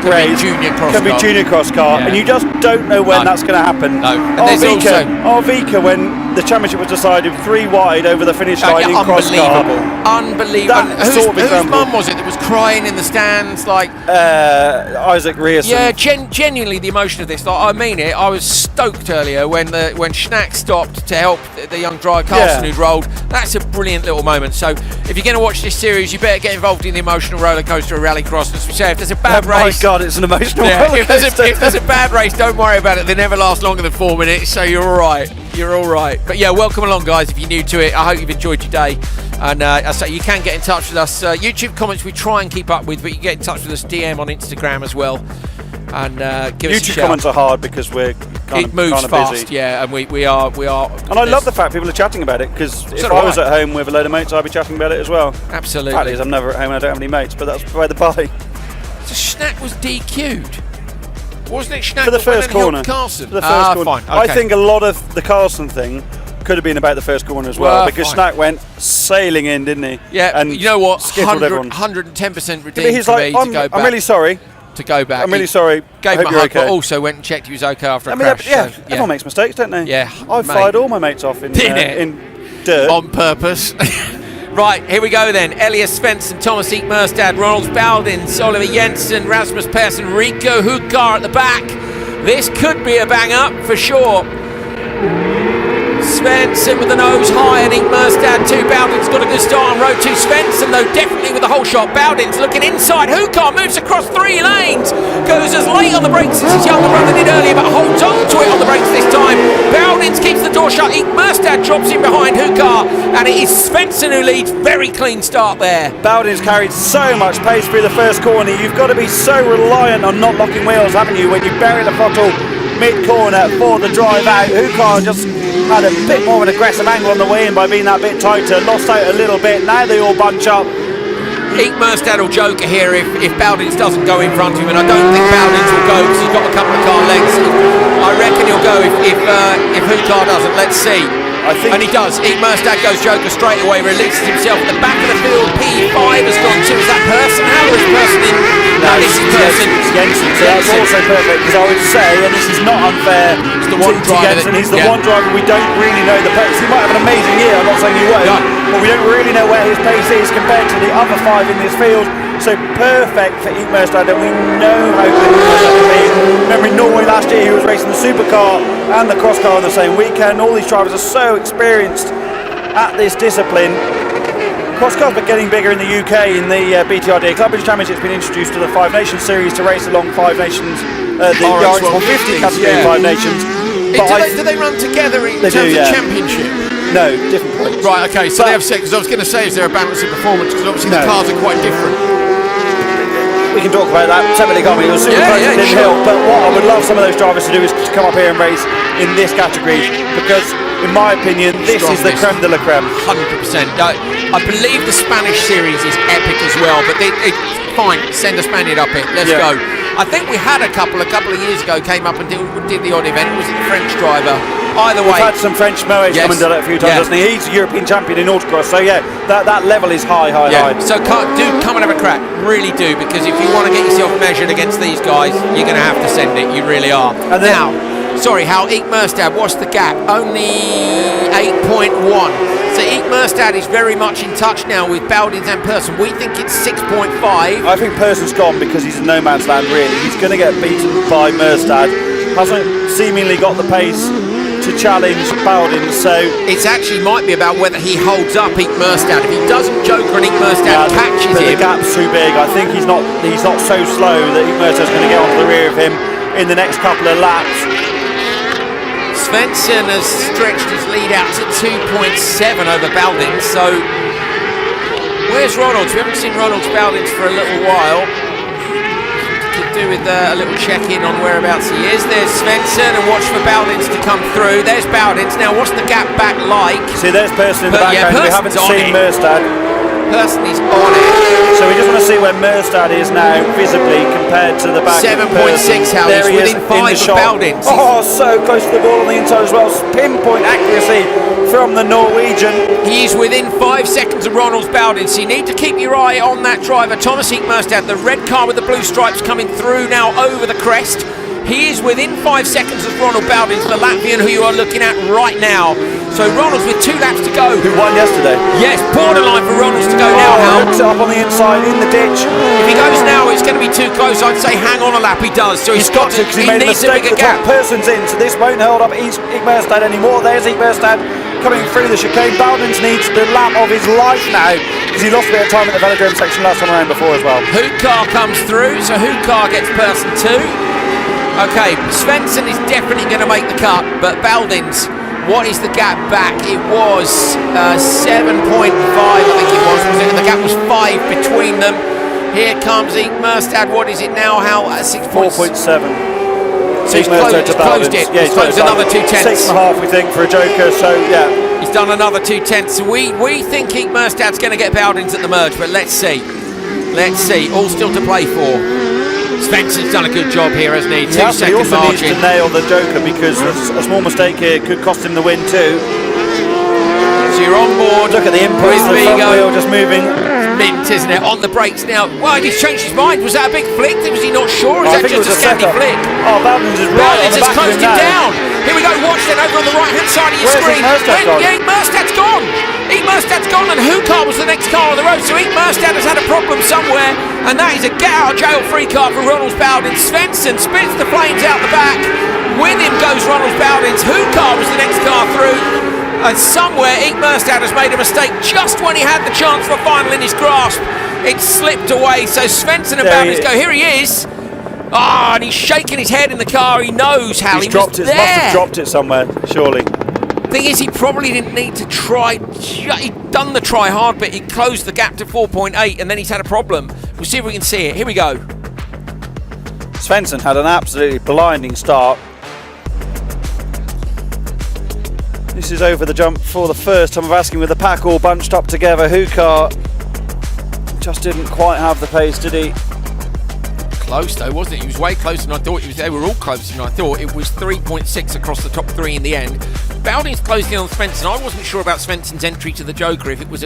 race can be junior cross car, and you just don't know when that's going to happen. No, Arvika, when the championship was decided 3 wide over the finish line in cross car. Unbelievable. Whose mum was it that was crying in the stands? Like Isaac Rierson. Yeah, genuinely the emotion of this. Like, I mean it. I was stoked earlier when Schnack stopped to help the young driver Carlson who'd rolled. That's a brilliant little moment. So if you're going to watch this series, you better get involved in the emotional roller coaster of Rallycross. As we say, if there's a bad race, my God, it's an emotional roller coaster. If there's a bad race, don't worry about it. They never last longer than 4 minutes, so you're all right. You're all right. But yeah, welcome along, guys. If you're new to it, I hope you've enjoyed your day. And I say you can get in touch with us. YouTube comments we try and keep up with, but you can get in touch with us DM on Instagram as well. And give us a shout. YouTube comments are hard because we're it moves fast, busy. yeah, and we are. And I love the fact people are chatting about it, because if I was at home with a load of mates, I'd be chatting about it as well. Absolutely. Fact is, I'm never at home and I don't have any mates, but that's by the by. So Schnack was DQ'd, wasn't it? Schnack for the first corner. Carlson. For the first corner. Fine. Okay. I think a lot of the Carlson thing could have been about the first corner as well, because Schnack went sailing in, didn't he? Yeah. And you know what? 110% $110 redeemed for me to go back. I'm really sorry. To go back. I'm really sorry. Gave him a hug, but also went and checked he was okay after a crash. Everyone makes mistakes, don't they? Yeah. I've fired all my mates off in dirt. On purpose. Right, here we go then. Elias Svensson, Thomas Eek-Mørstad, Ronald Baldins, Oliver Jensen, Rasmus Persson, Rico Hukar at the back. This could be a bang-up for sure. Svensson with the nose high and Eek-Mørstad too. Baldins got a good start on row 2. Svensson though definitely with the whole shot. Baldins looking inside. Hukar moves across 3 lanes. Goes as late on the brakes as his younger brother did earlier, but holds on to it on the brakes this time. Baldins keeps the door shut. Eek-Mørstad drops in behind Hukar, and it is Svensson who leads. Very clean start there. Baldins carried so much pace through the first corner. You've got to be so reliant on not locking wheels, haven't you, when you bury the throttle mid-corner for the drive out. Hukar just had a bit more of an aggressive angle on the way in by being that bit tighter, lost out a little bit. Now they all bunch up. Eek-Mørstad will joke here if Baldins doesn't go in front of him, and I don't think Baldins will go because he's got a couple of car lengths. I reckon he'll go if Hukar doesn't. Let's see. And he does. Eek-Mørstad goes joker straight away, releases himself at the back of the field. P5 has gone to. Is that Persson? How is Persson in? No, this is Persson. Jensen. So that's also perfect, because I would say, and this is not unfair, it's the one driver Jensen. He's the one driver we don't really know the pace. He might have an amazing year, I'm not saying he won't, but we don't really know where his pace is compared to the other 5 in this field. So perfect for Eek-Mørstad, and we know how good Eek-Mørstad can be. Remember in Norway last year, he was racing the supercar and the cross car on the same weekend. All these drivers are so experienced at this discipline. Cross cars are getting bigger in the UK in the BTRD Club British Championship. It's been introduced to the 5 Nations series to race along 5 Nations, the RX 150 category in 5 Nations. Do they run together in terms of championship? No, different points. Right, okay, so they have set, because I was going to say, is there a balance in performance? Because obviously the cars are quite different. We can talk about that separately, can't we? It was super close to Hill, but what I would love some of those drivers to do is to come up here and race in this category, because in my opinion, this is the creme de la creme. 100%. I believe the Spanish series is epic as well, but it's fine. Send a Spaniard up it. Let's go. I think we had a couple of years ago came up and did the odd event. Was it the French driver? Either way, we've had some French Moes come and done it a few times, hasn't he? He's a European champion in autocross, so that level is high. So do come and have a crack, really do, because if you want to get yourself measured against these guys, you're going to have to send it. You really are. And now, sorry, how Eek-Mørstad? What's the gap? Only 8.1. So Eek-Mørstad is very much in touch now with Baldins and Persson. We think it's 6.5. I think Persson's gone because he's in no man's land, really. He's going to get beaten by Mørstad. Hasn't seemingly got the pace to challenge Bowden. So it actually might be about whether he holds up Eek Murstad. If he doesn't joker and Eek Murstad catches but him, the gap's too big. I think he's not so slow that Eek Murstad's going to get onto the rear of him in the next couple of laps. Svensson has stretched his lead out to 2.7 over Baldins. So where's Ronalds? We haven't seen Ronalds Baldins for a little while. Could do with a little check-in on whereabouts he is. There's Svensson, and watch for Baldins to come through. There's Baldins. Now, what's the gap back like? See, there's Person in the background. We haven't seen Murstad. Person is on it. So we just want to see where Murstad is now visibly compared to the back. 7.6, Hal. He's within 5 of Baldins. Oh, so close to the ball on the inside as well. Pinpoint accuracy from the Norwegian. He is within 5 seconds of Ronald's Baldins. So you need to keep your eye on that driver, Thomas Eek Murstad, the red car with the blue stripes coming through now over the crest. He is within 5 seconds of Ronald Baldins, the Latvian who you are looking at right now. So Ronald's with 2 laps to go. Who won yesterday? Yes, borderline for Ronald's to go now, Hal. Hooks it up on the inside in the ditch. If he goes now, it's going to be too close. I'd say hang on a lap. He does. So he's got to, because he made a needs mistake. a bigger gap. Person's in, so this won't hold up Eek Murstad anymore. There's Eek Murstad coming through the chicane. Baldins needs the lap of his life now, because he lost a bit of time at the velodrome section last time around before as well. Hoot car comes through, so Hoot car gets person 2. Okay, Svensson is definitely going to make the cut, but Baldins, what is the gap back? It was 7.5, I think it was. The gap was 5 between them. Here comes Eek Murstad. What is it now, Hal? 4.7. So he's closed it. Yeah, he's closed another 2 tenths. 6.5, we think, for a joker. So yeah, he's done another 2 tenths. So we think Eek Murstad's going to get Baldins at the merge, but let's see. Let's see. All still to play for. Spencer's done a good job here, hasn't he? 2 second he also margin. needs to nail the joker, because a small mistake here could cost him the win too. So you're on board. Look at the inputs, the front wheel just moving. Mint, isn't it? On the brakes now. Well, he's changed his mind. Was that a big flick? Was he not sure? Or is that just a scanty flick? Oh, Baldins is right on the has back of closed him him now. down. Here we go. Watch then over on the right-hand side of your screen. Eek Murstad's gone. Eek Murstad's gone, and Hoot car was the next car on the road. So Eek Murstad has had a problem somewhere, and that is a get-out-of-jail-free car for Ronald Baldins. Svensson spits the flames out the back. With him goes Ronald Baldins. Hoot car was the next car through. And somewhere Eek Murstad has made a mistake just when he had the chance for a final in his grasp. It slipped away, so Svensson and Baldins go. Here he is. Ah, and he's shaking his head in the car. He knows how he dropped it. there. Must have dropped it somewhere, surely. Thing is, he probably didn't need to try. He'd done the try hard bit. He closed the gap to 4.8, and then he's had a problem. We'll see if we can see it. Here we go. Svensson had an absolutely blinding start. This is over the jump for the first time of asking, with the pack all bunched up together. Hukar just didn't quite have the pace, did he? Close though, wasn't it? He was way closer than I thought. They were all closer than I thought. It was 3.6 across the top 3 in the end. Baldins closed in on Svensson. I wasn't sure about Svensson's entry to the Joker. If it was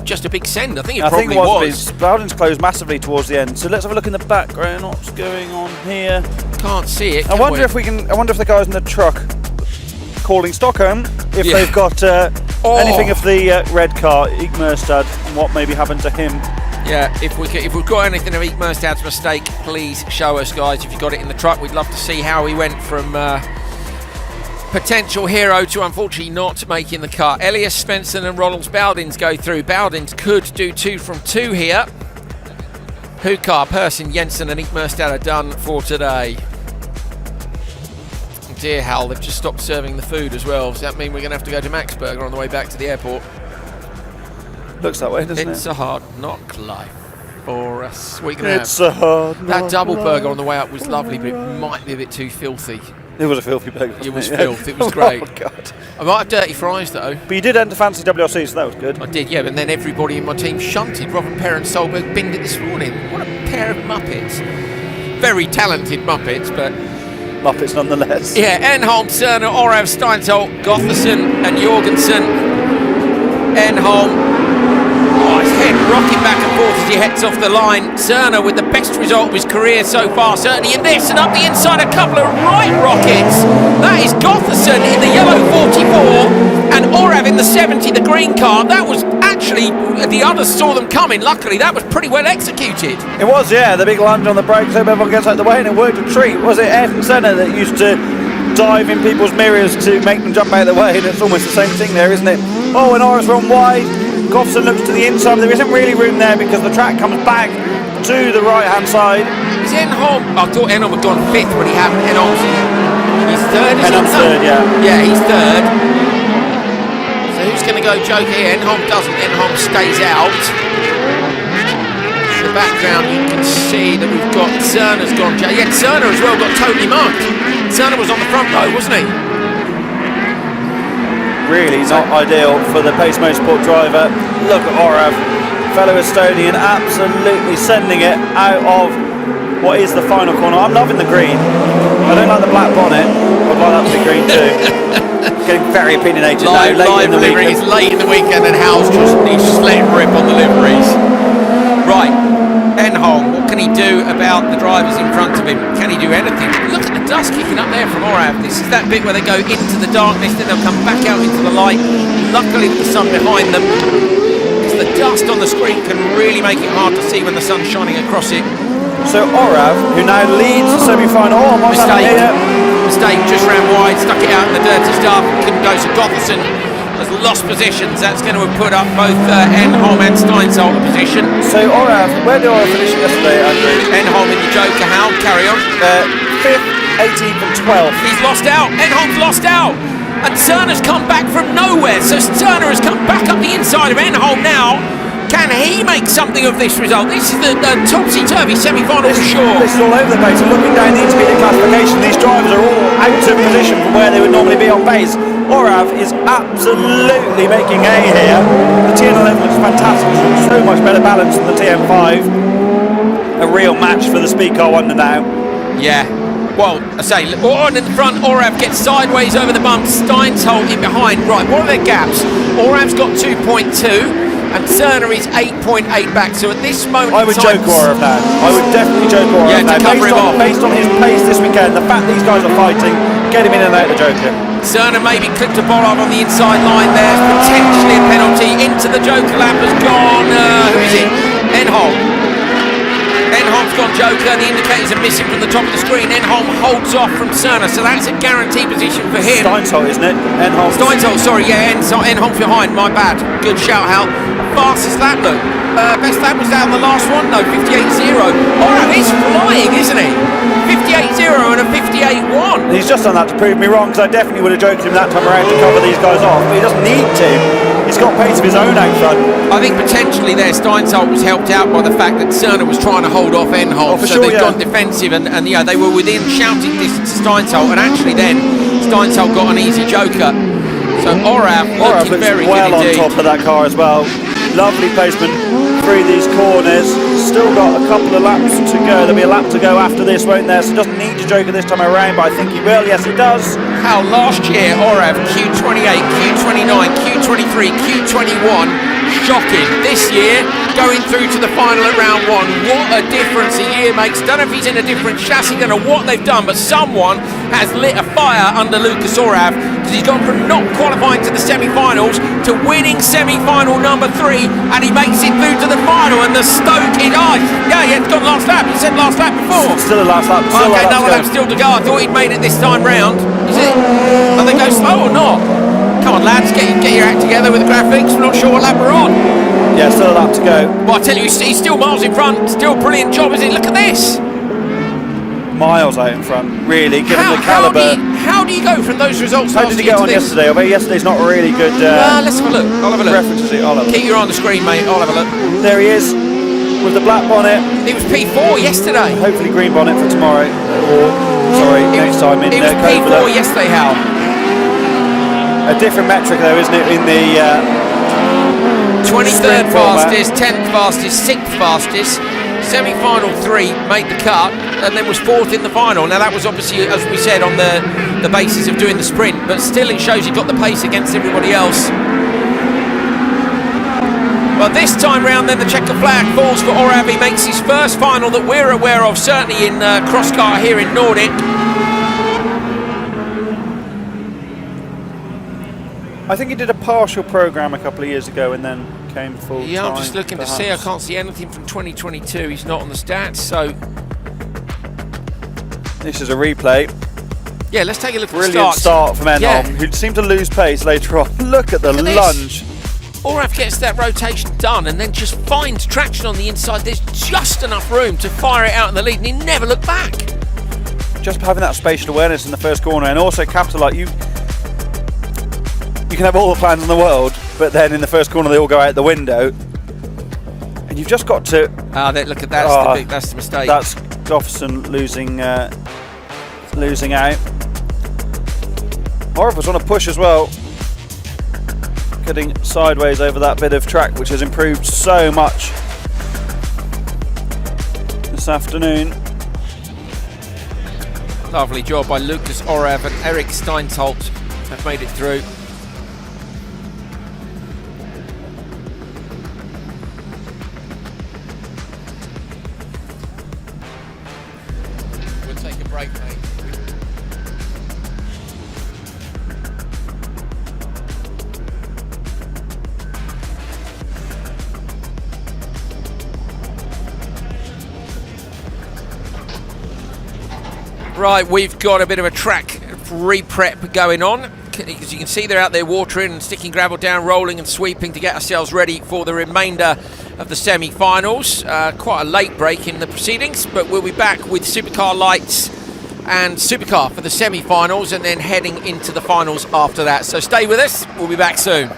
just a big send, I think it probably was. Baldins closed massively towards the end. So let's have a look in the background. What's going on here? Can't see it. I wonder if the guys in the truck calling Stockholm, if they've got anything of the red car, Eek Murstad, and what maybe happened to him. Yeah, if we've got anything of Eek Murstad's mistake, please show us, guys. If you've got it in the truck, we'd love to see how he went from potential hero to unfortunately not making the cut. Elias Svensson and Ronald Baldins go through. Baldins could do 2 from 2 here. Hukar, Persson, Jensen and Eek Murstad are done for today. Dear Hal, they've just stopped serving the food as well. Does that mean we're going to have to go to Max Burger on the way back to the airport? Looks that way, doesn't it? It's a hard knock life for us. It's a hard knock. That double burger on the way up was lovely, but it might be a bit too filthy. It was a filthy burger. It was filth. It was great. Oh God! I might have dirty fries though. But you did enter fancy WRC, so that was good. I did, yeah. But then everybody in my team shunted. Robert Perrin and Solberg binned it this morning. What a pair of muppets! Very talented muppets, but. Muppets nonetheless. Yeah, Enholm, Cerner, Orav, Steinzold, Gotherson and Jorgensen. Enholm. Oh, his head rocking back and forth as he heads off the line. Cerner with the best result of his career so far, certainly in this, and up the inside a couple of right rockets. That is Gotherson in the yellow 44 and Orav in the 70, the green car. That was actually, the others saw them coming. Luckily, that was pretty well executed. It was, yeah. The big lunge on the brakes, so everyone gets out of the way, and it worked a treat. Was it Ayrton Senna that used to dive in people's mirrors to make them jump out of the way, and it's almost the same thing there, isn't it? Oh, and Ora's run wide. Goffson looks to the inside, but there isn't really room there because the track comes back to the right-hand side. Is Enholm? I thought Enholm had gone 5th when he happened. He's 3rd, is Enholm's 3rd, yeah. Yeah, he's 3rd. So who's going to go joker here? Enholm doesn't. Enholm stays out. In the background, you can see that we've got Zerner's gone. Yeah, Zerner as well got totally marked. Zerner was on the front row, wasn't he? Really not ideal for the Pace Motorsport driver. Look at Orav, fellow Estonian, absolutely sending it out of what is the final corner. I'm loving the green. I don't like the black bonnet. I'd like that to be green too. Getting very opinionated now. Late in the weekend. It's late in the weekend, and Hal's he's just letting rip on the liveries. Right, Enholm, what can he do about the drivers in front of him? Can he do anything? Look at the dust kicking up there from Orav. This is that bit where they go into the darkness, then they'll come back out into the light. Luckily, with the sun behind them, because the dust on the screen can really make it hard to see when the sun's shining across it. So Orav, who now leads the semi-final. Oh, what's happening here? Mistake, just ran wide, stuck it out in the dirty stuff, couldn't go. So Gotherson has lost positions. That's going to have put up both Enholm and Steinsaltz in position. So Orav, where did Orav finish yesterday, Andrew? Enholm in the joker, Hal, carry on. 5th, 18th and 12th. He's lost out, Enholm's lost out. And Zerner's come back from nowhere. So Zerner has come back up the inside of Enholm now. Can he make something of this result? This is the topsy-turvy semi-final for sure. This is all over the place. And looking down the intermediate classification, these drivers are all out of position from where they would normally be on pace. Orav is absolutely making hay here. The TN11 looks fantastic. It's so much better balanced than the TN5. A real match for the Speed Car Wonder now. Yeah. Well, I say, on in the front, Orav gets sideways over the bump. Steinsaltz in behind. Right, what are their gaps? Orav's got 2.2. And Zerner is 8.8 back, so at this moment I would joke Orav now. I would definitely joke Orav now. Based on his pace this weekend, the fact these guys are fighting, get him in and out of the joker. Zerner maybe clipped a bollard on the inside line there, potentially a penalty. Into the joker lap has gone, who is it? Enholm. Enholm's gone joker, the indicators are missing from the top of the screen. Enholm holds off from Zerner, so that's a guaranteed position for him. Steinsaltz, isn't it? Enholm. Steinsaltz, sorry, yeah, Enholm's behind, my bad. Good shout, Hal. Fastest lap, look. Best lap was down the last one, no, 58.0. Orav is flying, isn't he? 58.0 and a 58.1. He's just done that to prove me wrong, because I definitely would have joked him that time around to cover these guys off, but he doesn't need to. He's got pace of his own out front. I think potentially there Steinsaltz was helped out by the fact that Zerner was trying to hold off Enholm, so they've gone defensive, and yeah, they were within shouting distance to Steinsaltz, and actually then Steinsaltz got an easy joker. So Orav looking very well good on top of that car as well. Lovely placement through these corners. Still got a couple of laps to go. There'll be a lap to go after this, won't there? So doesn't need to joker this time around, but I think he will. Yes, he does. How last year Orav Q28, Q29, Q23, Q21. Shocking. This year, going through to the final at round 1. What a difference a year makes. Don't know if he's in a different chassis, don't know what they've done, but someone has lit a fire under Lucas Orav, because he's gone from not qualifying to the semi-finals to winning semi-final number 3, and he makes it through to the final, and the Stoke is it's gone last lap. You said last lap before. Still a last lap. Okay, another lap still to go. I thought he'd made it this time round. Is it? Are they go slow or not? Come on, lads, get your act together with the graphics. We're not sure what lap we're on. Yeah, still a lap to go. Well, I tell you, he's still miles in front. Still brilliant job, isn't it? Look at this. Miles out in front, really, given the calibre. How do you go from those results? How did he get on yesterday? Although yesterday's not a really good. Let's have a look. I'll have a look. References. Keep your eye on the screen, mate. I'll have a look. There he is, with the black bonnet. He was P4 yesterday. Hopefully green bonnet for tomorrow. Next time in. He was P4 yesterday, Hal. A different metric though, isn't it? In the 23rd fastest, 10th fastest, 6th fastest. Semi-final 3 made the cut, and then was 4th in the final. Now that was obviously, as we said, on the basis of doing the sprint, but still it shows he got the pace against everybody else. Well, this time round then the checker flag falls for Orav. He makes his first final that we're aware of, certainly in cross-car here in Nordic. I think he did a partial programme a couple of years ago and then came full time. Yeah, I'm just looking to see. I can't see anything from 2022. He's not on the stats, so... This is a replay. Yeah, let's take a look at the Brilliant start. start from Enholm, who seemed to lose pace later on. Look at the lunge. Oraf gets that rotation done and then just finds traction on the inside. There's just enough room to fire it out in the lead, and he never looked back. Just having that spatial awareness in the first corner, and also capitalise. You can have all the plans in the world, but then in the first corner they all go out the window, and you've just got to. Look at that. That's the mistake. That's Goffson losing out. Oraf was on a push as well, getting sideways over that bit of track, which has improved so much this afternoon. Lovely job by Lucas Oraf, and Eric Steinholt have made it through. We'll take a break, mate. Right, we've got a bit of a track re-prep going on. As you can see, they're out there watering and sticking gravel down, rolling and sweeping to get ourselves ready for the remainder of the semi-finals. Quite a late break in the proceedings, but we'll be back with Supercar Lights and Supercar for the semi-finals, and then heading into the finals after that. So stay with us, we'll be back soon.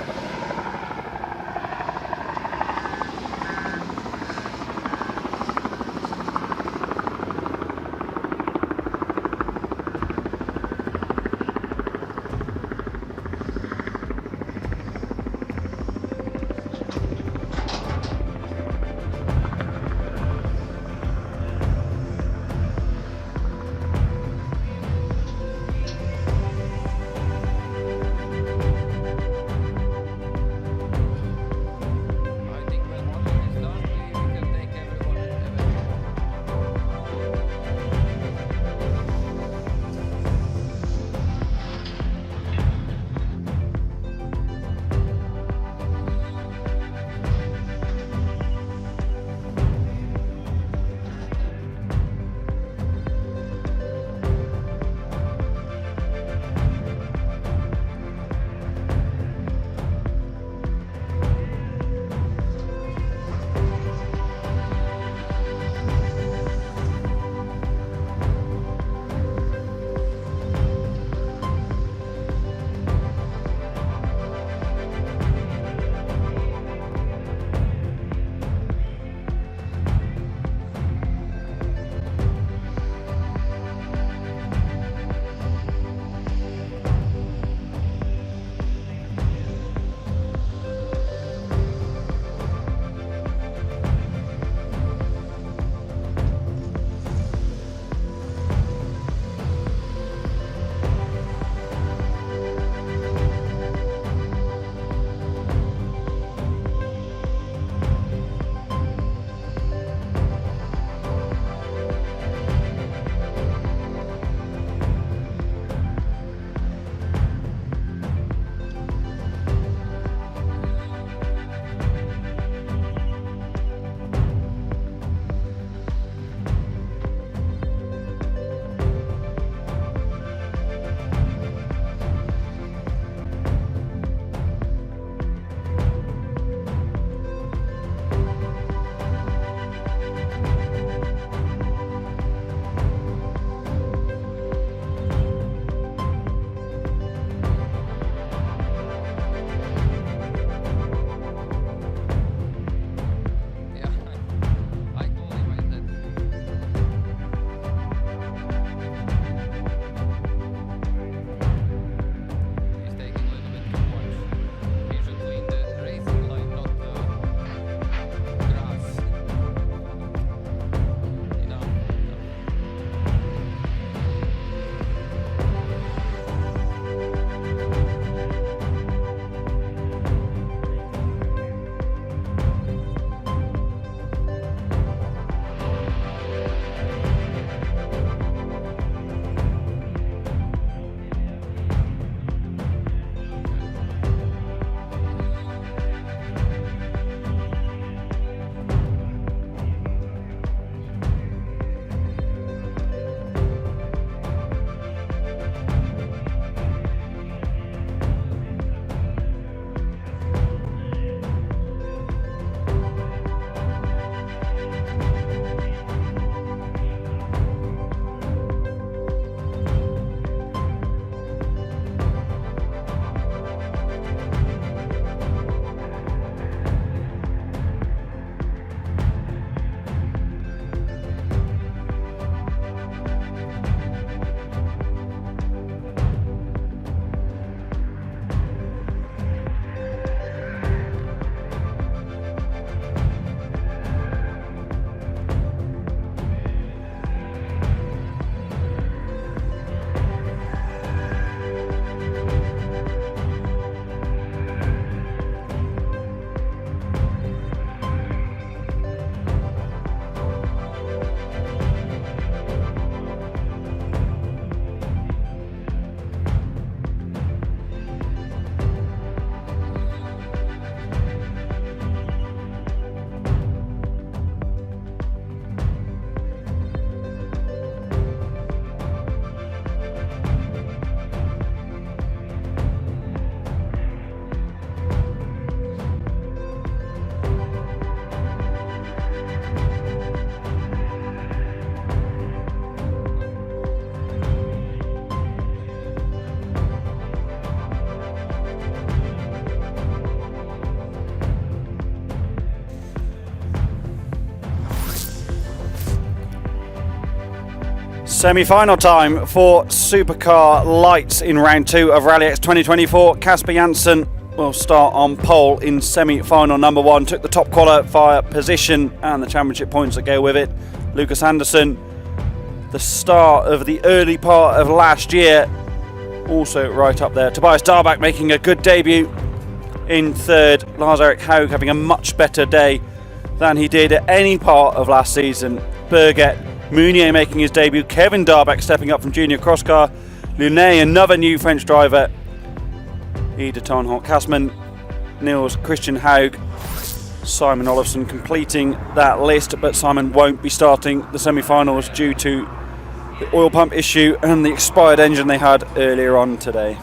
Semi-final time for Supercar Lights in round 2 of RallyX 2024. Kasper Janssen will start on pole in semi-final number 1. Took the top qualifier position and the championship points that go with it. Lucas Anderson, the star of the early part of last year, also right up there. Tobias Darbach making a good debut in 3rd. Lars-Erik Haug having a much better day than he did at any part of last season. Birgit Meunier making his debut. Kevin Darbach stepping up from junior crosscar. Lunet, another new French driver. Ida Tonholt Kasman, Niels Christian Haug, Simon Olofsson completing that list, but Simon won't be starting the semi-finals due to the oil pump issue and the expired engine they had earlier on today.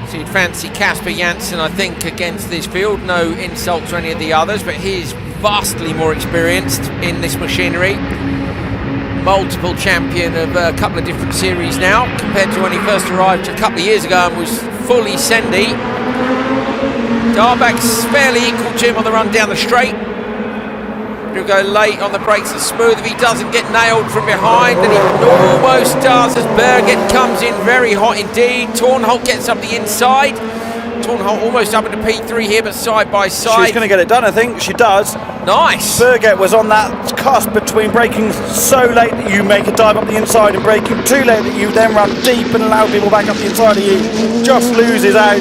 So you'd fancy Kasper Janssen, I think, against this field. No insult to any of the others, but he's vastly more experienced in this machinery. Multiple champion of a couple of different series now, compared to when he first arrived a couple of years ago and was fully sendy. Darbach's fairly equal to him on the run down the straight. He'll go late on the brakes and smooth if he doesn't get nailed from behind, and he almost does as Birgit comes in very hot indeed. Tornholt gets up the inside. Tornholt almost up into P3 here, but side by side. She's going to get it done, I think. She does. Nice. Birgit was on that cusp between braking so late that you make a dive up the inside and braking too late that you then run deep and allow people back up the inside of you. Just loses out.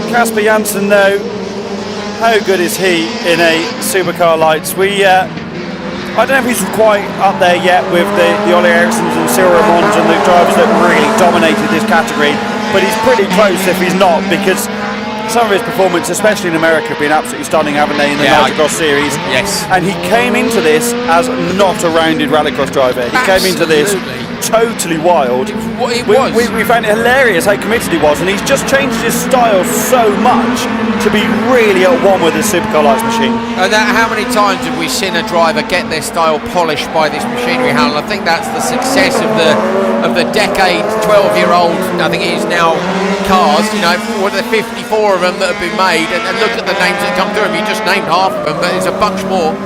Kasper Janssen, though, how good is he in a Supercar Lights? I don't know if he's quite up there yet with the Ollie Ericssons and Cyril Ramonds and the drivers that really dominated this category, but he's pretty close if he's not, because some of his performance, especially in America, have been absolutely stunning, haven't they, in the Nitrocross series? Yes. And he came into this as not a rounded rallycross driver. He came into this totally wild. We found it hilarious how committed he was, and he's just changed his style so much to be really at one with his Supercar Lights machine. And how many times have we seen a driver get their style polished by this machinery, Hal? I think that's the success of the decade, 12-year-old, I think it is now, cars. You know, what are the 54 of them that have been made, and look at the names that come through. You just named half of them, but there's a bunch more.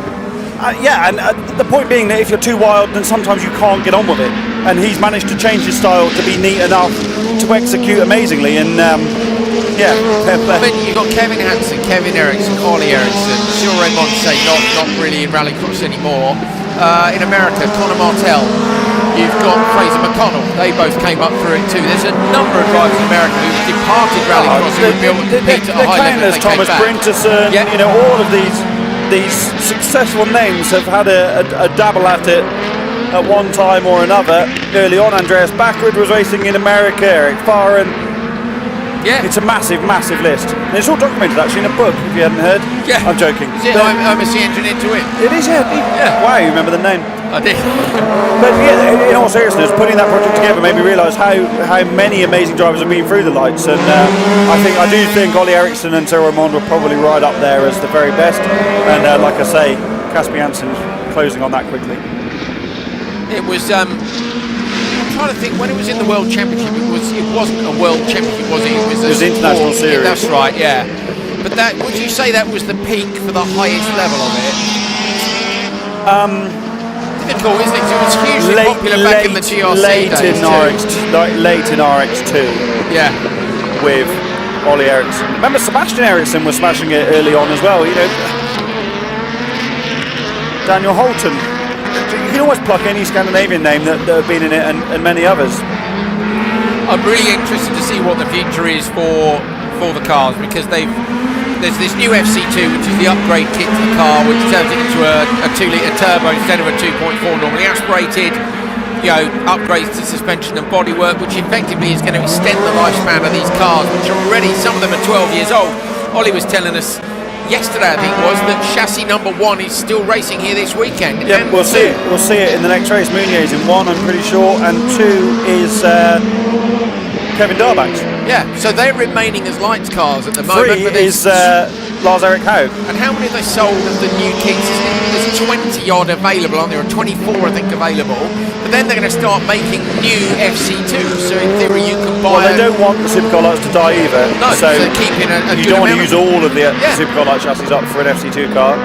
The point being that if you're too wild, then sometimes you can't get on with it. And he's managed to change his style to be neat enough to execute amazingly. And fair play. I mean, you've got Kevin Hansen, Kevin Eriksson, Ollie Eriksson, Cyril Raymond, say not really in rallycross anymore. In America, Conor Martell. You've got Fraser McConnell. They both came up through it too. There's a number of drivers in America who've departed rallycross who would be able to compete at a high level. There's Thomas Brinterson. All of these successful names have had a dabble at it at one time or another. Early on, Andreas Backwood was racing in America, Eric Fahren. Yeah. It's a massive, massive list. And it's all documented actually in a book, if you hadn't heard. Yeah. I'm joking. Is it OMC Engine Into It? It is, yeah. Wow, you remember the name. I did. But in all seriousness, putting that project together made me realise how many amazing drivers have been through the lights, and I do think Ollie Eriksson and Cyril Raymond were probably right up there as the very best. And like I say, Kasper Janssen closing on that quickly. It was. I'm trying to think when it was in the World Championship. It wasn't a World Championship, was it? It was the International Series. That's right. Yeah. But would you say that was the peak for the highest level of it? Difficult, isn't it? It was hugely popular back in the GRC late in days RX2. Yeah. With Ollie Eriksson. Remember, Sebastian Eriksson was smashing it early on as well. You know, Daniel Holton. You can almost pluck any Scandinavian name that have been in it, and many others. I'm really interested to see what the future is for the cars, because there's this new FC2, which is the upgrade kit to the car, which turns it into a 2-litre turbo instead of a 2.4 normally aspirated. Upgrades to suspension and bodywork, which effectively is going to extend the lifespan of these cars, which are already, some of them are 12 years old. Ollie was telling us yesterday, I think it was, that chassis number 1 is still racing here this weekend. Yeah, we'll see it. We'll see it in the next race. Meunier's in 1, I'm pretty sure, and 2 is Kevin Darbach's. Yeah, so they're remaining as lights cars at the moment. 3 is Lars-Erik Haug. And how many have they sold of the new kits? There's 20 odd available, aren't there? Or 24, I think, available. But then they're going to start making new FC2s. So in theory, you can buy. Well, they don't want the Supercar Lights to die either. No, so they're keeping a you good don't want to use amount all of the Supercar Light chassis up for an FC2 car.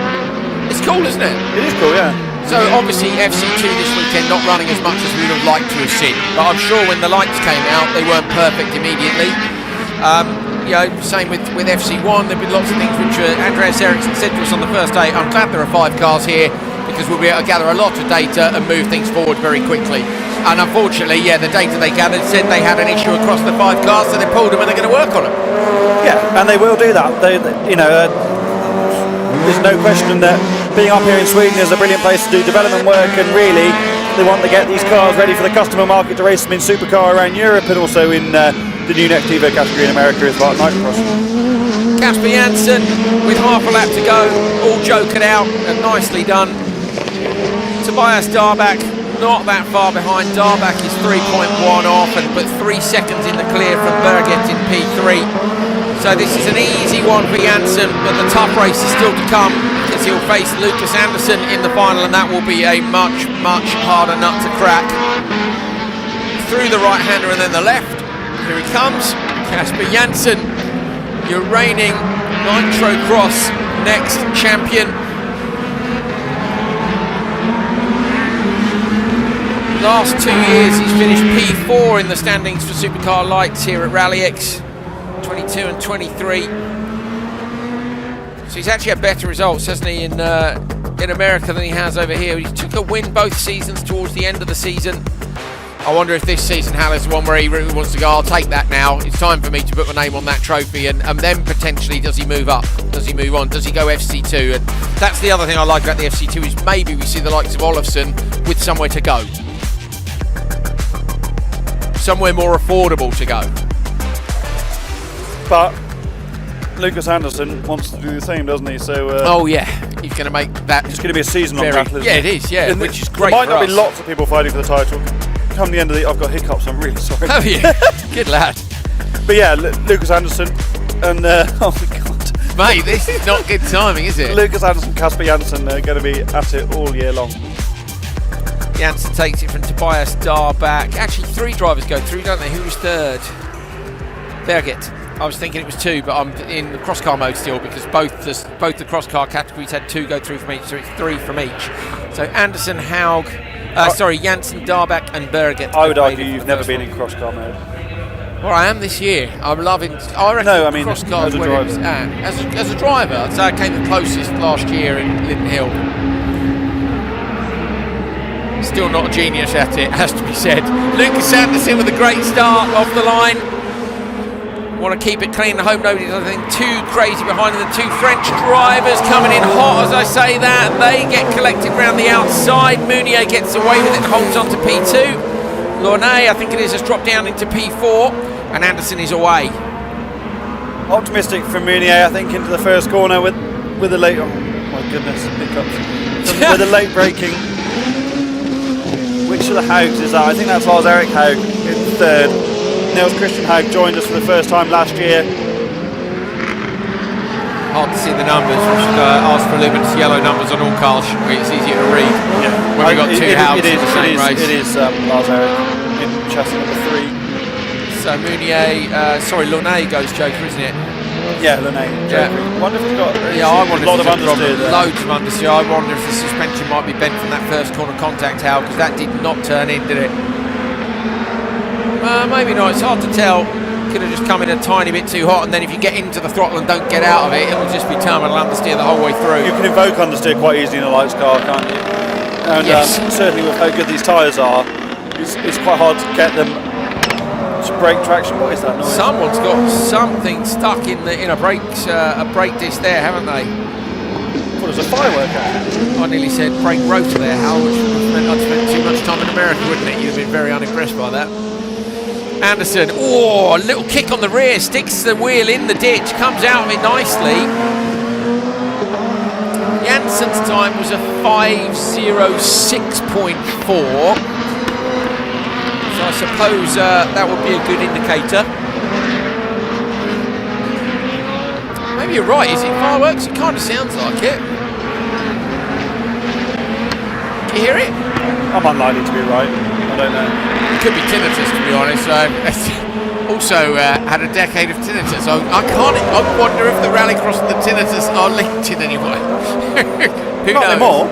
It's cool, isn't it? It is cool, yeah. So obviously FC2 this weekend not running as much as we would have liked to have seen, but I'm sure when the lights came out they weren't perfect immediately. Same with FC1, there've been lots of things which Andreas Eriksson said to us on the first day. I'm glad there are 5 cars here because we'll be able to gather a lot of data and move things forward very quickly. And unfortunately, the data they gathered said they had an issue across the 5 cars, so they pulled them and they're going to work on them. Yeah, and they will do that. There's no question that being up here in Sweden is a brilliant place to do development work, and really they want to get these cars ready for the customer market to race them in supercar around Europe and also in the new Next Evo category in America as well at Nitrocross. Casper Janssen with half a lap to go, all joking out and nicely done. Tobias Darbach not that far behind. Darbach is 3.1 off, but 3 seconds in the clear from Berget in P3. So this is an easy one for Janssen, but the tough race is still to come because he'll face Lucas Anderson in the final, and that will be a much, much harder nut to crack. Through the right-hander and then the left. Here he comes, Casper Janssen, your reigning Nitro Cross next champion. Last 2 years he's finished P4 in the standings for Supercar Lights here at RallyX, 22 and 23. So he's actually had better results, hasn't he, in America than he has over here. He took a win both seasons towards the end of the season. I wonder if this season Hal is the one where he really wants to go, I'll take that now, it's time for me to put my name on that trophy, and then potentially does he move up, does he move on, does he go FC2? And that's the other thing I like about the FC2 is maybe we see the likes of Olofsson with somewhere to go. Somewhere more affordable to go. But Lucas Anderson wants to do the same, doesn't he? So he's going to make that. It's going to be a season-long battle. Yeah, it is. Yeah, which is great. There might for not us. be lots of people fighting for the title. Come the end of I've got hiccups. I'm really sorry. Oh yeah, good lad. But yeah, Lucas Anderson and oh my god, mate, this is not good timing, is it? Lucas Anderson, Casper Janssen are going to be at it all year long. Janssen takes it from Tobias Darbach. Actually, 3 drivers go through, don't they? Who was third? Berget. I was thinking it was 2, but I'm in the cross car mode still because both the cross car categories had 2 go through from each, so it's 3 from each. So Anderson, Haug, Janssen, Darbach, and Berget. I would argue you've never been in cross car mode. Well, I am this year. I'm loving. I reckon cross cars as a driver. As a driver, I'd say I came the closest last year in Linden Hill. Still not a genius at it, has to be said. Lucas Anderson with a great start off the line. Want to keep it clean. I hope nobody does anything too crazy behind them. The 2 French drivers coming in hot as I say that. They get collected round the outside. Mounier gets away with it, holds on to P2. Launay, I think it is, has dropped down into P4. And Anderson is away. Optimistic from Mounier, I think, into the first corner with the late. Oh my goodness, hiccups. With the late braking. Which of the Haugs is that? I think that's Lars Erik Haug in third. Nils Christian Haug joined us for the first time last year. Hard to see the numbers. We should ask for luminous yellow numbers on all cars, shouldn't we? It's easier to read. Yeah. When we've got 2 Haugs in the same race. It is Lars Erik in chassis number 3. So Mounier, Launay goes Joker, isn't it? Yeah, Launay. Yeah. I wonder if he's got I wonder a lot of if understeer there. Loads of understeer. I wonder if the suspension might be bent from that first corner contact, Hal, because that did not turn in, did it? Maybe not. It's hard to tell. Could have just come in a tiny bit too hot, and then if you get into the throttle and don't get out of it, it will just be terminal understeer the whole way through. You can invoke understeer quite easily in a lights car, can't you? And yes. Certainly with how good these tyres are, it's quite hard to get them to brake traction. What is that noise? Someone's got something stuck in a brake disc there, haven't they? What is a firework? I nearly said brake rotor there, Hal, which meant I'd spent too much time in America, wouldn't it? You'd have been very unimpressed by that. Anderson, a little kick on the rear, sticks the wheel in the ditch, comes out of it nicely. Janssen's time was a 5:06.4. So I suppose that would be a good indicator. Maybe you're right, is it fireworks? It kind of sounds like it. Do you hear it? I'm unlikely to be right. I don't know. It could be tinnitus, to be honest. Also had a decade of tinnitus. I wonder if the rallycross and the tinnitus are linked in any way. Who Not knows? anymore.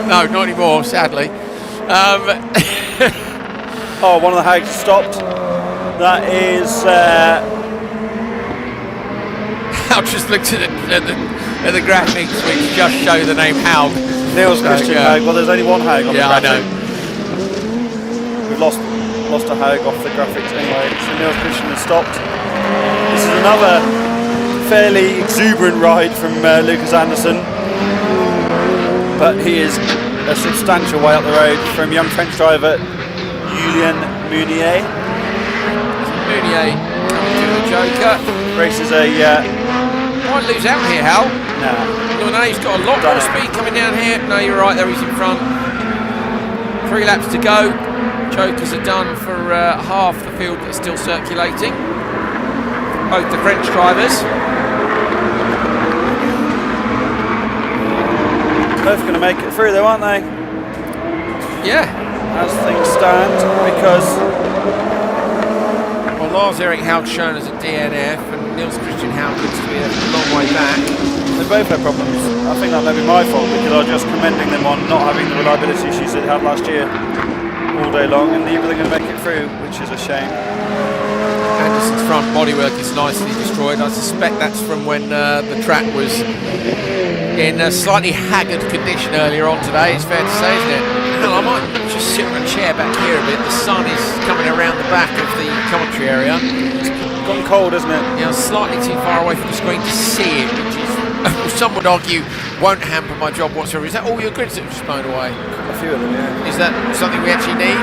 No, not anymore, sadly. Oh, one of the Hags stopped. That is... I just looked at the graphics which just show the name Haug. Niels Christian Haug. Well, there's only one Haug on the graphic. I know. We've lost a Haug off the graphics anyway. So Niels Christian has stopped. This is another fairly exuberant ride from Lucas Anderson, but he is a substantial way up the road from young French driver Julien Meunier. Meunier coming to the Joker. Races a... might lose out here, Hal. Nah. Lornay's got a lot more speed coming down here. No, you're right, there he's in front. 3 laps to go. Jokers are done for half the field that's still circulating. Both the French drivers. Both going to make it through though, aren't they? Yeah. As things stand, because... Well, Lars-Erik Haug's shown as a DNF, and Niels Christian Haug looks to be a long way back. They both had problems. I think that may be my fault, because I was just commending them on not having the reliability issues they had last year all day long, and neither are going to make it through, which is a shame. Anderson's front bodywork is nicely destroyed. I suspect that's from when the track was in a slightly haggard condition earlier on today. It's fair to say, isn't it? Well, I might just sit on a chair back here a bit. The sun is coming around the back of the commentary area. It's gone cold, isn't it? Yeah, slightly too far away from the screen to see it, which is, some would argue, won't hamper my job whatsoever. Is that all your grids that have just blown away? A few of them, yeah. Is that something we actually need?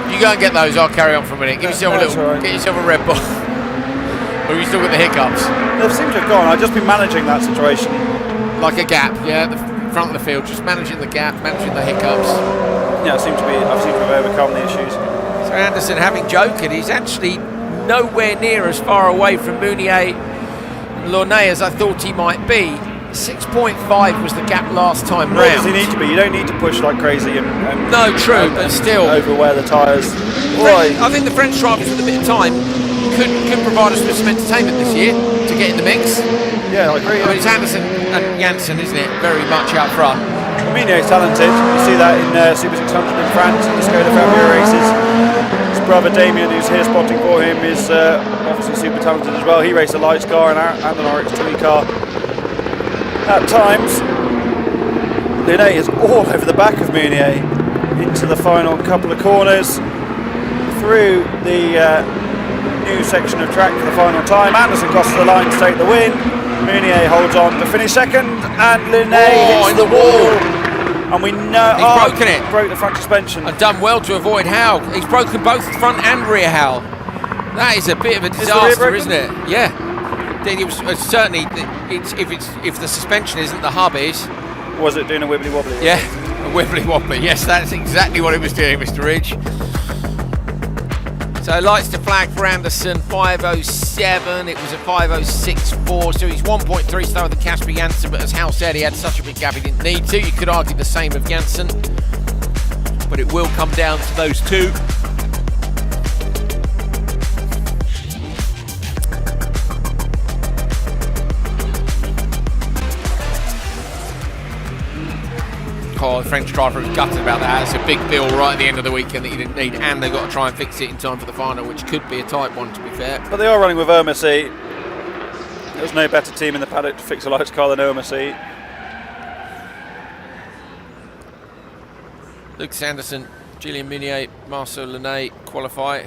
You go and get those, I'll carry on for a minute. Give yourself get yourself a Red Bull. Or have you still got the hiccups? They seem to have gone. I've just been managing that situation. Like a gap, yeah, the front of the field, just managing the gap, managing the hiccups. Yeah, I've seemed to have overcome the issues. So Anderson having jokered, he's actually nowhere near as far away from Meunier and Launay as I thought he might be. 6.5 was the gap last time Where round. does he need to be? You don't need to push like crazy and no, true, but still overwear the tyres. I think the French drivers with a bit of time could provide us with some entertainment this year to get in the mix. Yeah, I agree. I mean, it's Anderson and Janssen, isn't it? Very much out front. Meunier is talented. You see that in Super 600 in France and the Skoda Fabio races. His brother Damien, who's here spotting for him, is obviously super talented as well. He raced a lights car and an RX 2 car at times. Launay is all over the back of Meunier into the final couple of corners through the new section of track for the final time. Anderson crosses the line to take the win. Meunier holds on to finish second, and Launay hits the wall. And we know he's broken it. Broke the front suspension. And done well to avoid Haug. He's broken both front and rear Haug. That is a bit of a disaster, isn't it? Yeah. It was certainly if the suspension isn't, the hub is. Was it doing a wibbly wobbly? Yeah, a wibbly wobbly. Yes, that's exactly what it was doing, Mr. Ridge. So lights to flag for Anderson, 5:07. It was a 5:06.4, so he's 1.3 slower than Casper Janssen, but as Hal said, he had such a big gap he didn't need to. You could argue the same of Janssen, but it will come down to those two. Oh, the French driver was gutted about that. It's a big bill right at the end of the weekend that you didn't need, and they've got to try and fix it in time for the final, which could be a tight one, to be fair. But they are running with Ermessy. There's no better team in the paddock to fix a lights car than Ermessy. Lucas Anderson, Julien Meunier, Marcel Launay qualify.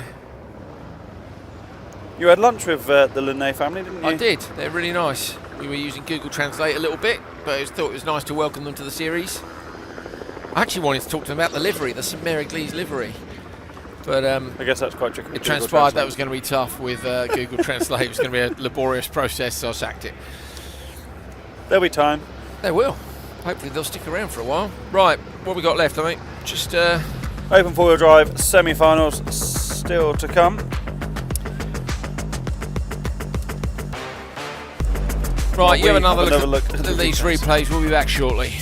You had lunch with the Launay family, didn't you? I did. They're really nice. We were using Google Translate a little bit, but I thought it was nice to welcome them to the series. I actually wanted to talk to them about the livery, the St Mary Glees livery. But I guess that's quite tricky. It transpired that was going to be tough with Google Translate. It was going to be a laborious process, so I sacked it. There'll be time. There will. Hopefully they'll stick around for a while. Right, what have we got left, I think? Just open four-wheel drive semi-finals still to come. Right, you have another look at these replays. We'll be back shortly.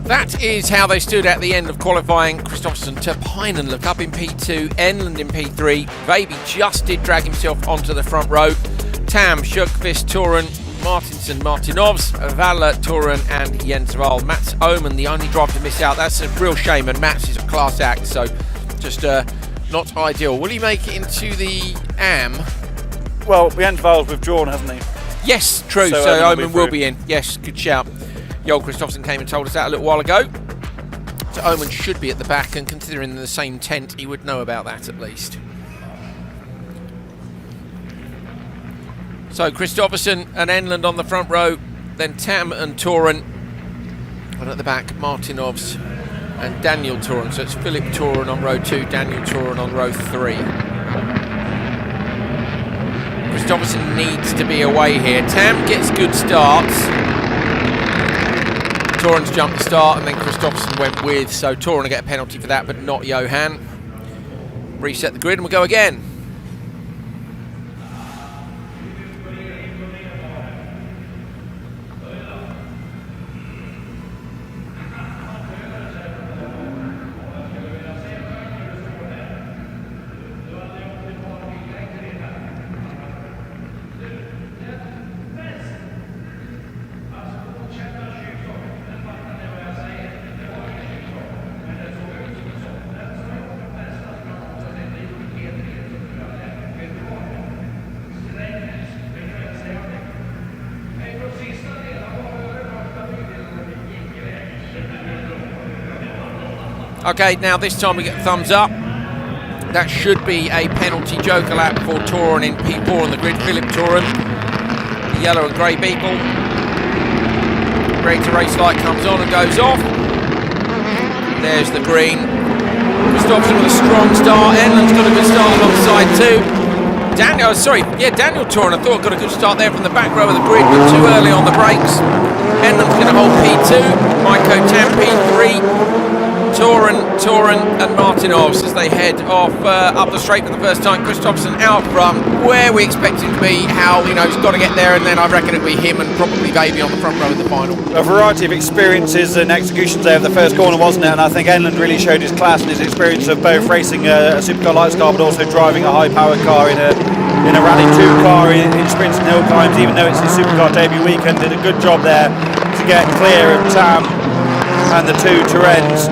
That is how they stood at the end of qualifying. Kristoffersson, Tierp look up in P2, Enlund in P3. Vaby just did drag himself onto the front row. Tam, Sjökvist, Toren, Martinsson, Martinovs, Valle, Toren and Jens Wahl. Mats Oman, the only driver to miss out. That's a real shame, and Mats is a class act, so just not ideal. Will he make it into the AM? Well, Jens Wahl's withdrawn, hasn't he? Yes, true. So Oman will be in. Yes, good shout. Joel Kristoffersson came and told us that a little while ago. So Oman should be at the back, and considering in the same tent, he would know about that at least. So Kristoffersson and Enlund on the front row, then Tam and Toren, and at the back Martinovs and Daniel Toren. So it's Philip Toren on row 2, Daniel Toren on row 3. Kristoffersson needs to be away here. Tam gets good starts. Toren's jumped the start, and then Kristoffersson went with, so Toren will get a penalty for that, but not Johan. Reset the grid and we'll go again. Okay, now this time we get a thumbs up. That should be a penalty joker lap for Toren in P4 on the grid. Philip Toren, the yellow and grey beetle. Ready to race light comes on and goes off. There's the green. Kristoffersson with a strong start. Enlund's got a good start alongside too. Daniel Toren, I thought got a good start there from the back row of the grid, but too early on the brakes. Enlund's going to hold P2. Maiko Tam P3. Toren and Martinovs as they head off up the straight for the first time. Kristoffersson out front, where we expect him to be. Hal, he's got to get there, and then I reckon it'll be him and probably Vaby on the front row in the final. A variety of experiences and executions there of the first corner, wasn't it? And I think Enlund really showed his class and his experience of both racing a supercar lights car, but also driving a high-powered car in a Rally 2 car in sprints and hill climbs, even though it's his supercar debut weekend. Did a good job there to get clear of Tam and the two Torens.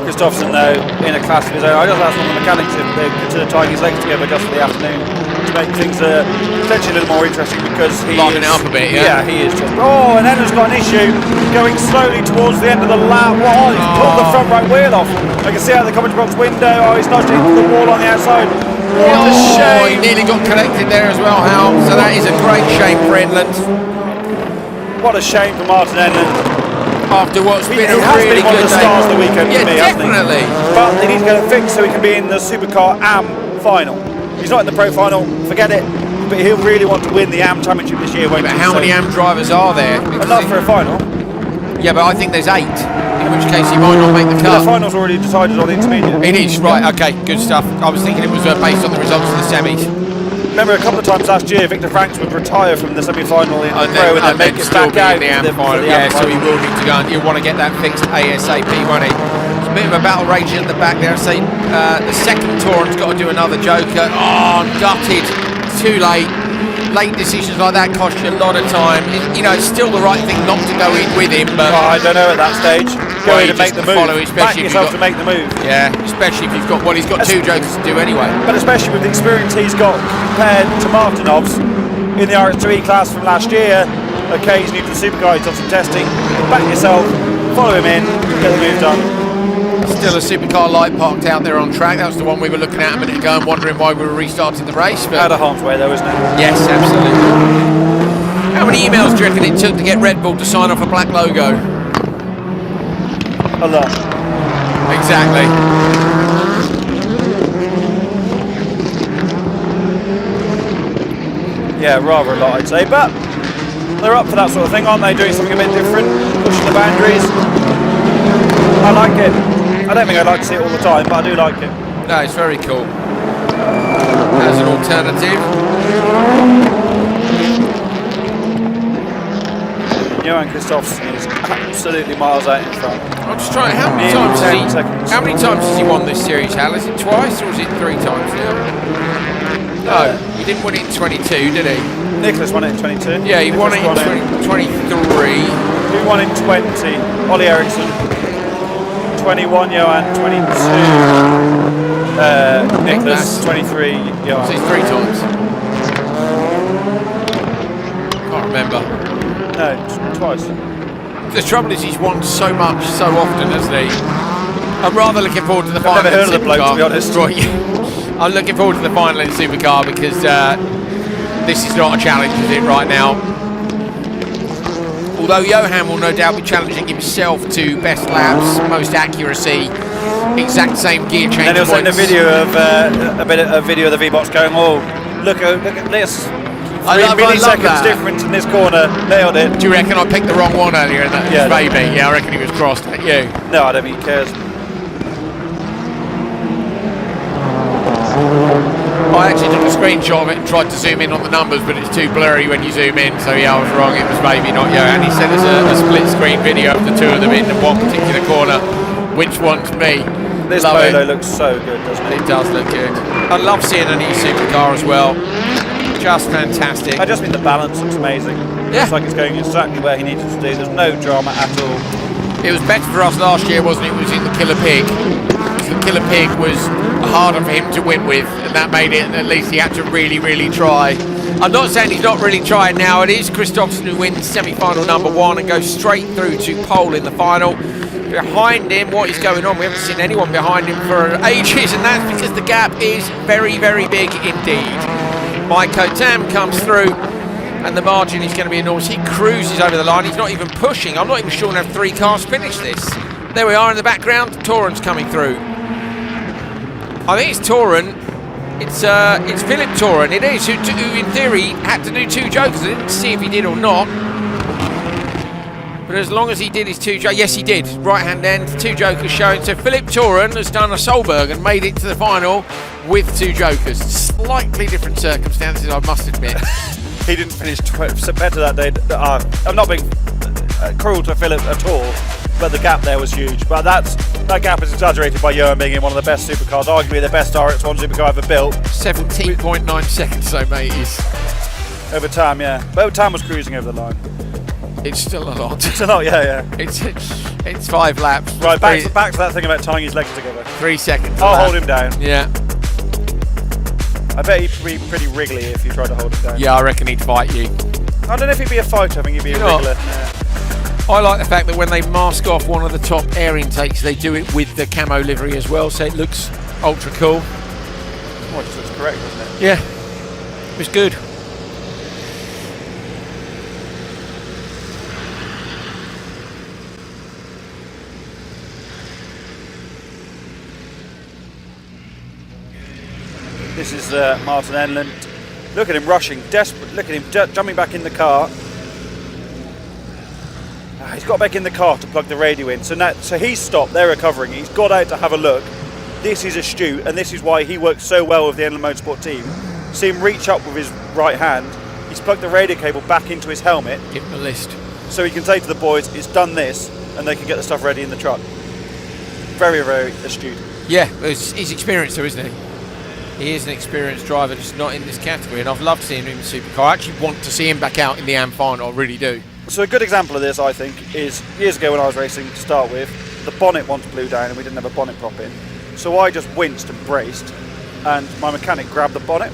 Kristoffersson, though, in a class of his own. I just asked one of the mechanics if they consider tying his legs together just for the afternoon to make things potentially a little more interesting, because he lining up a bit, yeah. Yeah, he is just. Oh, and Enlund's got an issue going slowly towards the end of the lap. Oh, he's pulled the front right wheel off. I can see out of the commentary box window. Oh, he's nudged into the wall on the outside. What a shame. He nearly got connected there as well, Hal. So that is a great shame for Enlund. What a shame for Martin Enlund. After what's been a been really one of good the stars of the weekend for me, definitely. Hasn't he? But he needs to get it fixed so he can be in the Supercar AM final. He's not in the Pro final, forget it. But he'll really want to win the AM Championship this year. But how many AM drivers are there? Enough for a final. Yeah, but I think there's 8. In which case he might not make the cut. The final's already decided on the intermediate. It is, right, okay, good stuff. I was thinking it was based on the results of the semis. Remember a couple of times last year, Victor Franks would retire from the semi-final in the Pro and then make it back out in the AM final. Yeah, so he will need to go, and he'll want to get that fixed ASAP, won't he? It's a bit of a battle raging at the back there. Say the second Toren's got to do another joker. Oh, gutted. Too late. Late decisions like that cost you a lot of time. It's still the right thing not to go in with him, but I don't know at that stage. Go in and make the move. Back yourself to make the move. Yeah, especially if you've got he's got 2 jokers to do anyway. But especially with the experience he's got compared to Martinovs in the RS3 class from last year. Okay, he's new to the supercar, he's done some testing. Back yourself, follow him in, get the move done. Still a supercar light parked out there on track. That was the one we were looking at a minute ago and wondering why we were restarting the race. But out of harm's way though, isn't it? Yes, absolutely. How many emails do you reckon it took to get Red Bull to sign off a black logo? A lot. Exactly. Yeah, rather a lot I'd say, but they're up for that sort of thing, aren't they? Doing something a bit different, pushing the boundaries. I like it. I don't think I'd like to see it all the time, but I do like it. No, it's very cool. As an alternative. Johan Kristoffersen is absolutely miles out in front. I'm just trying. How many times has he won this series, Hal? Is it twice or is it 3 times now? No, he didn't win it in 22, did he? Nicholas won it in 22. Yeah, he won it in 23. Who won in 20? Ollie Eriksson. 21, Johan. 22. Nicholas. 23, Johan. So it's 3 times. Can't remember. No, twice. The trouble is he's won so much, so often, hasn't he? I'm rather looking forward to the final. I've never heard of the bloke, to be honest. Right. I'm looking forward to the final in Supercar because this is not a challenge, is it, right now? Although Johan will no doubt be challenging himself to best laps, most accuracy, exact same gear change. And then he'll send a video of a video of the V-Box going, oh, look at this. 3 milliseconds difference in this corner, nailed it. Do you reckon I picked the wrong one earlier? And that Yeah, maybe. Yeah, I reckon he was crossed. You? No, I don't think he cares. I actually took a screenshot of it and tried to zoom in on the numbers, but it's too blurry when you zoom in. So yeah, I was wrong. It was maybe not Johan. He sent us a split screen video of the two of them in one particular corner. Which one's me? This Polo looks so good, doesn't it? It does look good. I love seeing a new supercar as well. Just fantastic. I just think the balance looks amazing. Yeah. Looks like it's going exactly where he needed to do. There's no drama at all. It was better for us last year, wasn't it? It was in the Killer Pig. The Killer Pig was harder for him to win with, and that made it, at least he had to really, really try. I'm not saying he's not really trying now. It is Kristoffersen who wins semi-final number 1 and goes straight through to pole in the final. Behind him, what is going on? We haven't seen anyone behind him for ages, and that's because the gap is very, very big indeed. Maiko Tam comes through, and the margin is going to be enormous. He cruises over the line. He's not even pushing. I'm not even sure enough 3 cars finish this. There we are in the background. Toran's coming through. I think it's Toran. It's Philip Toran. It is who in theory had to do 2 jokers. I didn't see if he did or not. But as long as he did his 2 jokers, yes, he did. Right hand end, 2 jokers showing. So Philip Toran has done a Solberg and made it to the final with 2 jokers. Slightly different circumstances, I must admit. He didn't finish better that day. I'm not being cruel to Philip at all, but the gap there was huge. But that gap is exaggerated by Johan being in one of the best supercars, arguably the best RX1 supercar ever built. 17.9 seconds, so mate, is over time, yeah. But Tam was cruising over the line. It's still a lot. It's a lot, yeah. It's 5 laps. Right, back to that thing about tying his legs together. 3 seconds. I'll hold him down. Yeah. I bet he'd be pretty wriggly if you tried to hold him down. Yeah, I reckon he'd fight you. I don't know if he'd be a fighter, I think he'd be a wriggler. Yeah. I like the fact that when they mask off one of the top air intakes, they do it with the camo livery as well, so it looks ultra cool. Well, it just looks correct, doesn't it? Yeah, it was good. This is Martin Enland. Look at him rushing, desperate. Look at him jumping back in the car. He's got back in the car to plug the radio in. So he's stopped. They're recovering. He's got out to have a look. This is astute, and this is why he works so well with the Enland Motorsport team. See him reach up with his right hand. He's plugged the radio cable back into his helmet. Give him a list. So he can say to the boys, "It's done this," and they can get the stuff ready in the truck. Very, very astute. Yeah, he's experienced though, isn't he? He is an experienced driver, just not in this category, and I've loved seeing him in the supercar. I actually want to see him back out in the AM final, I really do. So a good example of this, I think, is years ago when I was racing to start with, the bonnet once blew down and we didn't have a bonnet prop in. So I just winced and braced, and my mechanic grabbed the bonnet.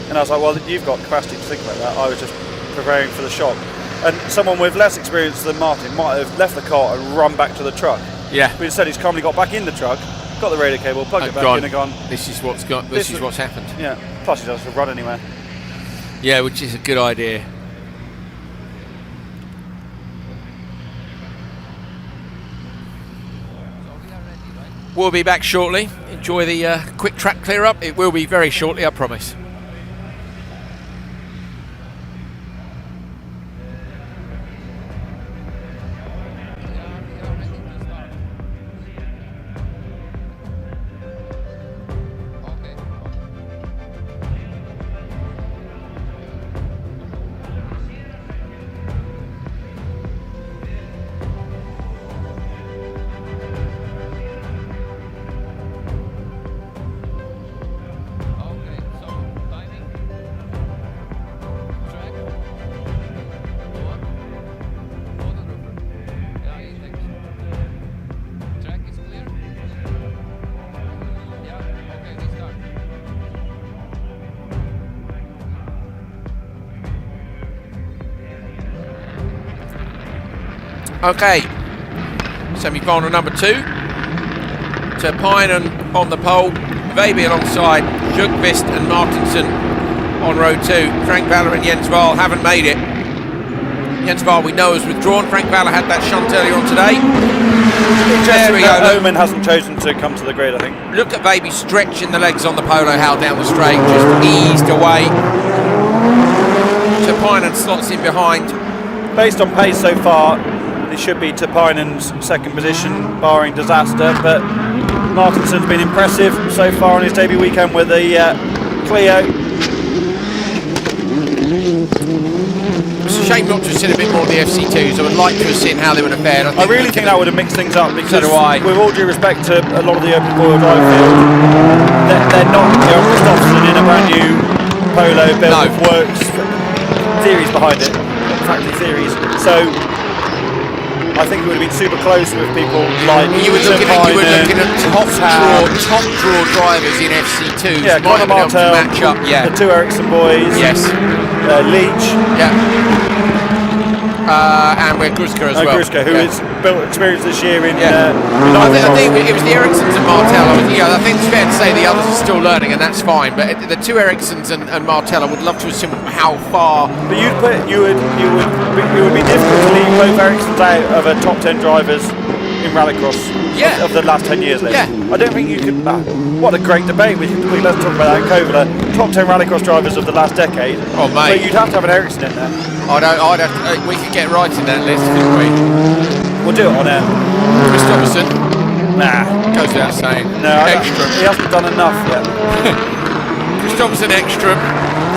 And I was like, well, you've got capacity to think about that. I was just preparing for the shock. And someone with less experience than Martin might have left the car and run back to the truck. Yeah. But instead he's calmly got back in the truck, got the radio cable, plugged it back in and gone, This is what's happened. Yeah, plus he doesn't have to run anywhere. Yeah, which is a good idea. We'll be back shortly. Enjoy the quick track clear up. It will be very shortly, I promise. Okay, semi-final number 2. Terpinen on the pole, Vaby alongside Sjöqvist and Martinsson on row 2. Frank Valler and Jens Wahl haven't made it. Jens Wahl we know has withdrawn. Frank Valler had that shunt earlier on today. There we go. Omen hasn't chosen to come to the grid, I think. Look at Vaby stretching the legs on the polo how down the straight, just eased away. Terpinen slots in behind. Based on pace so far, it should be Terpinen's second position, barring disaster, but Martinson's been impressive so far on his debut weekend with the Clio. It's a shame not to have seen a bit more of the FC2s. I would like to have seen how they would have fared. I really think that would have mixed things up, because so do I. With all due respect to a lot of the open four-wheel drive field, they're not Christopherson in a brand new Polo built with works theories behind it, factory theories. So I think it would have been super close with people like you were looking at top draw drivers in FC2s. Yeah, Conor Martel, match up. Yeah, the 2 Ericsson boys. Yes, Leach. Yeah. And we're Gruska as well. Gruska, who has built experience this year in. I think it was the Ericssons and Martel. I think it's fair to say the others are still learning, and that's fine. But the 2 Ericssons and Martel, I would love to assume how far. But it would be difficult to leave both Ericssons out of a top 10 drivers in rallycross of the last 10 years. Yeah. I don't think you could. What a great debate! Let's talk about that in Kovala. Top 10 rallycross drivers of the last decade. Oh mate, but you'd have to have an Ericsson in there. We could get right in that list, couldn't we? We'll do it on air. Christopherson. Nah. Goes without saying. No, Ekstrom. He hasn't done enough yet. Christopherson, Ekstrom.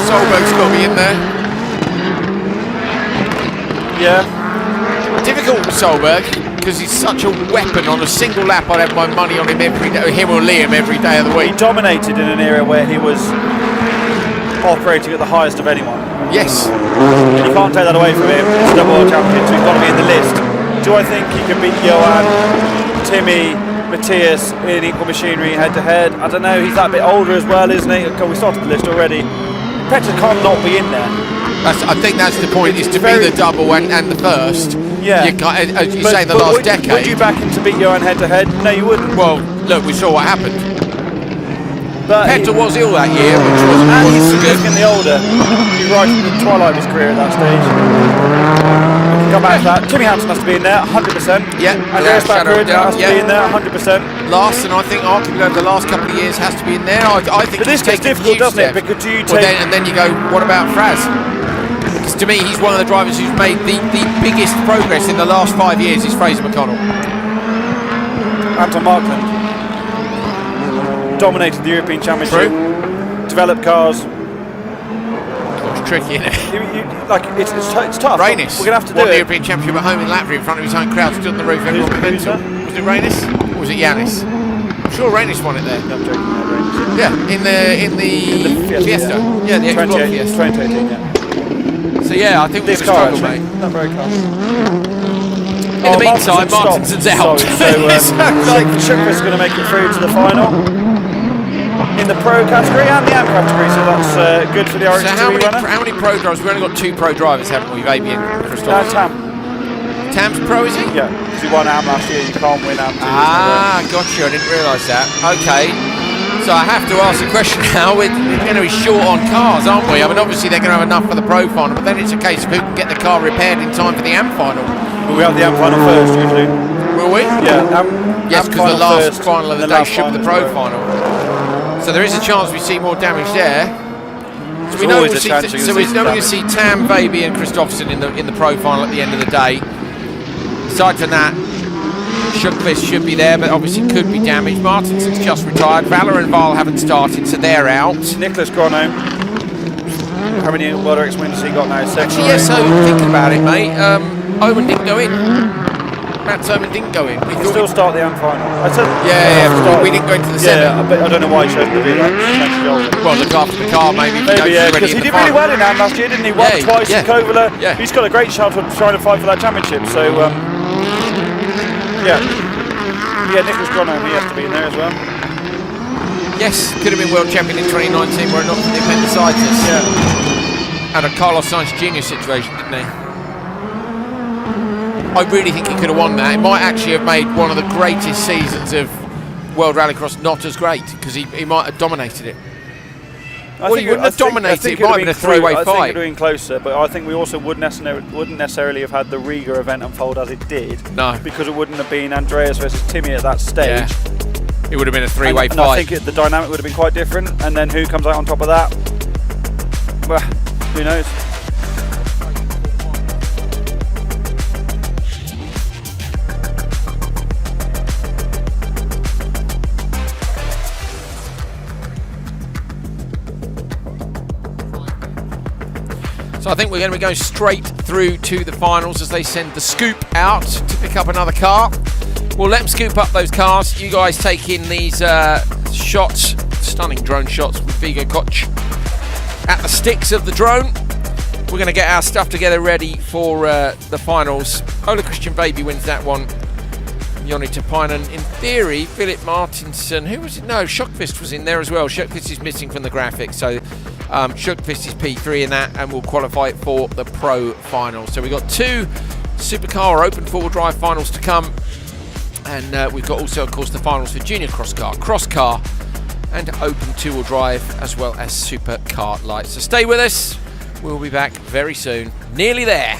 Solberg's got to be in there. Yeah. Difficult with Solberg, because he's such a weapon. On a single lap, I'd have my money on him every day, him or Liam every day of the week. He dominated in an era where he was operating at the highest of anyone. Yes. And you can't take that away from him. He's a double world champion, so he's got to be in the list. Do I think he can beat Johan, Timmy, Matthias in equal machinery head-to-head? I don't know. He's that bit older as well, isn't he? God, we started the list already. Petter can't not be in there. I think that's the point, is to be the double and the first. Yeah. You can't, as you say, the last decade. Would you back him to beat Johan head-to-head? No, you wouldn't. Well, look, we saw what happened. But Petter was ill that year, which wasn't and he's so good. significantly older. He's right at the twilight of his career at that stage. We can come back to that. Timmy Hansen has to be in there, 100%. Yeah. Andreas Backward has to be in there, 100%. Larson, I think, arguably over the last couple of years, has to be in there. I think but this gets difficult, doesn't it? Because do you take... and then you go, what about Fraz? Because to me, he's one of the drivers who's made the biggest progress in the last 5 years is Fraser McConnell. Anton Markland dominated the European Championship. True. Developed cars. It's tricky, isn't it? It's tough. Rainis we're going to have to do won the it. European Championship at home in Latvia in front of his own crowd, stood on the roof, everyone went mental. Was it Rainis or was it Yanis? I'm sure Rainis won it there. No, I'm joking, Rainis. Yeah, in the Fiesta. Yeah, the X-Block Fiesta. 2018, yeah. So yeah, I think this we're going to car, struggle, mate. Not very close. In the meantime, Martinson's out. Sjöqvist's going to make it through to the final in the pro category and the AM category, so that's good for the RX2 runner. How many pro drivers? We've only got 2 pro drivers, haven't we? Vaby and Christopher. Tam. Tam's pro, is he? Yeah, because he won AM last year. You can't win AM. Got you. I didn't realise that. Okay. So I have to ask the question now. We're going to be short on cars, aren't we? I mean, obviously they're going to have enough for the pro final, but then it's a case of who can get the car repaired in time for the AM final. But we have the AM final first, usually. Will we? Yeah. Yes, because the last final of the day should be the pro final. So there is a chance we see more damage there. So we know we're going to see Tam, Vaby and Christopherson in the pro final at the end of the day. Aside from that, Sjöqvist should be there, but obviously could be damaged. Martinson's just retired. Valler and Wahl haven't started, so they're out. Nicholas Grono. How many World RX wins has he got now? Actually, yes, so thinking about it, mate. Owen didn't go in. Matt Owen didn't go in. We still start the AM final. I said, we didn't go into the semi. Yeah, but I don't know why he chose to do that. Well, look after the car, maybe. Yeah, because he did really well in AM last year, didn't he? Won twice in Kovala. Yeah. He's got a great shot of trying to fight for that championship. So, yeah, Nicholas Grono, he has to be in there as well. Yes, could have been world champion in 2019 were it not for the appendicitis. Yeah. Had a Carlos Sainz Jr. situation, didn't he? I really think he could have won that. It might actually have made one of the greatest seasons of World Rallycross not as great, because he might have dominated it. Well, he wouldn't have dominated it. It might have been a three-way fight. I think it would have been closer, but I think we also wouldn't necessarily have had the Riga event unfold as it did. No. Because it wouldn't have been Andreas versus Timmy at that stage. Yeah. It would have been a three-way fight. And I think the dynamic would have been quite different. And then who comes out on top of that? Well, who knows? So I think we're going to be going straight through to the finals as they send the scoop out to pick up another car. We'll let them scoop up those cars. You guys take in these shots, stunning drone shots with Vigo Koch at the sticks of the drone. We're going to get our stuff together ready for the finals. Ola Christian Baby wins that one. Joni Tapainen, in theory, Philip Martinson, who was it? No, Shockfist was in there as well. Shockfist is missing from the graphics, so Shockfist is P3 in that, and will qualify for the Pro Finals. So we've got 2 Supercar or Open 4-wheel drive finals to come, and we've got also, of course, the finals for Junior Cross Car, and Open 2-wheel drive, as well as Supercar Light. So stay with us. We'll be back very soon. Nearly there.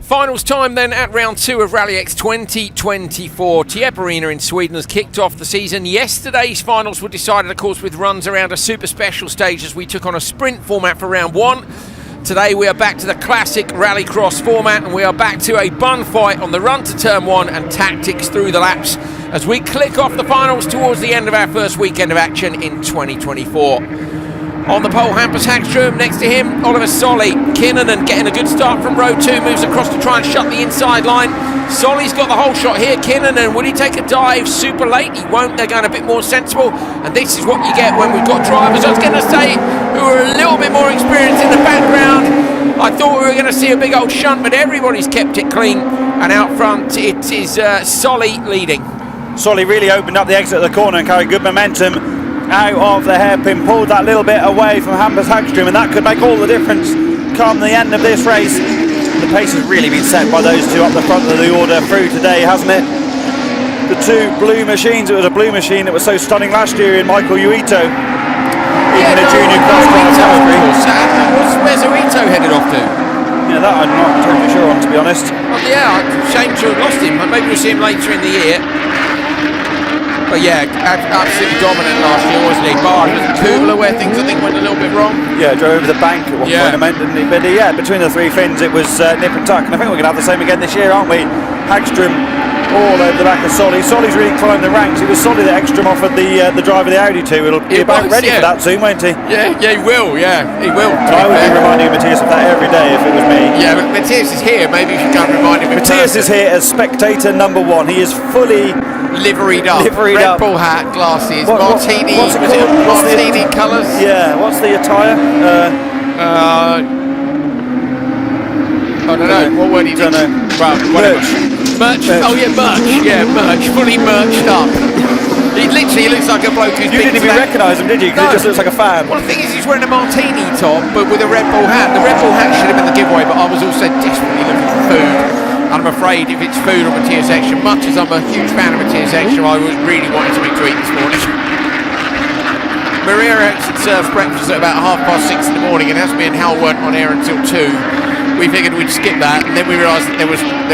Finals time then at round 2 of RallyX 2024. Tierp Arena in Sweden has kicked off the season. Yesterday's finals were decided, of course, with runs around a super special stage as we took on a sprint format for round 1. Today we are back to the classic rallycross format, and we are back to a bun fight on the run to turn 1 and tactics through the laps as we click off the finals towards the end of our first weekend of action in 2024. On the pole, Hampus Hagström. Next to him, Oliver Solly. Kinnunen getting a good start from row 2, moves across to try and shut the inside line. Solly's got the whole shot here. Kinnunen, will he take a dive super late? He won't. They're going a bit more sensible, and this is what you get when we've got drivers, I was going to say, who are a little bit more experienced in the background. I thought we were going to see a big old shunt, but everybody's kept it clean, and out front it is Solly leading. Solly really opened up the exit of the corner and carried good momentum out of the hairpin, pulled that little bit away from Hampus Hagström, and that could make all the difference come the end of this race. The pace has really been set by those two up the front of the order through today, hasn't it? The two blue machines. It was a blue machine that was so stunning last year in Michael Uito in the junior cross category. Where's Uito headed off to? Yeah, that I'm not totally sure on, to be honest. Oh, yeah, shame to have lost him. Maybe we'll see him later in the year. But yeah, absolutely dominant last year, wasn't he? Bar Kubler, where things I think went a little bit wrong. Yeah, drove over the bank at one point, I meant, didn't he? But yeah, between the three fins, it was nip and tuck. And I think we're going to have the same again this year, aren't we? Hagström all over the back of Solly. Solly's really climbed the ranks. It was Solly that Hagström offered the driver of the Audi to. He'll be about ready for that soon, won't he? Yeah, he will. He will. I would be reminding Matthias of that every day if it was me. Yeah, but Matthias is here. Maybe you should go and remind him. Matthias is here as spectator number 1. He is fully liveried up. Red Bull hat, glasses, martini. What's it called? Martini colours. Yeah. What's the attire? I don't know. What word do you think? Well, whatever. Merch. Oh yeah, merch. Yeah, merch. Fully merched up. He literally looks like a bloke who's You didn't even recognise him, did you? Because he just looks like a fan. Well, the thing is, he's wearing a martini top, but with a Red Bull hat. The Red Bull hat should have been the giveaway, but I was also desperately looking for food. And I'm afraid if it's food or Matthias Ekström, much as I'm a huge fan of Matthias Ekström, I was really wanting something to eat this morning. Maria Eriksson serves breakfast at about 6:30 in the morning, and as me and Hal weren't on air until 2, we figured we'd skip that, and then we realised that there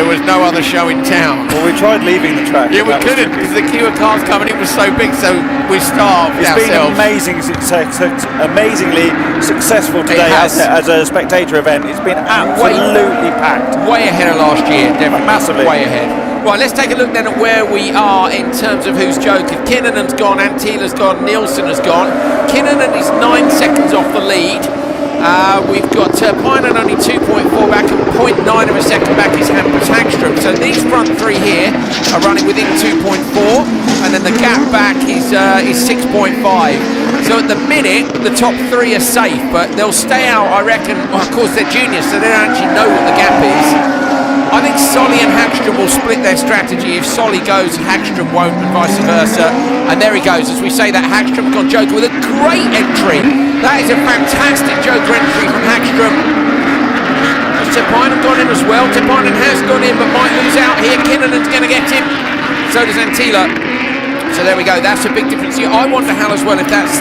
was no other show in town. Well, we tried leaving the track. Yeah, we couldn't because the queue of cars coming in was so big, so we starved ourselves. It's been amazingly successful today as a spectator event. It's been absolutely packed. Way ahead of last year, definitely. Massively. Way ahead. Right, let's take a look then at where we are in terms of who's joking. Kinnunen's gone, Antila's gone, Nielsen has gone. Kinnunen is 9 seconds off the lead. We've got Painen only 2.4 back, and 0.9 of a second back is Hampus Hagström. So these front three here are running within 2.4, and then the gap back is 6.5. So at the minute, the top three are safe, but they'll stay out, I reckon. Well, of course, they're juniors, so they don't actually know what the gap is. I think Solly and Hagström will split their strategy. If Solly goes, Hagström won't, and vice versa. And there he goes. As we say that, Hagström's gone Joker with a great entry. That is a fantastic Joker entry from Hagström. Painen gone in as well. Painen has gone in, but might lose out here. Kinnunen's going to get him. So does Antila. So there we go. That's a big difference here. I wonder how as well if that's...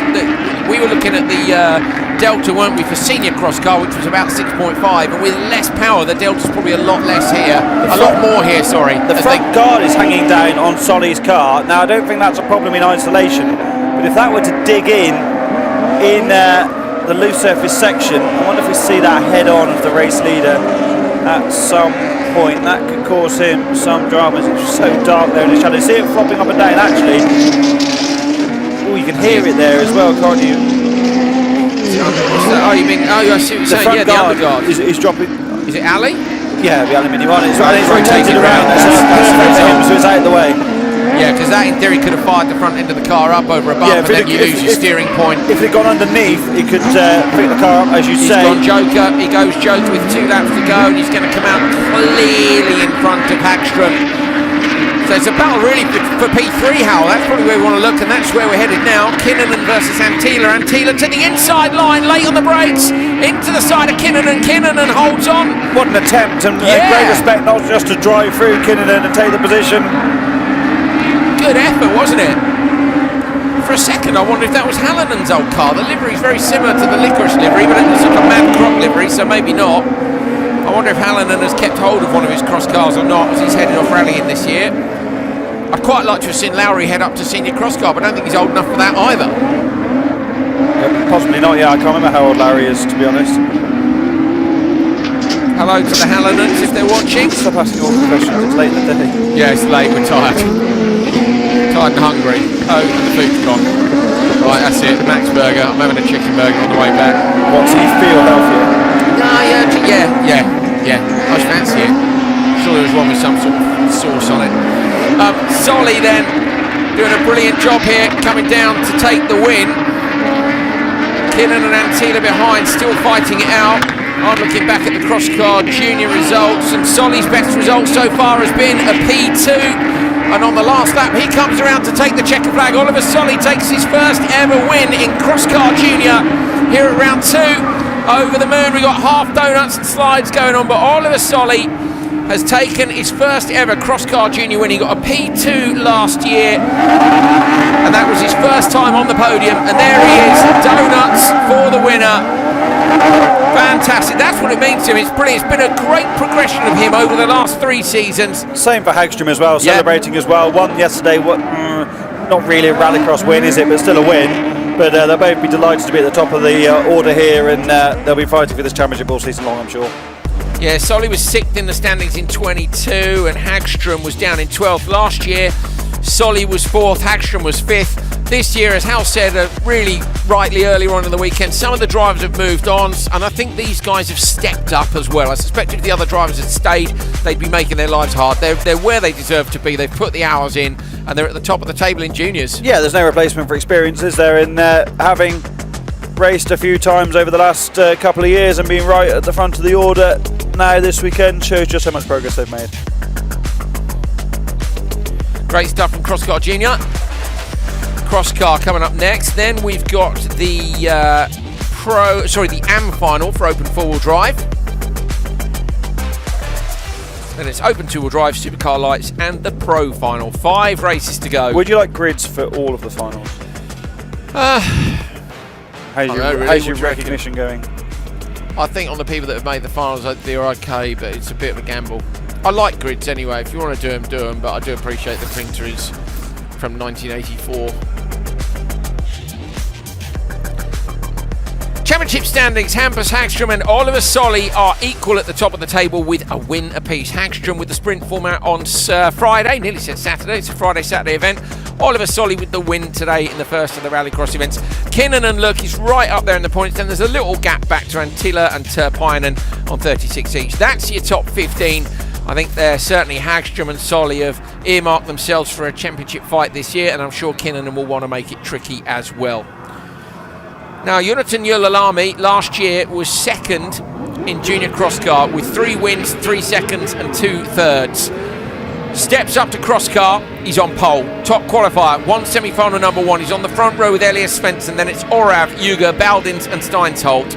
we were looking at the Delta, weren't we, for senior cross car, which was about 6.5, and with less power, the Delta's probably a lot less here. A lot more here, sorry. The front guard is hanging down on Solly's car. Now, I don't think that's a problem in isolation, but if that were to dig in the loose surface section, I wonder if we see that head on of the race leader at some point. That could cause him some dramas. It's so dark there in the shadow. See it flopping up and down, actually. Oh, you can hear it there as well, can't you? Oh, you mean? Oh, I see what you're saying. Yeah, the underguard is dropping. Is it Ali? Yeah, the aluminium one. It's rotated around. So it's out of the way. Yeah, because that in theory could have fired the front end of the car up over a bump, and then you lose your steering point. If it had gone underneath, it could pick the car up, as you say. He's gone Joker. He goes Joker with 2 laps to go, and he's going to come out clearly in front of Hagström. So it's a battle really for P3, Hal. That's probably where we want to look, and that's where we're headed now. Kinnunen versus Antila. Antila to the inside line, late on the brakes, into the side of Kinnunen. Kinnunen holds on. What an attempt, and great respect not just to drive through Kinnunen and take the position. Good effort, wasn't it? For a second, I wondered if that was Hallinen's old car. The livery's very similar to the Licorice livery, but it looks like a Mad Crop livery, so maybe not. I wonder if Hallinan has kept hold of one of his cross cars or not as he's headed off rallying this year. I'd quite like to have seen Lowry head up to senior cross car, but I don't think he's old enough for that either. Possibly not, yeah. I can't remember how old Larry is, to be honest. Hello to the Hallinans if they're watching. Stop asking all the questions, it's late in the day. Yeah, it's late, we're tired. Tired and hungry. Oh, and the food's gone. Right, that's it, the Max Burger. I'm having a chicken burger on the way back. What, so you feel healthier? Yeah. I just fancy it. Sure there was one with some sort of sauce on it. Solly then, doing a brilliant job here, coming down to take the win. Kinnan and Antila behind, still fighting it out. I'm looking back at the cross car junior results, and Solly's best result so far has been a P2. And on the last lap, he comes around to take the checker flag. Oliver Solly takes his first ever win in cross car junior here at round 2. Over the moon, we got half donuts and slides going on, but Oliver Solly has taken his first ever cross car junior win. He got a P2 last year, and that was his first time on the podium. And there he is, donuts for the winner. Fantastic, that's what it means to him. It's brilliant. It's been a great progression of him over the last 3 seasons. Same for Hagström as well, celebrating as well. Won yesterday, not really a rallycross win, is it, but still a win. But they'll both be delighted to be at the top of the order here, and they'll be fighting for this championship all season long, I'm sure. Yeah, Solly was 6th in the standings in 22, and Hagström was down in 12th last year. Solly was 4th, Hagström was 5th. This year, as Hal said really rightly earlier on in the weekend, some of the drivers have moved on, and I think these guys have stepped up as well. I suspect if the other drivers had stayed, they'd be making their lives hard. They're where they deserve to be. They've put the hours in, and they're at the top of the table in juniors. Yeah, there's no replacement for experience, is there, in having raced a few times over the last couple of years and being right at the front of the order now this weekend shows just how much progress they've made. Great stuff from Cross Car Junior. Cross Car coming up next. Then we've got the AM final for open four-wheel drive. Then it's open two-wheel drive, supercar lights, and the Pro final. 5 races to go. Would you like grids for all of the finals? How's your recognition going? I think on the people that have made the finals, they're okay, but it's a bit of a gamble. I like grids anyway. If you want to do them, do them. But I do appreciate the printer is from 1984. Championship standings, Hampus Hagström and Oliver Solly are equal at the top of the table with a win apiece. Hagström with the sprint format on Friday, nearly said Saturday, it's a Friday-Saturday event. Oliver Solly with the win today in the first of the rallycross events. Kinnan and Lurk is right up there in the points, then there's a little gap back to Antila and Tierp Arena on 36 each. That's your top 15. I think they're certainly Hagström and Solly have earmarked themselves for a championship fight this year, and I'm sure Kinnan will want to make it tricky as well. Now, Jonathan Yölalami last year was 2nd in junior cross car with 3 wins, 3 seconds and 2 thirds. Steps up to cross car, he's on pole. Top qualifier, 1 semi-final number 1. He's on the front row with Elias Svensson, then it's Orav, Yuga, Baldins and Steinsholt.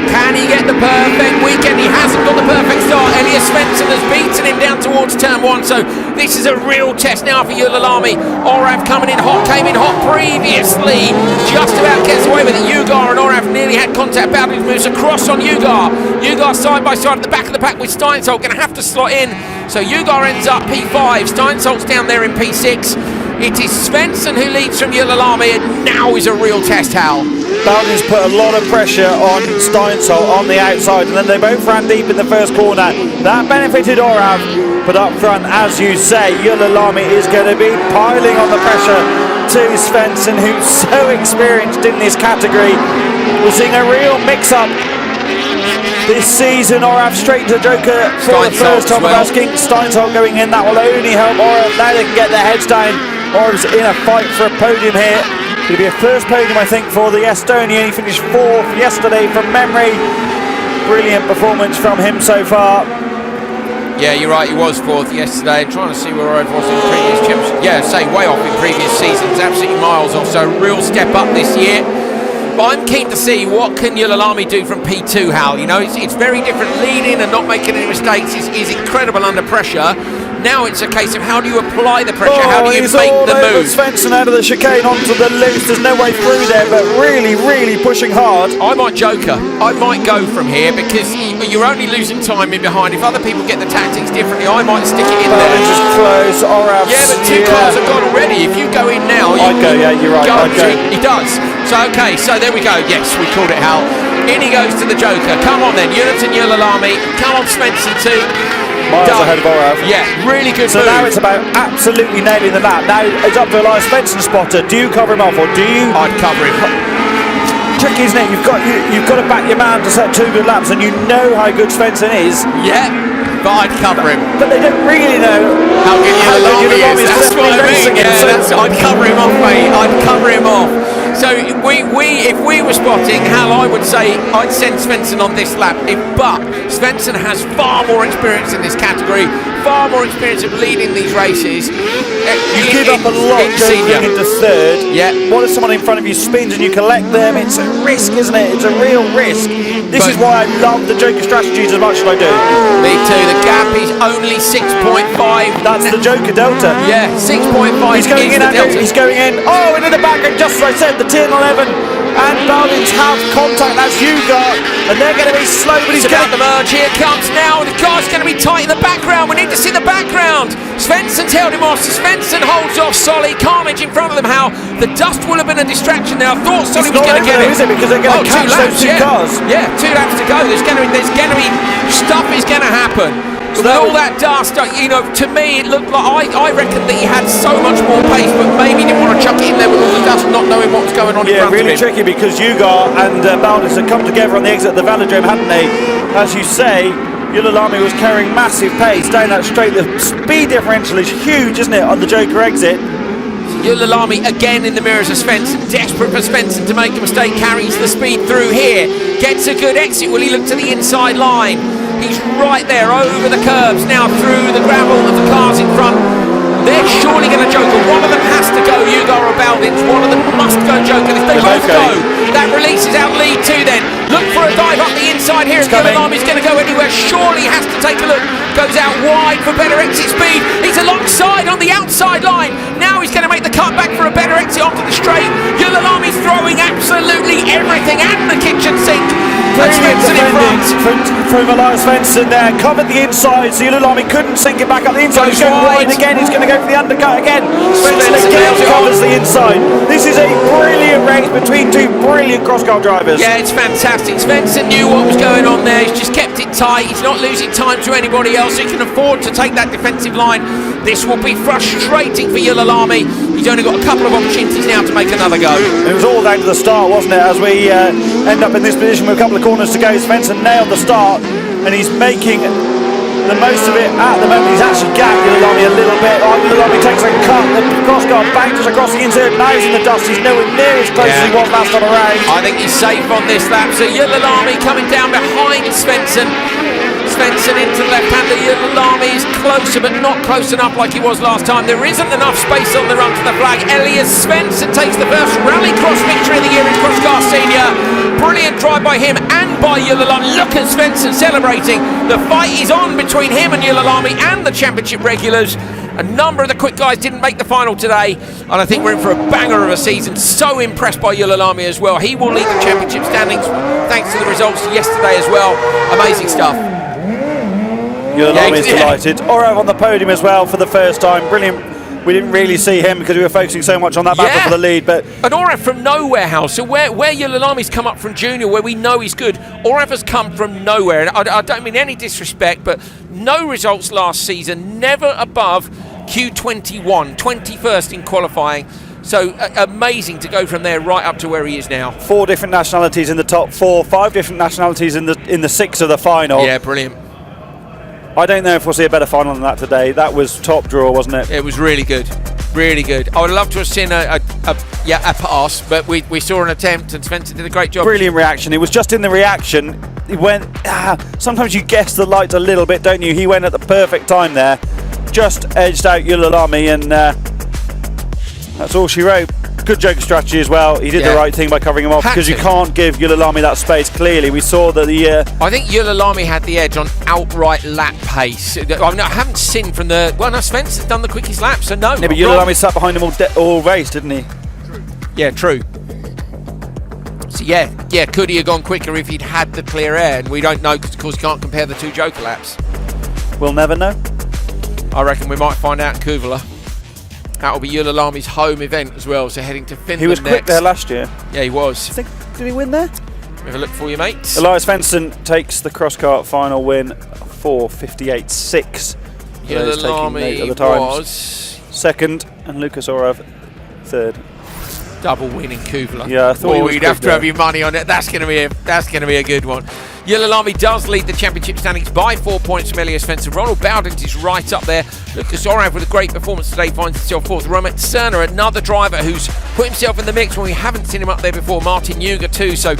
Can he get the perfect weekend? He hasn't got the perfect start. Elias Svensson has beaten him down towards turn 1, so this is a real test now for Yölalami. Orav coming in hot, came in hot previously. Just about gets away with it. Yugar and Orav nearly had contact. Baldwin moves across on Yugar. Yugar side by side at the back of the pack with Steinsholt. Going to have to slot in. So Yugar ends up P5. Steinsholt's down there in P6. It is Svensson who leads from Yölalami, and now is a real test, Hal. Baldwin's put a lot of pressure on Steinsholt on the outside, and then they both ran deep in the first corner. That benefited Orav, but up front, as you say, Yölalami is going to be piling on the pressure to Svensson, who's so experienced in this category. We're seeing a real mix-up this season. Orav straight to Joker for the first time of asking. Steinsholt going in, that will only help Orav. Now they can get their heads down. Orav's in a fight for a podium here. It'll be a first podium, I think, for the Estonian. He finished 4th yesterday from memory. Brilliant performance from him so far. Yeah, you're right, he was 4th yesterday. I'm trying to see where Orav was in previous championships. Yeah, say way off in previous seasons, absolutely miles off. So real step up this year. But I'm keen to see what can Yölalami do from P2, Hal. You know, it's very different. Leading and not making any mistakes is incredible under pressure. Now it's a case of how do you apply the pressure? How do you he's make all the over move? Svensson out of the chicane onto the loose. There's no way through there, but really, really pushing hard. I might joker. I might go from here because you're only losing time in behind. If other people get the tactics differently, I might stick it in there. Just close. Orav's, yeah, but two cars have gone already. If you go in now, I'd go. Yeah, you're right. I'd go. He does. So okay. So there we go. Yes, we called it Hal. In he goes to the joker. Come on then, Unit and Yulilami. Come on, Svensson too. Miles ahead of Orav. Yeah, really good So move. now it's about absolutely nailing the lap. Now it's up to Elias Svensson spotter. Do you cover him off or do you? I'd cover him. Tricky, isn't it? You've got to back your man to set 2 good laps, and you know how good Svensson is. Yeah, but I'd cover him. But they don't really know how good Yulilami is. That's what I mean. Yeah, I'd cover him off, mate. I'd cover him off. So if we were spotting Hal, I would say I'd send Svensson on this lap. But Svensson has far more experience in this category, far more experience of leading these races. You give up a lot going into third. Yeah. What if someone in front of you spins and you collect them? It's a risk, isn't it? It's a real risk. This is why I love the Joker strategies as much as I do. Me too. The gap is only 6.5. That's the Joker Delta. Yeah, 6.5. He's going in, Andrew. He's going in. Oh, into the back, and just as I said, the 10 11 and Baldwin's have contact as you got, and they're going to be slow, but he's about the merge. Here comes now. The car's going to be tight in the background. We need to see the background. Svensson's held him off. Svensson holds off Solly. Carnage in front of them. How the dust will have been a distraction there. I thought Solly was going to get it. Is it? Because they're going to catch those 2 cars. Yeah, 2 laps to go. There's going to be stuff is going to happen. So all that dust, to me, it looked like I reckon that he had so much more pace, but maybe didn't want to chuck it in there with all the dust, not knowing what was going on in front of him. Yeah, really tricky because Ugar and Baldwin had come together on the exit of the velodrome, hadn't they? As you say, Yulilami was carrying massive pace down that straight. The speed differential is huge, isn't it, on the Joker exit? Yulilami again in the mirrors of Svensson, desperate for Svensson to make a mistake, carries the speed through here, gets a good exit. Will he look to the inside line? He's right there over the curbs now through the gravel of the cars in front. They're surely going to joker. One of them has to go, Ugar or Baldwins. One of them must go joker. If they both go, that releases out lead 2 then. Look for a dive up the inside here. If Yulilami's going to go anywhere, surely has to take a look. Goes out wide for better exit speed. He's alongside on the outside line. Now he's going to make the cut back for a better exit onto the straight. Yulilami's throwing absolutely everything and the kitchen sink. Svensson in front. From Elias Svensson there, covered the inside, so Yulilami couldn't sink it back up the inside. He's going wide again, he's going to go for the undercut again. Svensson again covers the inside. This is a brilliant race between 2 brilliant cross-car drivers. Yeah, it's fantastic. Svensson knew what was going on there. He's just kept it tight. He's not losing time to anybody else. He can afford to take that defensive line. This will be frustrating for Yulilami. He's only got a couple of opportunities now to make another go. It was all down to the start, wasn't it? As we end up in this position with a couple of corners to go, Svensson nailed the start, and he's making the most of it at the moment. He's actually gapped Yulilami a little bit. Yulilami takes a cut, the crosscar bangs across the inside, now he's in the dust. He's nowhere near as close as he was last time around. I think he's safe on this lap. So Yulilami coming down behind Svensson. Svensson into the left-hander. Yulilami is closer, but not close enough like he was last time. There isn't enough space on the run to the flag. Elias Svensson takes the first rallycross victory of the year in Crosscar Senior. Brilliant drive by him and by Yulilami. Look at Svensson celebrating. The fight is on between him and Yulilami and the championship regulars. A number of the quick guys didn't make the final today, and I think we're in for a banger of a season. So impressed by Yulilami as well. He will lead the championship standings thanks to the results yesterday as well. Amazing stuff. Yulilami is delighted. Orav on the podium as well for the first time. Brilliant. We didn't really see him because we were focusing so much on that battle for the lead. But and Orav from nowhere, Hal. So where Yulilami's come up from junior, where we know he's good, Orav has come from nowhere. And I don't mean any disrespect, but no results last season, never above Q21, 21st in qualifying. So amazing to go from there right up to where he is now. 4 different nationalities in the top 4, 5 different nationalities in the 6 of the final. Yeah, brilliant. I don't know if we'll see a better final than that today. That was top draw, wasn't it? It was really good. Really good. I would love to have seen a pass, but we saw an attempt, and Svensson did a great job. Brilliant reaction. It was just in the reaction. He went. Sometimes you guess the lights a little bit, don't you? He went at the perfect time there. Just edged out Yulilami, and that's all she wrote. Good Joker strategy as well. He did the right thing by covering him off, because you can't give Yulalami that space. Clearly, we saw that I think Yulalami had the edge on outright lap pace. I haven't seen from the... Well, no, Svensson's done the quickest lap, so no. Yeah, but Yulalami sat behind him all race, didn't he? Yeah, true. So yeah, could he have gone quicker if he'd had the clear air? And we don't know, because of course you can't compare the 2 Joker laps. We'll never know. I reckon we might find out in Kuvula. That'll be Yulalami's home event as well, so heading to Finland. He was quick there last year. Yeah, he was. Did he win there? Have a look for you, mates. Elias Svensson takes the cross-kart final win for 58.6. Yulalami was second, and Lucas Orov third. Double win in Kuvula. Yeah, I thought we'd have to have your money on it. That's going to be a good one. Yulalami does lead the championship standings by 4 points from Elias Svensson. Ronald Bowdent is right up there. Lucas Orov with a great performance today finds himself fourth. Romet Cerner, another driver who's put himself in the mix when we haven't seen him up there before. Martin Yuga too. So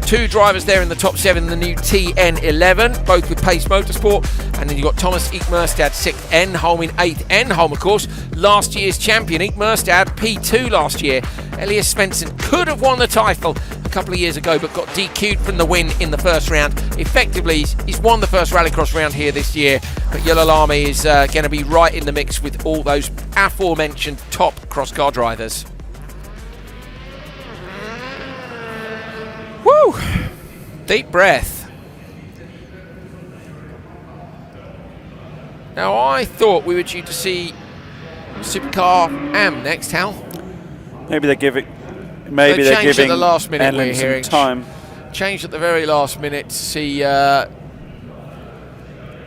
2 drivers there in the top 7 in the new TN11, both with Pace Motorsport. And then you've got Thomas Eek-Merstad 6th, Enholm in 8th. Enholm, of course, last year's champion. Eek-Merstad P2 last year. Elias Svensson could have won the title a couple of years ago, but got DQ'd from the win in the first round. Effectively, he's won the first Rallycross round here this year, but Yulalami is going to be right in the mix with all those aforementioned top cross-car drivers. Woo! Deep breath. Now, I thought we were due to see Supercar AM next, Hal. Maybe they give it. Maybe they're giving at the last minute. We're hearing time. Changed at the very last minute to see open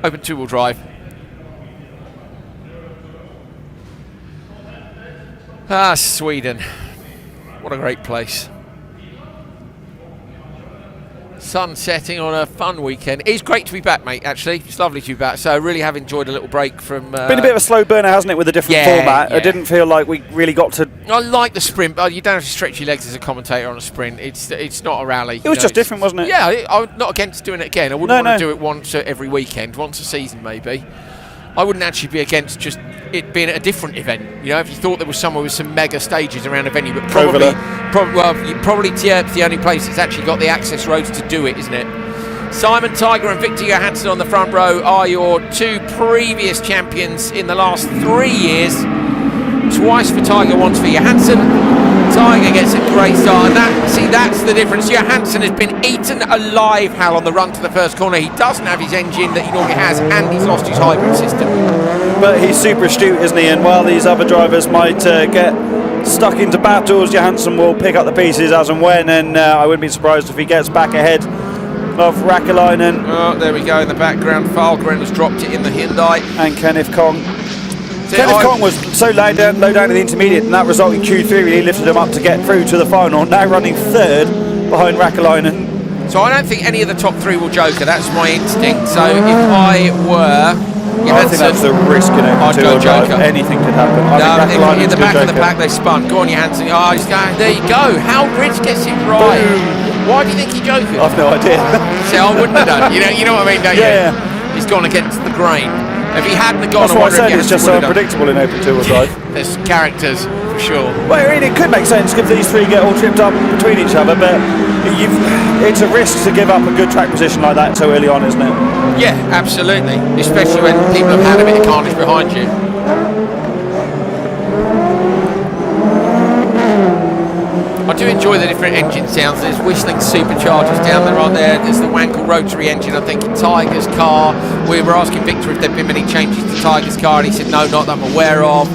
2-wheel drive. Sweden. What a great place. Sun setting on a fun weekend. It's great to be back, mate, actually. It's lovely to be back. So I really have enjoyed a little break from... Been a bit of a slow burner, hasn't it, with a different format? Yeah. I didn't feel like we really got to... I like the sprint, but you don't have to stretch your legs as a commentator on a sprint. It's not a rally. It was just different, wasn't it? Yeah, I'm not against doing it again. I wouldn't want to do it once every weekend, once a season maybe. I wouldn't actually be against just it being a different event. You know, if you thought there was somewhere with some mega stages around a venue, but probably Tierp's the only place that's actually got the access roads to do it, isn't it? Simon Tiger and Victor Johansson on the front row are your 2 previous champions in the last 3 years. Twice for Tiger, once for Johansson. Tiger gets a great start, and that's the difference. Johansson has been eaten alive, Hal, on the run to the first corner. He doesn't have his engine that he normally has, and he's lost his hybrid system. But he's super astute, isn't he? And while these other drivers might get stuck into battles, Johansson will pick up the pieces as and when, and I wouldn't be surprised if he gets back ahead of Räikkönen. Oh, there we go in the background. Fahlgren has dropped it in the Hyundai. And Kenneth Kong. Kenneth Kong was so low down in the intermediate, and that result in Q3 really lifted him up to get through to the final. Now running 3rd behind Räikkönen. So I don't think any of the top 3 will Joker. That's my instinct. So if I were... I think that's the risk, I'd go Joker. Anything could happen. In the back of the pack they spun. Go on, Johansson. Oh, he's going. There you go. Hal Rich gets it right. Boom. Why do you think he Jokered? I've no idea. See, I wouldn't have done. You know what I mean, don't you? Yeah. He's gone against the grain. If he hadn't gone, that's what I said. It's just so unpredictable in open 2-wheel drive. There's characters for sure. Well, I mean, it could make sense if these 3 get all tripped up between each other, but it's a risk to give up a good track position like that so early on, isn't it? Yeah, absolutely. Especially when people have had a bit of carnage behind you. I do enjoy the different engine sounds. There's whistling superchargers down there, aren't there? There's the Wankel rotary engine, I think, in Tiger's car. We were asking Victor if there'd been many changes to Tiger's car, and he said, no, not that I'm aware of.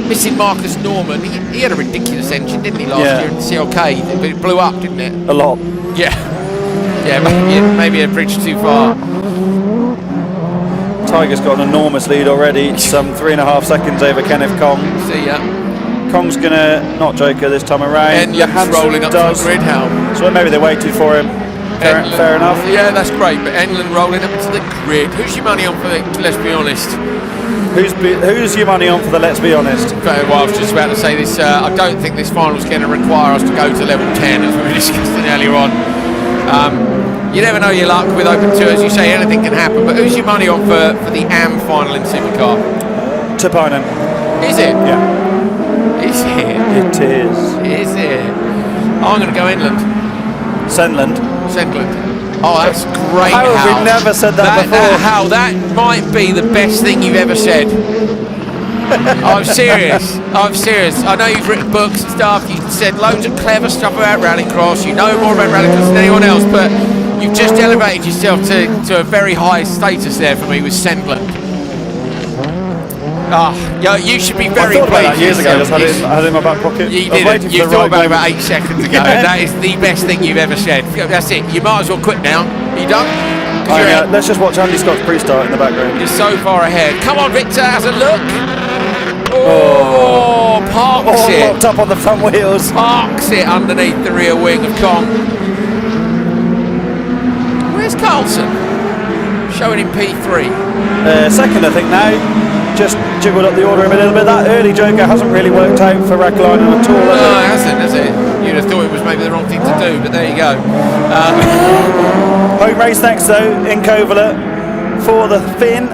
Missing Marcus Norman, he had a ridiculous engine, didn't he, last year in the CLK? But it blew up, didn't it? A lot. Yeah. Yeah, maybe a bridge too far. Tiger's got an enormous lead already, some 3.5 seconds over Kenneth Kong. See ya. Kong's gonna not Joker this time around. Enlen's rolling up to the grid, Hal. So maybe they waited for him. Fair enough. Yeah, that's great. But Enlen rolling up into the grid. Who's your money on for the Let's Be Honest? Who's your money on for the Let's Be Honest? Well, I was just about to say this. I don't think this final's going to require us to go to level 10, as we were discussing earlier on. You never know your luck with Open 2, as you say, anything can happen. But who's your money on for the AM final in Supercar? Tapanen. Is it? Yeah. Is it? It is. Is it? I'm going to go inland. Sendland. Oh, that's great, How have Hal. we never said that before? Hal, that might be the best thing you've ever said. I'm serious. I know you've written books and stuff. You've said loads of clever stuff about rallycross. You know more about rallycross than anyone else, but you've just elevated yourself to a very high status there for me with Sendland. You should be very I thought about that pleased. years ago. I just had it in my back pocket. You I was waiting didn't. for You the thought right about it moment. about 8 seconds ago. That is the best thing you've ever said. That's it. You might as well quit now. Are you done? 'Cause Let's just watch Andy Scott's pre-start in the background. you're so far ahead. Come on, Victor, has a look. Oh, parks it. Locked up on the front wheels. Parks it underneath the rear wing of Kong. Where's Carlson? Showing him P3. Second, I think now. Just jiggled up the order a little bit. That early Joker hasn't really worked out for Rackline at all. No, it hasn't, has it? You'd have thought it was maybe the wrong thing to do, but there you go. Home race next though in Kovala for the Finn.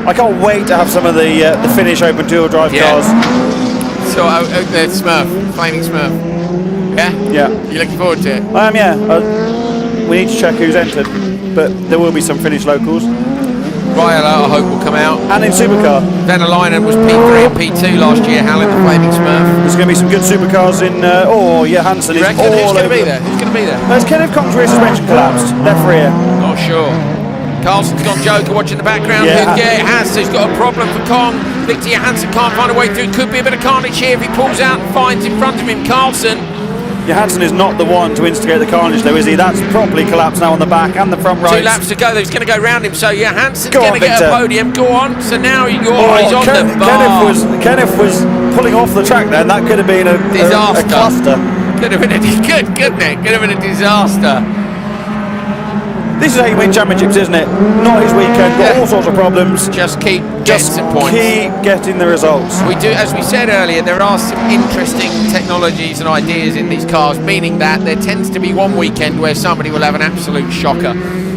I can't wait to have some of the Finnish open dual drive cars. So there's Smurf, Flaming Smurf. Yeah? Yeah. You looking forward to it? I am, yeah. We need to check who's entered, but there will be some Finnish locals. Ryala, I hope, will come out. And in Supercar. Venäläinen was P3 and P2 last year, Hal in the Flaming Smurf. There's going to be some good Supercars in... Hansen is all over. Who's going to be there? Who's going to be there? Has Kenneth Kong's rear suspension collapsed? Left rear. Not sure. Carlson's gone Joker watching the background. Yeah. It has. So he's got a problem for Kong. Victor Johansson can't find a way through. Could be a bit of carnage here if he pulls out and finds in front of him Carlson. Johansson is not the one to instigate the carnage though, is he? That's properly collapsed now on the back and the front right. 2 laps to go. He's going to go round him. So Johansson's Go going on, to get Victor. a podium. Go on. So now he's on the bar. Kenneth was pulling off the track there, and that could have been a Disaster. a cluster. Could have been couldn't it? Could have been a disaster. This is how you win championships, isn't it? Not his weekend, got all sorts of problems. Just keep getting some points. Keep getting the results. We do, as we said earlier, there are some interesting technologies and ideas in these cars, meaning that there tends to be one weekend where somebody will have an absolute shocker.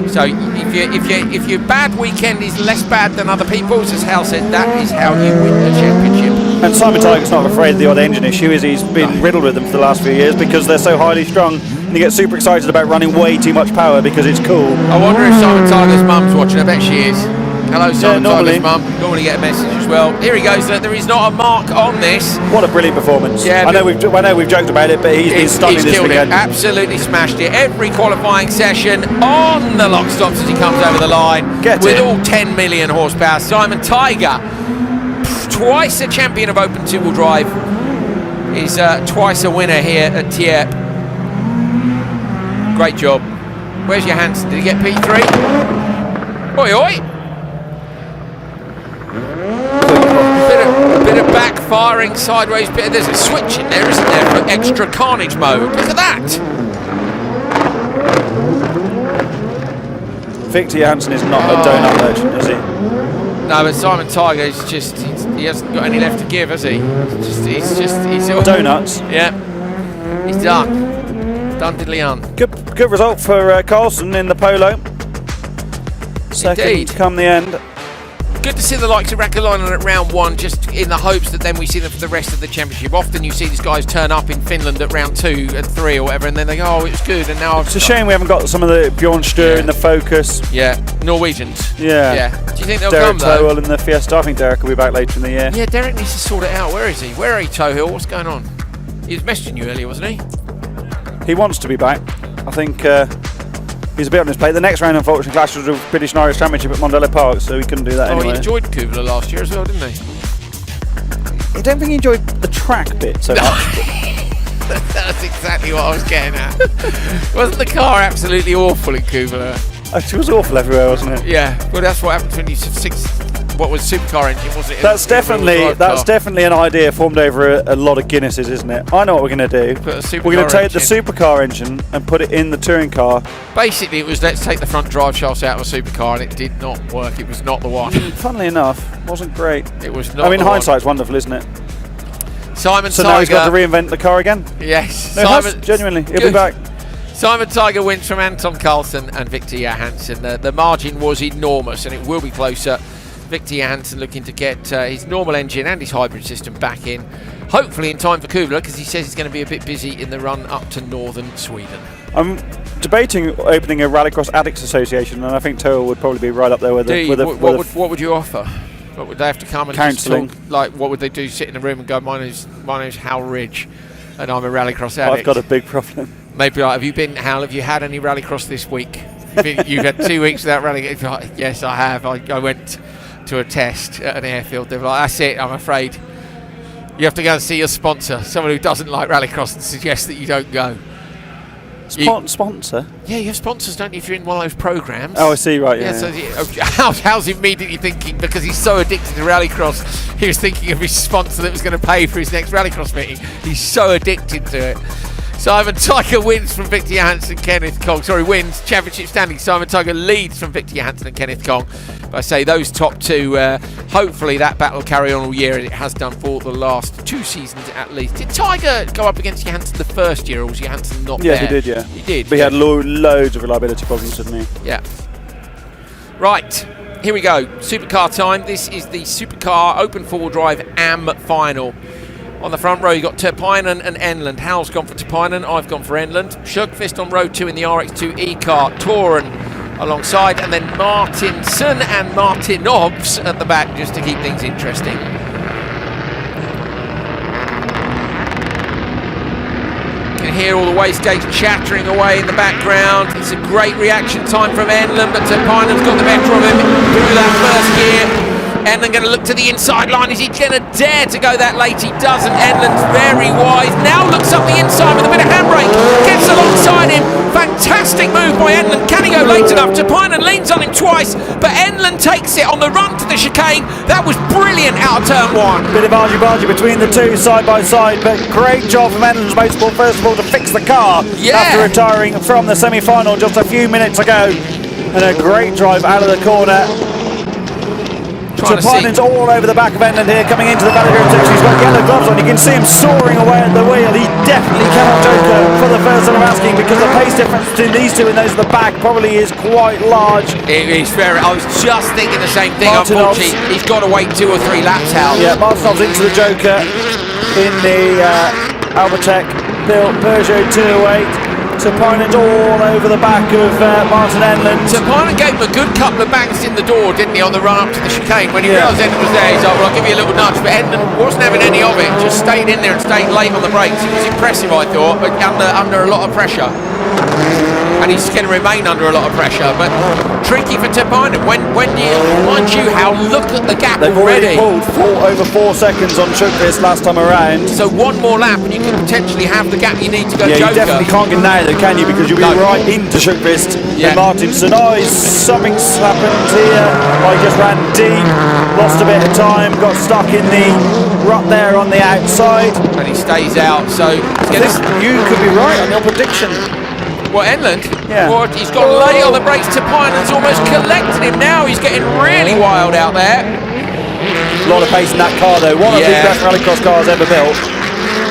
So if your bad weekend is less bad than other people's, as Hal said, that is how you win the championship. And Simon Tiger's not afraid of the odd engine issue, is he? He's been riddled with them for the last few years because they're so highly strung, and you get super excited about running way too much power because it's cool. I wonder if Simon Tiger's mum's watching. I bet she is. Hello, Simon normally. Tiger's mum. Normally get a message as well. Here he goes. There is not a mark on this. What a brilliant performance. Yeah, I know we've joked about it, but he's been stunning he's this killed weekend. it. Absolutely smashed it. Every qualifying session on the lock stops as he comes over the line with all 10 million horsepower. Simon Tiger, twice a champion of Open two-wheel drive, is twice a winner here at Tierp. Great job. Where's Johansson? Did he get P3? Oi, oi! Bit of backfiring sideways. There's a switch in there, isn't there, for extra carnage mode? Look at that. Victor Johansson is not a donut legend, is he? No, but Simon Tiger is just, he hasn't got any left to give, has he? He's all donuts. Yeah, he's done. Done diddly done. Good result for Carlson in the polo. Second Indeed. come the end. Good to see the likes of Rackalainen at round 1, just in the hopes that then we see them for the rest of the championship. Often you see these guys turn up in Finland at round 2 and 3 or whatever, and then they go, oh, it was good, and now It's a shame we haven't got some of the Bjorn Stur in the Focus. Yeah, Norwegians. Yeah. Do you think they'll Derek come though? Towell in the Fiesta. I think Derek will be back later in the year. Yeah, Derek needs to sort it out. Where is he? Where are you, Tohill? What's going on? He was messaging you earlier, wasn't he? He wants to be back. I think he's a bit on his plate. The next round, unfortunately, clashed with the British and Irish Championship at Mondello Park, so he couldn't do that anyway. He enjoyed Kuvala last year as well, didn't he? I don't think he enjoyed the track bit so much. That's exactly what I was getting at. Wasn't the car absolutely awful in Kuvala? It was awful everywhere, wasn't it? Yeah, well, that's what happens when you what was supercar engine, wasn't it? That's definitely an idea formed over a lot of Guinnesses, isn't it? I know what we're going to do. We're going to take the supercar engine and put it in the touring car. Basically, it was let's take the front drive shafts out of a supercar, and it did not work. It was not the one. Funnily enough, wasn't great. It was not. I mean, hindsight's wonderful, isn't it? Simon so Tiger. Now he's got to reinvent the car again. Yes, No, Simon, genuinely, he'll be back. Simon Tiger wins from Anton Carlson and Victor Johansson. The margin was enormous, and it will be closer. Victor Johansson looking to get his normal engine and his hybrid system back in, hopefully in time for Kuvla, because he says he's going to be a bit busy in the run up to northern Sweden. I'm debating opening a Rallycross Addicts Association, and I think Toa would probably be right up there with what would you offer? What would they have to come and counselling? Like, what would they do? Sit in a room and go, my name's Hal Ridge, and I'm a Rallycross addict. I've got a big problem. Maybe like, Hal? Have you had any Rallycross this week? You've had 2 weeks without rallying. Yes, I have. I went to a test at an airfield. They were like, that's it, I'm afraid. You have to go and see your sponsor, someone who doesn't like Rallycross, and suggest that you don't go. Sponsor? Yeah, you have sponsors, don't you, if you're in one of those programs? Oh, I see, right, yeah. So Hal's immediately thinking, because he's so addicted to Rallycross, he was thinking of his sponsor that was going to pay for his next Rallycross meeting. He's so addicted to it. Simon Tiger wins from Victor Johansson, Kenneth Kong. Wins championship standing. Simon Tiger leads from Victor Johansson and Kenneth Kong. But I say those top two, hopefully that battle will carry on all year, and it has done for the last 2 seasons at least. Did Tiger go up against Johansson the first year, or was Johansson not there? Yeah, he did, yeah. He did. But he had loads of reliability problems, didn't he? Yeah. Right, here we go. Supercar time. This is the Supercar Open 4-Drive AM final. On the front row, you've got Tierp and Enland. Hal's gone for Tierp, I've gone for Enland. Sjökvist on row 2 in the RX2 E-car. Toren alongside, and then Martinsson and Martinovs at the back, just to keep things interesting. You can hear all the wastegates chattering away in the background. It's a great reaction time from Enland, but Tierp's got the better of him through that first gear. Enland going to look to the inside line. Is he going to dare to go that late? He doesn't. Enland's very wise. Now looks up the inside with a bit of handbrake. Gets alongside him. Fantastic move by Enland. Can he go late enough? Tierp leans on him twice, but Enland takes it on the run to the chicane. That was brilliant out of turn 1. Bit of argy-bargy between the two side by side, but great job from Enland's Motorsport, first of all, to fix the car after retiring from the semi-final just a few minutes ago. And a great drive out of the corner. Tierp's all over the back of Enland here, coming into the Valley section. He's got yellow gloves on. You can see him soaring away at the wheel. He definitely cannot joker for the first that I'm asking, because the pace difference between these two and those at the back probably is quite large. It is very. I was just thinking the same thing. Unfortunately, he's got to wait 2 or 3 laps out. Yeah, Martinovs into the joker in the Albatech built Peugeot 208. Tierp all over the back of Martin Enland. Tierp gave him a good couple of bangs in the door, didn't he, on the run up to the chicane. When he realised Enland was there, he's like, well, I'll give you a little nudge. But Enland wasn't having any of it, just stayed in there and stayed late on the brakes. It was impressive, I thought, but under a lot of pressure. And he's going to remain under a lot of pressure, but tricky for Tierp. When you, mind you, Hal, look at the gap already. They've already pulled over 4 seconds on Sjökvist last time around. So one more lap and you can potentially have the gap you need to go joker. You definitely can't get now though, can you? Because you'll be right into Sjökvist and Martinsson. Something's happened here. I just ran deep, lost a bit of time, got stuck in the rut there on the outside. And he stays out, so... you could be right on your prediction. What, Enland? Yeah. Well, he's got late on the brakes. Tierp has almost collected him now. He's getting really wild out there. A lot of pace in that car though. One of the best rallycross cars ever built.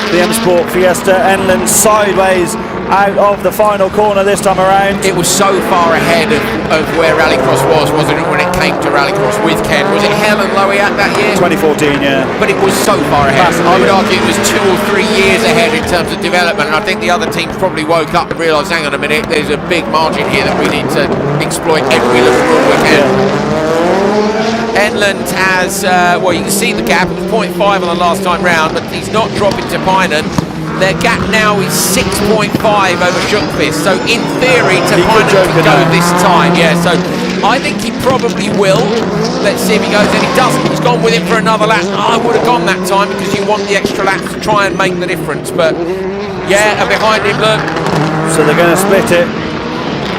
The M Sport Fiesta. Enland sideways out of the final corner this time around. It was so far ahead of where Rallycross was, wasn't it, when it came to Rallycross with Ken? Was it Hell and Lowy at that year? 2014, yeah. But it was so far ahead. I would argue it was 2 or 3 years ahead in terms of development, and I think the other teams probably woke up and realised, hang on a minute, there's a big margin here that we need to exploit every little rule we can. Enland has, well, you can see the gap. It was 0.5 on the last time round, but he's not dropping to Tierp. Their gap now is 6.5 over Sjökvist, so in theory Tierp can go this time. Yeah, so I think he probably will. Let's see if he goes, and he doesn't. He's gone with him for another lap. I would have gone that time because you want the extra laps to try and make the difference, but yeah, and behind him, look. So they're going to split it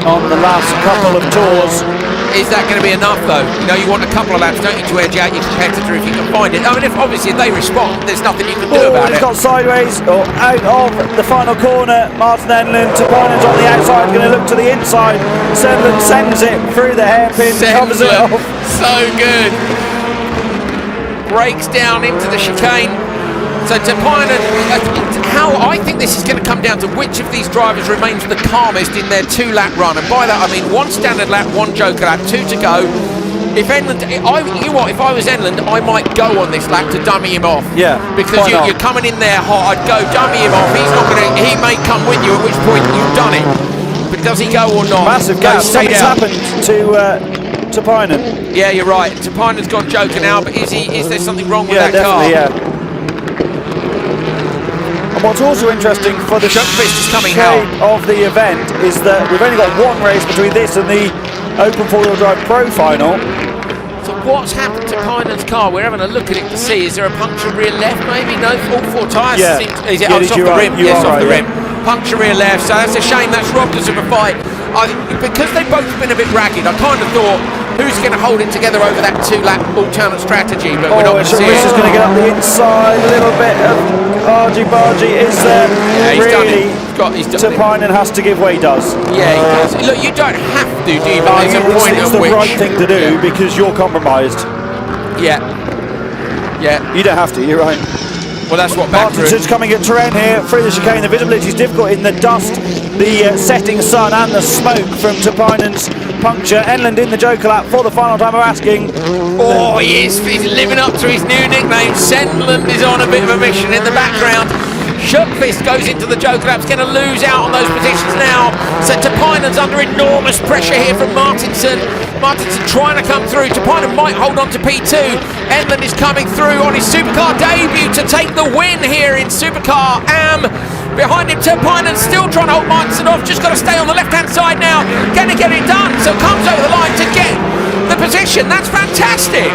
on the last couple of tours. Is that going to be enough though? You know, you want a couple of laps, don't you, to edge out your competitor if you can find it. I mean, if they respond, there's nothing you can do about it. He's got sideways or out of the final corner. Martin Enland, Tierp's on the outside, going to look to the inside. Enland sends it through the hairpin, covers it off. So good. Breaks down into the chicane. So Tierp Hal, I think this is going to come down to which of these drivers remains the calmest in their 2-lap run. And by that I mean 1 standard lap, 1 joker lap, 2 to go. If Enland, you know what? If I was Enland, I might go on this lap to dummy him off. Yeah. Because you're coming in there hot. I'd go dummy him off. He's not going to. He may come with you. At which point you've done it. But does he go or not? Massive gap. Something's happened to Pynan. Yeah, you're right. Tapinen's gone Joker now. But is there something wrong with that definitely, car? Yeah. And what's also interesting for the shape of the event is that we've only got one race between this and the Open 4-Wheel Drive Pro Final. So what's happened to Pinen's car? We're having a look at it to see. Is there a puncture rear left maybe? No, all 4 tyres. Yeah. Is it? It's off the rim. Yes, off the rim. Puncture rear left. So that's a shame. That's robbed us of a fight. Because they've both been a bit ragged, I kind of thought, who's going to hold it together over that 2-lap alternate strategy? But we're not going to see it. Is going to get up the inside. A little bit of argy-bargy. Is there really? Tapinen has to give way, does. Yeah, he does. Look, you don't have to, do you? But there's a point it's at the which... right thing to do because you're compromised. Yeah. Yeah. You don't have to, you're right. Well, that's what Martinson's coming at terrain here through the chicane. The visibility is difficult in the dust, the setting sun and the smoke from Tapinen's puncture. Enland in the Joker lap for the final time of asking. Oh, he is. He's living up to his new nickname. Sendland is on a bit of a mission in the background. Schupfist goes into the Joker lap. He's going to lose out on those positions now. So Tapinen's under enormous pressure here from Martinson. Martinson trying to come through. Tapinen might hold on to P2. Enland is coming through on his supercar debut to take the win here in Supercar Am. Behind him, Tapinen still trying to hold Martinson off. Just got to stay on the left-hand side now. Going to get it done. So comes over the line to get the position. That's fantastic.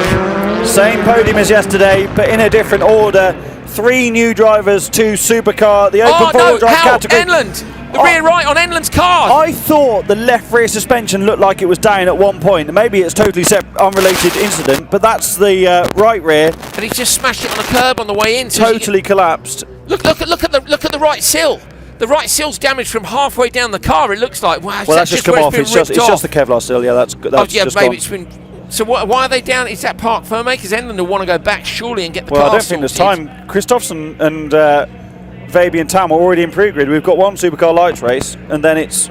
Same podium as yesterday, but in a different order. 3 new drivers to Supercar. The Open 4-Wheel Drive category. Enland. The rear right on Enland's car. I thought the left rear suspension looked like it was down at one point. Maybe it's totally unrelated incident, but that's the right rear. And he just smashed it on the curb on the way in. So totally collapsed. Look at the right sill. The right sill's damaged from halfway down the car. It looks like. Wow, well, that's just come off. It's just the Kevlar sill. Yeah, that's yeah, just maybe gone. It's been. So why are they down? Is that parc fermé? Because Enland will want to go back surely and get the car. Well, I don't think there's time. Christopherson and Vaby and Tam are already in pre-grid. We've got one Supercar Lights race, and then it's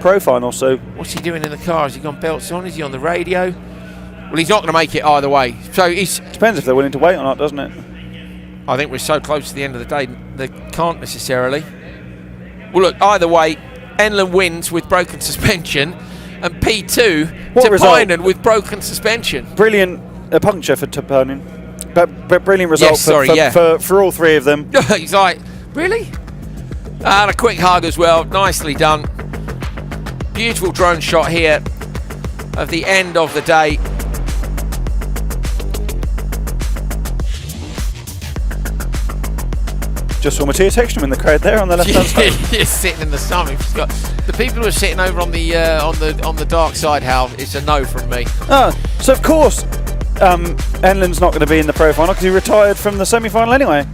Pro Final. So what's he doing in the car? Has he gone belts on? Is he on the radio? Well, he's not going to make it either way. So he's depends if they're willing to wait or not, doesn't it? I think we're so close to the end of the day, they can't necessarily. Well, look, either way, Enland wins with broken suspension, and P2 Tapinen with broken suspension. Brilliant puncture for Tapinen. But brilliant result for all 3 of them. He's like, really? And a quick hug as well. Nicely done. Beautiful drone shot here of the end of the day. Just saw Matthias Hegstrom in the crowd there on the left-hand side. He's sitting in the sun. The people who are sitting over on the dark side, Hal, it's a no from me. So of course, Enland's not going to be in the Pro Final because he retired from the semi-final anyway.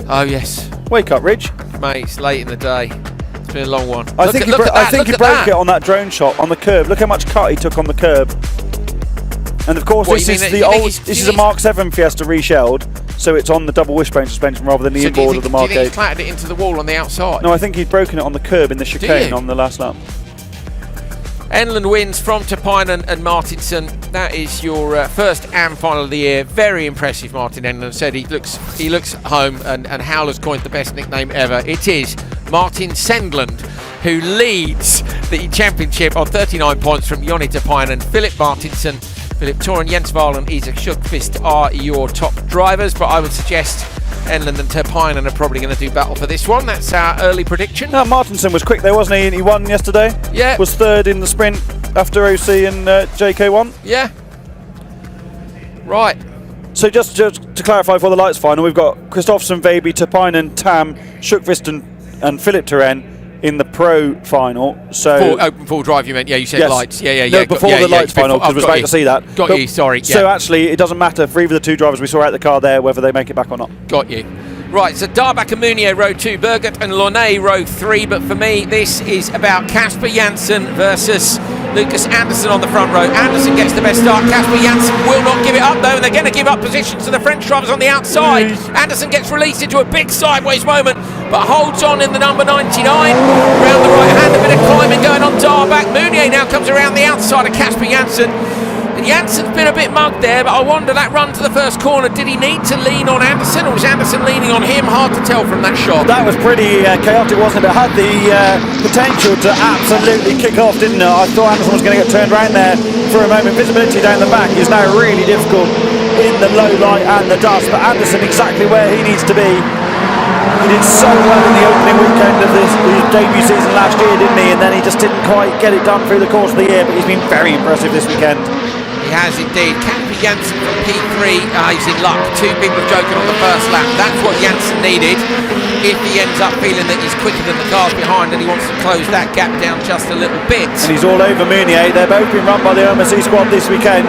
Oh yes. Wake up, Ridge. Mate, it's late in the day. It's been a long one. I think he broke it on that drone shot on the curb. Look how much cut he took on the curb. And of course, this is a Mark 7 Fiesta reshelled, so it's on the double wishbone suspension rather than the inboard of the Mark 8. Do you think he clattered it into the wall on the outside? No, I think he'd broken it on the curb in the chicane on the last lap. Enland wins from Tapinen and Martinson. That is your first AM final of the year. Very impressive, Martin Enland said. He looks home, and Howler's coined the best nickname ever. It is Martin Sendland, who leads the championship on 39 points from Joni Tapinen. Philip Martinson, Philip Toren, Jens Wahl and Isaac Schukfist are your top drivers, but I would suggest Enland and Tapinen are probably going to do battle for this one. That's our early prediction. No, Martinson was quick there, wasn't he? He won yesterday. Yeah. Was 3rd in the sprint after OC and JK won. Yeah. Right. So just to clarify for the lights final, we've got Kristoffersen, Vaby, Tapinen, Tam, Schukfist and Philip Toren in the Pro final. So Open 4 Drive, you meant? Yeah, you said yes. Lights. Yeah. No, before the lights final, because we're about to see that. Got you, sorry. So actually, it doesn't matter for either of the 2 drivers we saw out the car there whether they make it back or not. Got you. Right, so Darbach and Mounier row 2, Bergert and Launay row 3, but for me this is about Casper Janssen versus Lucas Anderson on the front row. Anderson gets the best start. Casper Janssen will not give it up though, and they're going to give up positions to the French drivers on the outside. Anderson gets released into a big sideways moment, but holds on in the number 99. Around the right hand, a bit of climbing going on Darbach. Mounier now comes around the outside of Casper Janssen. And Janssen's been a bit mugged there, but I wonder that run to the first corner, did he need to lean on Anderson, or was Anderson leaning on him? Hard to tell from that shot. That was pretty chaotic, wasn't it? It had the potential to absolutely kick off, didn't it? I thought Anderson was going to get turned around there for a moment. Visibility down the back is now really difficult in the low light and the dust, but Anderson exactly where he needs to be. He did so well in the opening weekend of his debut season last year, didn't he? And then he just didn't quite get it done through the course of the year, but he's been very impressive this weekend. He has indeed. Casper Janssen from P3, he's in luck. 2 people have joking on the first lap. That's what Janssen needed. If he ends up feeling that he's quicker than the cars behind and he wants to close that gap down just a little bit. And he's all over Meunier. They've both been run by the OMC squad this weekend,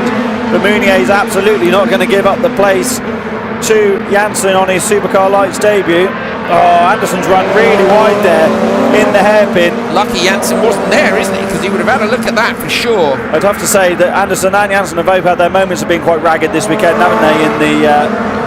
but Meunier is absolutely not going to give up the place to Janssen on his Supercar Lights debut. Oh, Anderson's run really wide there in the hairpin. Lucky Janssen wasn't there, isn't he? Because he would have had a look at that for sure. I'd have to say that Anderson and Janssen have both had their moments of being quite ragged this weekend, haven't they, in the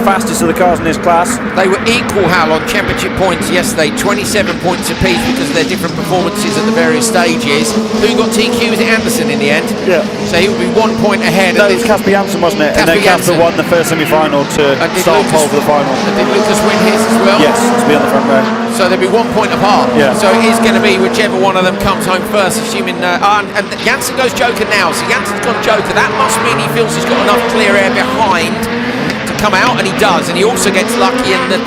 fastest of the cars in this class. They were equal, Hal, on championship points yesterday, 27 points apiece because of their different performances at the various stages. Who got TQ? Was it Anderson in the end? Yeah. So he would be 1 point ahead. No, it was Casper Janssen, wasn't it? And then Casper won the first semi-final to start pole for the final. And did Lucas win his as well? Yes, to be on the front row. So they'll be 1 point apart. Yeah. So it is going to be whichever one of them comes home first, assuming... and Janssen goes Joker now. So Janssen's gone Joker. That must mean he feels he's got enough clear air behind to come out, and he does. And he also gets lucky in that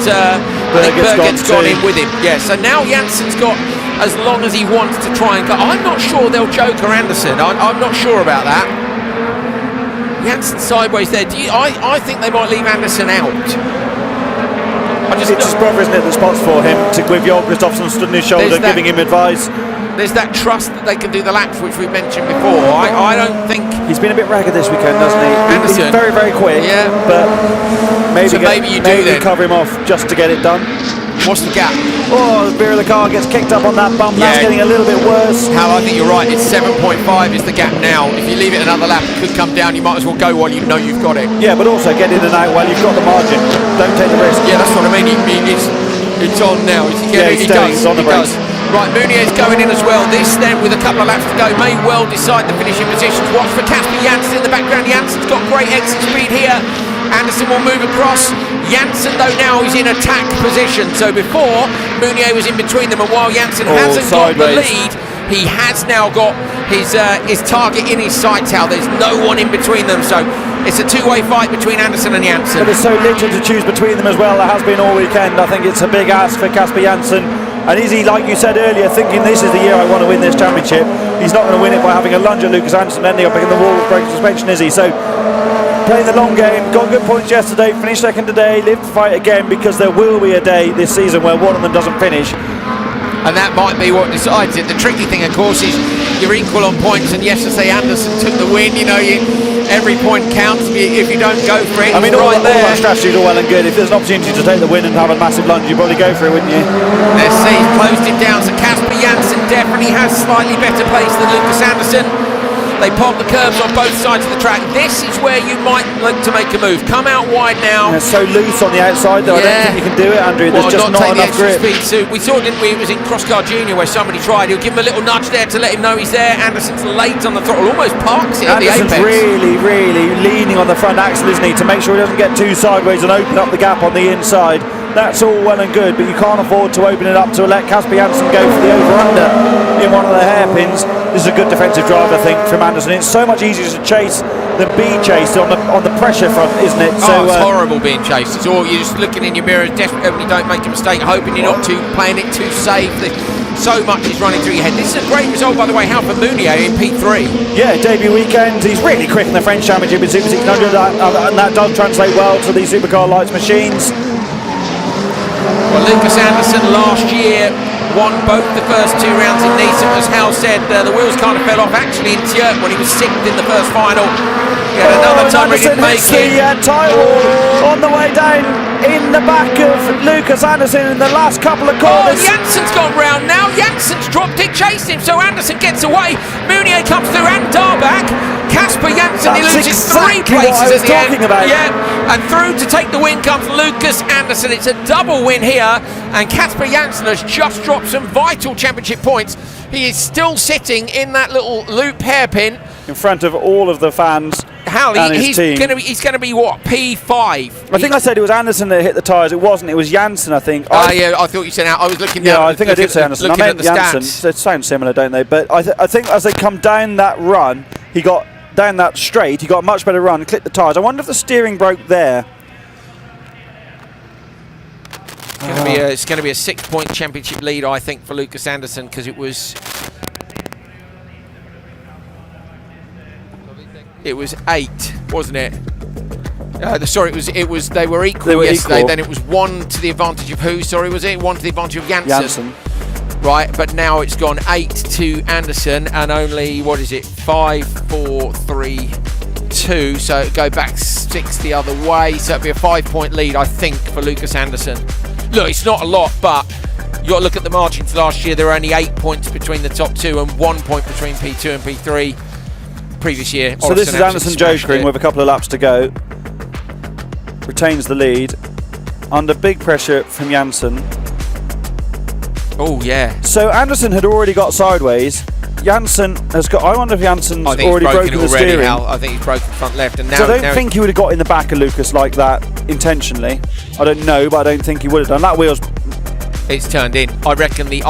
Berget's gone in with him. Yeah, so now Janssen's got as long as he wants to try and go. I'm not sure they'll Joker Anderson. I'm not sure about that. Janssen sideways there. I think they might leave Anderson out. It's his brother, isn't it, that spots for him, with Joel Kristofferson stood on his shoulder giving him advice. There's that trust that they can do the laps, which we've mentioned before. I don't think... He's been a bit ragged this weekend, hasn't he? Anderson. He's very, very quick, yeah. But maybe you cover him off just to get it done. What's the gap? Oh, the rear of the car gets kicked up on that bump. Yeah. That's getting a little bit worse. Hal, I think you're right. It's 7.5 is the gap now. If you leave it another lap, it could come down. You might as well go while you know you've got it. Yeah, but also get in and out while you've got the margin. Don't take the risk. Yeah, that's what I mean. It's on now. He does. On the brakes. Right, Meunier's going in as well. This then, with a couple of laps to go, may well decide the finishing positions. Watch for Casper Janssen in the background. Janssen's got great exit speed here. Anderson will move across. Janssen, though, now is in attack position. So before, Meunier was in between them, and while Janssen hasn't got the lead, he has now got his target in his sights. How there's no one in between them, so it's a two-way fight between Anderson and Janssen. But there's so little to choose between them as well. There has been all weekend. I think it's a big ask for Casper Janssen. And is he, like you said earlier, thinking this is the year I want to win this championship? He's not going to win it by having a lunge at Lucas Anderson ending up in the wall with broken suspension, is he? So playing the long game, got good points yesterday, finished second today, live to fight again, because there will be a day this season where one of them doesn't finish. And that might be what decides it. The tricky thing, of course, is you're equal on points, and yes, to say Anderson took the win, every point counts if you don't go for it. I mean, all that strategy is all well and good. If there's an opportunity to take the win and have a massive lunge, you'd probably go for it, wouldn't you? Let's see, he's closed him down. So Casper Janssen definitely has slightly better pace than Lucas Anderson. They pop the curbs on both sides of the track. This is where you might look to make a move. Come out wide now. It's so loose on the outside, though. Yeah. I don't think you can do it, Andrew. There's just not enough grip. Speed. So we saw, didn't we? It was in Crosscar Junior where somebody tried. He'll give him a little nudge there to let him know he's there. Anderson's late on the throttle, almost parks it at the apex. Really, really leaning on the front axle, isn't he, to make sure he doesn't get too sideways and open up the gap on the inside. That's all well and good, but you can't afford to open it up to let Casper Janssen go for the over-under in one of the hairpins. This is a good defensive drive, I think, from Anderson. It's so much easier to chase than be chased on the pressure front, isn't it? So, it's horrible being chased. It's all, you're just looking in your mirror, desperately don't make a mistake, hoping you're not playing it too safe. So much is running through your head. This is a great result, by the way, Hal, for Meunier in P3. Yeah, debut weekend. He's really quick in the French Championship in Super 600, and that does translate well to these Supercar Lights machines. Well, Lucas Anderson last year won both the first 2 rounds in Nice, and as Hal said, the wheels kind of fell off actually in Tierp when he was 6th in the first final. He had another time he didn't make it. The tyre wall on the way down in the back of Lucas Anderson in the last couple of corners. Oh, Janssen's gone round now. Janssen's dropped it, chased him, so Anderson gets away. Meunier comes through and Darback. Casper Janssen, he loses exactly 3 places at the end. About. Yeah, and through to take the win comes Lucas Anderson. It's a double win here, and Casper Janssen has just dropped some vital championship points. He is still sitting in that little loop hairpin. in front of all of the fans. And his he's team. going to be what, P5? I think I said it was Anderson that hit the tyres. It wasn't. It was Janssen, I think. Yeah, I thought you said I was looking down. Yeah, I think I did say Anderson. I meant Janssen. They sound similar, don't they? But I think as they come down that run, he got down that straight. He got a much better run, clipped the tyres. I wonder if the steering broke there. It's going to be a 6-point championship lead, I think, for Lucas Anderson, because it was 8, wasn't it? Sorry, it was they were equal yesterday. Then it was 1 to the advantage of who? Sorry, was it 1 to the advantage of Janssen? Right, but now it's gone 8 to Anderson, and only, what is it, 5, 4, 3, 2. So it go back 6 the other way. So it'll be a 5-point lead, I think, for Lucas Anderson. Look, it's not a lot, but you got to look at the margins last year. There were only 8 points between the top 2 and 1 point between P2 and P3 previous year. So this is Anderson jokering with a couple of laps to go. Retains the lead under big pressure from Janssen. Oh yeah. So Anderson had already got sideways. Janssen has got. I wonder if Janssen's already broken the steering. I think he's broken front left, and now. So I don't think he would have got in the back of Lucas like that intentionally. I don't know, but I don't think he would have done. That wheel's. It's turned in. I reckon the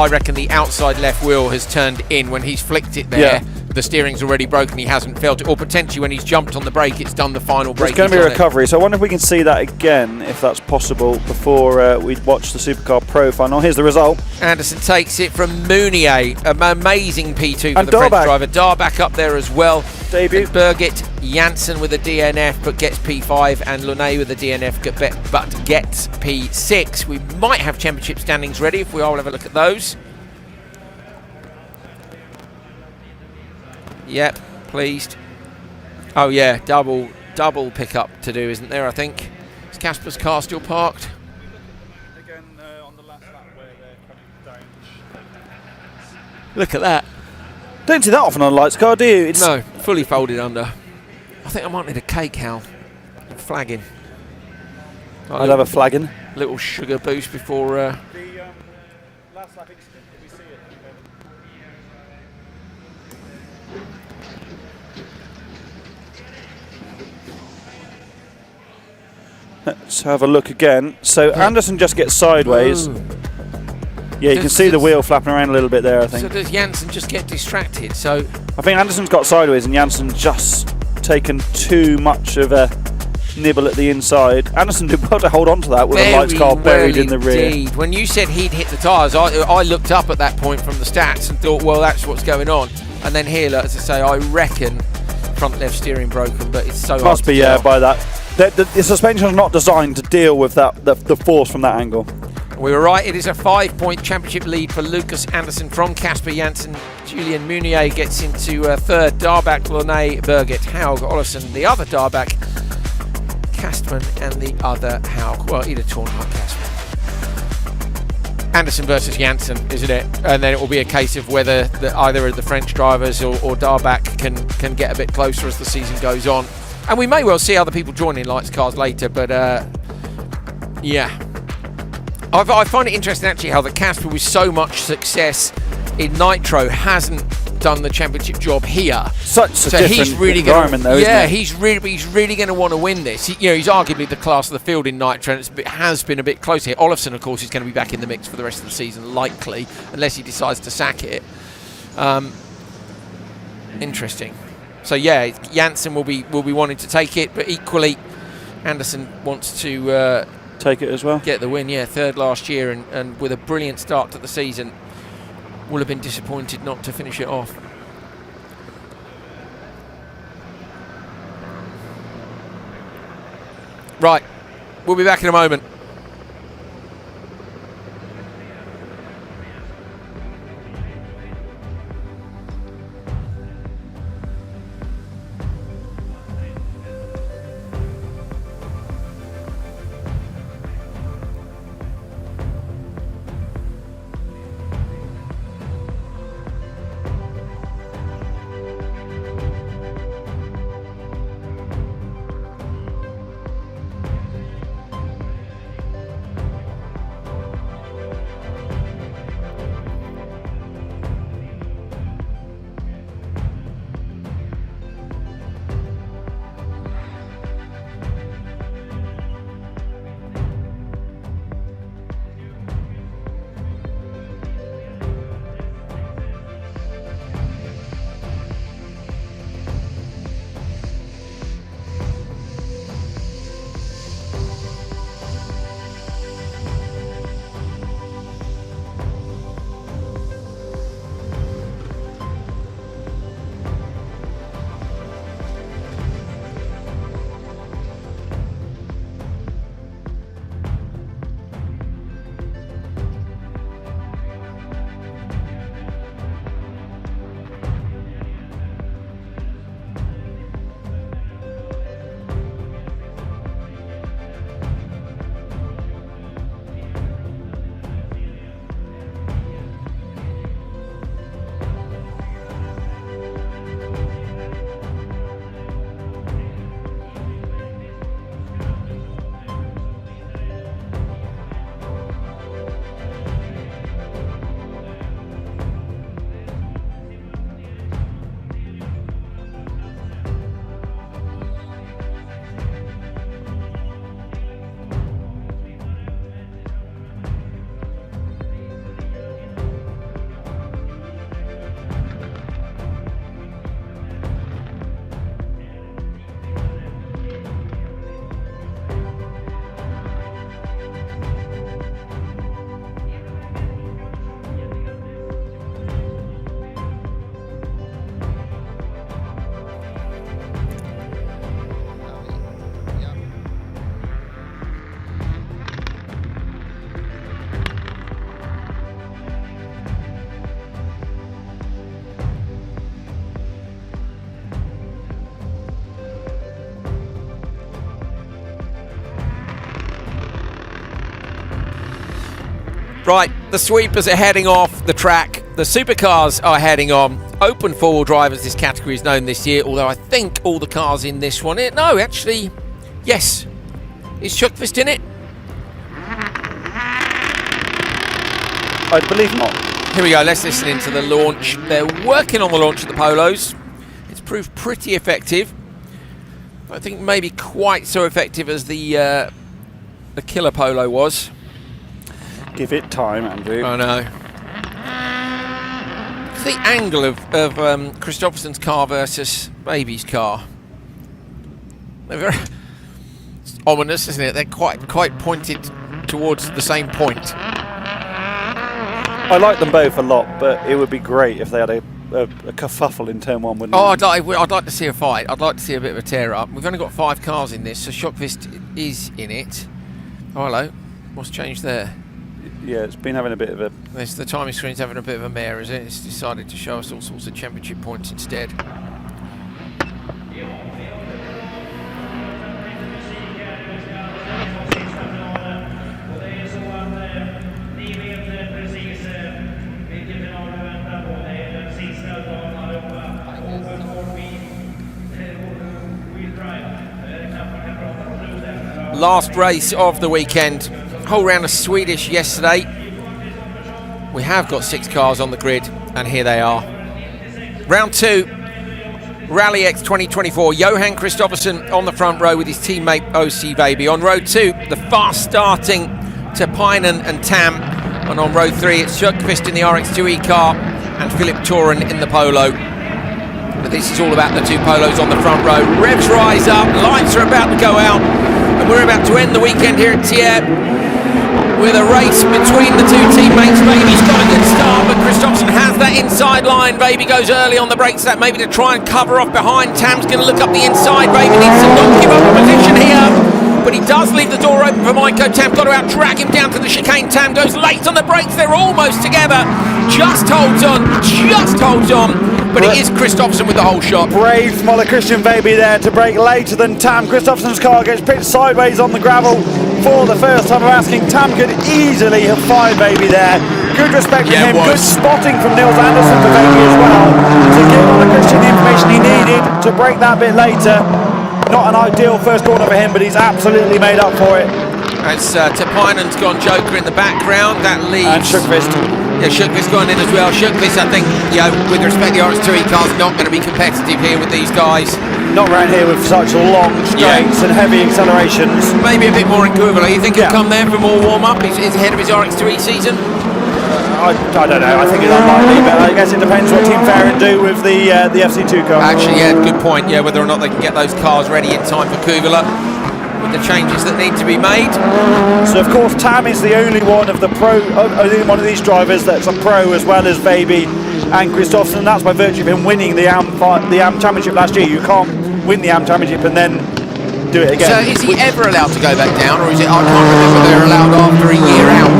outside left wheel has turned in when he's flicked it there. Yeah. The steering's already broken. He hasn't felt it, or potentially when he's jumped on the brake, it's done the final brake. It's going to be a recovery. So I wonder if we can see that again, if that's possible, before we watch the Supercar Pro final. Here's the result. Anderson takes it from Mounier, an amazing P2 for the French driver. Darback up there as well. Debut. Birgit Janssen with a DNF, but gets P5, and Launay with a DNF, but gets P6. We might have championship standings ready if we all have a look at those. Yep, pleased. Oh yeah, double pickup to do, isn't there? I think. Is Casper's car still parked? Again, on the last lap where they're coming down. Look at that. Don't see that often on a lights car, do you? It's no, fully folded under. I think I might need a cake, Hal. Flagging. I'd have a flagging. Little sugar boost before. The last lap incident, did we see it? Let's have a look again. So Anderson just gets sideways. Ooh. Yeah, you can see the wheel flapping around a little bit there, I think. So does Janssen just get distracted? So I think Anderson's got sideways and Janssen's just taken too much of a nibble at the inside. Anderson did well to hold on to that with a lights car buried in the rear. When you said he'd hit the tyres, I looked up at that point from the stats and thought, well, that's what's going on. And then here, as I say, I reckon front left steering broken, but it's so hard must be, to tell. Yeah, by that. The suspension is not designed to deal with that the force from that angle. We were right. It is a 5-point championship lead for Lucas Anderson from Casper Janssen. Julian Mounier gets into third. Darback, Launay, Birgit, Haug, Olesen, the other Darback, Kastman, and the other Haug. Well, either Tornhart, Kastman. Anderson versus Janssen, isn't it? And then it will be a case of whether either of the French drivers or Darback can get a bit closer as the season goes on. And we may well see other people joining lights cars later, but yeah. I find it interesting actually how the Casper with so much success in Nitro hasn't done the championship job here. Such a different environment though, isn't it? he's really going to want to win this. He's arguably the class of the field in Nitro, and it has been a bit close here. Olofsson, of course, is going to be back in the mix for the rest of the season, likely, unless he decides to sack it. Interesting. So yeah, Janssen will be wanting to take it, but equally, Anderson wants to take it as well. Get the win, yeah. Third last year, and with a brilliant start to the season, will have been disappointed not to finish it off. Right, we'll be back in a moment. Right, the sweepers are heading off the track. The supercars are heading on. Open four-wheel drive as this category is known this year, although I think all the cars in this one... No, actually, yes. Is Sjökvist in it? I believe not. Here we go, let's listen into the launch. They're working on the launch of the Polos. It's proved pretty effective. I think maybe quite so effective as the killer Polo was. Give it time, Andrew. I know. It's the angle of Kristoffersen's car versus Baby's car. They're very it's ominous, isn't it? They're quite pointed towards the same point. I like them both a lot, but it would be great if they had a kerfuffle in turn one, wouldn't it? I'd like to see a fight. I'd like to see a bit of a tear up. We've only got 5 cars in this, so Sjökvist is in it. Oh, hello. What's changed there? Yeah, it's been having a bit of a... The timing screen's having a bit of a mare, is it? It's decided to show us all sorts of championship points instead. Last race of the weekend. Whole round of Swedish yesterday. We have got 6 cars on the grid, and here they are. Round 2, RallyX 2024. Johan Kristoffersen on the front row with his teammate OC Baby. On row 2, the fast starting Tepainen and Tam. And on row 3, it's Sjökvist in the RX2E car and Philip Toren in the Polo. But this is all about the 2 Polos on the front row. Revs rise up, lights are about to go out, and we're about to end the weekend here at Tierp with a race between the 2 teammates. Baby's got a good start, but Kristoffersen has that inside line. Baby goes early on the brakes, that maybe to try and cover off behind. Tam's going to look up the inside. Baby needs to not give up a position here, but he does leave the door open for Maiko Tam. Got to out-drag him down to the chicane. Tam goes late on the brakes. They're almost together. Just holds on, but it is Kristoffersen with the whole shot. Brave smaller Christian Baby there to brake later than Tam. Kristoffersen's car gets pitched sideways on the gravel for the first time of asking. Tam could easily have fired Baby there. Good respect from him, good spotting from Nils Anderson for Baby as well, to give smaller Christian the information he needed to brake that bit later. Not an ideal first corner for him, but he's absolutely made up for it. As Tepainen's gone Joker in the background, that leaves... And Sjökvist. Yeah, Sjökvist gone in as well. Sjökvist, I think, with respect to the RX2E car's not going to be competitive here with these guys. Not around here with such long straights and heavy accelerations. Maybe a bit more in Kuvula. You think he'll come there for more warm-up? He's ahead of his RX2E season? I don't know. I think it's unlikely, but I guess it depends what Team Farron do with the FC2 car. Actually, yeah, good point. Yeah, whether or not they can get those cars ready in time for Kuvula with the changes that need to be made. So, of course, Tam is the only one of the only one of these drivers that's a pro, as well as Baby and Kristoffersen. That's by virtue of him winning the AM Championship last year. You can't win the AM Championship and then do it again. So is he ever allowed to go back down, or is it, I can't remember, they're allowed after a year out,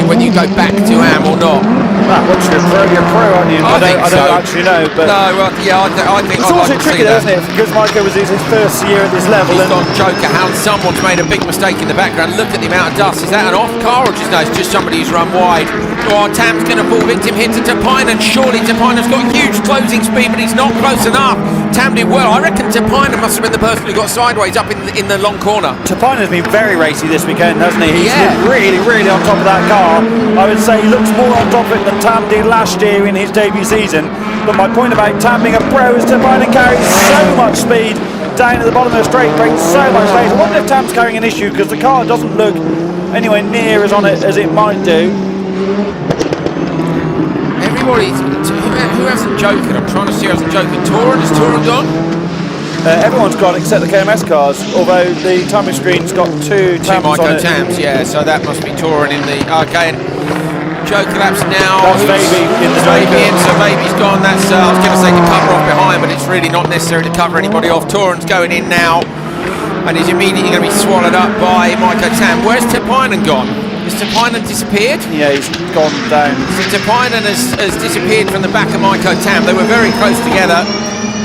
whether you go back to AM or not? Well, once you're a pro, aren't you? I don't actually know. But no, well, yeah, I think it's also tricky, isn't it? Because Maiko was his first year at this level. He's gone Joker. Someone's made a big mistake in the background. Look at the amount of dust. Is that an off car, or just no? It's just somebody who's run wide. Oh, Tam's going to fall victim here to Tepainen. Surely Tepainen's got huge closing speed, but he's not close enough. Tam did well. I reckon Tepainen must have been the person who got sideways up in the long corner. Tepainen's been very racy this weekend, hasn't he? He's really, really on top of that car. I would say he looks more on top of it than Tam did last year in his debut season. But my point about Tam being a pro is Tepainen carries so much speed down at the bottom of the straight, brings so much space. I wonder if Tam's carrying an issue, because the car doesn't look anywhere near as on it as it might do. Everybody, who hasn't Joker? I'm trying to see who hasn't Joker. Toren, is Toren gone? Everyone's gone except the KMS cars, although the timing screen's got 2 Tams on it. Tams, yeah, so that must be Toren in the... Okay, and Joker laps now. That's Baby in the Joker. So Baby's gone. That's, I was going to say to cover off behind, but it's really not necessary to cover anybody off. Toren's going in now, and he's immediately going to be swallowed up by Maiko Tam. Where's Tepainen gone? Has Tepainen disappeared? Yeah, he's gone down. So Tepainen has disappeared from the back of Maiko Tam. They were very close together.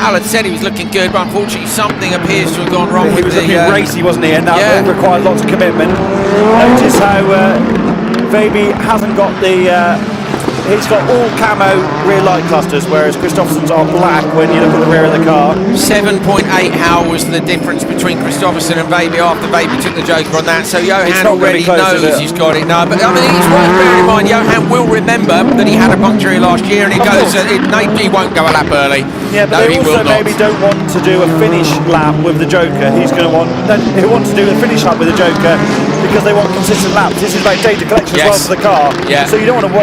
Alan said he was looking good, but unfortunately something appears to have gone wrong. He was looking racy, wasn't he? And that required lots of commitment. Notice how Vaby hasn't got the... he's got all camo rear light clusters, whereas Kristoffersen's are black when you look at the rear of the car. 7.8 how was the difference between Kristoffersen and Vaby after Vaby took the Joker on that. So Johan already knows he's got it. No, but I mean, it's worth bearing in mind, Johan will remember that he had a puncture last year, and he won't go a lap early. Yeah, but they also maybe don't want to do a finish lap with the Joker. He's going to want... He wants to do a finish lap with the Joker because they want consistent laps. This is about data collection as well for the car. Yeah. So you don't want to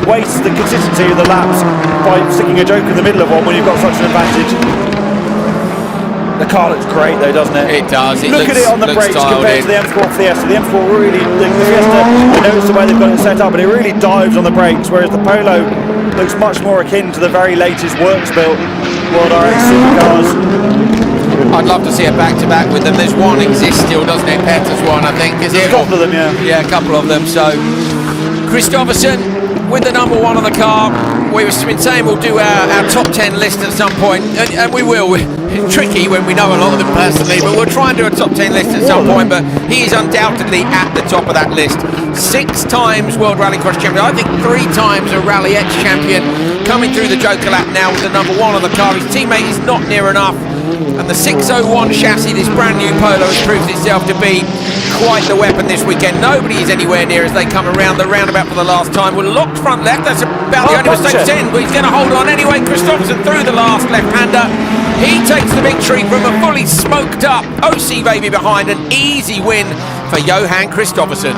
waste the consistency of the laps by sticking a Joker in the middle of one when you've got such an advantage. The car looks great though, doesn't it? It does. Look at it on the brakes compared to the M4 Fiesta. The M4 really, the Fiesta, you notice the way they've got it set up, but it really dives on the brakes, whereas the Polo looks much more akin to the very latest works-built World RX supercars. I'd love to see a back-to-back with them. There's one exists still, doesn't it? Petta's one, I think. Is it? A couple of them, yeah. Yeah, a couple of them. So, Kristoffersen with the number one on the car. We've been saying we'll do our top 10 list at some point, and we will. It's tricky when we know a lot of them personally, but we'll try and do a top 10 list at some point. But he is undoubtedly at the top of that list. 6 times World Rallycross champion. I think 3 times a RallyX champion. Coming through the Joker lap now with the number one on the car. His teammate is not near enough. And the 601 chassis, this brand new Polo, has proved itself to be quite the weapon this weekend. Nobody is anywhere near as they come around the roundabout for the last time. We're locked front left. That's about the only mistake he's in, but he's going to hold on anyway. Kristoffersen through the last left-hander. He takes the victory from a fully smoked up OC Vaby behind. An easy win for Johan Kristoffersen.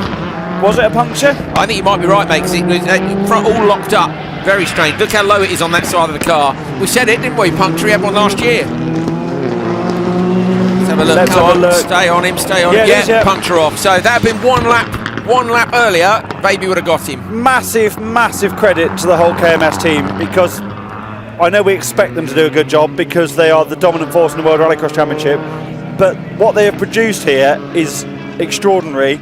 Was it a puncture? I think you might be right, mate, because it was front all locked up. Very strange. Look how low it is on that side of the car. We said it, didn't we? Puncture, he had one last year. Let's have a look. Stay on him, stay on him. Yeah, puncture off. So that had been one lap earlier, Vaby would have got him. Massive credit to the whole KMS team, because I know we expect them to do a good job because they are the dominant force in the World Rallycross Championship, but what they have produced here is extraordinary,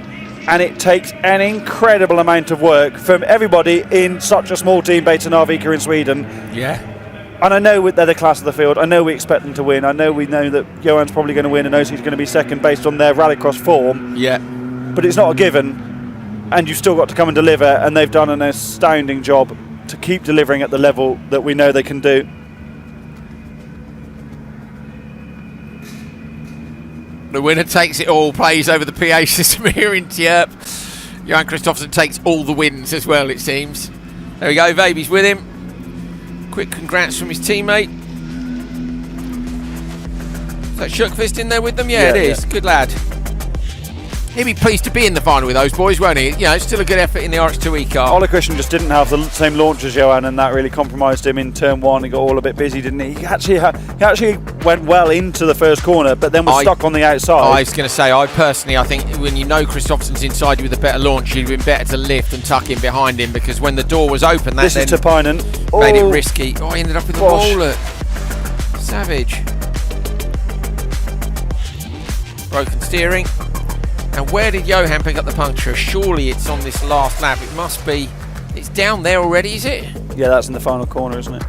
and it takes an incredible amount of work from everybody in such a small team based in Arvika in Sweden. Yeah. And I know they're the class of the field. I know we expect them to win. I know we know that Johan's probably going to win and OC's going to be second based on their rallycross form. Yeah. But it's not a given, and you've still got to come and deliver, and they've done an astounding job to keep delivering at the level that we know they can do. The winner takes it all, plays over the PA system here in Tierp. Johan Kristoffersen takes all the wins as well, it seems. There we go, Vaby's with him. Quick congrats from his teammate. Is that Schuckfist in there with them? Yeah, it is. Yeah. Good lad. He'll be pleased to be in the final with those boys, won't he? You know, it's still a good effort in the RX2E car. Ole Christian just didn't have the same launch as Johan, and that really compromised him in turn one. He got all a bit busy, didn't he? He actually went well into the first corner, but then was stuck on the outside. I was going to say, I think when you know Kristoffersen's inside you with a better launch, you'd have been better to lift and tuck in behind him, because when the door was open, that this is Tapainen. Made it risky. Oh, he ended up with the ball. Look. Savage. Broken steering. And where did Johan pick up the puncture? Surely it's on this last lap. It must be. It's down there already, is it? Yeah, that's in the final corner, isn't it?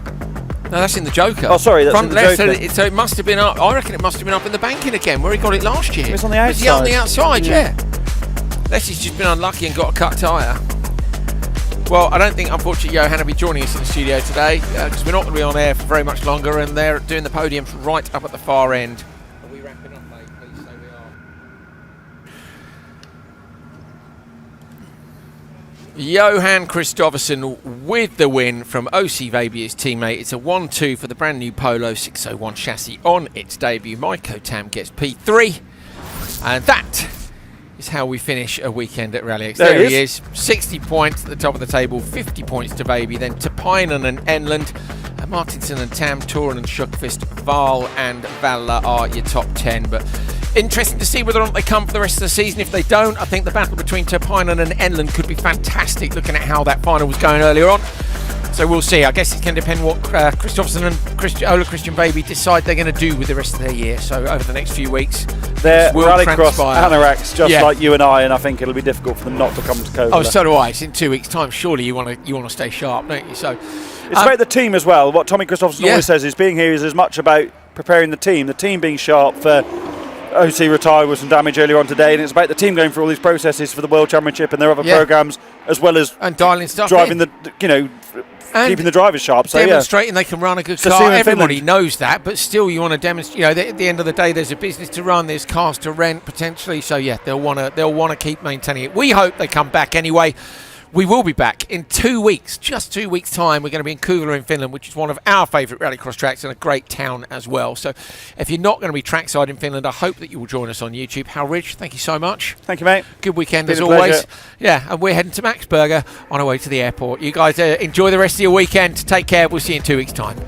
No, that's in the Joker. Oh, sorry, that's front in the left. Joker. So it must have been up. I reckon it must have been up in the banking again, where he got it last year. It's on the outside. Yeah, on the outside, yeah. Unless he's just been unlucky and got a cut tyre. Well, I don't think, unfortunately, Johan will be joining us in the studio today, because we're not going to be on air for very much longer, and they're doing the podium right up at the far end. Are we wrapping up, mate? Please say we are. Johan Kristoffersen with the win from OC Vaby, his teammate. It's a 1-2 for the brand new Polo 601 chassis on its debut. Maiko Tam gets P3, and that is how we finish a weekend at RallyX. There he is, 60 points at the top of the table, 50 points to Vaby, then Tapainen and Enland, Martinson and Tam, Toren and Schuckfist, Val and Valla are your top 10. But interesting to see whether or not they come for the rest of the season. If they don't, I think the battle between Tapainen and Enland could be fantastic, looking at how that final was going earlier on. So we'll see. I guess it's going to depend what Kristoffersen and Ole Christian Vaby decide they're going to do with the rest of their year. So over the next few weeks, they're rallycross anoraks, just like you and I think it'll be difficult for them not to come to Coley. Oh, so do I. It's in 2 weeks' time. Surely you want to stay sharp, don't you? So it's about the team as well. What Tommy Kristoffersen always says is being here is as much about preparing the team being sharp for OC retired with some damage earlier on today, and it's about the team going through all these processes for the World Championship and their other programs, as well as dialing stuff driving in. And keeping the drivers sharp. So demonstrating they can run a good car. Everybody knows that, but still you want to demonstrate. At the end of the day, there's a business to run. There's cars to rent potentially. So they'll want to keep maintaining it. We hope they come back anyway. We will be back in 2 weeks, just 2 weeks' time. We're going to be in Coley in Finland, which is one of our favourite rallycross tracks and a great town as well. So if you're not going to be trackside in Finland, I hope that you will join us on YouTube. Hal Ridge, thank you so much. Thank you, mate. Good weekend as Pleasure. always. Yeah, and we're heading to Maxburger on our way to the airport. You guys enjoy the rest of your weekend. Take care. We'll see you in 2 weeks' time.